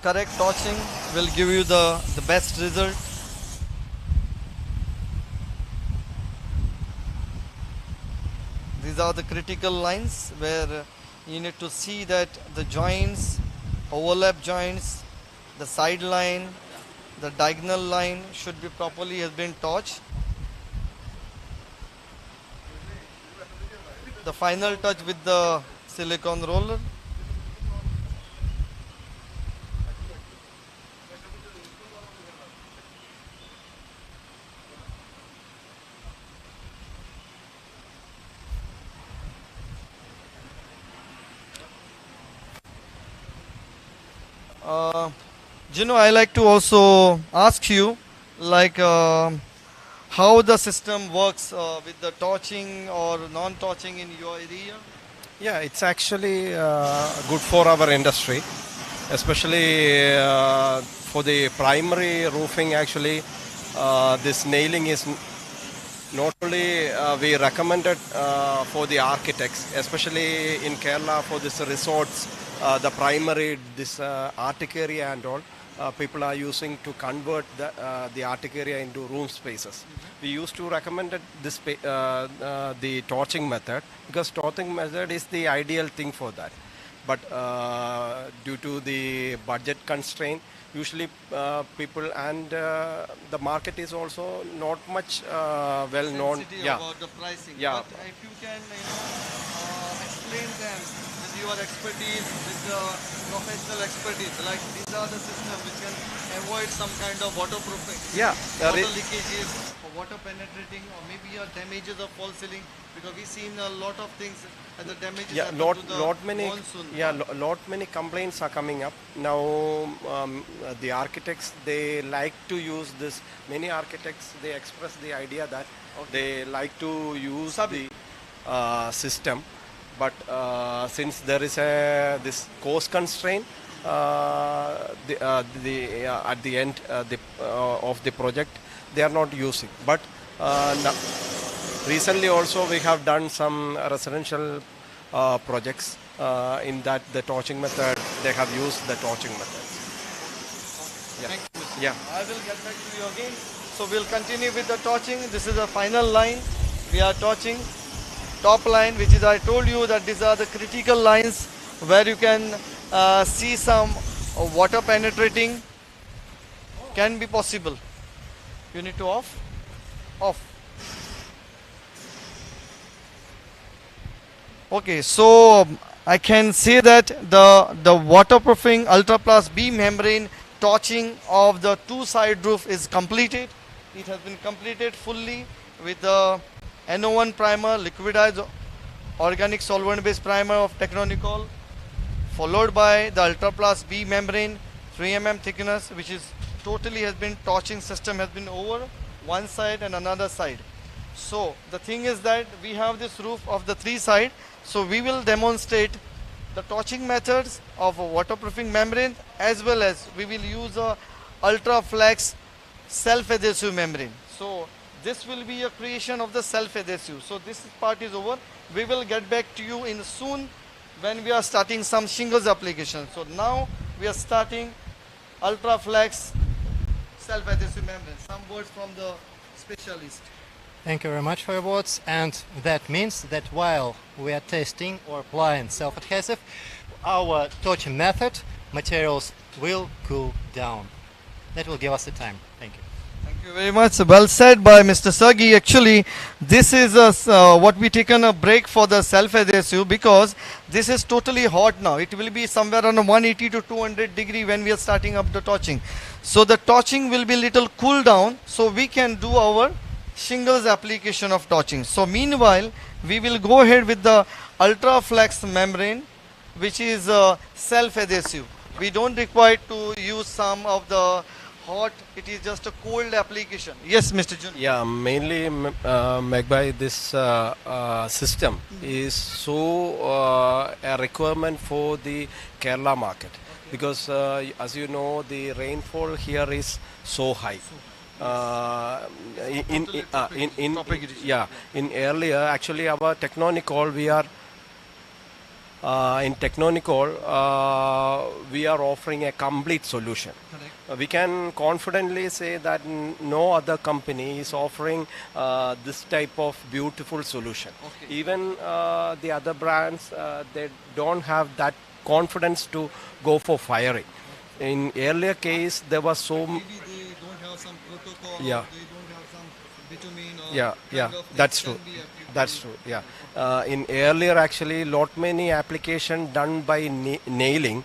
Correct torching will give you the best result. These are the critical lines where you need to see that the joints, overlap joints, the side line, the diagonal line should be properly has been torched. The final touch with the silicone roller. Gino, I like to also ask you, like, how the system works with the torching or non-torching in your area? Yeah, it's actually good for our industry, especially for the primary roofing. Actually, this nailing is not only we recommended for the architects, especially in Kerala for this resorts, the primary, this Arctic area and all. People are using to convert the Arctic area into room spaces. We used to recommend this the torching method because torching method is the ideal thing for that. But due to the budget constraint, usually people and the market is also not much well known. Yeah. About the pricing. Yeah. But if you can, explain them with your expertise, with the professional expertise, like these are the systems which can avoid some kind of waterproofing. Yeah. Water leakages, or water penetrating, or maybe your damages of false ceiling, because we've seen a lot of things and the damages Yeah, happen lot to the many. monsoon. Yeah, lot many complaints are coming up now. The architects, they like to use this. Many architects, they express the idea that they like to use the system, but since there is this cost constraint at the end of the project, they are not using. But recently also we have done some residential projects in that the torching method, they have used the torching method. Yeah. Thank you. Yeah. I will get back to you again. So we'll continue with the torching. This is the final line. We are torching top line, which is, I told you that these are the critical lines where you can see some water penetrating can be possible. You need to off. Okay, so I can say that the waterproofing Ultra Plus B membrane torching of the two-side roof is completed. It has been completed fully with the NO1 primer, liquidized organic solvent-based primer of Technonicol, followed by the Ultra Plus B membrane, 3 mm thickness, which is totally has been torching system has been over one side and another side. So the thing is that we have this roof of the three side. So we will demonstrate the torching methods of a waterproofing membrane, as well as we will use a ultra flex self-adhesive membrane. So this will be a creation of the self-adhesive. So this part is over. We will get back to you in soon when we are starting some shingles application. So now we are starting ultra flex self-adhesive membrane. Some words from the specialist. Thank you very much for your words. And that means that while we are testing or applying self-adhesive, our torching method, materials will cool down. That will give us the time. Thank you. Thank you very much. Well said by Mr. Sergey. Actually, this is what we taken a break for the self-adhesive because this is totally hot now. It will be somewhere around 180 to 200 degree when we are starting up the torching. So the torching will be little cool down so we can do our shingles application of torching. So meanwhile, we will go ahead with the ultra flex membrane, which is self-adhesive. We don't require to use some of the hot, it is just a cold application. Yes, Mr. Jun. Yeah, mainly Megbai, this system is so a requirement for the Kerala market because as you know the rainfall here is so high. In earlier actually our TECHNONICOL we are in TECHNONICOL we are offering a complete solution. We can confidently say that no other company is offering this type of beautiful solution. Even the other brands they don't have that confidence to go for firing. In earlier case there was so yeah. Yeah, that's true. That's true. Yeah. In earlier, actually, lot many application done by nailing.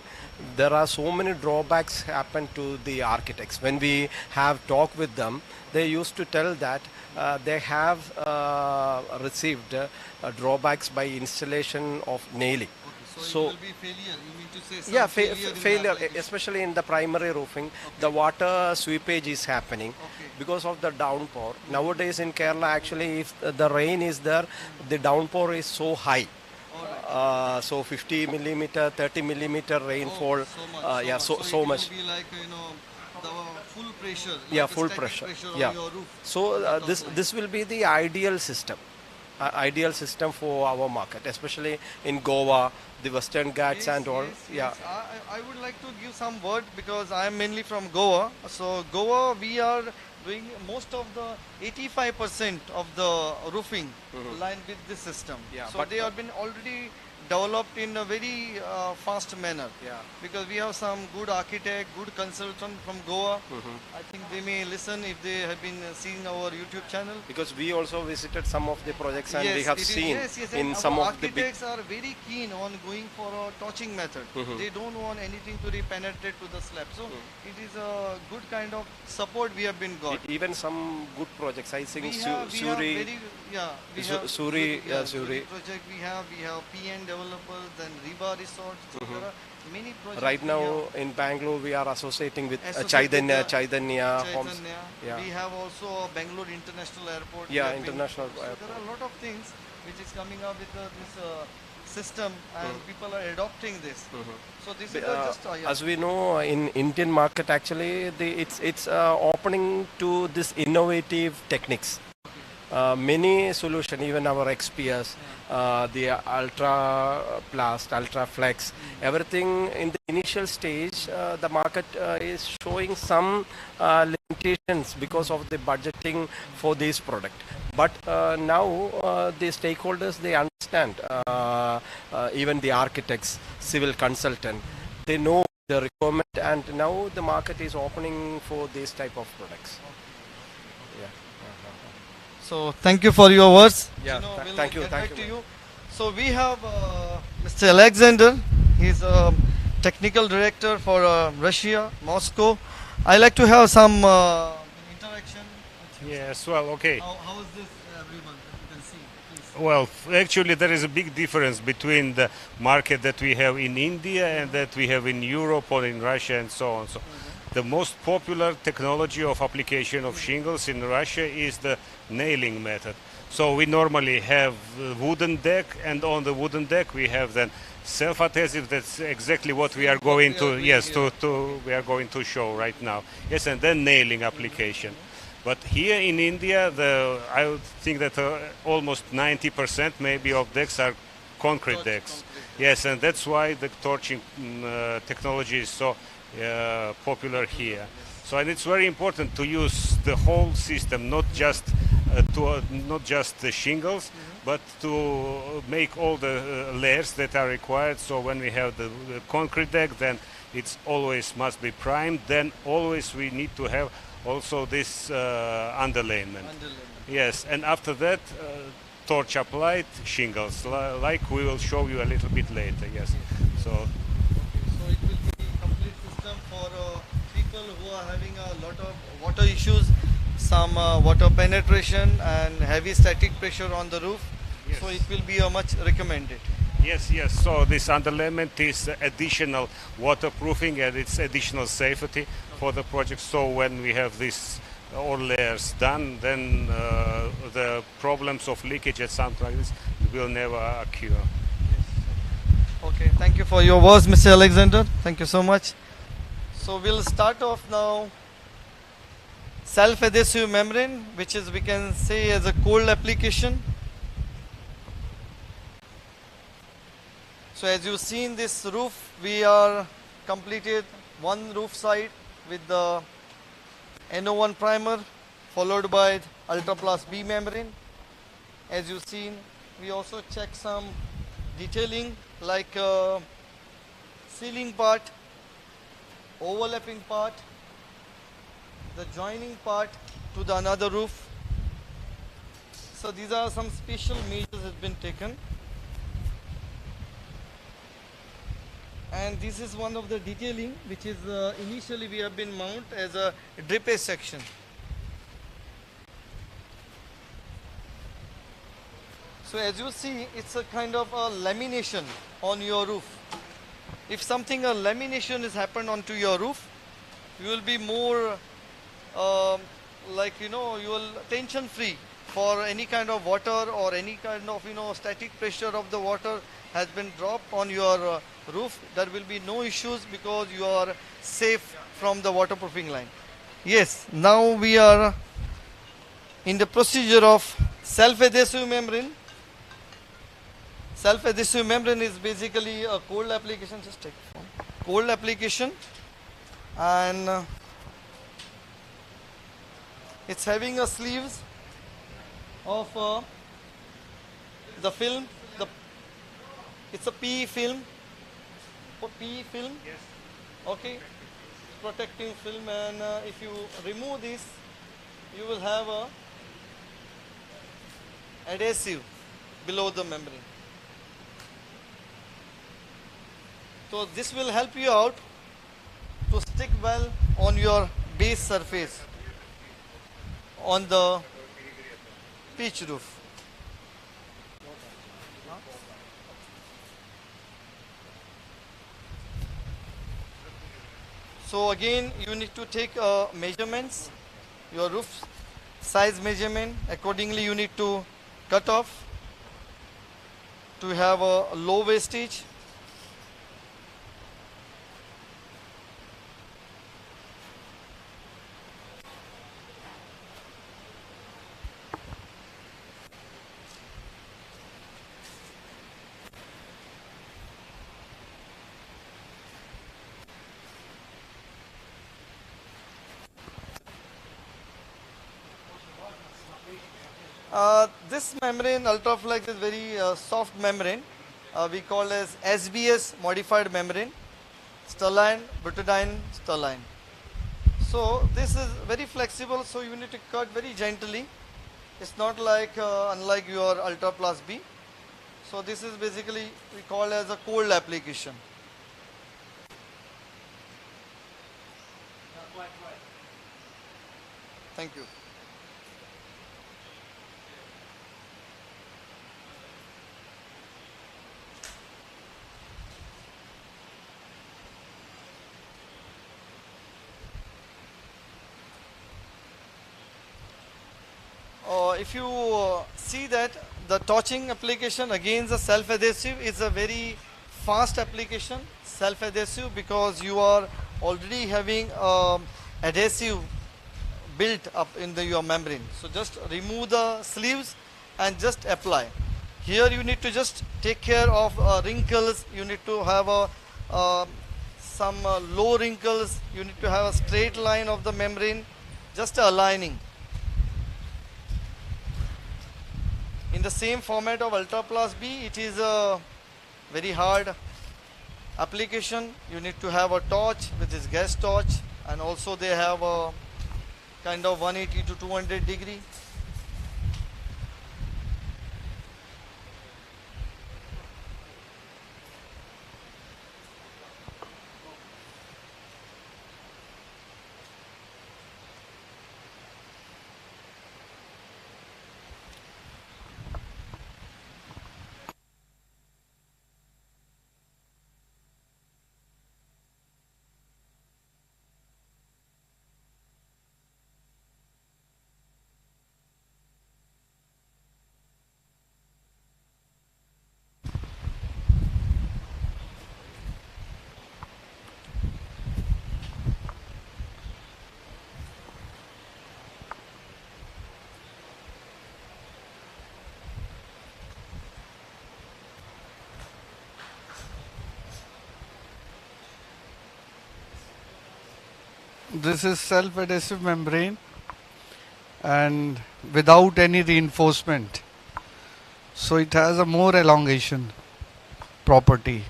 There are so many drawbacks happen to the architects. When we have talked with them, they used to tell that they have received drawbacks by installation of nailing. So it will be failure. You mean to say some yeah, failure, especially in the primary roofing, the water sweepage is happening because of the downpour. Nowadays in Kerala, actually, if the rain is there, the downpour is so high. So 50 millimeter, 30 millimeter rainfall. Yeah, so much. It will be like the full pressure. Yeah, like full pressure. On your roof. So this will be the ideal system. Ideal system for our market, especially in Goa, the Western Ghats and all. Yes. I would like to give some word because I am mainly from Goa. So Goa, we are doing most of the 85% of the roofing line with this system. Yeah, so but they have been already developed in a very fast manner. Yeah. Because we have some good architect, good consultant from Goa. I think they may listen if they have been seeing our YouTube channel. Because we also visited some of the projects and we have seen in and some our of the big. architects are very keen on going for a torching method. They don't want anything to penetrate to the slab. So it is a good kind of support we have been got. Even some good projects. I think Suri project we have PN developers, then Riva Resort. So there are many projects. Right now in Bangalore we are associating with Chaitanya Homes. Yeah. We have also Bangalore International Airport. Yeah, International So Airport. there are a lot of things which is coming up with this system and people are adopting this. So this is just as we know in Indian market actually it's opening to this innovative techniques. Many solution, even our XPS, the Ultra Plast, Ultra Flex, everything in the initial stage, the market is showing some limitations because of the budgeting for this product. But now the stakeholders, they understand, even the architects, civil consultant, they know the requirement and now the market is opening for this type of products. Yeah. So thank you for your words. Yeah, we'll thank you. get Thank back you. to you. So we have Mr. Alexander. He's a technical director for Russia, Moscow. I like to have some interaction. Yes, well, okay. How is this, everyone? You can see, please. Well, actually, there is a big difference between the market that we have in India and that we have in Europe or in Russia and so on. So, the most popular technology of application of shingles in Russia is the nailing method. So we normally have wooden deck, and on the wooden deck we have then self-adhesive. That's exactly what we are going to we are going to show right now. Yes, and then nailing application. But here in India, I would think that almost 90% maybe of decks are concrete decks. Yes, and that's why the torching technology is so popular here. So, and it's very important to use the whole system, not just not just the shingles, but to make all the layers that are required. So when we have the concrete deck, then it's always must be primed. Then always we need to have also this underlayment. Yes, and after that, torch applied shingles, like we will show you a little bit later. Yes, so. So it will be a complete system for people who are having a lot of water issues, some water penetration and heavy static pressure on the roof. Yes. So it will be a much recommended. Yes, yes. So this underlayment is additional waterproofing and it's additional safety for the project. So when we have this all layers done, then the problems of leakage and something like this will never occur. Okay, thank you for your words, Mr. Alexander. Thank you so much. So we'll start off now. Self-adhesive membrane, which is we can say as a cold application. So as you see in this roof, we are completed one roof side with the NO1 primer followed by Ultra Plus B membrane. As you seen, we also check some detailing like ceiling part, overlapping part, the joining part to the another roof. So these are some special measures that have been taken. And this is one of the detailing which is initially we have been mounted as a drippage section. So as you see, it's a kind of a lamination on your roof. If something, a lamination is happened onto your roof, you will be more you will tension free for any kind of water or any kind of static pressure of the water has been dropped on your roof. There will be no issues because you are safe from the waterproofing line. Yes, now we are in the procedure of self-adhesive membrane. Self-adhesive membrane is basically a cold application, just take it from cold application, and it's having a sleeves of the film. It's a PE film. PE film. Yes. Okay. Protecting film, and if you remove this, you will have a adhesive below the membrane. So this will help you out to stick well on your base surface on the pitch roof. So again, you need to take measurements, your roof size measurement. Accordingly, you need to cut off to have a low wastage. This membrane, Ultraflex, is very soft membrane. We call as SBS modified membrane, sterline, butadiene, sterline. So this is very flexible, so you need to cut very gently. It's not like unlike your Ultra Plus B. So this is basically we call as a cold application. Thank you. If you see that the torching application against the self-adhesive is a very fast application, self-adhesive, because you are already having adhesive built up in your membrane. So just remove the sleeves and just apply. Here you need to just take care of wrinkles. You need to have some low wrinkles. You need to have a straight line of the membrane, just aligning. the same format of Ultra Plus B, it is a very hard application. You need to have a torch with this gas torch, and also they have a kind of 180 to 200 degree. This is self-adhesive membrane and without any reinforcement. So it has a more elongation property.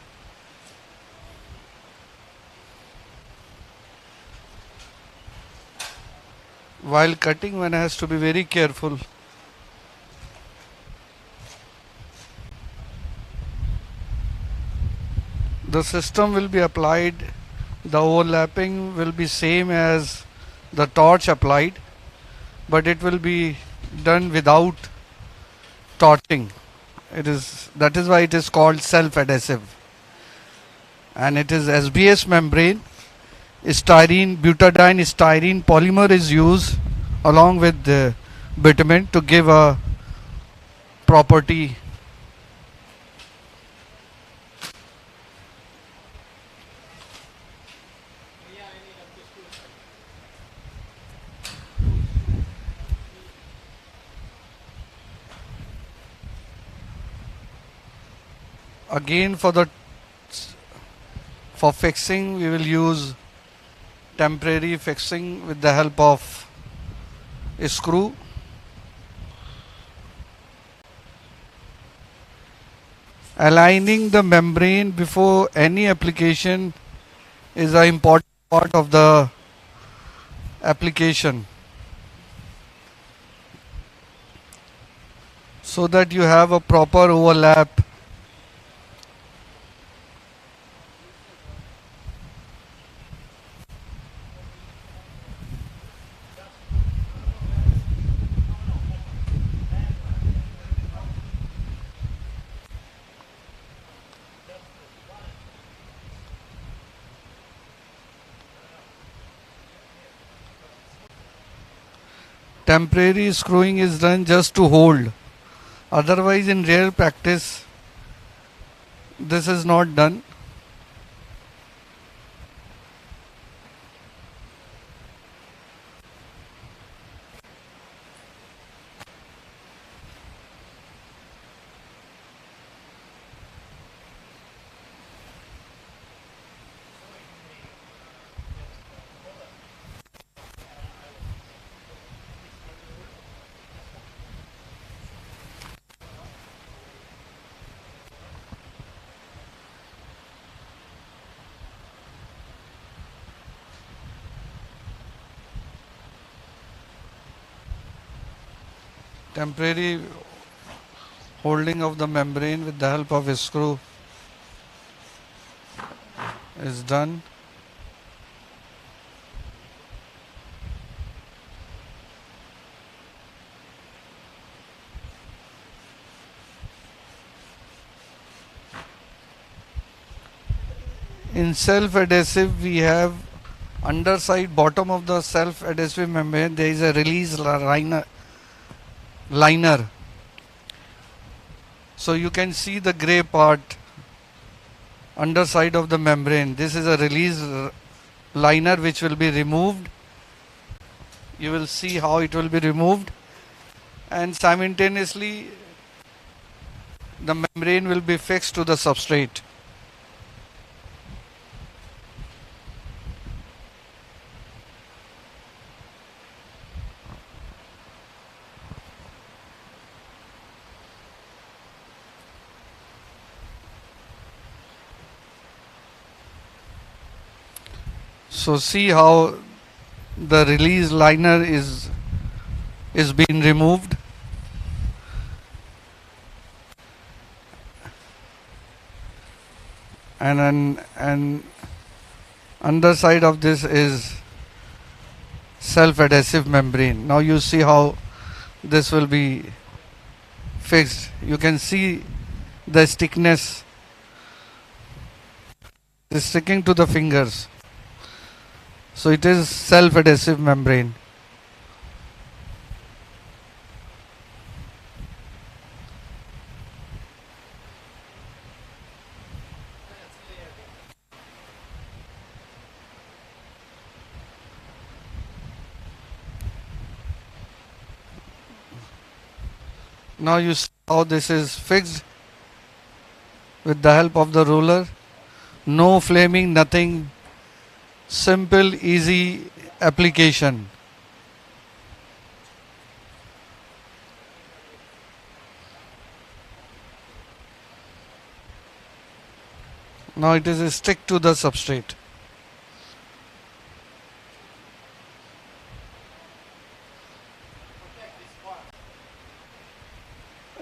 While cutting, one has to be very careful. The system will be applied, the overlapping will be same as the torch applied, but it will be done without torching. That is why it is called self-adhesive. And it is SBS membrane, butadiene styrene polymer is used along with the bitumen to give a property. Again, for fixing, we will use temporary fixing with the help of a screw. Aligning the membrane before any application is an important part of the application, so that you have a proper overlap. Temporary screwing is done just to hold. Otherwise, in rare practice, this is not done. Temporary holding of the membrane with the help of a screw is done. In self-adhesive, we have underside bottom of the self-adhesive membrane, there is a release liner. So you can see the gray part underside of the membrane. This is a release liner which will be removed. You will see how it will be removed, and simultaneously the membrane will be fixed to the substrate. So see how the release liner is being removed. And underside of this is self-adhesive membrane. Now you see how this will be fixed. You can see the thickness is sticking to the fingers. So it is self-adhesive membrane. Now you see how this is fixed with the help of the ruler. No flaming, nothing. Simple, easy application. Now it is a stick to the substrate.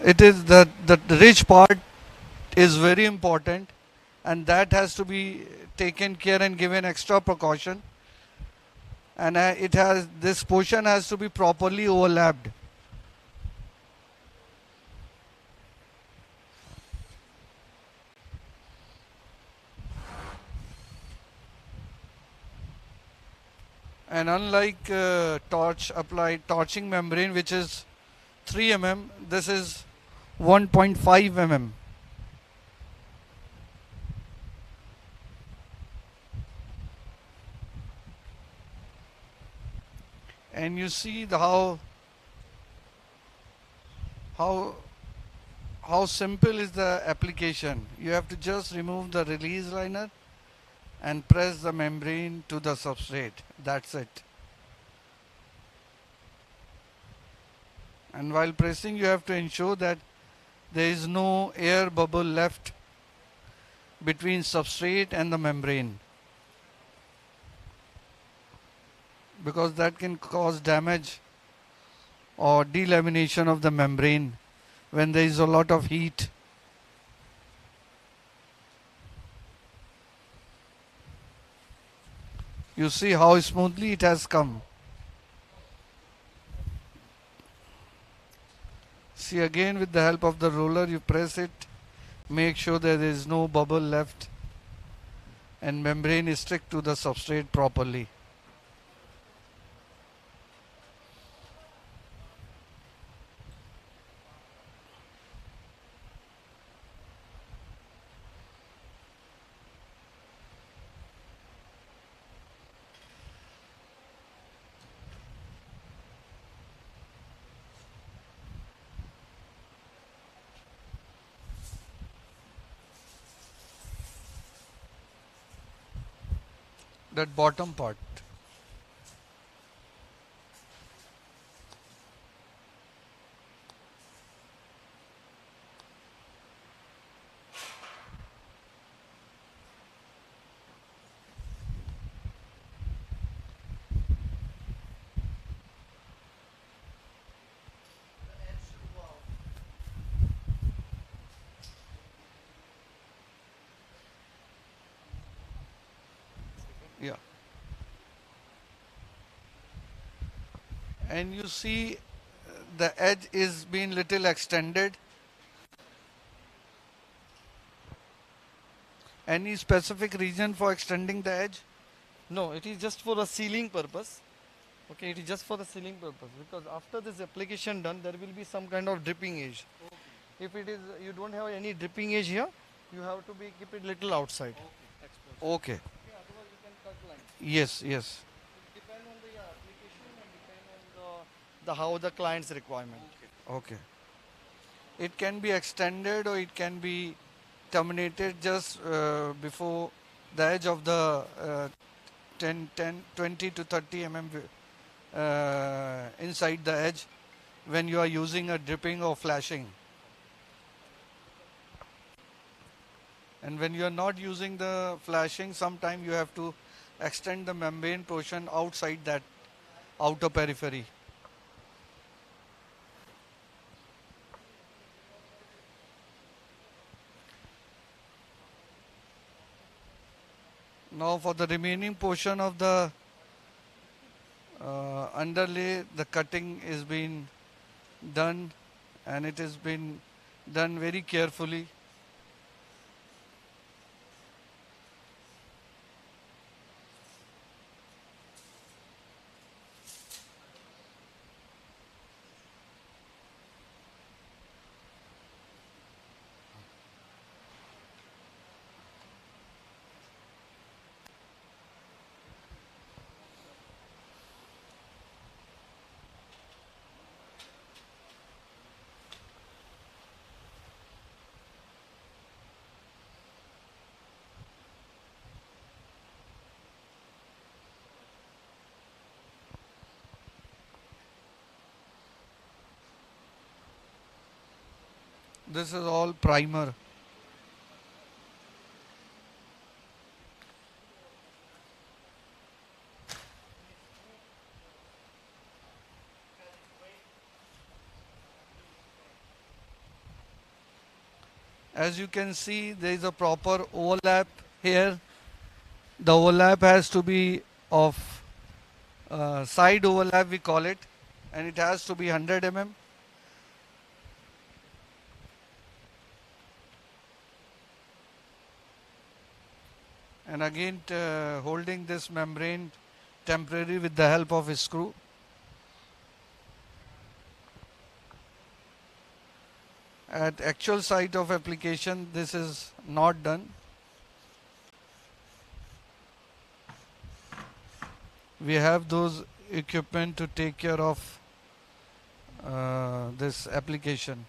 It is the rich part is very important, and that has to be taken care and given extra precaution, and this portion has to be properly overlapped. And unlike torching membrane, which is 3 mm, this is 1.5 mm. And you see how simple is the application. You have to just remove the release liner and press the membrane to the substrate. That's it. And while pressing, you have to ensure that there is no air bubble left between substrate and the membrane, because that can cause damage or delamination of the membrane when there is a lot of heat. You see how smoothly it has come. See, again with the help of the roller, you press it, make sure there is no bubble left, and membrane is stick to the substrate properly. That bottom part. Yeah. And you see the edge is being little extended. Any specific reason for extending the edge? No, it is just for a sealing purpose. Okay, it is just for the sealing purpose, because after this application done, there will be some kind of dripping edge. Okay. If it is, you don't have any dripping edge here, you have to keep it little outside. Okay. Otherwise you can cut line. Yes, yes. It depends on the application and depend on the how the client's requirement. Okay. It can be extended or it can be terminated just before the edge of the 20 to 30 mm inside the edge when you are using a dripping or flashing. And when you are not using the flashing, sometime you have to extend the membrane portion outside that outer periphery. Now for the remaining portion of the underlay, the cutting is being done, and it has been done very carefully. This is all primer. As you can see, there is a proper overlap here. The overlap has to be of side overlap, we call it, and it has to be 100 mm. And again holding this membrane temporarily with the help of a screw. At actual site of application, this is not done. We have those equipment to take care of this application.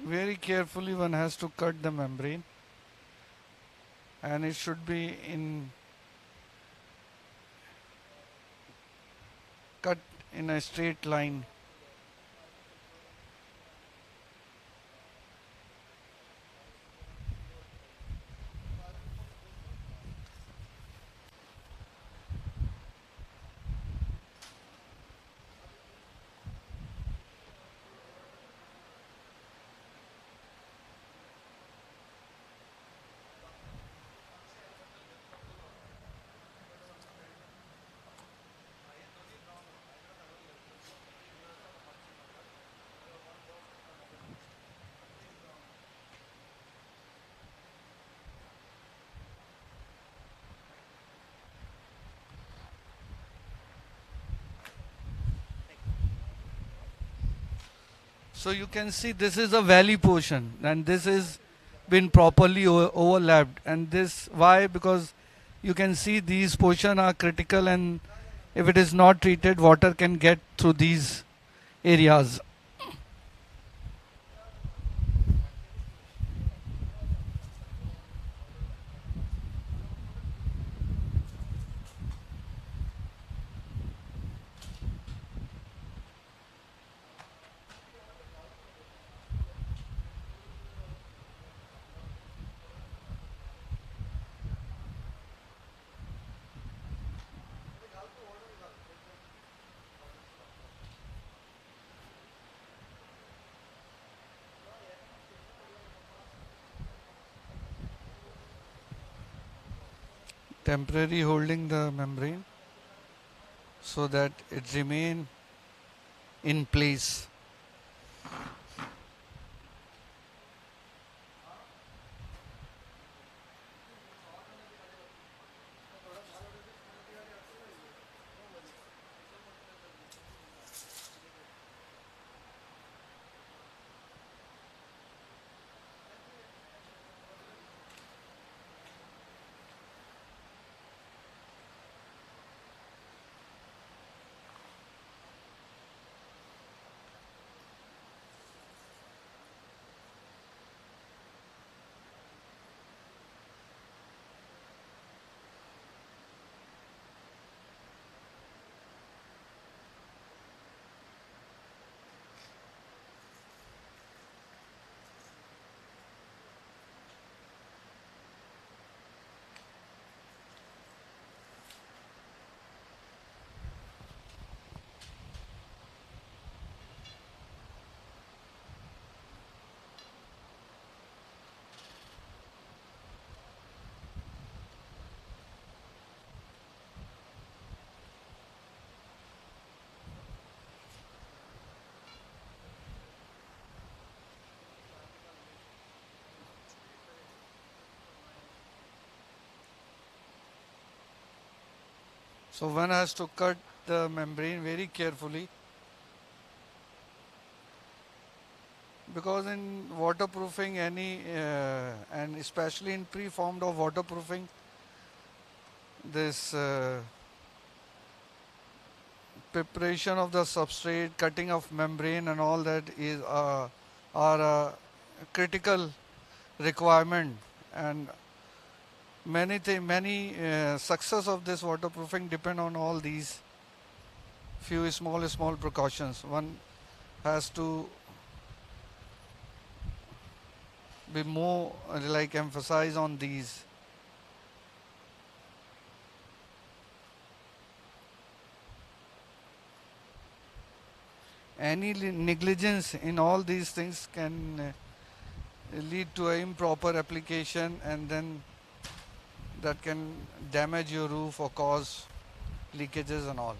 Very carefully one has to cut the membrane, and it should be cut in a straight line. So you can see this is a valley portion, and this is been properly overlapped. And this why? Because you can see these portions are critical, and if it is not treated, water can get through these areas. temporary holding the membrane so that it remain in place. So one has to cut the membrane very carefully, because in waterproofing and especially in preformed of waterproofing, this preparation of the substrate, cutting of membrane and all that are a critical requirement, and many success of this waterproofing depend on all these few small precautions. One has to be more like emphasize on these. Any negligence in all these things can lead to an improper application, and then that can damage your roof or cause leakages and all.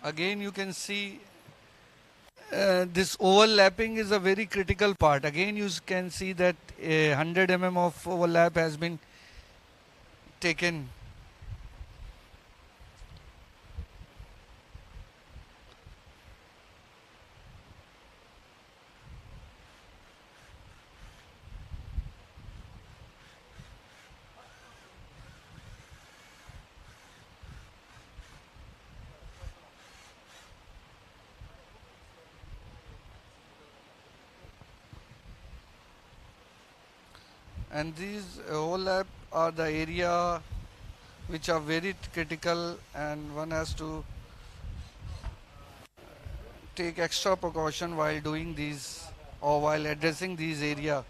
Again, you can see this overlapping is a very critical part. Again, you can see that 100 mm of overlap has been taken. And these overlap are the area which are very critical, and one has to take extra precaution while doing these or while addressing these area.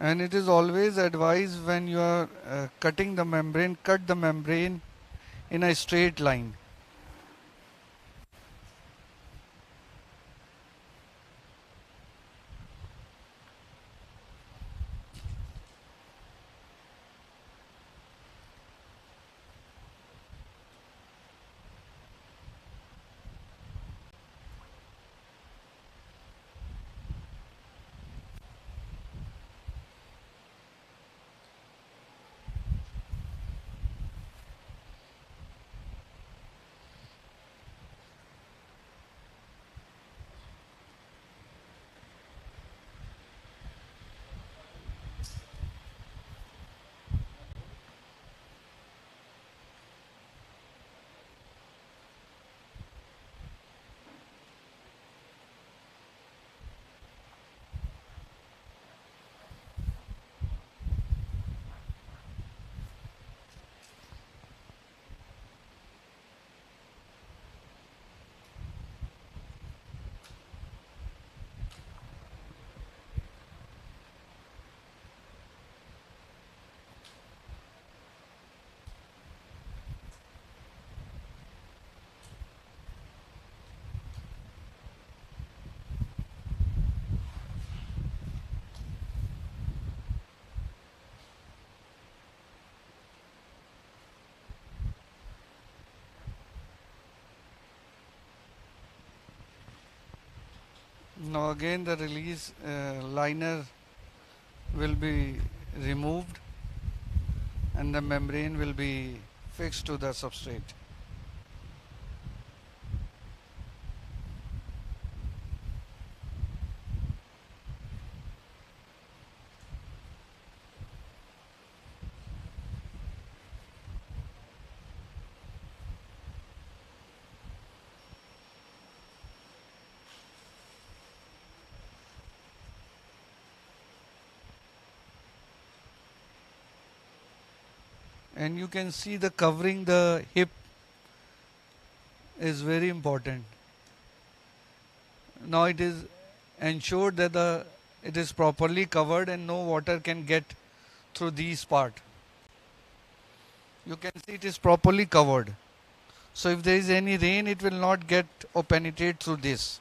And it is always advised when you are cutting the membrane, cut the membrane in a straight line. Now again the release liner will be removed and the membrane will be fixed to the substrate. And you can see the covering the hip is very important. Now it is ensured that it is properly covered and no water can get through these part. You can see it is properly covered. So if there is any rain, it will not get or penetrate through this.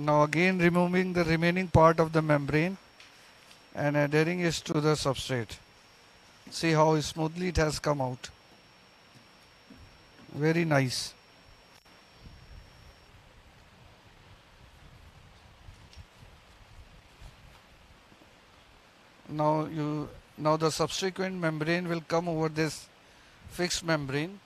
Now again removing the remaining part of the membrane and adhering it to the substrate. See how smoothly it has come out. Very nice. Now the subsequent membrane will come over this fixed membrane.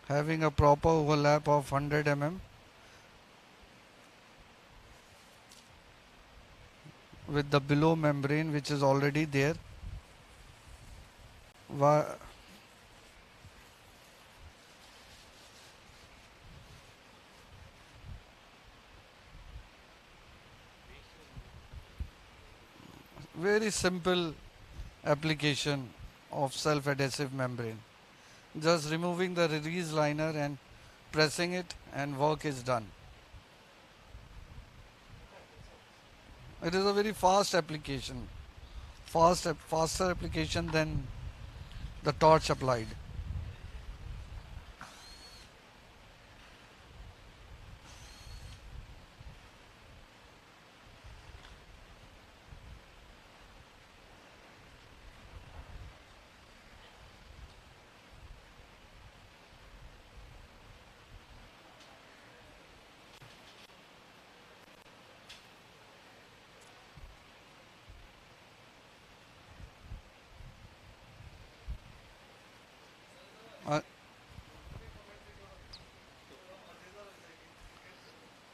Having a proper overlap of 100 mm with the below membrane which is already there. Very simple application of self-adhesive membrane. Just removing the release liner and pressing it and work is done. It is a very fast application, faster application than the torch applied.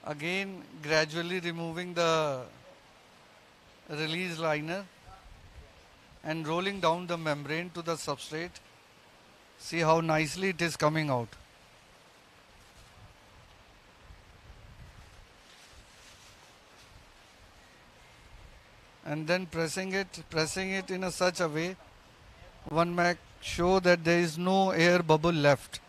Again gradually removing the release liner and rolling down the membrane to the substrate. See how nicely it is coming out. And then pressing it in such a way one may show that there is no air bubble left.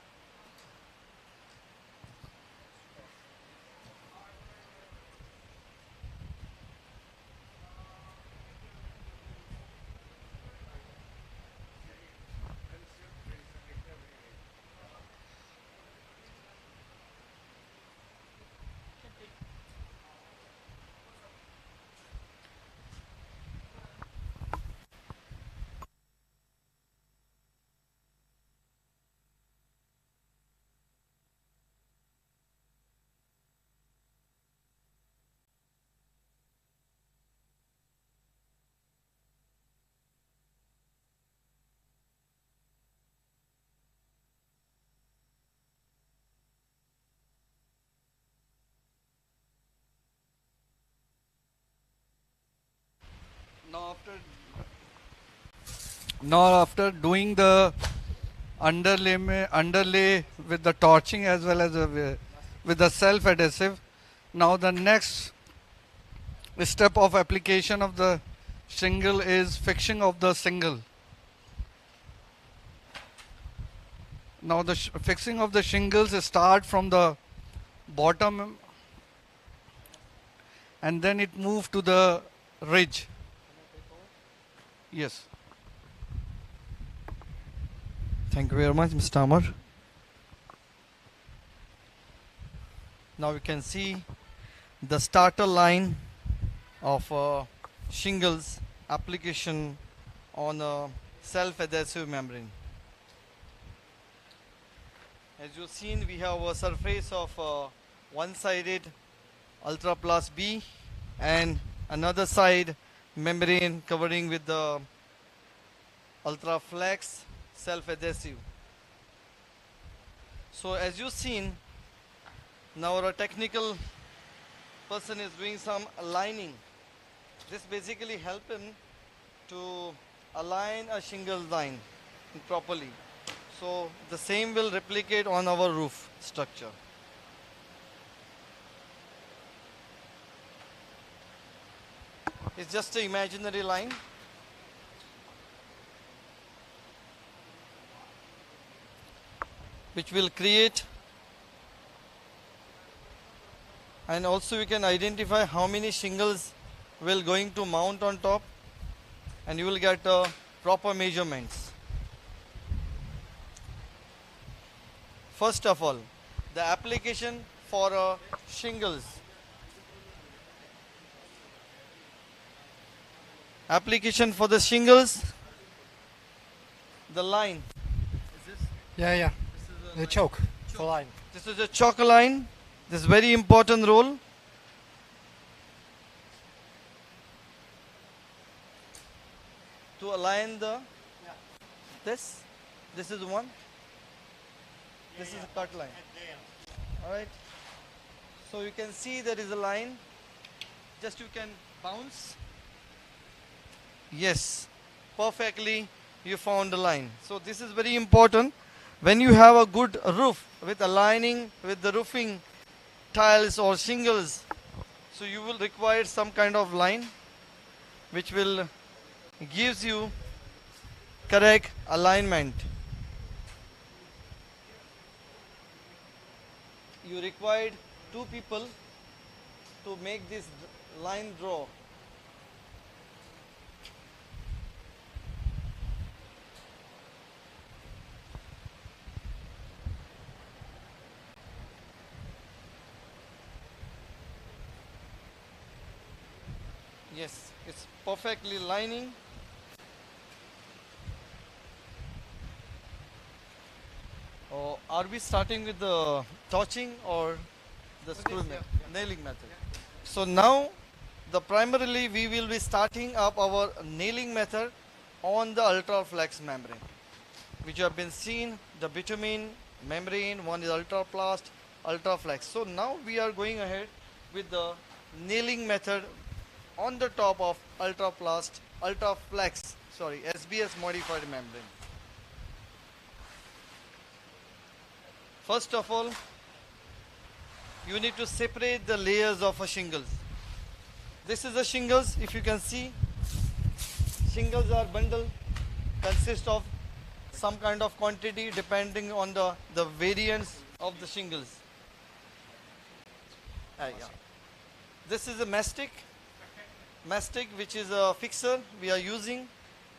Now after doing the underlay with the torching as well as with the self-adhesive, now the next step of application of the shingle is fixing of the shingle. Now the fixing of the shingles start from the bottom and then it move to the ridge. Yes. Thank you very much, Mr. Amar. Now you can see the starter line of shingles application on a self-adhesive membrane. As you've seen, we have a surface of one-sided Ultra Plus B and another side membrane covering with the Ultra Flex self-adhesive. So as you've seen, now our technical person is doing some aligning. This basically helps him to align a shingle line properly. So the same will replicate on our roof structure. It's just an imaginary line. Which will create, and also you can identify how many shingles will going to mount on top, and you will get proper measurements. First of all, the application for shingles. Application for the shingles, the line. Yeah. The choke for line. This is a choke line. This is very important role. To align the this is one. This is a cut line. Alright. So you can see there is a line. Just you can bounce. Yes. Perfectly you found the line. So this is very important. When you have a good roof with aligning with the roofing tiles or shingles, so you will require some kind of line which will gives you correct alignment. You required 2 people to make this line draw. Yes, it's perfectly lining. Are we starting with the torching or the screw nailing method? So now, primarily we will be starting up our nailing method on the Ultra Flex membrane, which you have been seen, the bitumen membrane, one is Ultra Plast, Ultra Flex. So now we are going ahead with the nailing method on the top of Ultra Flex, SBS modified membrane. First of all, you need to separate the layers of a shingles. This is a shingles. If you can see, shingles are bundled, consist of some kind of quantity depending on the variants of the shingles. Yeah. This is a mastic, which is a fixer we are using.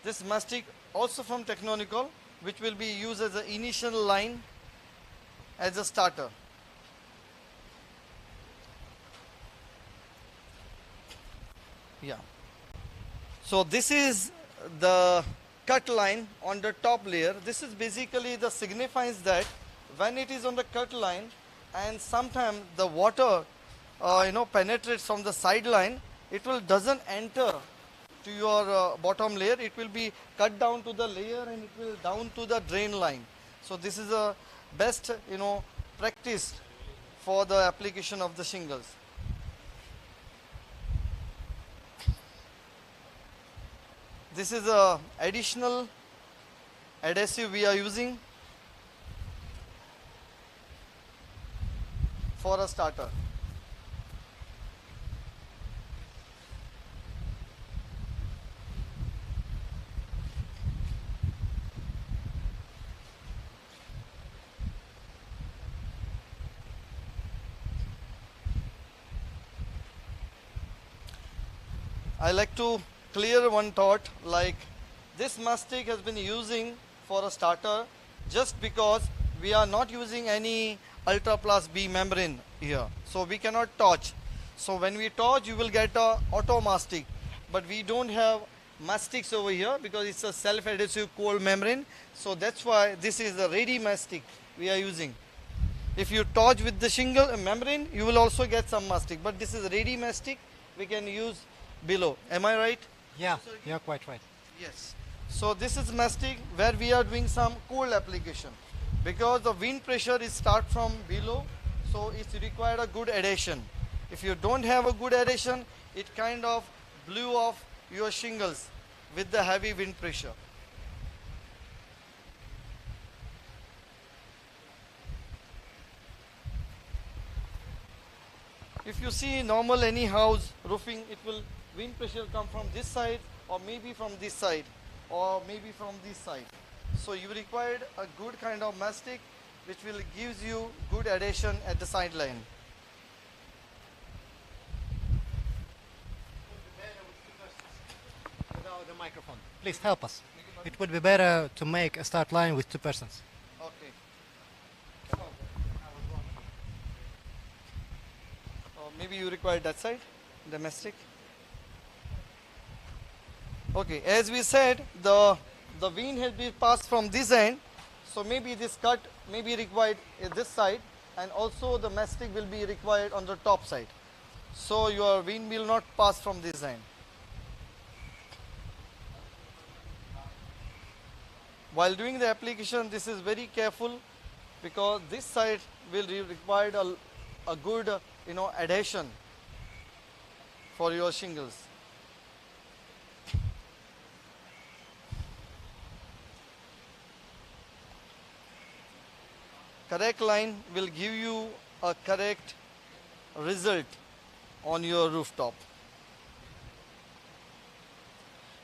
This mastic also from Technonicol, which will be used as an initial line as a starter. Yeah. So this is the cut line on the top layer. This is basically the signifies that when it is on the cut line and sometimes the water penetrates from the sideline, it doesn't enter to your bottom layer. It will be cut down to the layer and it will down to the drain line. So this is a best practice for the application of the shingles. This is a additional adhesive we are using for a starter. I like to clear one thought, like this mastic has been using for a starter just because we are not using any ultra plus B membrane here, so we cannot torch. So when we torch, you will get a auto mastic, but we don't have mastics over here because it's a self-adhesive cold membrane. So that's why this is the ready mastic we are using. If you torch with the shingle membrane, you will also get some mastic, but this is ready mastic we can use below. Am I right? Yeah, you're quite right. Yes. So this is mastic where we are doing some cold application because the wind pressure is start from below, so it's required a good adhesion. If you don't have a good adhesion, it kind of blew off your shingles with the heavy wind pressure. If you see normal any house roofing, it will wind pressure come from this side or maybe from this side or maybe from this side. So you required a good kind of mastic which will gives you good adhesion at the sideline. Without the microphone, please help us. It would be better to make a start line with 2 persons. Okay. Or maybe you require that side, domestic. Okay, as we said, the wind has been passed from this end, so maybe this cut may be required at this side, and also the mastic will be required on the top side. So your wind will not pass from this end. While doing the application, this is very careful because this side will require a good adhesion for your shingles. Correct line will give you a correct result on your rooftop.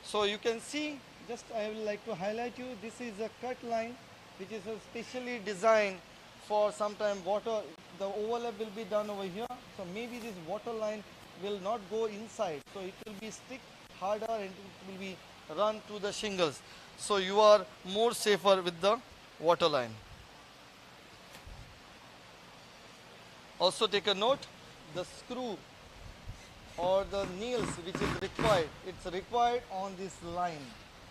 So you can see, just I would like to highlight you, this is a cut line which is specially designed for sometime water. The overlap will be done over here, so maybe this water line will not go inside, so it will be stick harder and it will be run to the shingles. So you are more safer with the water line. Also take a note, the screw or the nails which is required, it's required on this line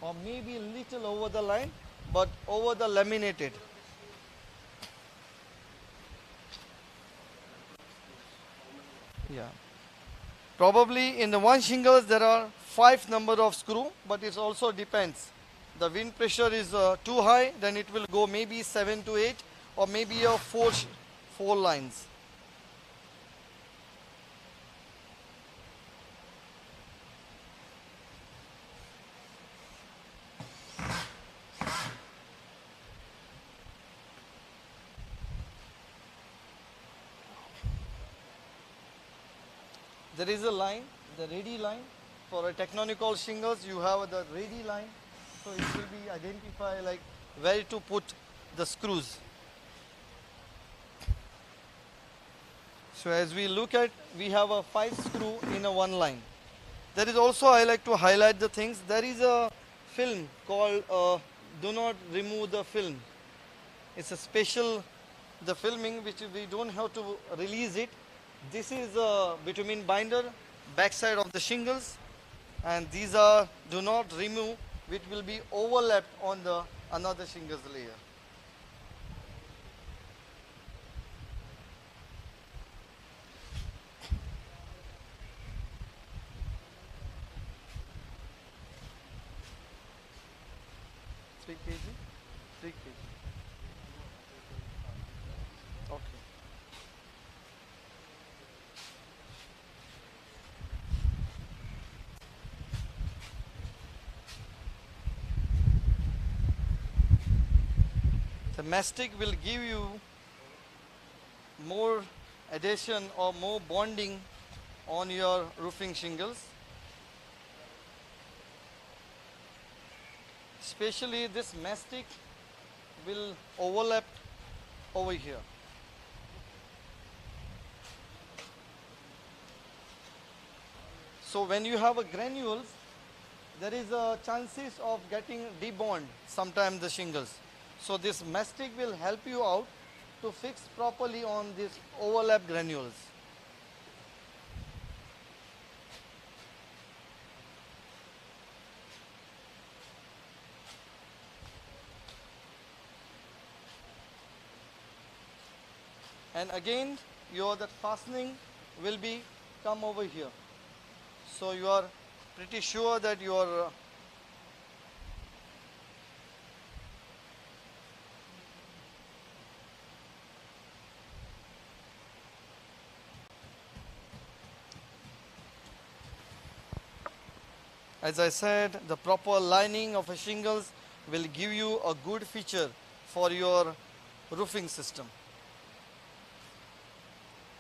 or maybe a little over the line, but over the laminated. Yeah. Probably in the one shingles there are 5 number of screw, but it also depends. The wind pressure is too high, then it will go maybe 7 to 8 or maybe a 4 lines. There is a line, the ready line. For a TECHNONICOL'S shingles, you have the ready line. So it will be identify like where to put the screws. So as we look at, we have a 5 screw in a one line. There is also, I like to highlight the things. There is a film called do not remove the film. It's a special, the filming which we don't have to release it. This is a bitumen binder, backside of the shingles, and these are do not remove, which will be overlapped on the another shingles layer. Three kg, 3 kg. Okay. The mastic will give you more adhesion or more bonding on your roofing shingles. Especially this mastic will overlap over here. So when you have a granules, there is a chances of getting debond sometimes the shingles. So this mastic will help you out to fix properly on these overlap granules. And again your that fastening will be come over here. So you are pretty sure that your as I said, the proper lining of a shingles will give you a good feature for your roofing system.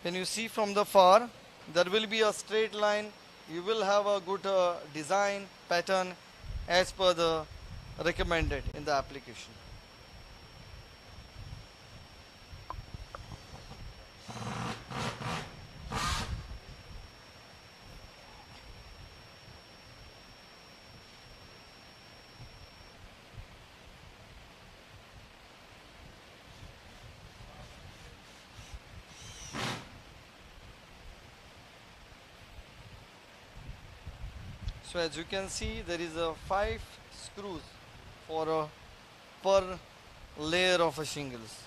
When you see from the far, there will be a straight line. You will have a good design pattern as per the recommended in the application. So as you can see, there is a 5 screws for a per layer of a shingles.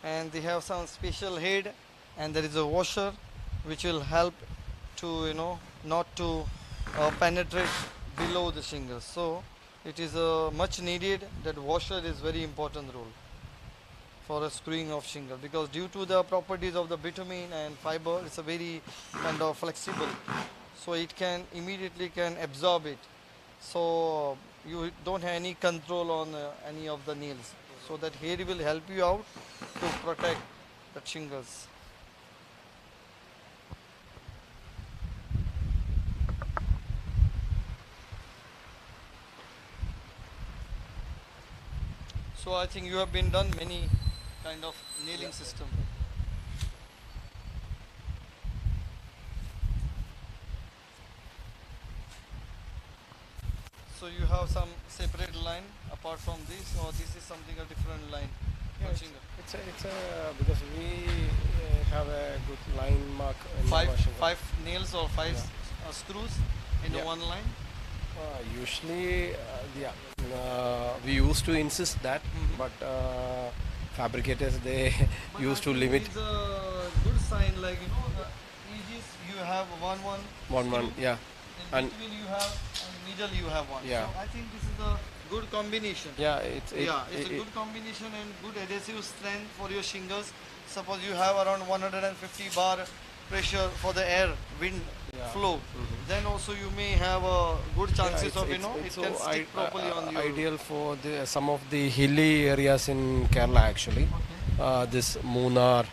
And they have some special head, and there is a washer which will help to not to penetrate below the shingles. So it is much needed. That washer is very important role for a screwing of shingle, because due to the properties of the bitumen and fiber, it's a very kind of flexible, so it can immediately can absorb it, so you don't have any control on any of the nails. So that here will help you out to protect the shingles. So I think you have been done many kind of nailing system. So you have some separate line apart from this, or this is something a different line? Yeah, it's a because we have a good line mark. In five nails or five screws in one line. Usually, we used to insist that, but fabricators they used to limit. It's a good sign, like the edges you have one, yeah. In between you have, and middle you have one. Yeah. So I think this is a good combination. Yeah, it's a good combination and good adhesive strength for your shingles. Suppose you have around 150 bar pressure for the air, wind flow, then also you may have a good chances of it can stick properly on your. Ideal for some of the hilly areas in Kerala actually. This Munnar,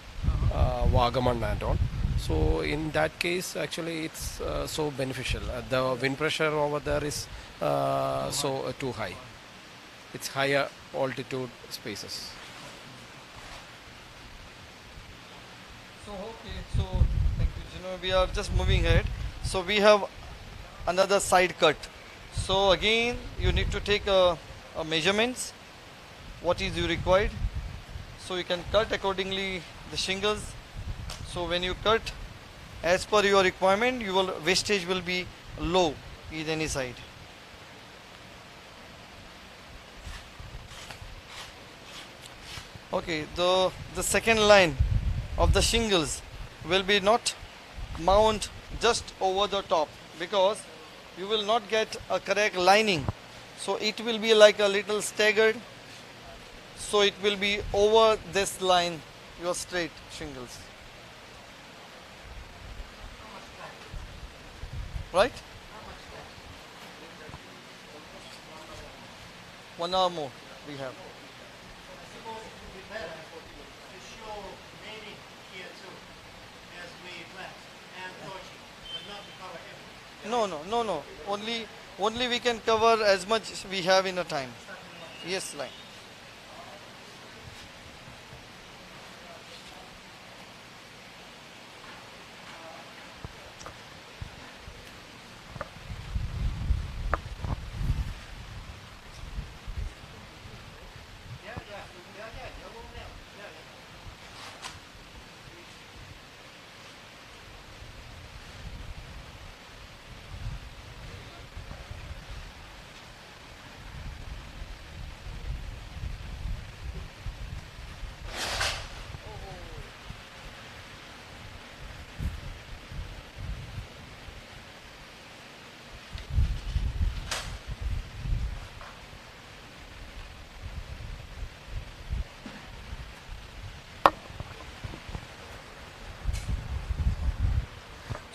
Vagaman and all. So in that case, actually, it's so beneficial. The wind pressure over there is too high. It's higher altitude spaces. So okay, so thank you. We are just moving ahead. So we have another side cut. So again, you need to take a measurements. What is you required? So you can cut accordingly the shingles. So when you cut as per your requirement, your wastage will be low in any side. Okay, the second line of the shingles will be not mount just over the top, because you will not get a correct lining. So it will be like a little staggered. So it will be over this line, your straight shingles. Right? 1 hour more we have. No. Only we can cover as much as we have in a time. Yes, line.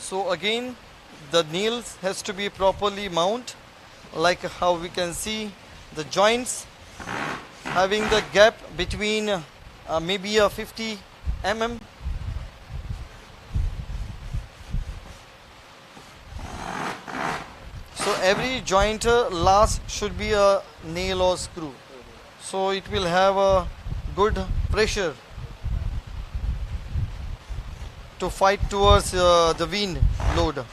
So again, the nails has to be properly mounted, like how we can see the joints having the gap between maybe a 50 mm. So every jointer last should be a nail or screw. So it will have a good pressure to fight towards the wind load.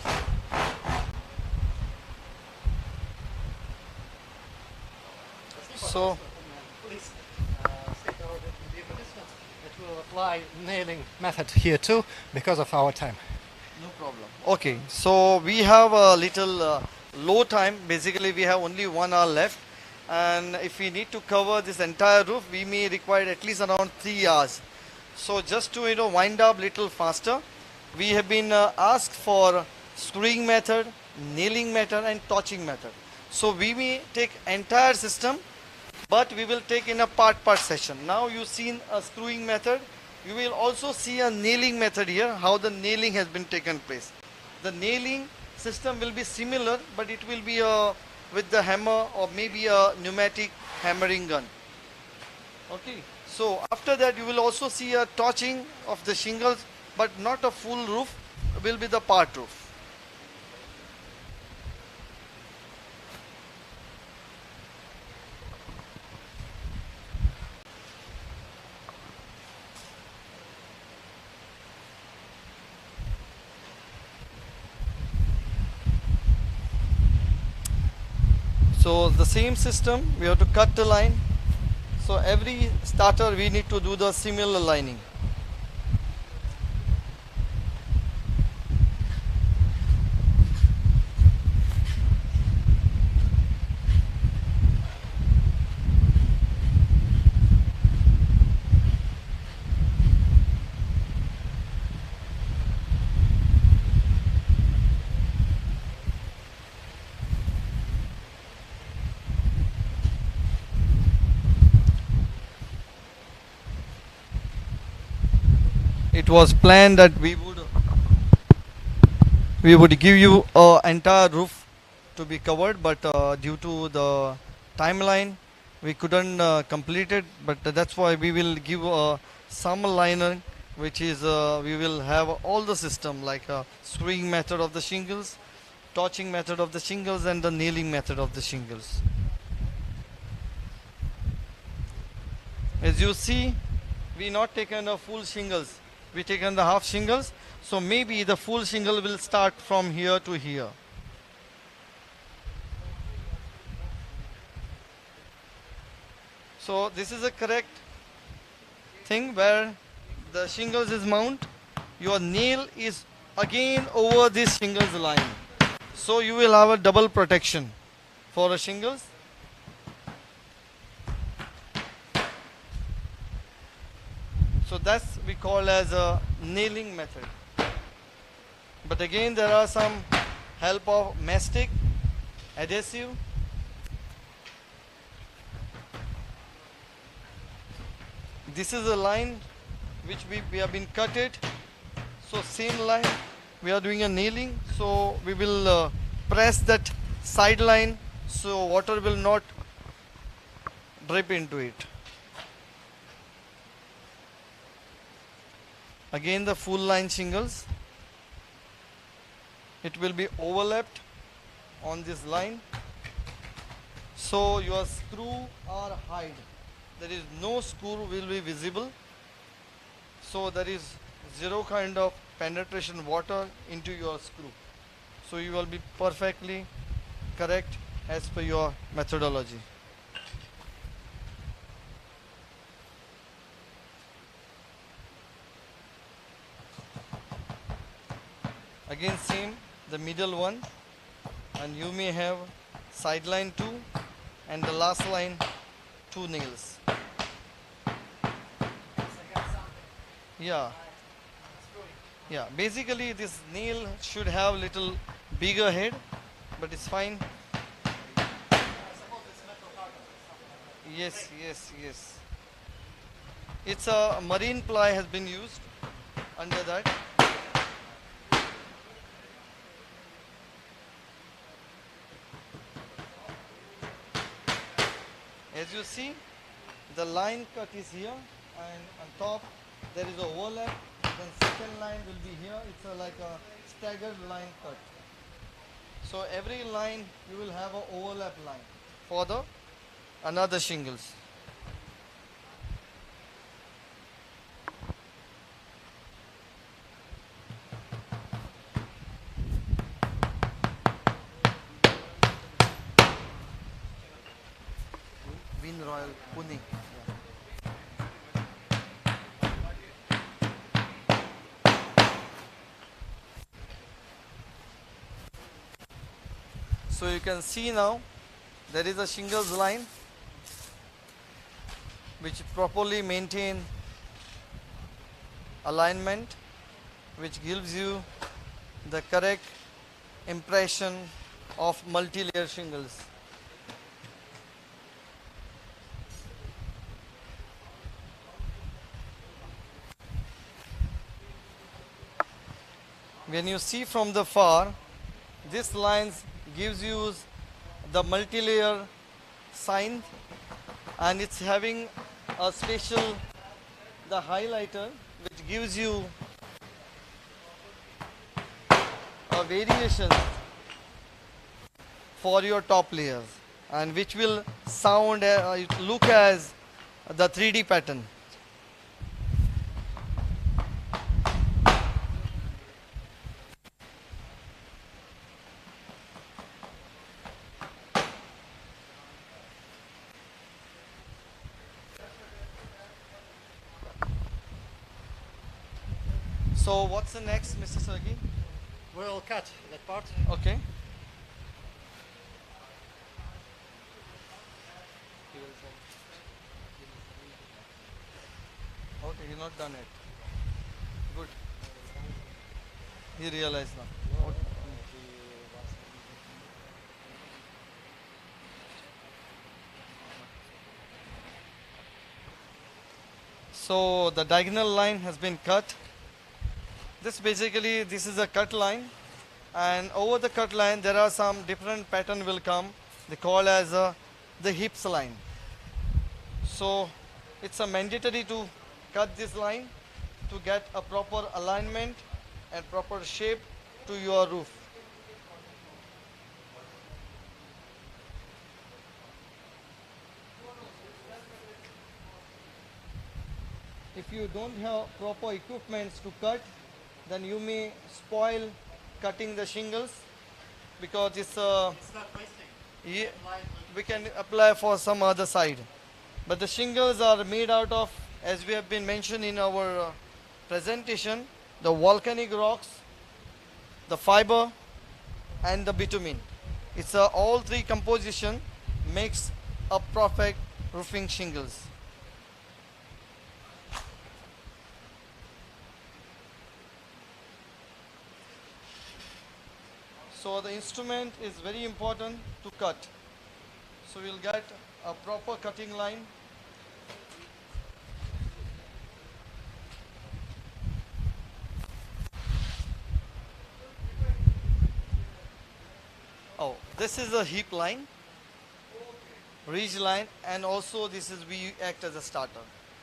So please state the advertisement that will apply nailing method here too because of our time. No problem. Okay, so we have a little low time. Basically, we have only 1 hour left, and if we need to cover this entire roof, we may require at least around 3 hours. So just to wind up little faster, we have been asked for screwing method, nailing method, and torching method. So we may take entire system, but we will take in a part session. Now you've seen a screwing method. You will also see a nailing method here, how the nailing has been taken place. The nailing system will be similar, but it will be with the hammer or maybe a pneumatic hammering gun. Okay. So after that you will also see a torching of the shingles, but not a full roof, will be the part roof. So the same system, we have to cut the line. So every starter we need to do the similar lining. It was planned that we would give you an entire roof to be covered, but due to the timeline we couldn't complete it. But that's why we will give some liner, which is we will have all the system like screwing method of the shingles, torching method of the shingles, and the nailing method of the shingles. As you see, we not taken a full shingles. We taken the half shingles, so maybe the full shingle will start from here to here. So this is a correct thing where the shingles is mount. Your nail is again over this shingles line. So you will have a double protection for the shingles. So that's we call as a nailing method. But again there are some help of mastic, adhesive. This is a line which we have been cut it. So same line we are doing a nailing. So we will press that side line so water will not drip into it. Again the full line shingles, it will be overlapped on this line, so your screw are hide, there is no screw will be visible, so there is zero kind of penetration water into your screw, so you will be perfectly correct as per your methodology. Again same, the middle one, and you may have side line 2 and the last line 2 nails. Yeah. Yeah, basically this nail should have little bigger head, but it's fine. Yes, yes, yes. It's a marine ply has been used under that. As you see, the line cut is here, and on top there is a overlap. Then second line will be here. It's like a staggered line cut. So every line you will have an overlap line for the another shingles. Royal Pune. So you can see now there is a shingles line which properly maintain alignment, which gives you the correct impression of multi-layer shingles. When you see from the far, this lines gives you the multi-layer sign, and it's having a special the highlighter which gives you a variation for your top layers, and which will sound look as the 3D pattern. So what's the next, Mr. Sergi? We'll cut that part. Okay. Okay, you're not done it. Good. He realized now. Okay. So the diagonal line has been cut. This is a cut line, and over the cut line there are some different pattern will come. They call as the hips line. So it's a mandatory to cut this line to get a proper alignment and proper shape to your roof. If you don't have proper equipments to cut, then you may spoil cutting the shingles, because it's not wasting. We can apply for some other side. But the shingles are made out of, as we have been mentioned in our presentation, the volcanic rocks, the fiber, and the bitumen. It's all three composition makes a perfect roofing shingles. So the instrument is very important to cut. So we'll get a proper cutting line. Oh, this is a hip line, ridge line, and also this is we act as a starter.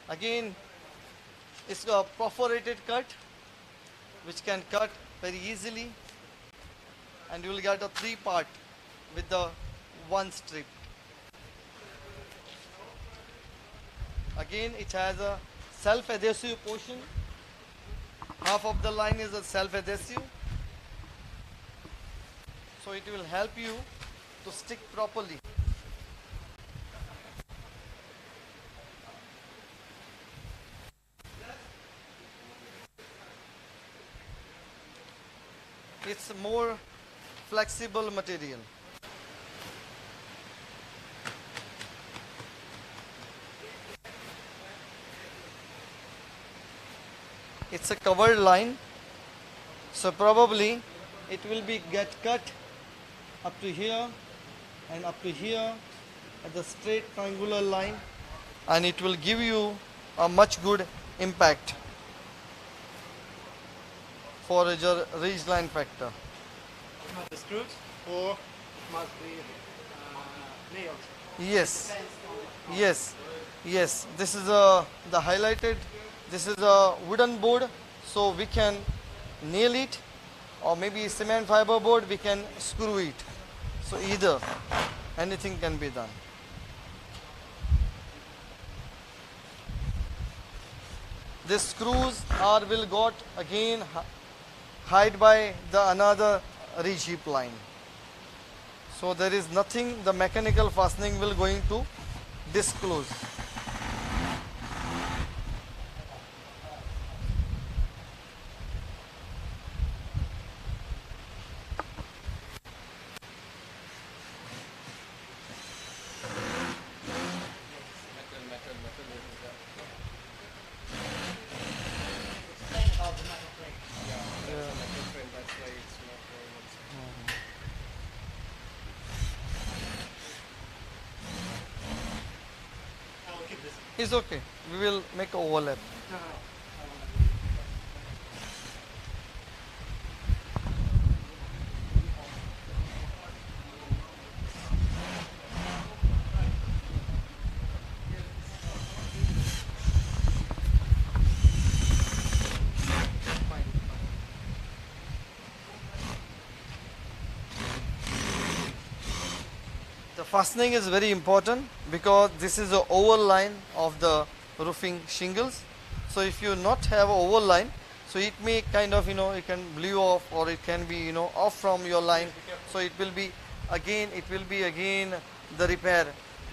Again, it's a perforated cut which can cut very easily, and you will get a 3-part with the one strip. Again, it has a self-adhesive portion. Half of the line is a self-adhesive. So it will help you to stick properly. It's more flexible material. It's a covered line, so probably it will be get cut up to here and up to here at the straight triangular line, and it will give you a much good impact for your ridge line factor. Must be screwed or it must be nailed? Yes, yes, yes. This is the highlighted. This is a wooden board, so we can nail it, or maybe cement fiber board. We can screw it. So either anything can be done. These screws are will got again hide by the another ridge heap line. So there is nothing the mechanical fastening will going to disclose. It's okay. We will make a overlap. The fastening is very important because this is the overline of the roofing shingles. So if you not have a overline, so it may kind of, it can blew off, or it can be, off from your line. So it will be again, the repair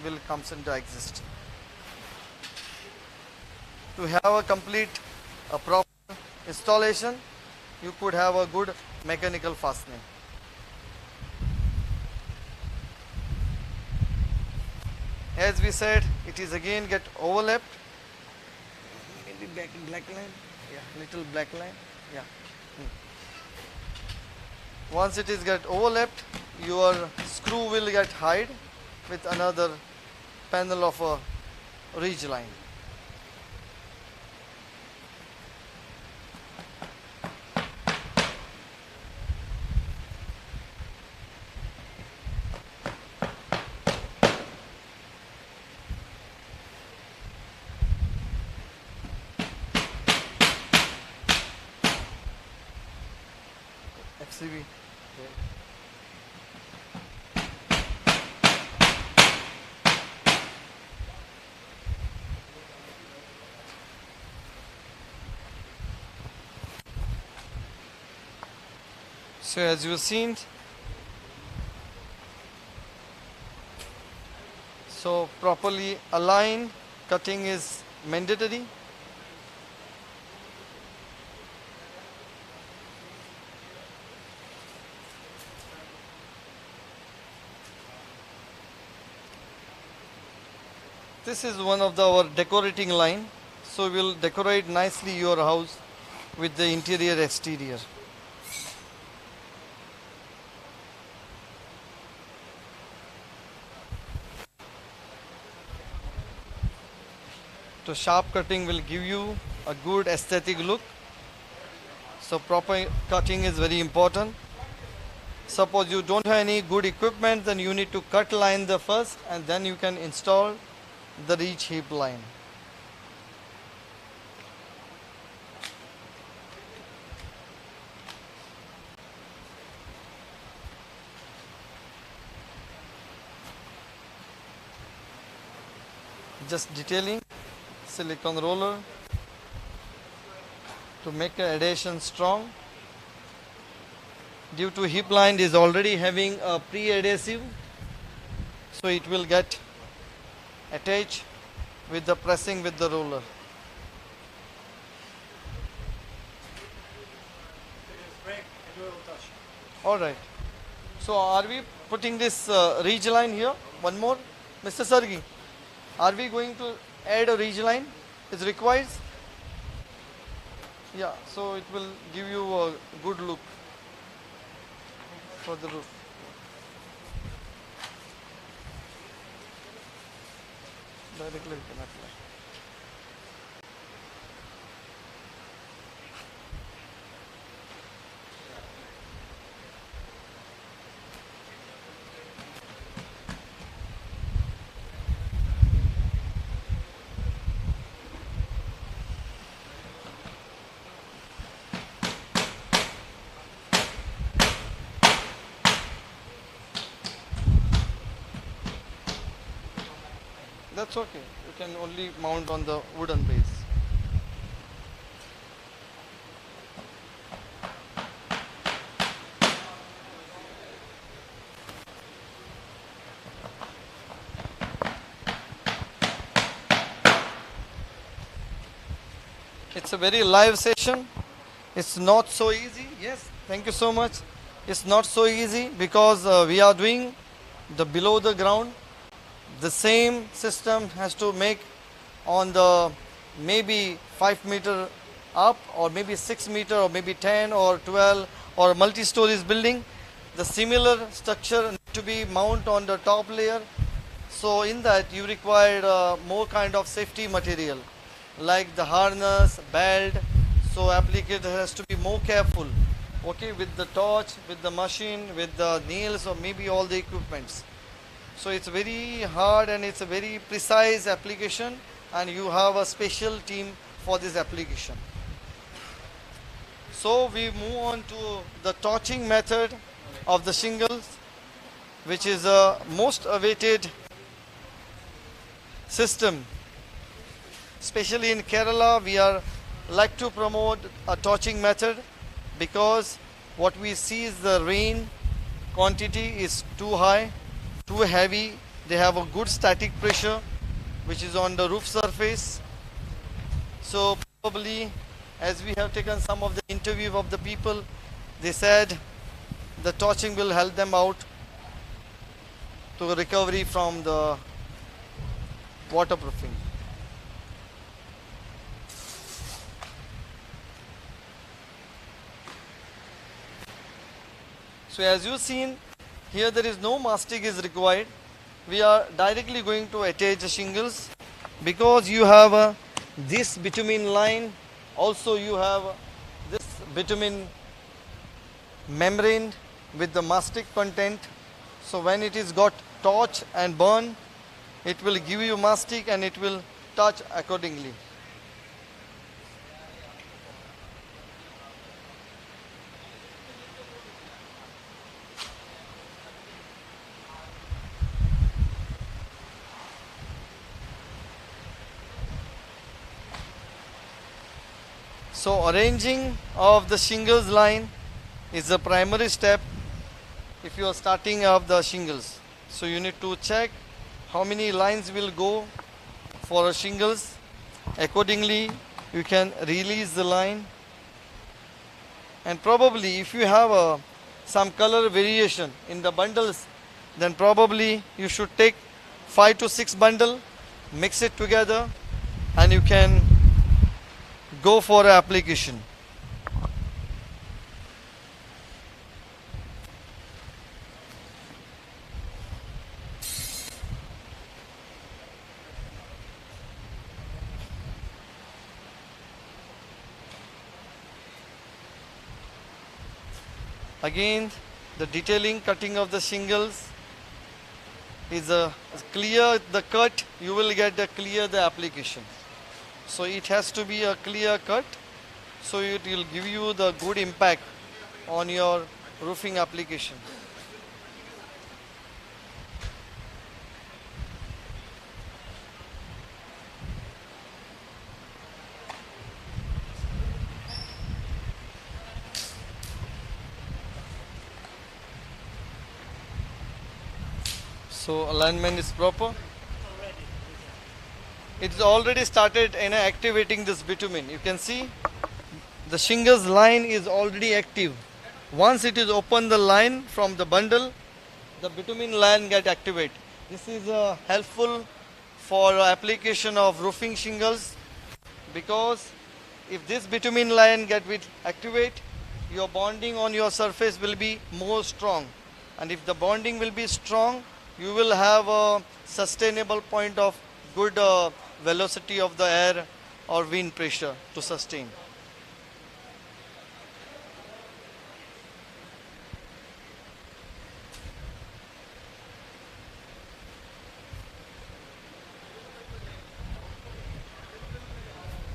will comes into exist. To have a complete, a proper installation, you could have a good mechanical fastening. As we said, it is again get overlapped. Maybe black line, yeah, little black line, yeah. Once it is get overlapped, your screw will get hide with another panel of a ridge line. FCB. So as you have seen, so properly align cutting is mandatory. This is one of our decorating line, so we will decorate nicely your house with the interior exterior. So sharp cutting will give you a good aesthetic look. So proper cutting is very important. Suppose you don't have any good equipment, then you need to cut line the first, and then you can install the ridge heap line. Just detailing silicone roller to make an adhesion strong. Due to heap line is already having a pre-adhesive, so it will get attached with the pressing with the roller. All right. So are we putting this ridge line here? One more, Mr. Sargi. Are we going to add a ridge line? Is required? Yeah. So it will give you a good look for the roof. Directly we can apply. That's okay. You can only mount on the wooden base. It's a very live session. It's not so easy. Yes, thank you so much. It's not so easy because we are doing the below the ground. The same system has to make on the maybe 5 meter up, or maybe 6 meter, or maybe 10 or 12 or multi-stories building. The similar structure need to be mounted on the top layer. So in that you require more kind of safety material, like the harness, belt. So applicator has to be more careful, okay, with the torch, with the machine, with the nails, or maybe all the equipments. So it's very hard and it's a very precise application, and you have a special team for this application. So we move on to the torching method of the shingles, which is a most awaited system. Especially in Kerala, we are like to promote a torching method, because what we see is the rain quantity is too high, too heavy. They have a good static pressure which is on the roof surface. So probably, as we have taken some of the interview of the people, they said the torching will help them out to recovery from the waterproofing. So as you've seen, here there is no mastic is required. We are directly going to attach the shingles, because you have this bitumen line, also you have this bitumen membrane with the mastic content. So when it is got torch and burn, it will give you mastic and it will touch accordingly. So arranging of the shingles line is the primary step if you are starting off the shingles. So you need to check how many lines will go for a shingles. Accordingly, you can release the line. And probably if you have some color variation in the bundles, then probably you should take 5 to 6 bundle, mix it together, and you can go for application. Again, the detailing cutting of the shingles is clear the cut, you will get the clear the application. So it has to be a clear cut, so it will give you the good impact on your roofing application. So alignment is proper. It's already started in activating this bitumen. You can see the shingles line is already active. Once it is open the line from the bundle, the bitumen line get activated. This is helpful for application of roofing shingles, because if this bitumen line get activate, your bonding on your surface will be more strong. And if the bonding will be strong, you will have a sustainable point of good velocity of the air or wind pressure to sustain.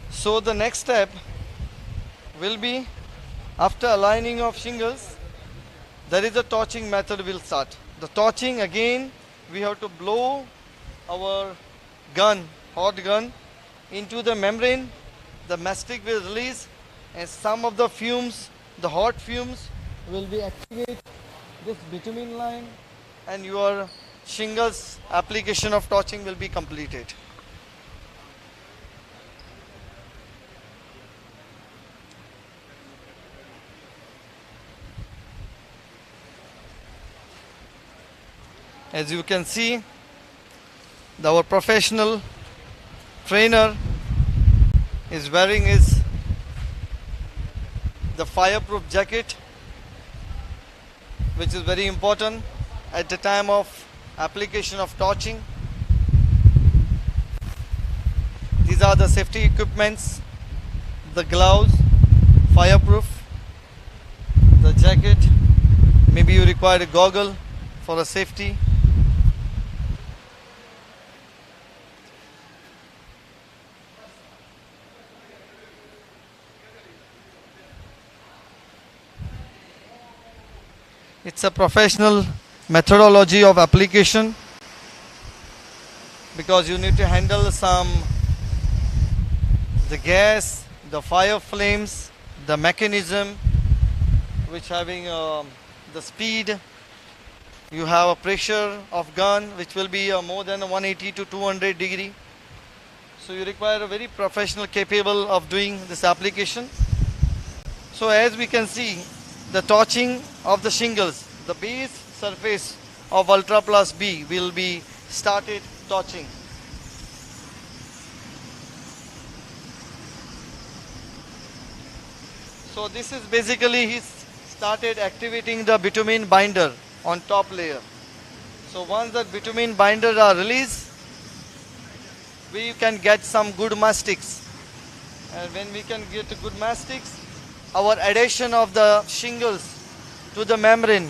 So the next step will be, after aligning of shingles, there is a torching method will start. The torching, again, we have to blow our gun, hot gun, into the membrane. The mastic will release, and some of the fumes, the hot fumes, will be activate this bitumen line, and your shingles application of torching will be completed. As you can see, our professional trainer is wearing the fireproof jacket, which is very important at the time of application of torching. These are the safety equipments: the gloves, fireproof, the jacket, maybe you require a goggle for a safety. It's a professional methodology of application, because you need to handle the gas, the fire flames, the mechanism which having the speed. You have a pressure of gun which will be more than 180 to 200 degree. So you require a very professional capable of doing this application. So as we can see, the torching of the shingles, the base surface of Ultra Plus B will be started torching. So this is basically he started activating the bitumen binder on top layer. So once the bitumen binders are released, we can get some good mastics. And when we can get good mastics, our adhesion of the shingles to the membrane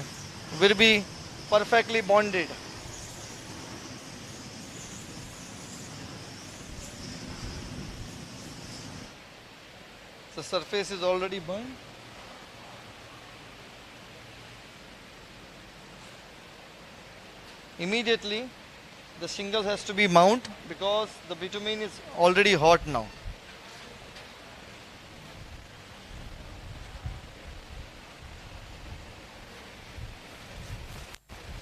will be perfectly bonded. The surface is already burned. Immediately the shingle has to be mounted because the bitumen is already hot now.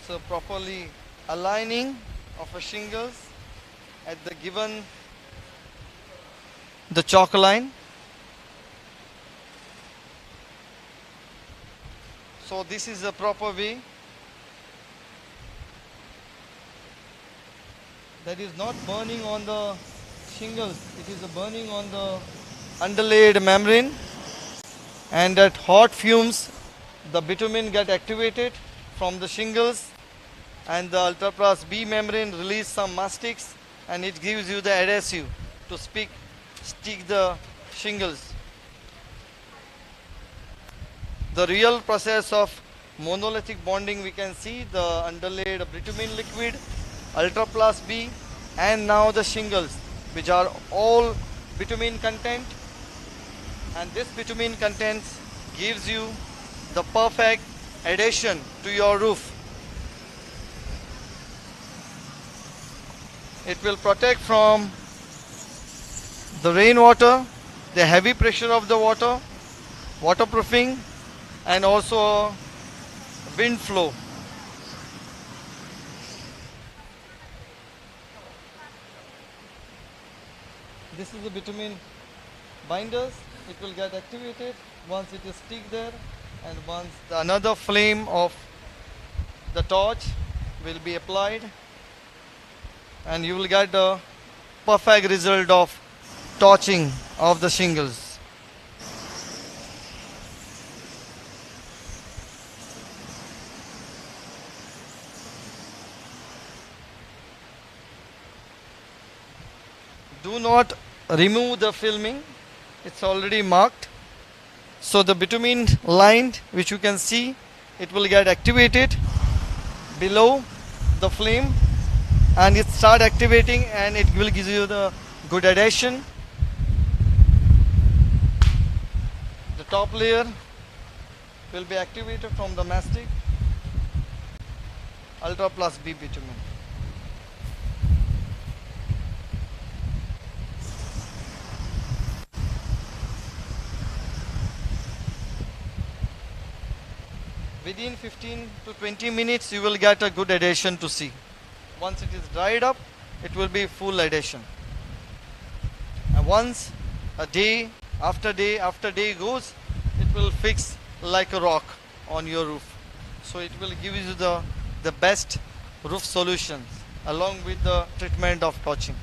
So properly aligning of a shingles at the given the chalk line. So this is the proper way. That is not burning on the shingles, it is burning on the underlaid membrane, and at hot fumes the bitumen get activated from the shingles, and the Ultra Plus B membrane release some mastics, and it gives you the adhesive to stick the shingles. The real process of monolithic bonding, we can see the underlaid bitumen liquid, Ultra Plus B, and now the shingles, which are all bitumen content, and this bitumen content gives you the perfect adhesion to your roof. It will protect from the rainwater, the heavy pressure of the water, waterproofing, and also wind flow. This is the bitumen binders. It will get activated once it is stick there, and once another flame of the torch will be applied, and you will get the perfect result of torching of the shingles. Do not remove the filming, it's already marked. So the bitumen line, which you can see, it will get activated below the flame, and it start activating, and it will give you the good adhesion. The top layer will be activated from the mastic Ultra Plus B bitumen. within 15 to 20 minutes you will get a good adhesion to see. Once it is dried up, it will be full adhesion. And once a day after day goes, it will fix like a rock on your roof. So it will give you the best roof solutions along with the treatment of torching.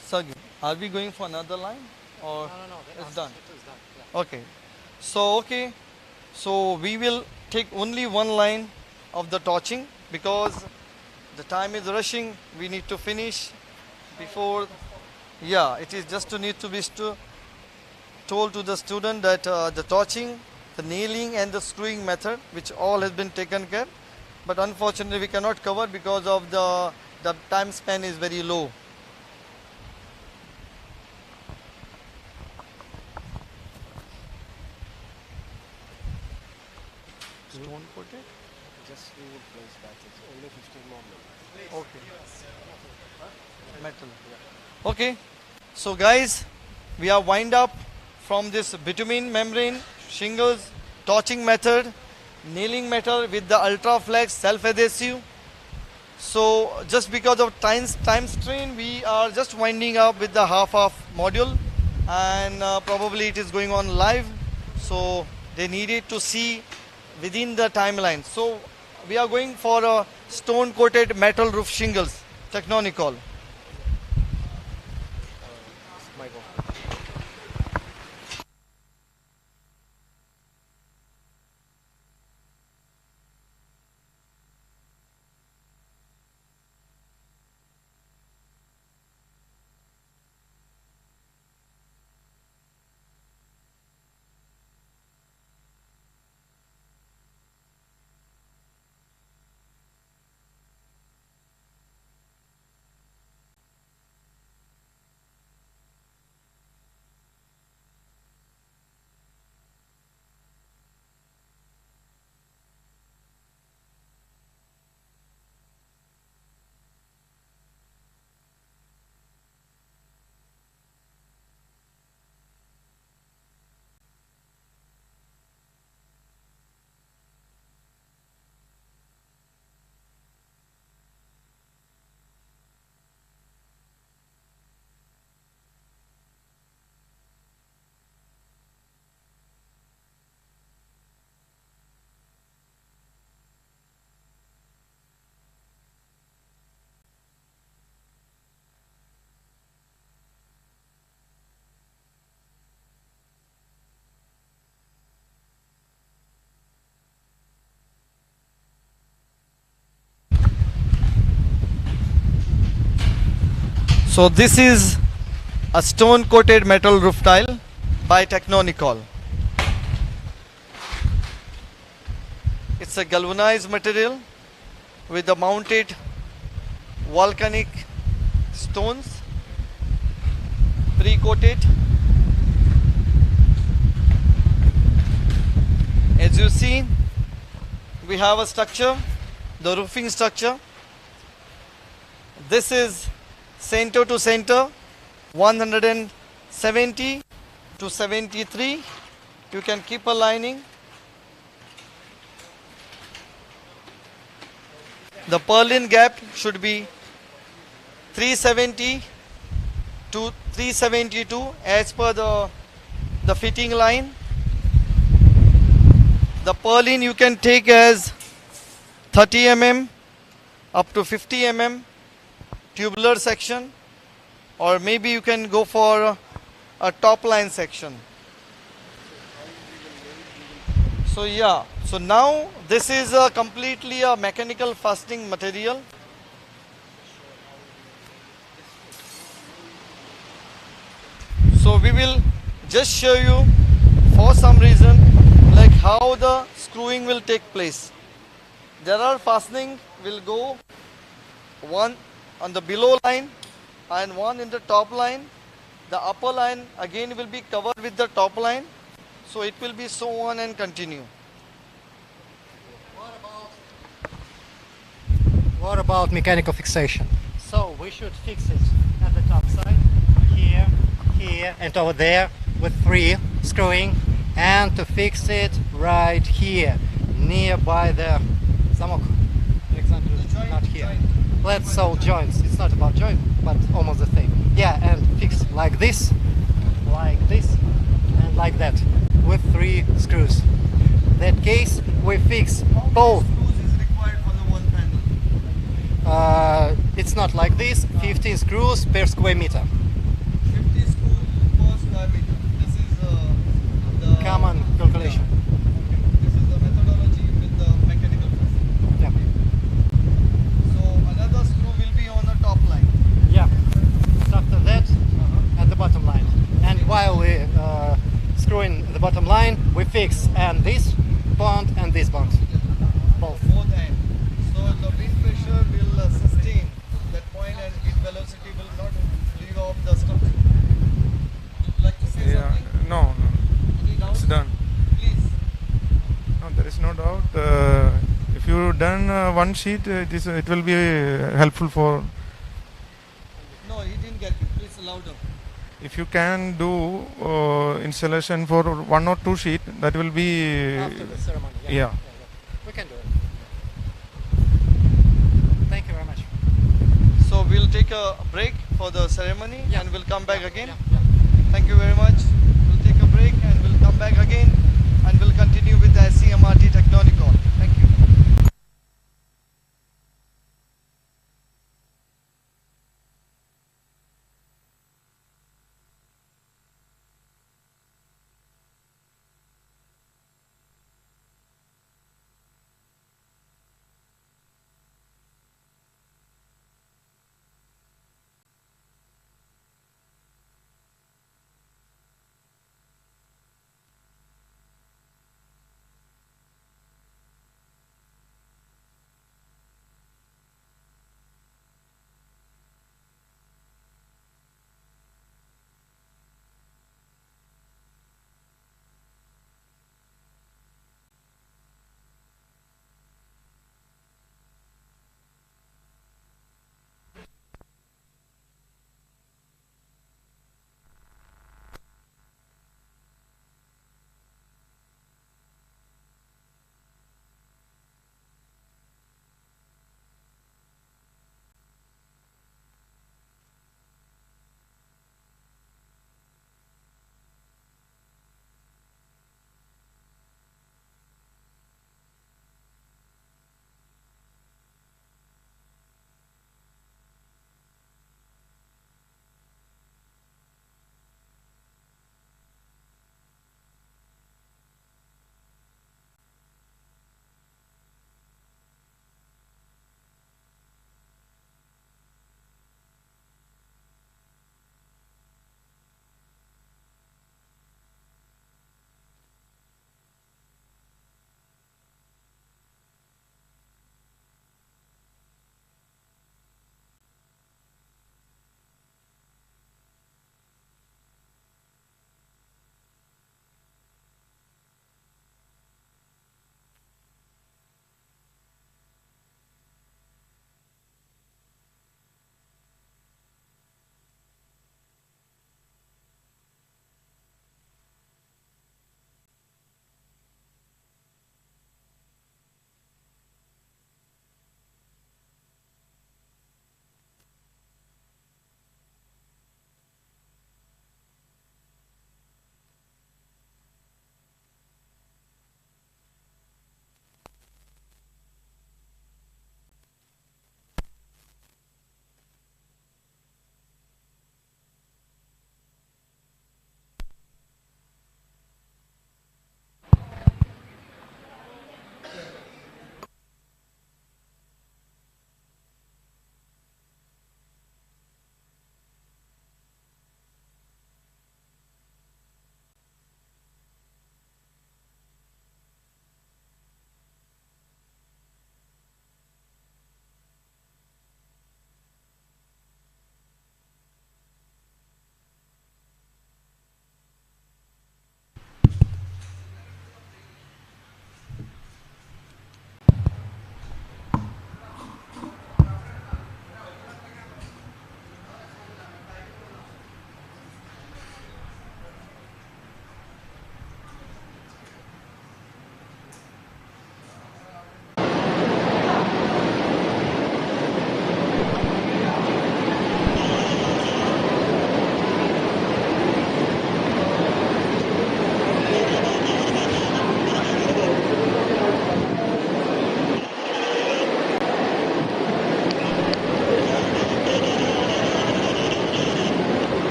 Sagi, are we going for another line or No, it's done? It is done. Yeah. Okay. So we will take only one line of the torching because the time is rushing. We need to finish before. Yeah, it is just to need to be told to the student that the torching, the nailing and the screwing method, which all has been taken care. But unfortunately we cannot cover because of the time span is very low. Stone coated? Just we will place that. It's only 15 more minutes. Okay. Metal. Okay. So guys, we are wind up from this bitumen membrane, shingles, torching method, nailing method with the ultra flex self-adhesive. So just because of time strain, we are just winding up with the half module, and probably it is going on live. So they needed to see within the timeline. So we are going for a stone coated metal roof shingles, TECHNONICOL. So this is a stone coated metal roof tile by TECHNONICOL. It's a galvanized material with the mounted volcanic stones, pre-coated. As you see, we have a structure, the roofing structure. This is center to center, 170 to 73. You can keep a lining. The purlin gap should be 370 to 372 as per the fitting line. The purlin you can take as 30 mm up to 50 mm tubular section, or maybe you can go for a top line section. So yeah, so now this is a completely a mechanical fastening material. So we will just show you for some reason like how the screwing will take place. There are fastening will go one on the below line and one in the top line. The upper line again will be covered with the top line. So it will be so on and continue. What about mechanical fixation? So we should fix it at the top side, here, here, and over there with 3 screwing, and to fix it right here, nearby the zamok. Alexander, not here. Let's solve joints. It's not about joint, but almost the same. Yeah, and fix like this, and like that, with 3 screws. In that case, we fix both. It's not like this, 15 screws per square meter. 50 screws per square meter. This is the common calculation. This is the methodology with the mechanical facet. Yeah. So another screw will be on the top line. Yeah. After that, at the bottom line. And while we screwing the bottom line, we fix and this bond and this bond. Both. Both ends. So the wind pressure will sustain that point and wind velocity will not leave off the structure. Would you like to say something? No. Any doubt? It's done. Please. No, there is no doubt. If you done one sheet, it will be helpful for. No, he didn't get you. Please louder. If you can do installation for 1 or 2 sheet, that will be. After the ceremony. Yeah. We can do it. Thank you very much. So we'll take a break for the ceremony and we'll come back again. Thank you very much. We'll take a break and we'll come back again and we'll continue with the SCMRT Technonicol. Thank you.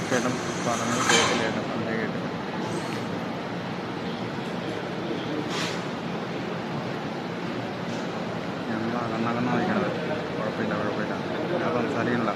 ചേട്ടൻ പറഞ്ഞത് കേട്ടില്ലായിരുന്നു, പറഞ്ഞ കേട്ടു. ഞങ്ങൾ അകന്നകന്നാ നിൽക്കണത്. കുഴപ്പമില്ല ഞാൻ സംസാരിക്കണില്ല.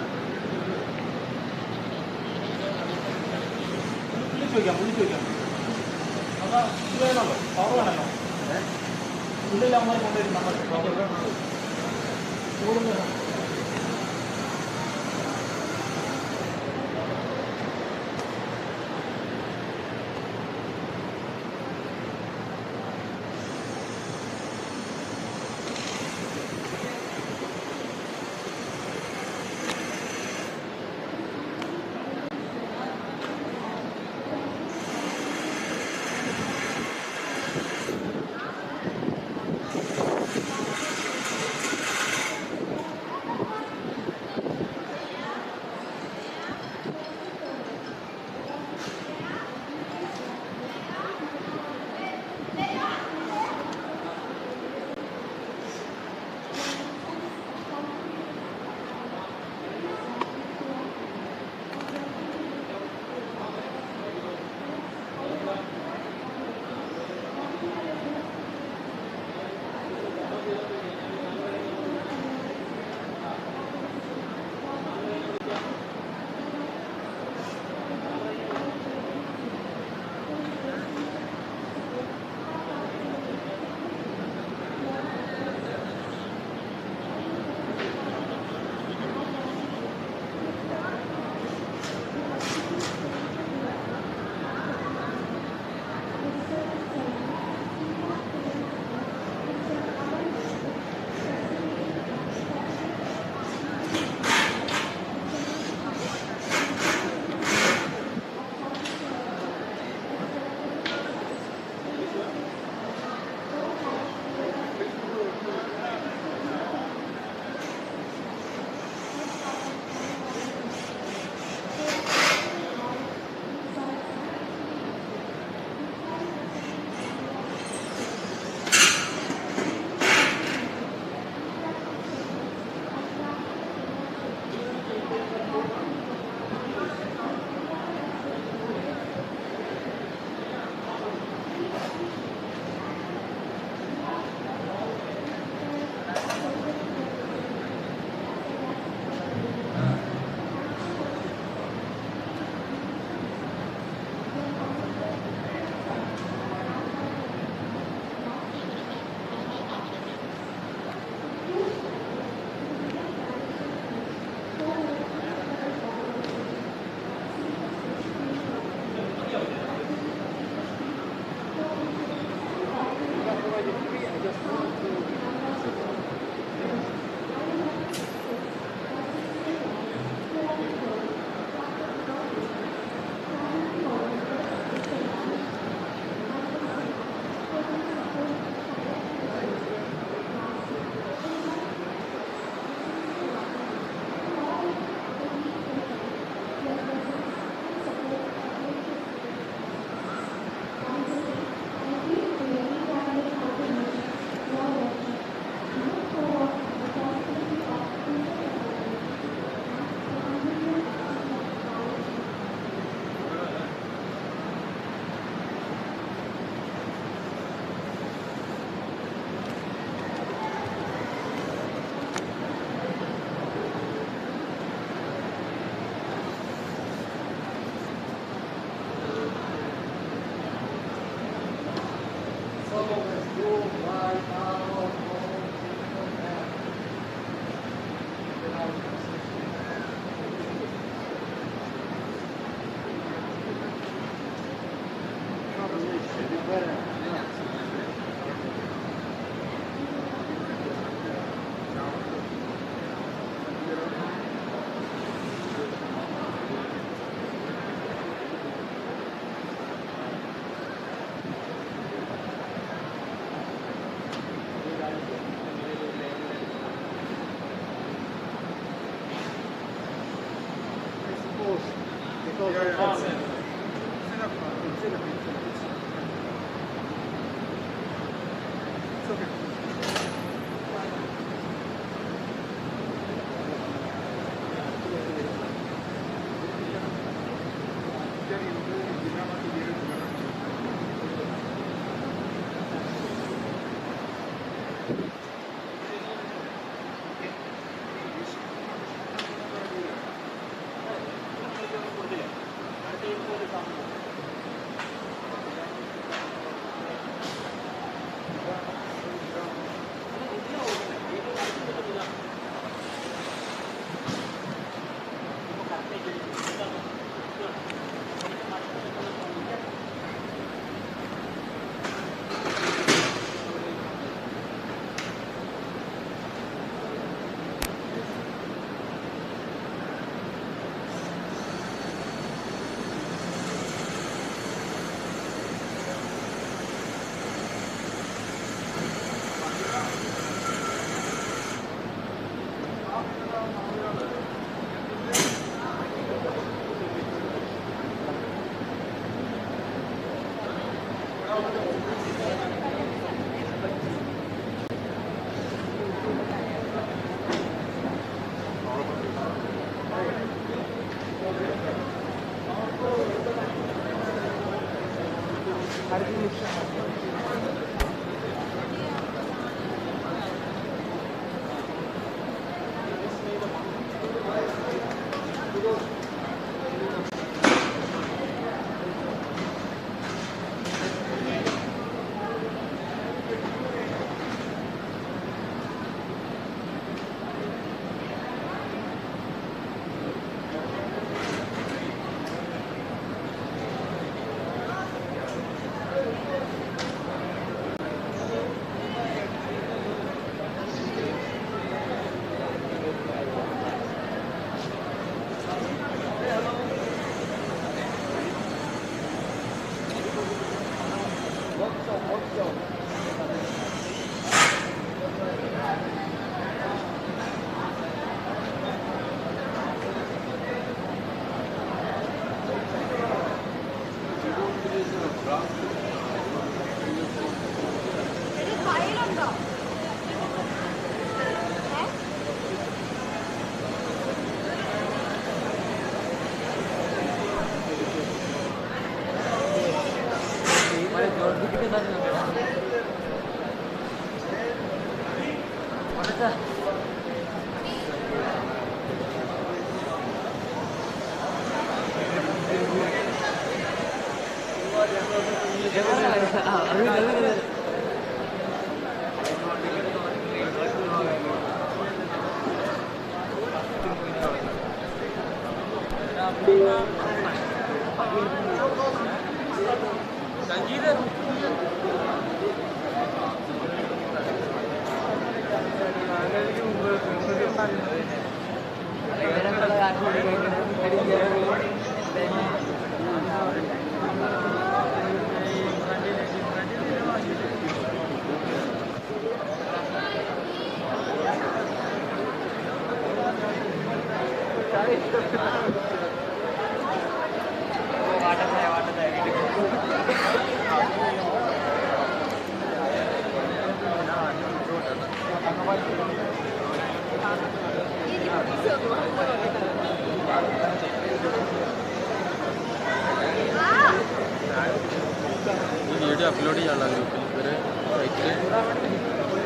Video upload ചെയ്യാനുള്ള ഗ്രൂപ്പിൽ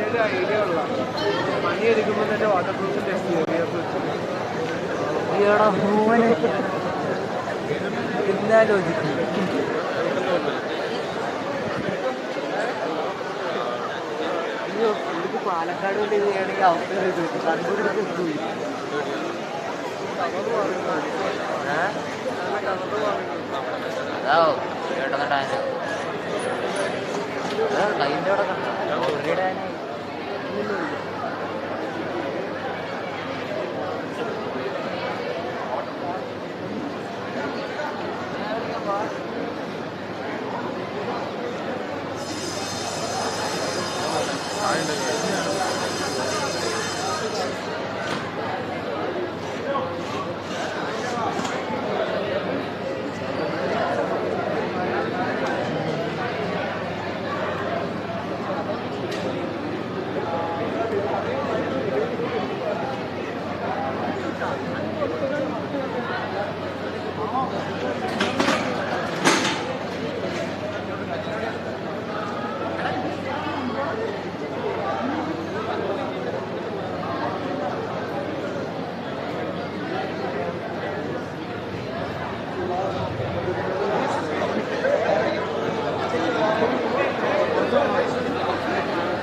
ഒരു ഐഡിയ ഉള്ള പണി എടുക്കുമ്പോൾ തന്നെ വാട്ടർ പ്രൂഫ് ടെസ്റ്റ് പാലക്കാട് കൊണ്ട് ചെയ്യുകയാണെങ്കിൽ അവസ്ഥ കണ്ണൂർ കൈൻ്റെ അവിടെ കണ്ടോ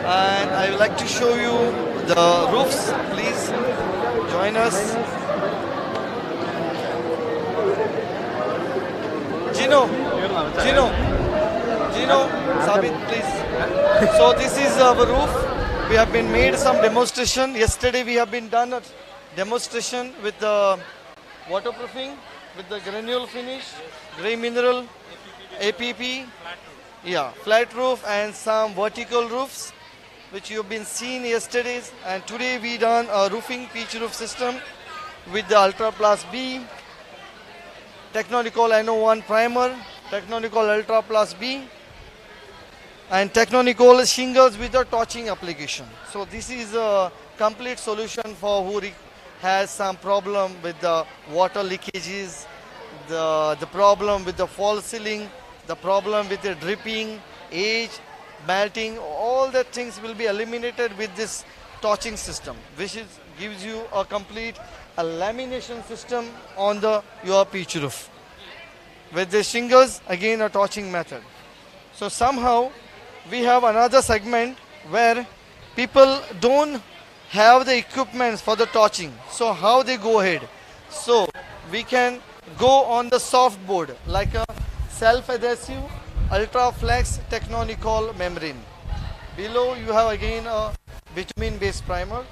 And I would like to show you the roofs. Please join us. Gino, Sabit, please. So this is our roof. We have been made some demonstration. Yesterday we have been done a demonstration with the waterproofing, with the granule finish, grey mineral, APP, flat roof and some vertical roofs, which you have been seen yesterday. And today we done a roofing pitch roof system with the Ultra Plus B, TECHNONICOL NO1 primer, TECHNONICOL Ultra Plus B, and TECHNONICOL shingles with the torching application. So this is a complete solution for who has some problem with the water leakages the problem with the false ceiling, the problem with the dripping, age, melting, all the things will be eliminated with this torching system, which gives you a complete lamination system on your pitch roof. With the shingles, again a torching method. So somehow we have another segment where people don't have the equipments for the torching. So how they go ahead? So we can go on the soft board like a self-adhesive ultra flex TECHNONICOL membrane. Below you have again a bitumen based primer,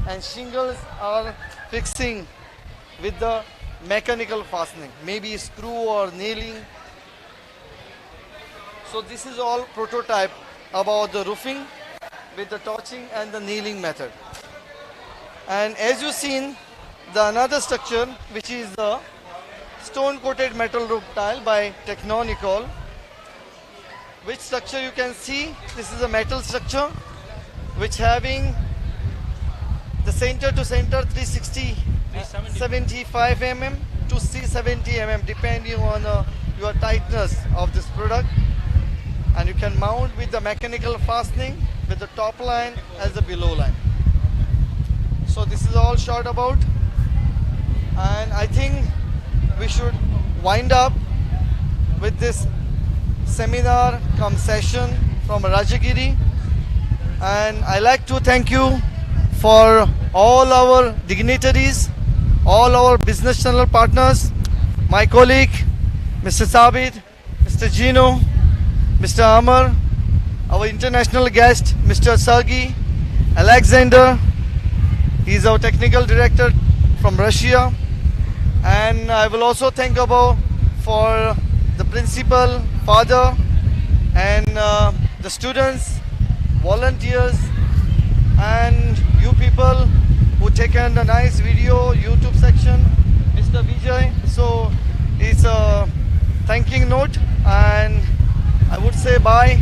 and shingles are fixing with the mechanical fastening, maybe screw or nailing. So this is all prototype about the roofing with the torching and the nailing method. And as you seen, the another structure, which is the stone coated metal roof tile by TECHNONICOL. Which structure you can see, this is a metal structure which having the center to center 375 mm to 370 mm depending on your tightness of this product, and you can mount with the mechanical fastening with the top line as the below line. So this is all short about, and I think we should wind up with this seminar come session from Rajagiri, and I like to thank you for all our dignitaries, all our business channel partners, my colleague Mr. Sabit, Mr. Gino, Mr. Amar, our international guest Mr. Sergey Alexander, he is our technical director from Russia, and I will also thank about for the principal, father, and the students, volunteers, and you people who taken a nice video YouTube section, Mr. Vijay. So it's a thanking note, and I would say bye.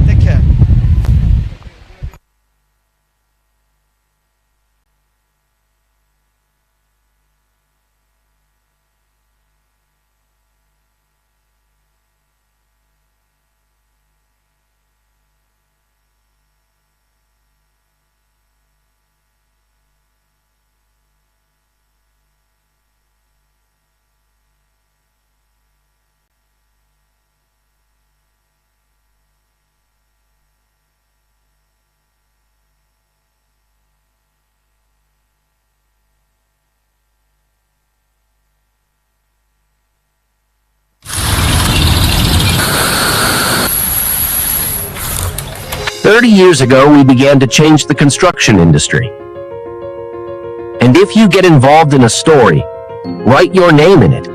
Take care. Years ago, we began to change the construction industry. And if you get involved in a story, write your name in it.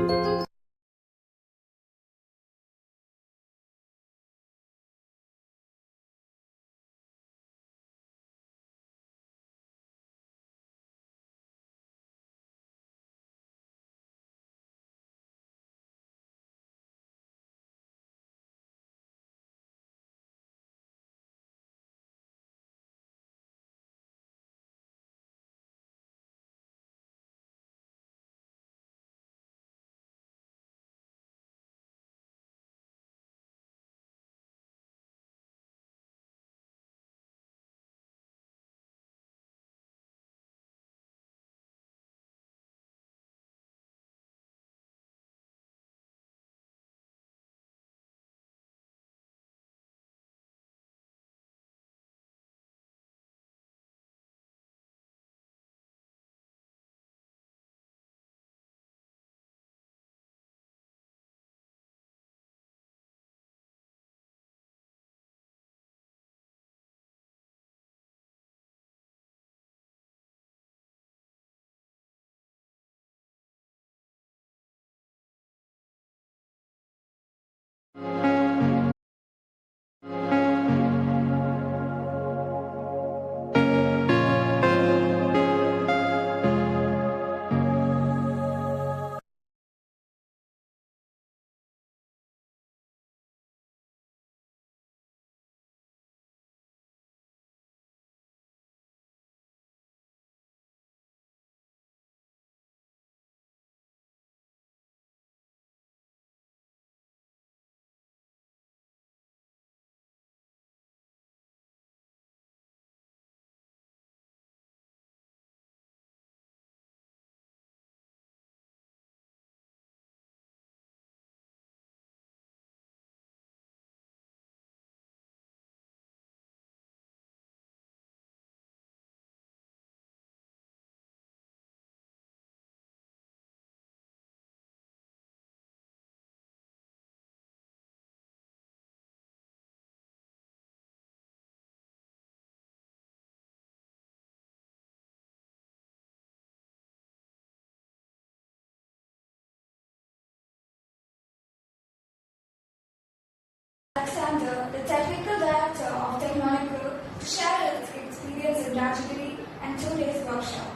Alexander, the Technical Director of Technonical, to share his experience in Rajagiri and 2 days workshop.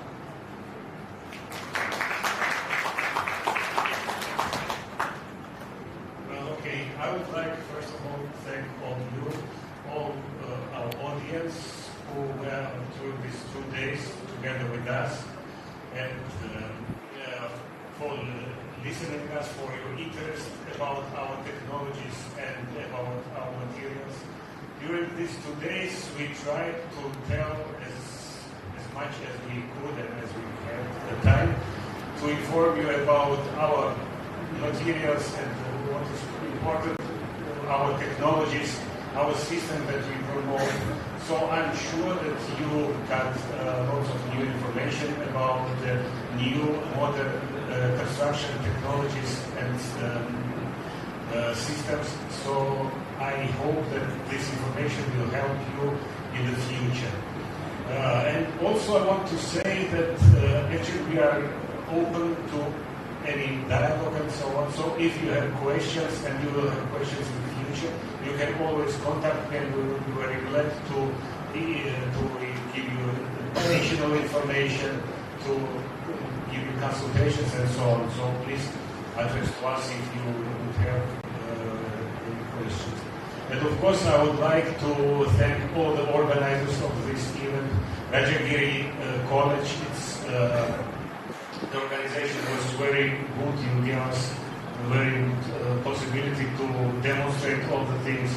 Okay, I would like first of all to thank all you, all our audience who were through these 2 days together with us, and for listening us, for your interest about our technologies and about our materials. During these 2 days, we tried to tell as much as we could and as we had the time to inform you about our materials and what is important, our technologies, our system that we promote. So I'm sure that you got lots of new information about the new modern construction technologies and systems. So I hope that this information will help you in the future. And also I want to say that actually we are open to any dialogue and so on. So if you have questions, and you will have questions in the future, you can always contact me, and we will be very glad to give you additional information, to give you consultations and so on. So please address to us if you would have any questions. And of course I would like to thank all the organizers of this event. Rajagiri College, the organization was very good. You gave us a very good possibility to demonstrate all the things.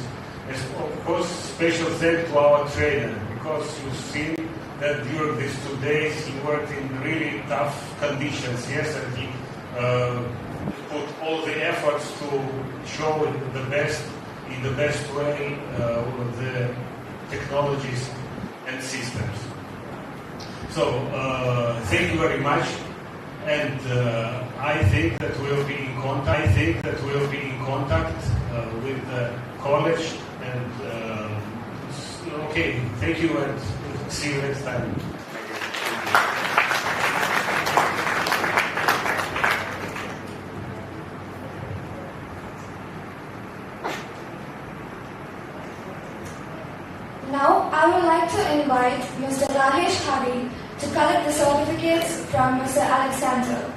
And of course, special thanks to our trainer, because you've seen that during these 2 days he worked in really tough conditions, yes, and he put all the efforts to show in the best way the technologies and systems. So thank you very much. And I think that we'll be in contact. With the college. And okay, thank you, and see you next time. Now I would like to invite Mr. Rajagiri to collect the certificates from Mr. Alexander.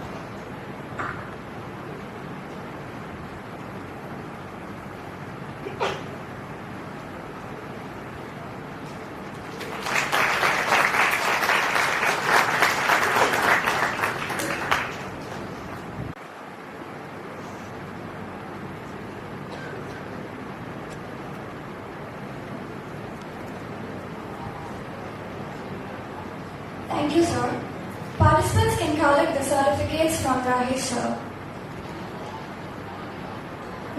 Thank you, sir. Participants can collect the certificates from Rajesh, sir.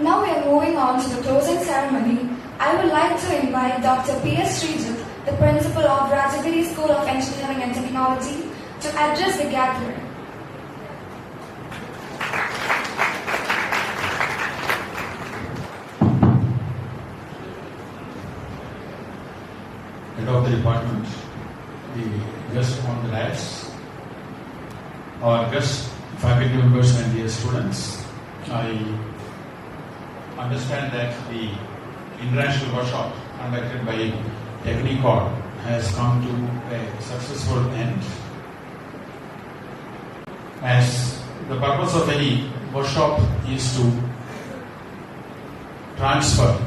Now we are moving on to the closing ceremony. I would like to invite Dr. P.S. Srijit, the principal of Rajagiri School of Engineering and Technology, to address the gathering. Head of the department, the guests on the dais, our guests, faculty members and dear students. I understand that the international workshop conducted by TECHNONICOL has come to a successful end. As the purpose of any workshop is to transfer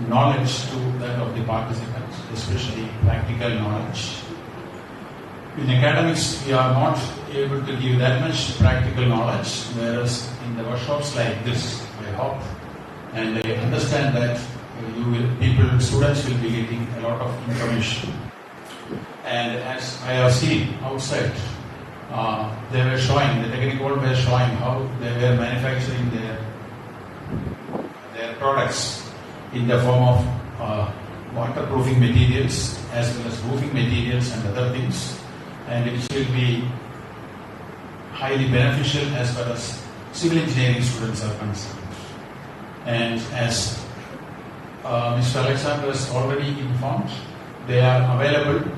knowledge to that of the participants, especially practical knowledge. In academics, we are not able to give that much practical knowledge, whereas in the workshops like this, I hope and I understand that students will be getting a lot of information. And as I have seen outside, they were showing, the TECHNONICOL were showing how they were manufacturing their products in the form of waterproofing materials as well as roofing materials and other things, and it will be highly beneficial as far as civil engineering students are concerned. And as Mr. Alexander has already informed, they are available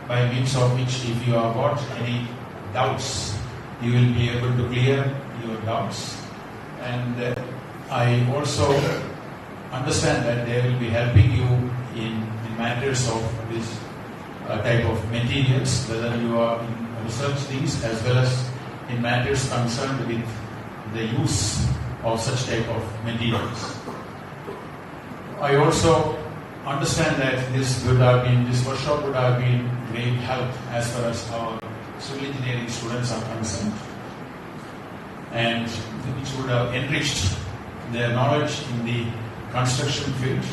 by means of which if you have got any doubts, you will be able to clear your doubts. And I also understand that they will be helping you in matters of this type of materials, whether you are in research things as well as in matters concerned with the use of such type of materials. I also understand that this workshop would have been great help as far as our civil engineering students are concerned, and which would have enriched their knowledge in the construction field,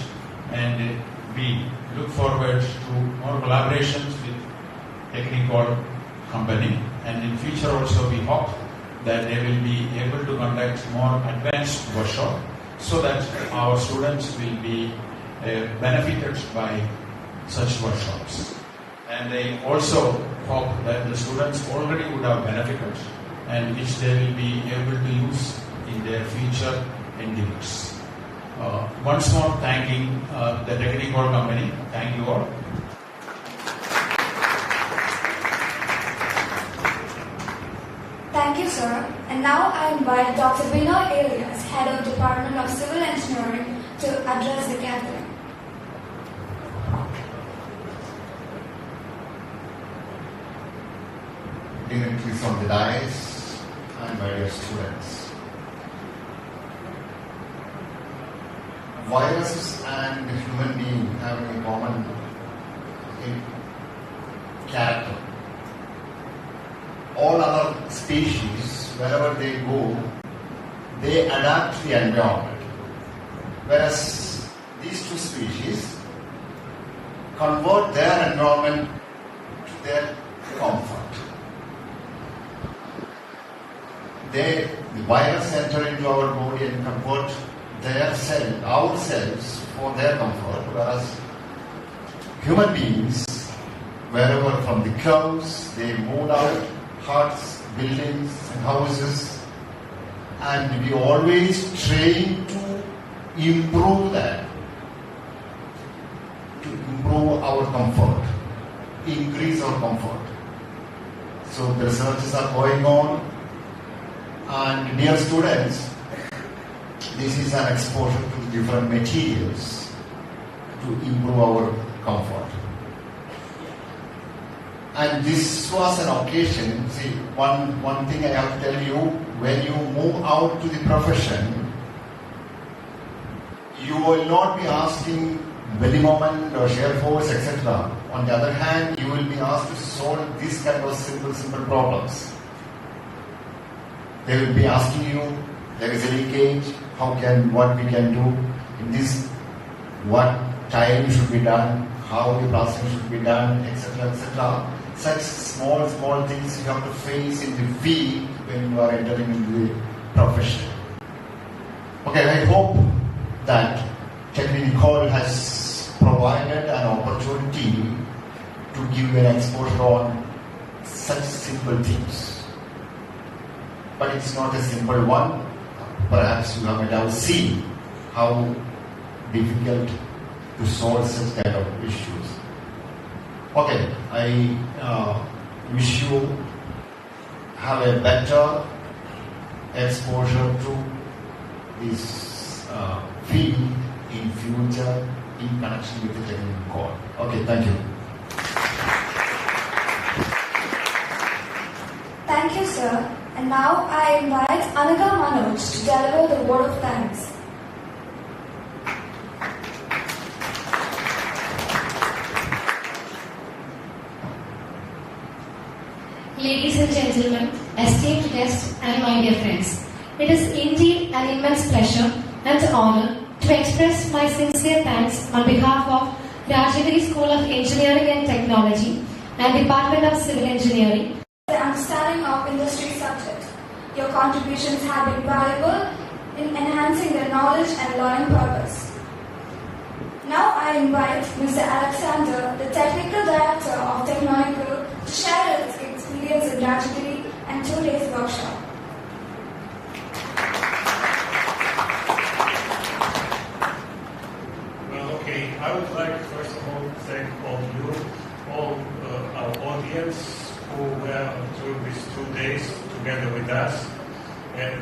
and we look forward to more collaborations with Technical company, and in future also we hope that they will be able to conduct more advanced workshop so that our students will be benefited by such workshops. And I also hope that the students already would have benefited and which they will be able to use in their future endeavors. Once more thanking the Technical company. Thank you all. Thank you, sir. And now I invite Dr. Binoy Elias, Head of Department of Civil Engineering, to address the gathering. Dignitaries on the dais and my dear students. Viruses and human being having a common character. All other species, wherever they go, they adapt to the environment. Whereas these two species convert their environment to their comfort. The virus enter into our body and convert our cells for their comfort, whereas human beings, wherever from the cows, they moved out, huts, buildings, and houses, and we always train to improve that, to improve our comfort, increase our comfort. So the researches are going on, and dear students, this is an exposure to the different materials to improve our comfort. And this was an occasion, see, one thing I have to tell you, when you move out to the profession, you will not be asking belly moment or shear force, etc. On the other hand, you will be asked to solve this kind of simple problems. They will be asking you, there is a leakage, what we can do in this, what tiling should be done, how the plastering should be done, etc., etc. Such small things you have to face in the field when you are entering into the profession. Okay, I hope that Technical has provided an opportunity to give an exposure on such simple things. But it's not a simple one. Perhaps you have now seen how difficult to solve such kind of issues. Okay, I wish you have a better exposure to this field in future in connection with the Technical. Okay, thank you. Thank you, sir. And now I invite Anaga Manoj to deliver the word of thanks. Ladies and gentlemen, esteemed guests and my dear friends, it is indeed an immense pleasure and honor to express my sincere thanks on behalf of Rajagiri School of Engineering and Technology and Department of Civil Engineering. The understanding of industry subject. Your contributions have been valuable in enhancing their knowledge and learning purpose. Now I invite Mr. Alexander, the Technical Director of Technonical, to share his experience in Rajagiri and 2 days workshop. Well, okay, I would like first of all to thank all you, all our audience who were through these 2 days together with us. And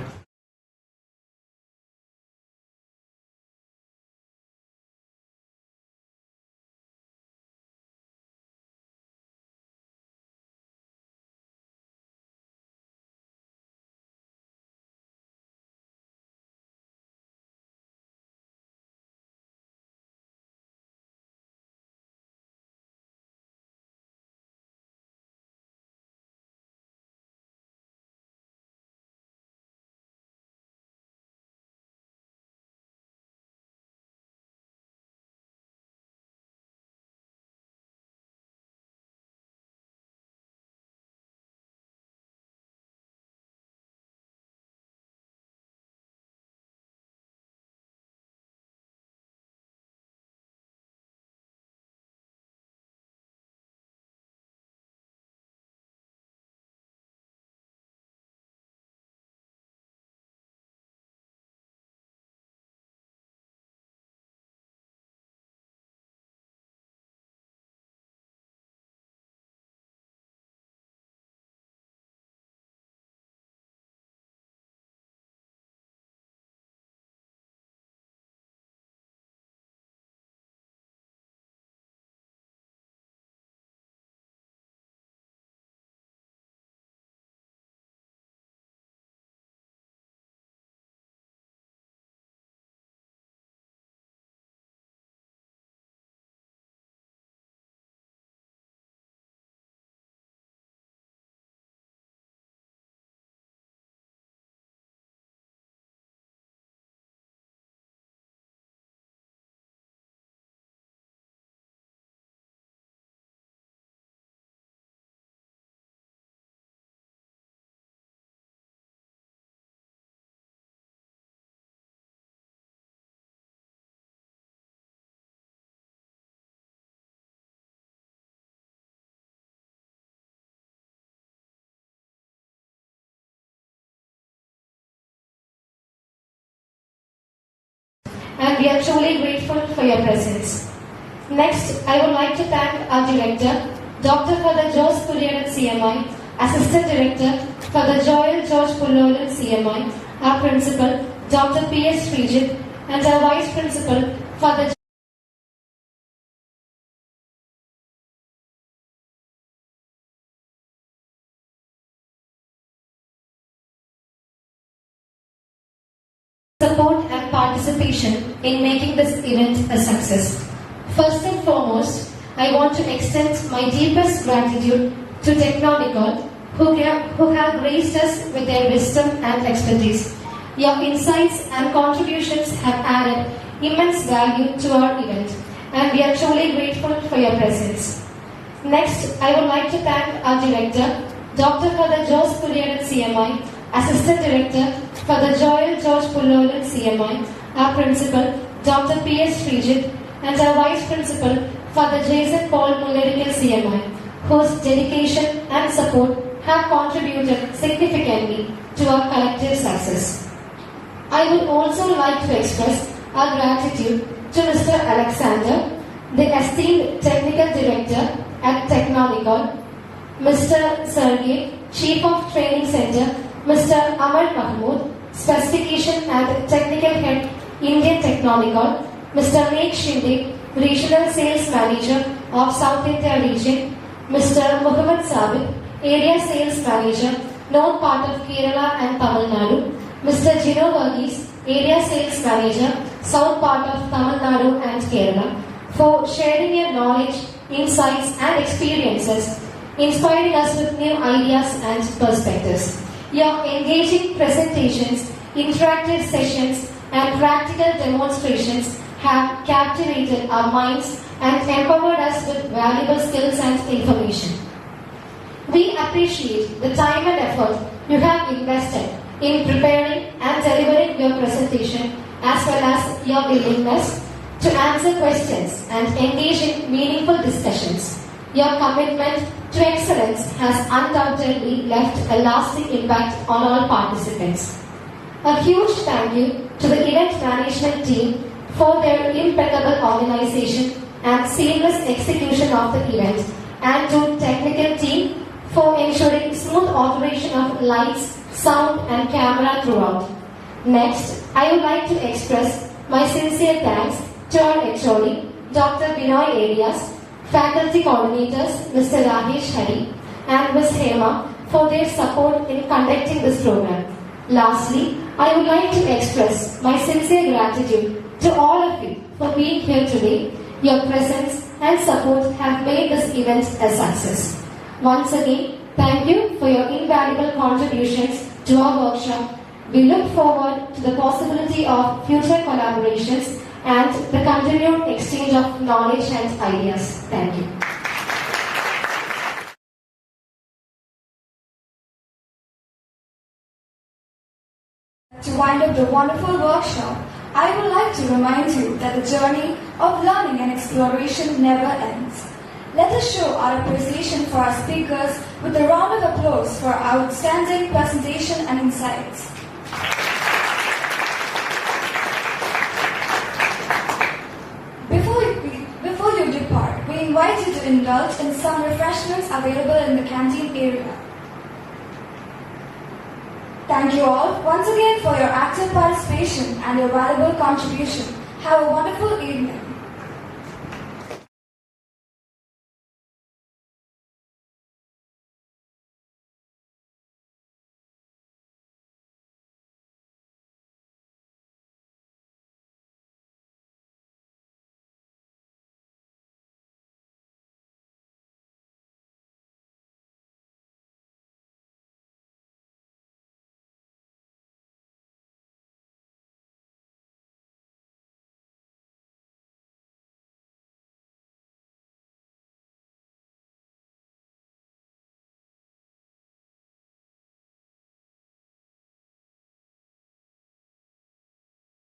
and we are truly grateful for your presence. Next, I would like to thank our Director, Dr. Father George Kuriyanan CMI, Assistant Director, Father Joel George Pullolan CMI, our Principal, Dr. P.S. Srijit, and our Vice Principal, Father support and participation in making this event a success. First and foremost, I want to extend my deepest gratitude to TECHNONICOL, who have graced us with their wisdom and expertise. Your insights and contributions have added immense value to our event, and we are truly grateful for your presence. Next, I would like to thank our Director, Dr. Father George Kuriyanan CMI, Assistant Director, Father Joel George Pullolan CMI, our Principal, Dr. P.S. Srijit, and our Vice Principal, Father Jason Paul Mullerikal CMI, whose dedication and support have contributed significantly to our collective success. I would also like to express our gratitude to Mr. Alexander, the esteemed Technical Director at TECHNONICOL, Mr. Sergey, Chief of Training Center, Mr. Amar Mahmood, Specification and Technical Head, Indian TECHNONICOL, Mr. Mek Shinde, Regional Sales Manager of South India Region, Mr. Muhammad Sabit, Area Sales Manager, North part of Kerala and Tamil Nadu, Mr. Gino Varghese, Area Sales Manager, South part of Tamil Nadu and Kerala, for sharing your knowledge, insights and experiences, inspiring us with new ideas and perspectives. Your engaging presentations, interactive sessions and practical demonstrations have captivated our minds and empowered us with valuable skills and information. We appreciate the time and effort you have invested in preparing and delivering your presentation, as well as your willingness to answer questions and engage in meaningful discussions. Your commitment to excellence has undoubtedly left a lasting impact on all participants. A huge thank you to the event management team for their impeccable organization and seamless execution of the event, and to technical team for ensuring smooth operation of lights, sound and camera throughout. Next, I would like to express my sincere thanks to our HOD, Dr. Binoy Arias, faculty coordinators Mr. Rajesh Hari and Ms. Hema for their support in conducting this program. Lastly, I would like to express my sincere gratitude to all of you for being here today. Your presence and support have made this event a success. Once again, thank you for your invaluable contributions to our workshop. We look forward to the possibility of future collaborations and the continued exchange of knowledge and ideas. Thank you. To wind up the wonderful workshop, I would like to remind you that the journey of learning and exploration never ends. Let us show our appreciation for our speakers with a round of applause for our outstanding presentation and insights. Before you depart, we invite you to indulge in some refreshments available in the canteen area. Thank you all once again for your active participation and your valuable contribution. Have a wonderful evening.